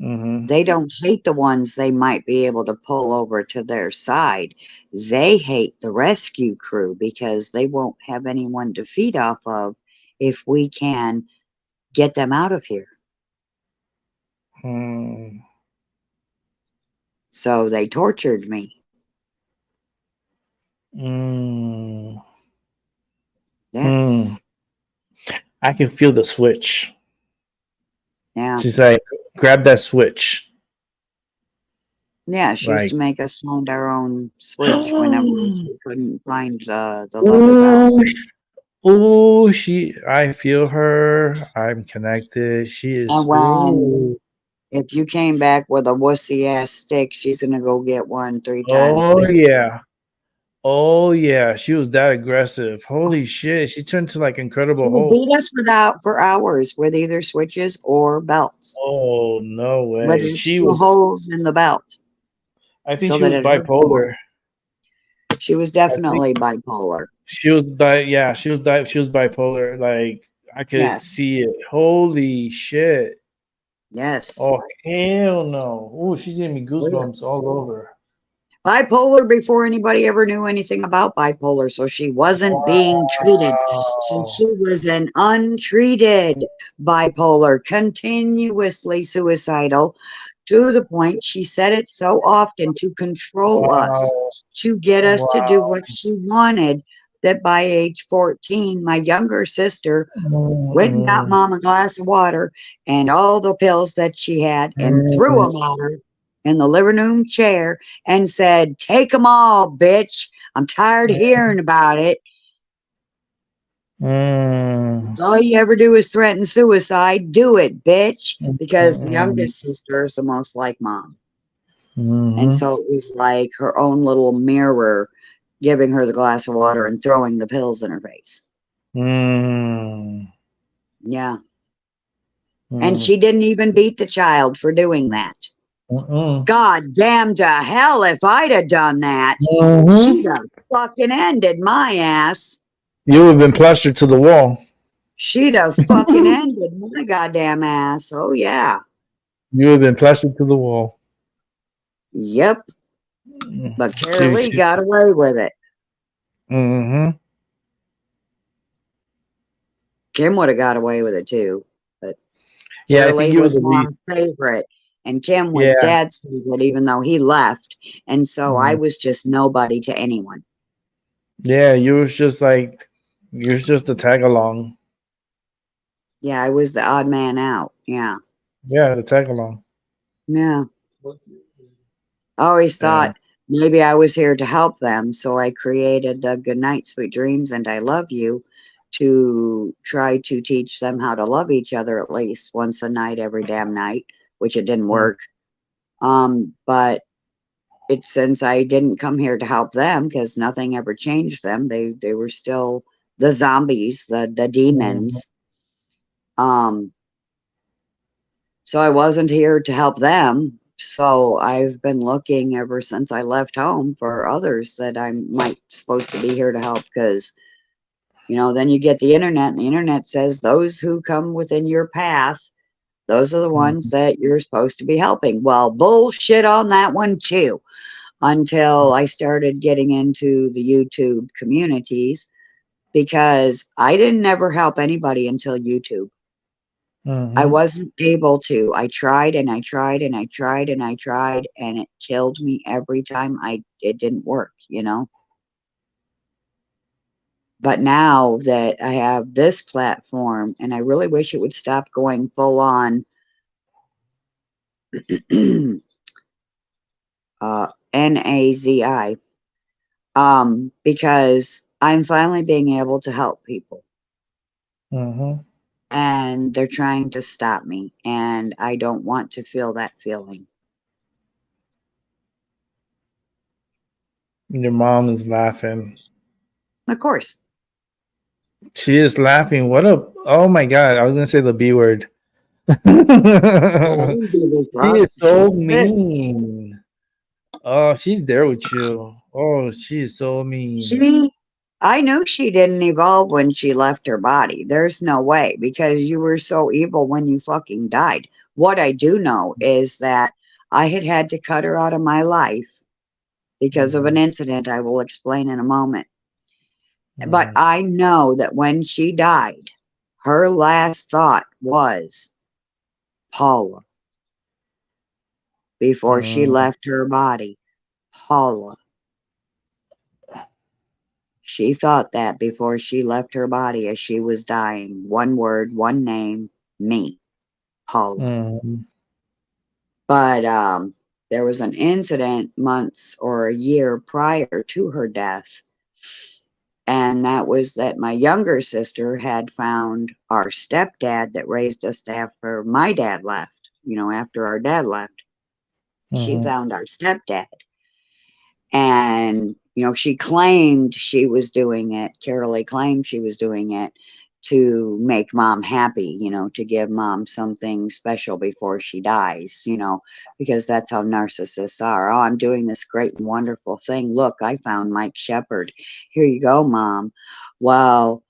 Mm-hmm. They don't hate the ones they might be able to pull over to their side. They hate the rescue crew because they won't have anyone to feed off of if we can get them out of here. Mm. So they tortured me. Mm. Hmm. Yes. I can feel the switch. Yeah. She's like, grab that switch. Yeah, she used Like, to make us find our own switch whenever oh, we couldn't find the leather belt. oh, I feel her. I'm connected. She is, And when ooh. if you came back with a wussy ass stick, she's gonna go get one 3 times Oh, bigger. yeah. Oh, yeah. She was that aggressive. Holy shit. She turned to like She Incredible would Hulk. beat us for hours with either switches or belts, Oh, no with way. extra holes in the belt I think so she that was it hurts more. bipolar. She was I think definitely bipolar. she was bipolar. Like, I could Yes. see it. Holy shit. Yes. Oh hell no! Oh, she's giving me Oh, goosebumps yes. all over. bipolar before anybody ever knew anything about bipolar. So she wasn't being treated. So she was an untreated bipolar, continuously suicidal, to the point she said it so often to control us, to get us to do what she wanted, that by age 14, my younger sister went and got mom a glass of water and all the pills that she had and threw them at her in the living room chair and said, "Take them all, bitch. I'm tired of hearing about it. All you ever do is threaten suicide. Do it, bitch." Because the youngest sister is the most like mom. And so it was like her own little mirror giving her the glass of water and throwing the pills in her face. Yeah. And she didn't even beat the child for doing that. God damn to hell if I'd have done that. She'd have fucking ended my ass. You would have been plastered to the wall. She'd have fucking ended my goddamn ass. Oh, yeah. You would have been plastered to the wall. Yep. But Carol Lee got away with it. Kim would have got away with it too. But yeah, Carol I think Lee you were was the mom's least. favorite. And Kim was dad's favorite, even though he left. And so I was just nobody to anyone. Yeah, you was just like, you was just a tag along. Yeah, I was the odd man out. Yeah. Yeah, the tag along. Yeah. I always thought maybe I was here to help them. So I created the Good Night, Sweet Dreams, and I Love You to try to teach them how to love each other at least once a night, every damn night, which it didn't work. But it's since I didn't come here to help them because nothing ever changed them. They were still the zombies, the demons. So I wasn't here to help them. So I've been looking ever since I left home for others that I might supposed to be here to help, because you know, then you get the internet, and the internet says those who come within your path, those are the ones that you're supposed to be helping. Well, bullshit on that one too, until I started getting into the YouTube communities, because I didn't ever help anybody until YouTube. I wasn't able to. I tried and I tried and I tried and I tried, and it killed me every time it didn't work, you know. But now that I have this platform, and I really wish it would stop going full on NAZI, because I'm finally being able to help people. And they're trying to stop me, and I don't want to feel that feeling. Your mom is laughing. Of course. She is laughing. What a, oh my God. I was going to say the B word. She is so mean. Oh, she's there with you. Oh, she is so mean. I knew she didn't evolve when she left her body. There's no way, because you were so evil when you fucking died. What I do know is that I had to cut her out of my life because of an incident I will explain in a moment. But I know that when she died, her last thought was Paula. Before she left her body, Paula. She thought that before she left her body as she was dying. One word, one name, me, Paula. But there was an incident months or a year prior to her death. And that was that my younger sister had found our stepdad that raised us after my dad left, you know, after our dad left. She found our stepdad. And, you know, she claimed she was doing it. Carol Lee claimed she was doing it to make mom happy, you know, to give mom something special before she dies, you know, because that's how narcissists are. Oh, I'm doing this great and wonderful thing. Look, I found Mike Shepard. Here you go, mom. Well,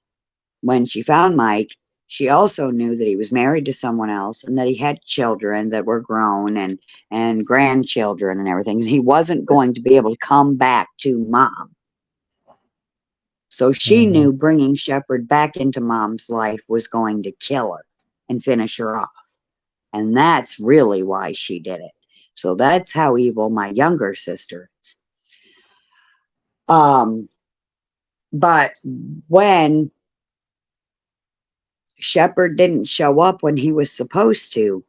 when she found Mike, she also knew that he was married to someone else and that he had children that were grown and grandchildren and everything. He wasn't going to be able to come back to mom. So she knew bringing Shepard back into mom's life was going to kill her and finish her off. And that's really why she did it. So that's how evil my younger sister is. But when Shepard didn't show up when he was supposed to,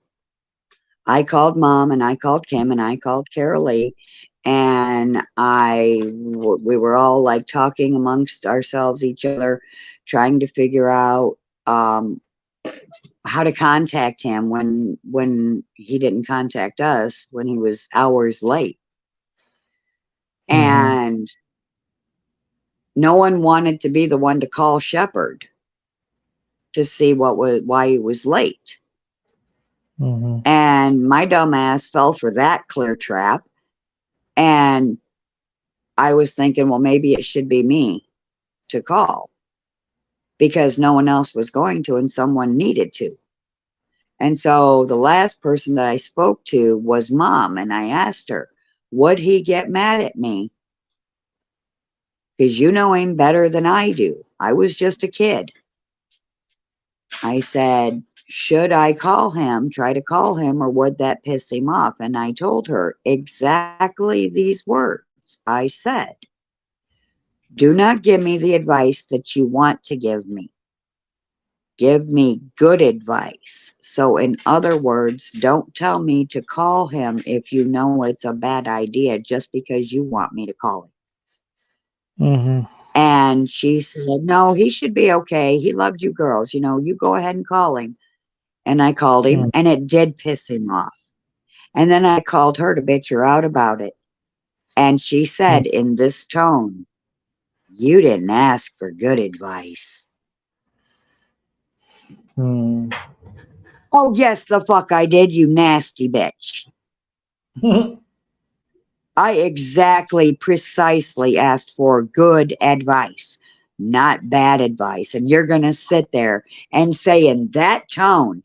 I called mom and I called Kim and I called Carol Lee, and we were all like talking amongst ourselves, each other, trying to figure out how to contact him when he didn't contact us, when he was hours late. And no one wanted to be the one to call Shepard to see why he was late. And my dumb ass fell for that clear trap. And I was thinking, well, maybe it should be me to call because no one else was going to and someone needed to. And so the last person that I spoke to was mom. And I asked her, would he get mad at me? Because you know him better than I do. I was just a kid. I said, should I call him, try to call him, or would that piss him off? And I told her exactly these words. I said, do not give me the advice that you want to give me. Give me good advice. So in other words, don't tell me to call him if you know it's a bad idea just because you want me to call him. And she said, no, he should be okay. He loved you girls. You know, you go ahead and call him. And I called him, and it did piss him off. And then I called her to bitch her out about it. And she said in this tone, you didn't ask for good advice. Oh, yes, the fuck I did, you nasty bitch. I exactly, precisely asked for good advice, not bad advice. And you're going to sit there and say in that tone,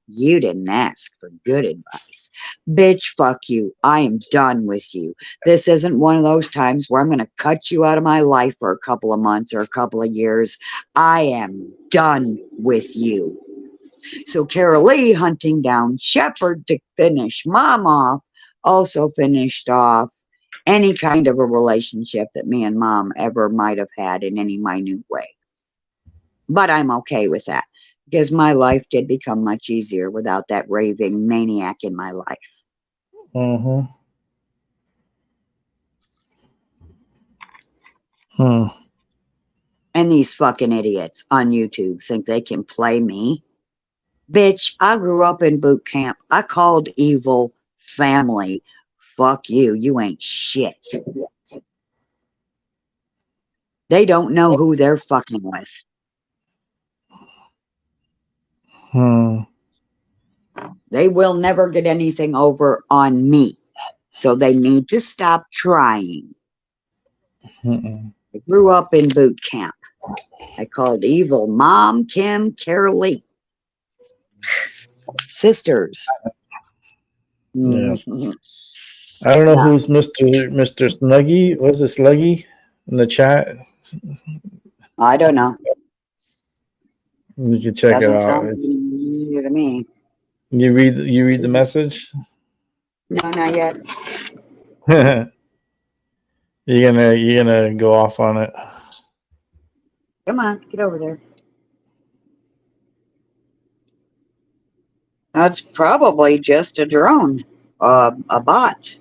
you didn't ask for good advice. Bitch, fuck you. I am done with you. This isn't one of those times where I'm going to cut you out of my life for a couple of months or a couple of years. I am done with you. So Carol Lee, hunting down Shepard to finish mom off, also finished off any kind of a relationship that me and mom ever might have had in any minute way. But I'm okay with that because my life did become much easier without that raving maniac in my life. And these fucking idiots on YouTube think they can play me. Bitch, I grew up in boot camp. I called evil family. Fuck you. You ain't shit. They don't know who they're fucking with. They will never get anything over on me. So they need to stop trying. I grew up in boot camp. I called evil Mom, Kim, Carol Lee. Sisters. Yeah. I don't know who's Mr. Snuggy. What's it, Sluggy in the chat? I don't know. You can check it out. Sound familiar to me. You read the message? No, not yet. You're gonna go off on it. Come on, get over there. That's probably just a drone, a bot.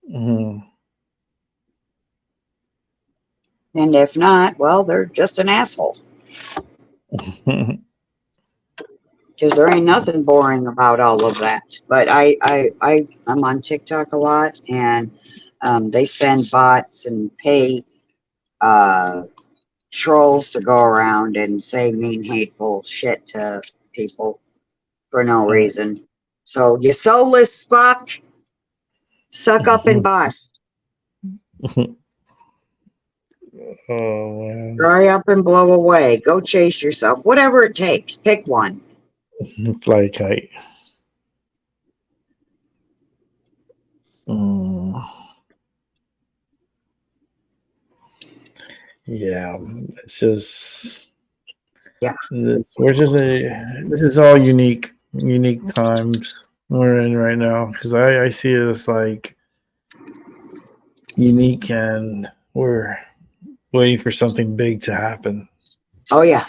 And if not, well, they're just an asshole. Because there ain't nothing boring about all of that. But I'm on TikTok a lot, and they send bots and pay trolls to go around and say mean, hateful shit to people for no reason. So you soulless fuck, suck up and bust. Oh man. Dry up and blow away. Go chase yourself. Whatever it takes. Pick one. Fly kite. Mm. Yeah, it's just this is all unique times we're in right now because I see it as like unique and we're waiting for something big to happen. Oh yeah.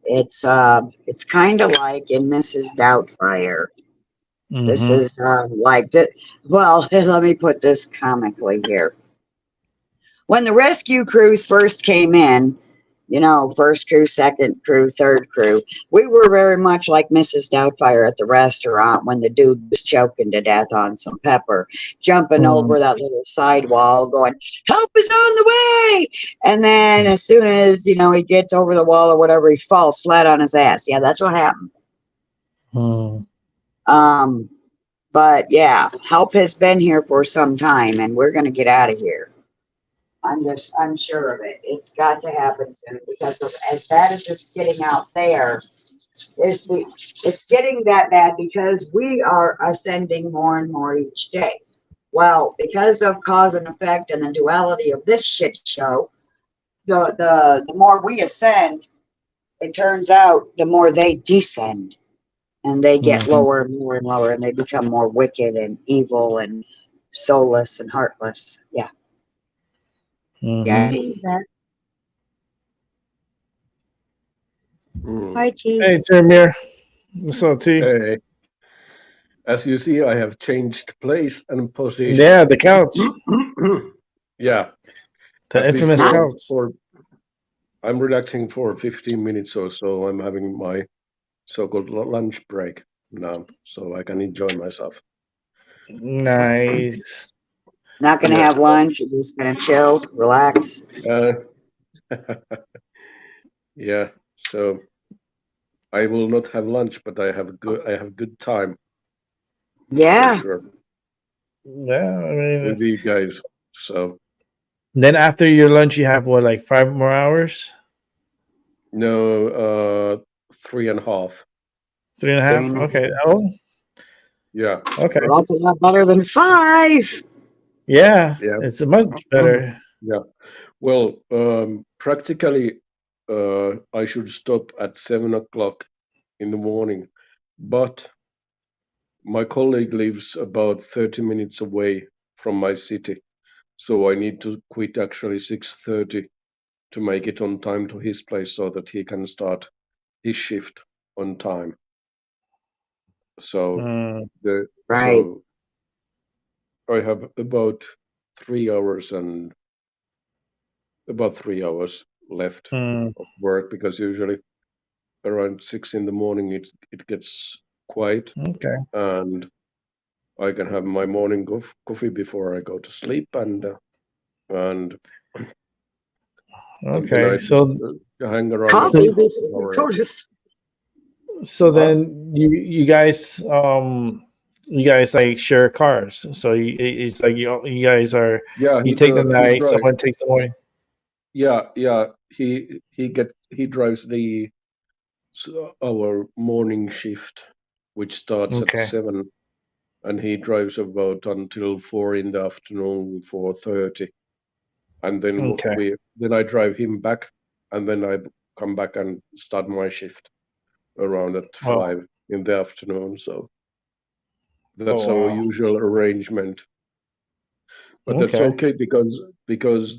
It's kind of like in Mrs. Doubtfire. This Mm-hmm. is like that. Well, let me put this comically here. When the rescue crews first came in, you know, first crew, second crew, third crew, we were very much like Mrs. Doubtfire at the restaurant when the dude was choking to death on some pepper, jumping over that little sidewall, going, "Help is on the way!" And then as soon as, you know, he gets over the wall or whatever, he falls flat on his ass. Yeah, that's what happened. But yeah, help has been here for some time, and we're going to get out of here. I'm sure of it. It's got to happen soon because of, as bad as it's getting out there, it's getting that bad because we are ascending more and more each day. Well, because of cause and effect and the duality of this shit show, the more we ascend, it turns out the more they descend. And they get lower and lower and lower, and they become more wicked and evil and soulless and heartless. Yeah. Yeah. Hi, T. Hey, Jeremiah. What's up, T? Hey, as you see, I have changed place and position. Yeah, the couch. Yeah, The at least infamous couch. I'm relaxing for 15 minutes or so. I'm having my so-called lunch break now, so I can enjoy myself. Nice. Not gonna have lunch. You're just gonna chill, relax. Yeah, so I will not have lunch, but I have good time. Yeah. For sure. Yeah, I mean, With you guys. So then after your lunch, you have what, like 5 more hours? no, 3.5. 3.5. Okay. Oh, Yeah. okay. Well, that's a lot better than 5. Yeah, Yeah. it's much better. Yeah. Well, practically, I should stop at 7 o'clock in the morning, but my colleague lives about 30 minutes away from my city, so I need to quit actually 6:30 to make it on time to his place so that he can start his shift on time. So Right. so I have about 3 hours left of work because usually around 6 in the morning it gets quiet Okay. and I can have my morning coffee before I go to sleep and then Okay. I So just hang around Coffee about half before an you hour. go to sleep. so then you guys like share cars. So it's like you guys are Yeah, you take the he night, drives. someone takes the morning. Yeah. He drives our morning shift, which starts at Okay. 7, and he drives about until 4 in the afternoon, 4:30, and then Okay. I drive him back, and then I come back and start my shift around at Oh. 5 in the afternoon. So that's Oh our wow. usual arrangement. But that's Okay. okay because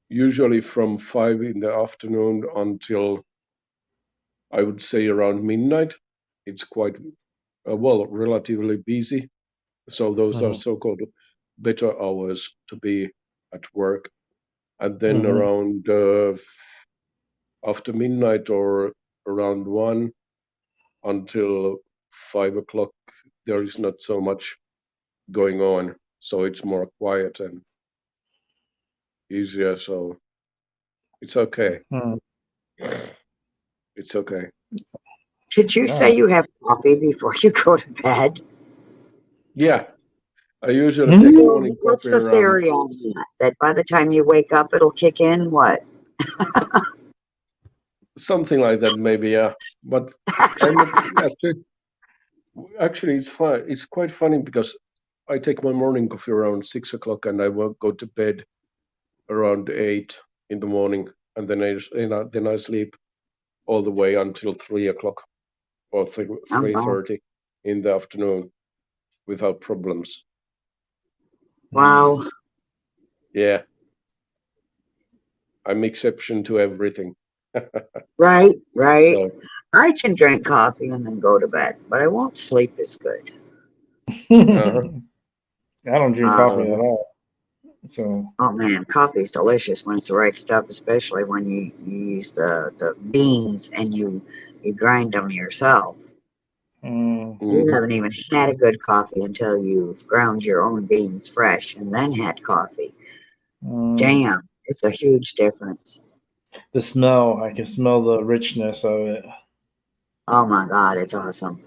usually from 5 in the afternoon until I would say around midnight, it's quite relatively busy. So those are so-called better hours to be at work. And then around after midnight or around 1 until 5 o'clock, there is not so much going on. So it's more quiet and easier. So it's okay. It's okay. Did you say you have coffee before you go to bed? Yeah. I usually take So morning what's coffee the around theory on that? That by the time you wake up, it'll kick in? What? something like that, maybe. Yeah, but I'm not actually it's fun. It's quite funny because I take my morning coffee around 6 o'clock, and I will go to bed around 8 in the morning, and then I sleep all the way until 3 o'clock or Oh, wow. 3:30 in the afternoon without problems. Wow. Yeah, I'm exception to everything. Right, right. So I can drink coffee and then go to bed, but I won't sleep as good. uh-huh, I don't drink coffee Um, at all. So oh man, coffee's delicious when it's the right stuff, especially when you use the beans and you grind them yourself. You mhm. haven't even had a good coffee until you've ground your own beans fresh and then had coffee. mm, Damn, it's a huge difference. the smell, I can smell the richness of it. Oh my God, it's awesome.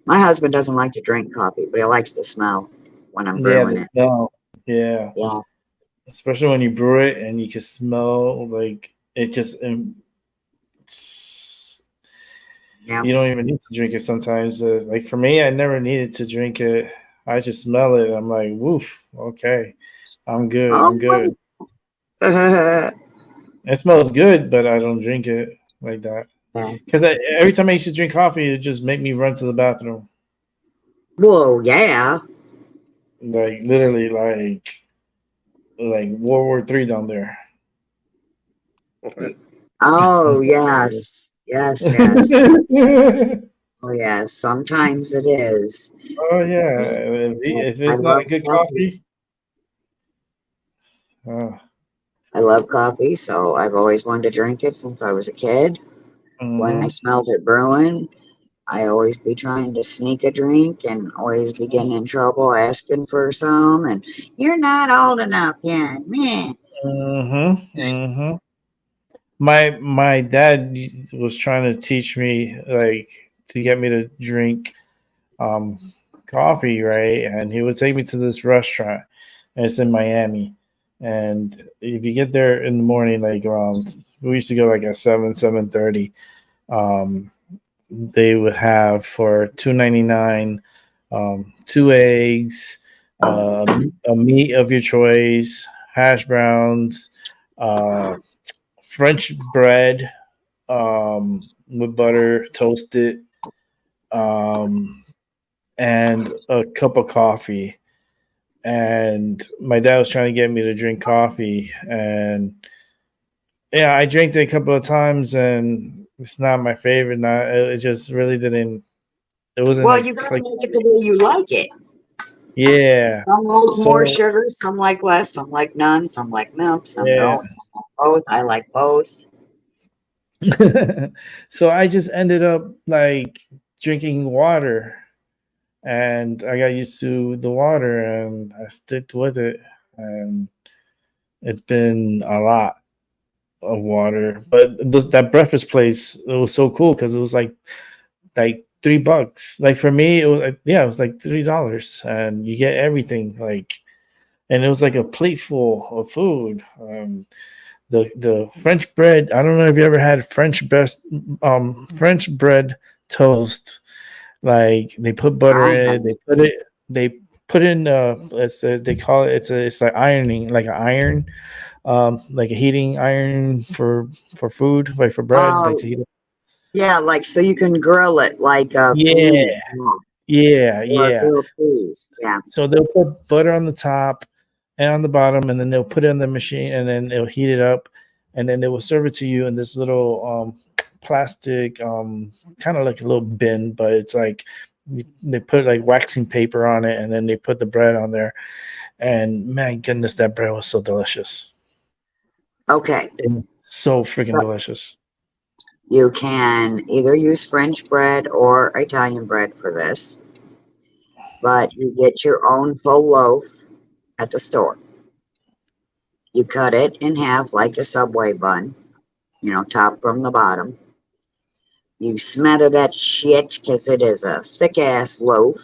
My husband doesn't like to drink coffee, but he likes the smell when I'm Yeah, the brewing it. smell. Yeah, Yeah, especially when you brew it and you can smell like it just. It's, yeah. you don't even need to drink it sometimes. Like for me, I never needed to drink it. I just smell it. I'm like, woof. Okay, I'm good. I'm Oh, good. It smells good, but I don't drink it like that. yeah. Because every time I used to drink coffee, it just make me run to the bathroom. Whoa, yeah. Like literally, like World War III down there. Oh, yes. Yes, yes. Oh, yes. Sometimes it is. Oh yeah, if I it's not love a good coffee. coffee, uh, I love coffee, so I've always wanted to drink it since I was a kid. When I mhm. smelled it brewing, I always be trying to sneak a drink and always be getting in trouble asking for some. And you're not old enough yet, man. My dad was trying to teach me like to get me to drink um coffee, right? And he would take me to this restaurant, and it's in Miami. And if you get there in the morning, like around, we used to go like at 7:30. Um, they would have for $2.99, 2 eggs, a meat of your choice, hash browns, uh, French bread with butter, toasted, um, and a cup of coffee. And my dad was trying to get me to drink coffee, and yeah, I drank it a couple of times, and it's not my favorite. Not it just really didn't. It wasn't Well, like you gotta like make it the way you like it. yeah. Some like more So sugar, some like less, some like none, some like milk, some yeah. don't, some like both. I like both. So I just ended up like drinking water, and I got used to the water, and I sticked with it, and it's been a lot of water. But that breakfast place, it was so cool because it was like $3. Like for me, it was like, yeah, it was like $3, and you get everything like, and it was like a plate full of food. The French bread. I don't know if you ever had French bread toast. Like they put butter I in it. have. They put in they call it, it's like ironing, like an iron, like a heating iron for food, like for bread, like Oh, to heat it. yeah, like so you can grill it like a Yeah, panini, yeah, or yeah. grilled cheese. Yeah. So they'll put butter on the top and on the bottom, and then they'll put it in the machine, and then they'll heat it up, and then they will serve it to you in this little plastic, kind of like a little bin, but it's like they put like waxing paper on it, and then they put the bread on there. And man, goodness, that bread was so delicious. Okay. So freaking So delicious. you can either use French bread or Italian bread for this, but you get your own full loaf at the store. You cut it in half like a Subway bun, top from the bottom. You smother that shit because it is a thick ass loaf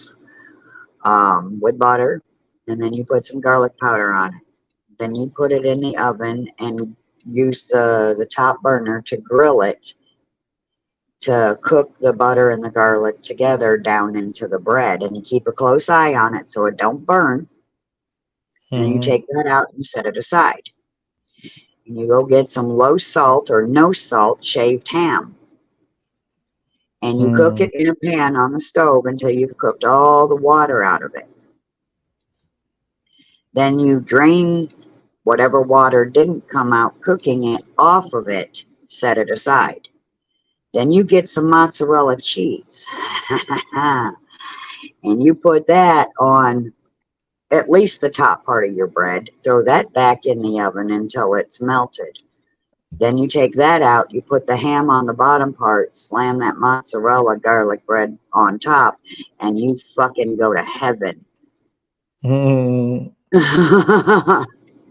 with butter. and then you put some garlic powder on it. Then you put it in the oven and use the top burner to grill it to cook the butter and the garlic together down into the bread. And you keep a close eye on it so it don't burn. And you take that out and set it aside. And you go get some low salt or no salt shaved ham. And you cook it in a pan on the stove until you've cooked all the water out of it. Then you drain whatever water didn't come out cooking it off of it, set it aside. Then you get some mozzarella cheese. And you put that on at least the top part of your bread. Throw that back in the oven until it's melted. Then you take that out, you put the ham on the bottom part, slam that mozzarella garlic bread on top, and you fucking go to heaven.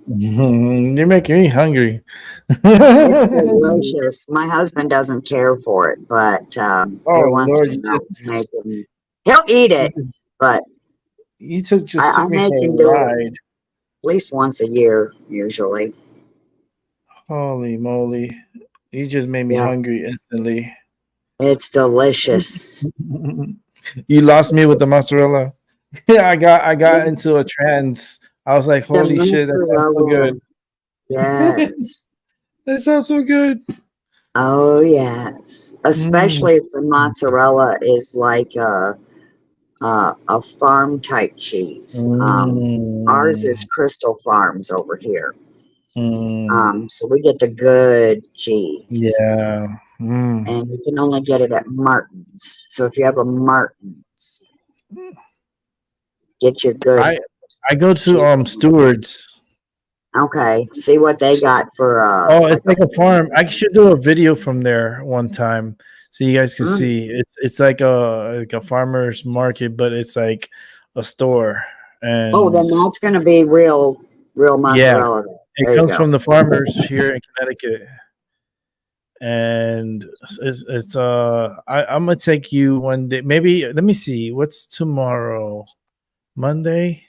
You're making me hungry. It's delicious. My husband doesn't care for it, but every once Lord, in a while, make him. He'll eat it, but you just I took me make for him a do it ride. at least once a year, usually. Holy moly. You just made me Yeah, hungry instantly. it's delicious. You lost me with the mozzarella. Yeah, I got into a trance. I was like, The holy shit, that sounds so mozzarella, good. yes. That sounds so good. Oh, yes. Mm. Especially if the mozzarella is like a farm type cheese. Ours is Mm. Crystal Farms over here. Mm. So we get the good cheese. Yeah. Mm. And you can only get it at Martin's. So if you have a Martin's, get your good I go to cheese. Stewart's. Okay, see what they got for Oh, it's like a farm. I should do a video from there one time so you guys can Mm. see. It's like a farmer's market, but it's like a store. Oh, then And that's gonna be real yeah, mozzarella. it There you comes go. from the farmers here in Connecticut. And I'm gonna take you one day. Maybe let me see. What's tomorrow? Monday?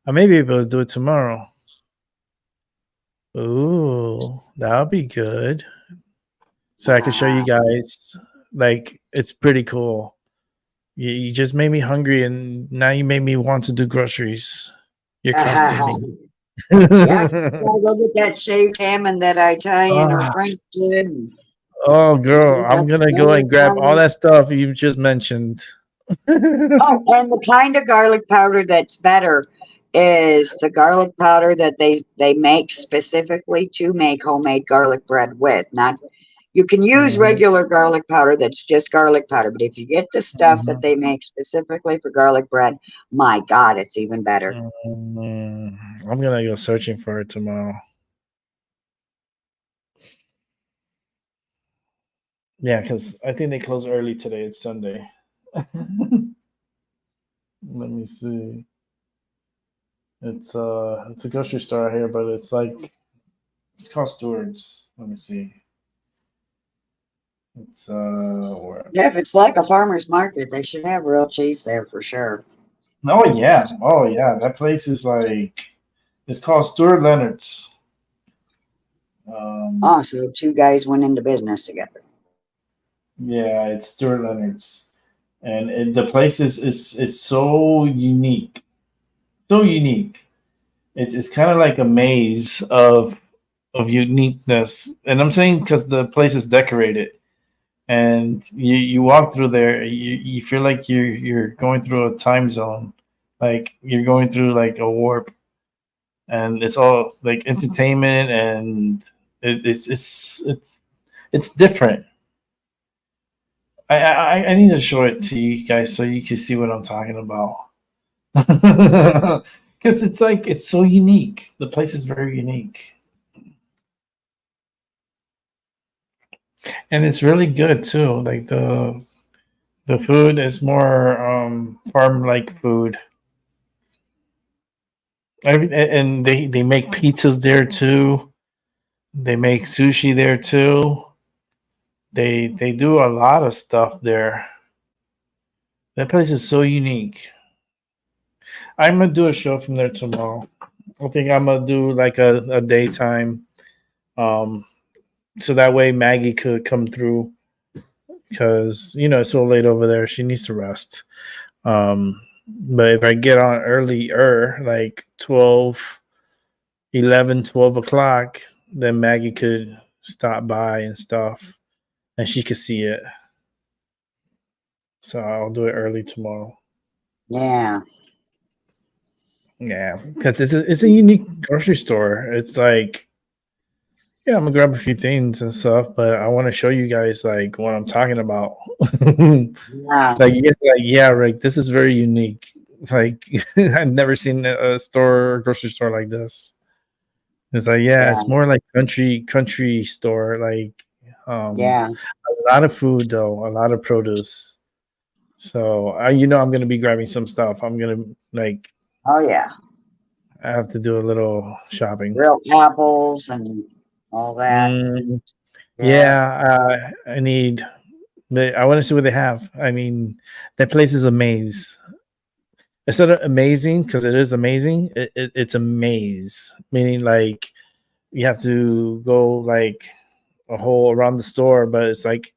I may be able to do it tomorrow. Ooh, that'll be good. So I can show you guys. Like, it's pretty cool. You just made me hungry, and now you made me want to do groceries. You're costing me. Yeah, you gotta go get that shaved ham and that Italian or Ah, French food. And oh, girl, you I'm got gonna go plenty and of grab all garlic. that stuff you just mentioned. Oh, and the kind of garlic powder that's better is the garlic powder that they make specifically to make homemade garlic bread with. Not you can use Mhm, regular garlic powder that's just garlic powder, but if you get the stuff that mhm, they make specifically for garlic bread, my God, it's even better. I'm gonna go searching for it tomorrow. Yeah, because I think they close early today. It's Sunday. Let me see. It's a grocery store out here, but it's called Stewart's. Let me see. It's where? Yeah, if it's like a farmer's market, they should have real cheese there for sure. Oh yeah. That place is like it's called Stuart Leonard's. Um, Oh, so two guys went into business together. yeah, it's Stuart Leonard's, and the place is it's so unique, so unique. It's kind of like a maze of uniqueness, and I'm saying because the place is decorated, and you walk through there, you feel like you're going through a time zone, like you're going through like a warp, and it's all like entertainment, and it's different. I need to show it to you guys so you can see what I'm talking about. Because it's like it's so unique. The place is very unique, and it's really good too. Like the food is more farm like food. And they make pizzas there too. They make sushi there too. They do a lot of stuff there. That place is so unique. I'm gonna do a show from there tomorrow. I think I'm gonna do like a daytime, um, so that way Maggie could come through because it's so late over there. She needs to rest. But if I get on earlier, like 12, 11, 12 o'clock, then Maggie could stop by and stuff, and she could see it. So I'll do it early tomorrow. Yeah. Yeah, because it's a unique grocery store. It's like, yeah, I'm gonna grab a few things and stuff, but I want to show you guys like what I'm talking about. Yeah. Like, yeah, Rick, this is very unique. Like, I've never seen a grocery store like this. It's like, yeah, Yeah. it's more like country store. Like, Yeah. a lot of food though, a lot of produce. So I'm gonna be grabbing some stuff. I'm gonna like, Oh yeah. I have to do a little shopping. Real apples and all that. Mm, Yeah. yeah, I need. I want to see what they have. I mean, that place is a maze. Instead of amazing, because it is amazing, it's a maze. Meaning, like you have to go like a whole around the store, but it's like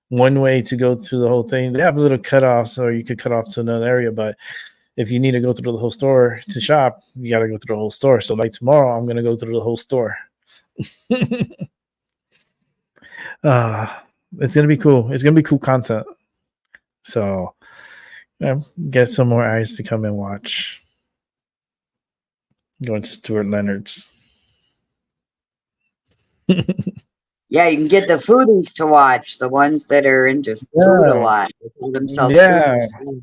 one way to go through the whole thing. They have little cutoffs, or you could cut off to another area. But if you need to go through the whole store to shop, you got to go through the whole store. So, like tomorrow, I'm gonna go through the whole store. uh, it's gonna be cool. It's gonna be cool content. So, get some more eyes to come and watch. Going to Stuart Leonard's. Yeah, you can get the foodies to watch, the ones that are into food a lot. They call themselves Yeah. foodies.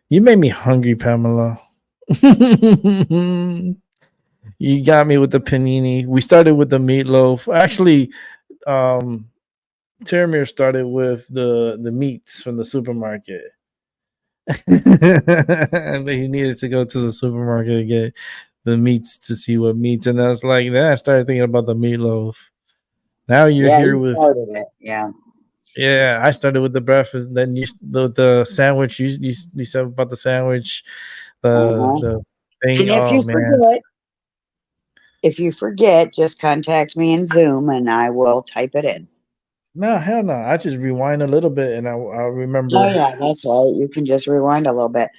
You made me hungry, Pamela. You got me with the panini. We started with the meatloaf. Actually, Teramir started with the meats from the supermarket. And he needed to go to the supermarket to get the meats to see what meats. And I was like, then I started thinking about the meatloaf. Now you're Yeah, here you with, started it. Yeah. yeah, I started with the breakfast. Then the sandwich. You said about the sandwich, Uh-huh. the thing. And Oh man, if you forget, just contact me in Zoom and I will type it in. no, hell no. I just rewind a little bit and I'll Oh remember. yeah, that's right. You can just rewind a little bit.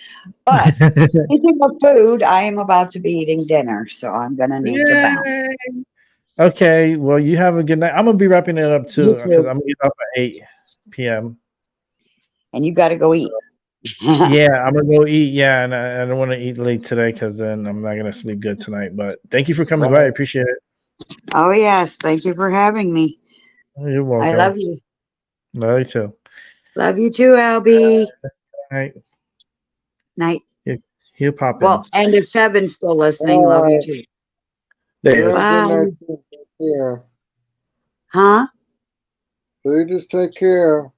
But speaking of food, I am about to be eating dinner, so I'm gonna need to bounce. Yay! Okay, well, you have a good night. I'm gonna be wrapping it up You too because too. I'm gonna get off at 8 p.m. And you gotta go So, eat. yeah, I'm gonna go eat. Yeah, and I don't want to eat late today because then I'm not gonna sleep good tonight. But thank you for coming by. I appreciate it. Oh yes, thank you for having me. You're I welcome. love you. Love you too. Love you too, Albie. All right, Night. he'll pop in. Well, and if Seven's still listening, love you too. There he Yeah, is. Bye. good night. Take care. Huh? So you just take care.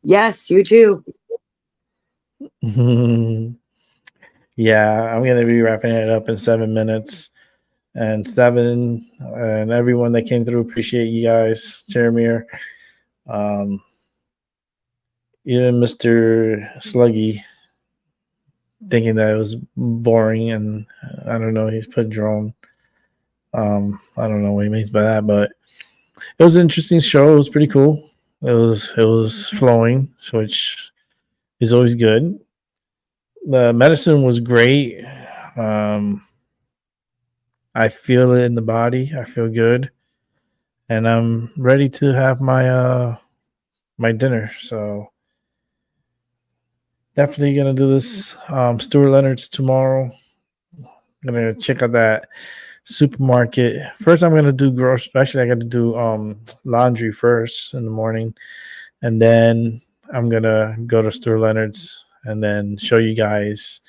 Yes, you too. Yeah, I'm gonna be wrapping it up in 7 minutes. And Seven and everyone that came through, appreciate you guys. Teramir, even Mr. Sluggy, thinking that it was boring, and I don't know. He's put drone. I don't know what he means by that, but it was an interesting show. It was pretty cool. It was flowing, which is always good. The medicine was great. I feel it in the body. I feel good, and I'm ready to have my dinner. So definitely gonna do this. Stuart Leonard's tomorrow. I'm gonna check out that supermarket. First, I'm gonna do grocery. Actually, I got to do laundry first in the morning, and then I'm gonna go to Stuart Leonard's and then show you guys.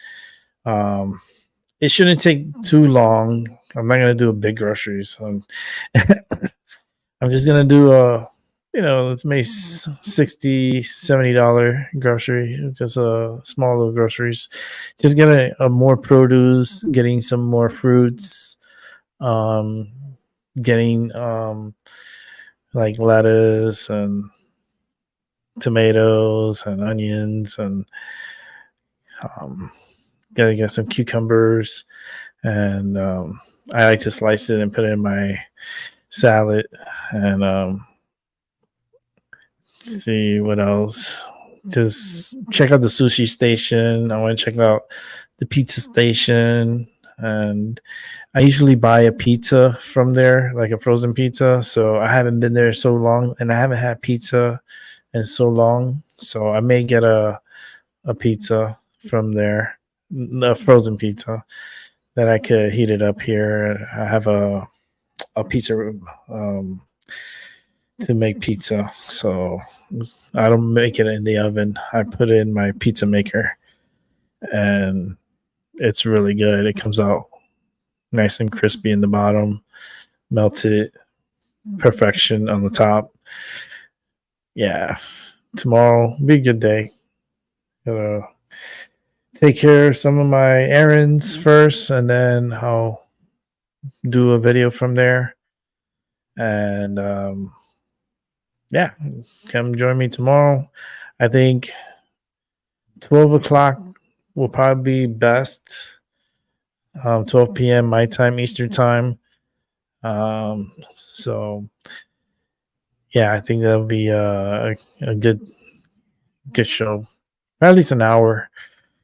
It shouldn't take too long. I'm not gonna do a big groceries. I'm just gonna do let's make $60-$70 grocery, just a small little groceries. Just getting more produce, getting some more fruits, getting like lettuce and tomatoes and onions and Gotta get some cucumbers, and I like to slice it and put it in my salad. And see what else. Just check out the sushi station. I want to check out the pizza station, and I usually buy a pizza from there, like a frozen pizza. So I haven't been there so long, and I haven't had pizza in so long. So I may get a pizza from there, a frozen pizza that I could heat it up here. I have a pizza room to make pizza, so I don't make it in the oven. I put it in my pizza maker, and it's really good. It comes out nice and crispy in the bottom, melted perfection on the top. Yeah, tomorrow will be a good day. Gotta take care of some of my errands first, and then I'll do a video from there. And yeah, come join me tomorrow. I think 12 o'clock will probably be best. 12 p.m. my time, Eastern time. So yeah, I think that'll be a good show. At least an hour,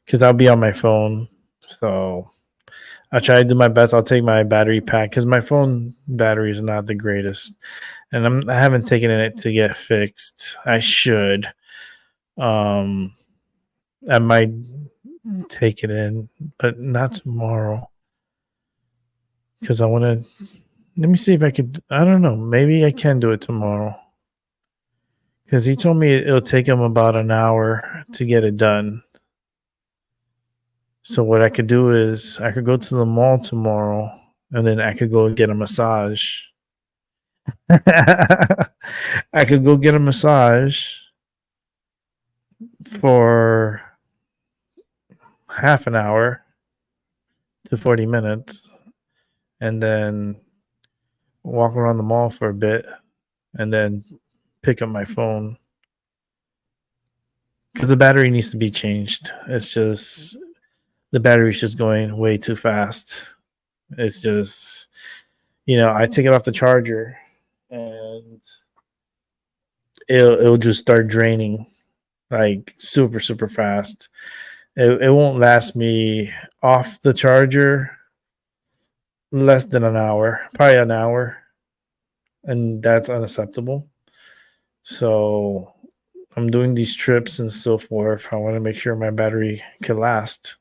because I'll be on my phone. So I'll try to do my best. I'll take my battery pack because my phone battery is not the greatest, and I haven't taken it to get fixed. I should. I might take it in, but not tomorrow, because I want to. Let me see if I could. I don't know. Maybe I can do it tomorrow, because he told me it'll take him about an hour to get it done. So what I could do is I could go to the mall tomorrow, and then I could go get a massage. I could go get a massage for half an hour to 40 minutes, and then walk around the mall for a bit, and then pick up my phone, because the battery needs to be changed. It's just the battery's just going way too fast. It's just, I take it off the charger, and it'll just start draining like super super fast. It won't last me off the charger less than an hour, probably an hour, and that's unacceptable. So I'm doing these trips and so forth. I want to make sure my battery can last.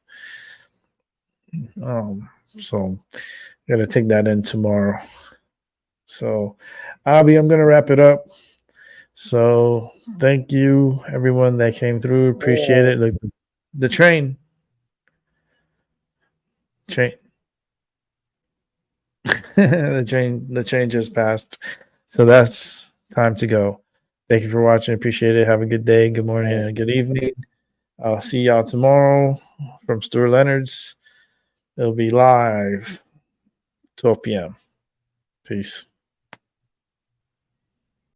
So I gotta take that in tomorrow. So I'm gonna wrap it up. So thank you everyone that came through. Appreciate it. The train. The train just passed. So that's time to go. Thank you for watching. Appreciate it. Have a good day, good morning, and good evening. I'll see y'all tomorrow from Stuart Leonard's. It'll be live 12 p.m. Peace.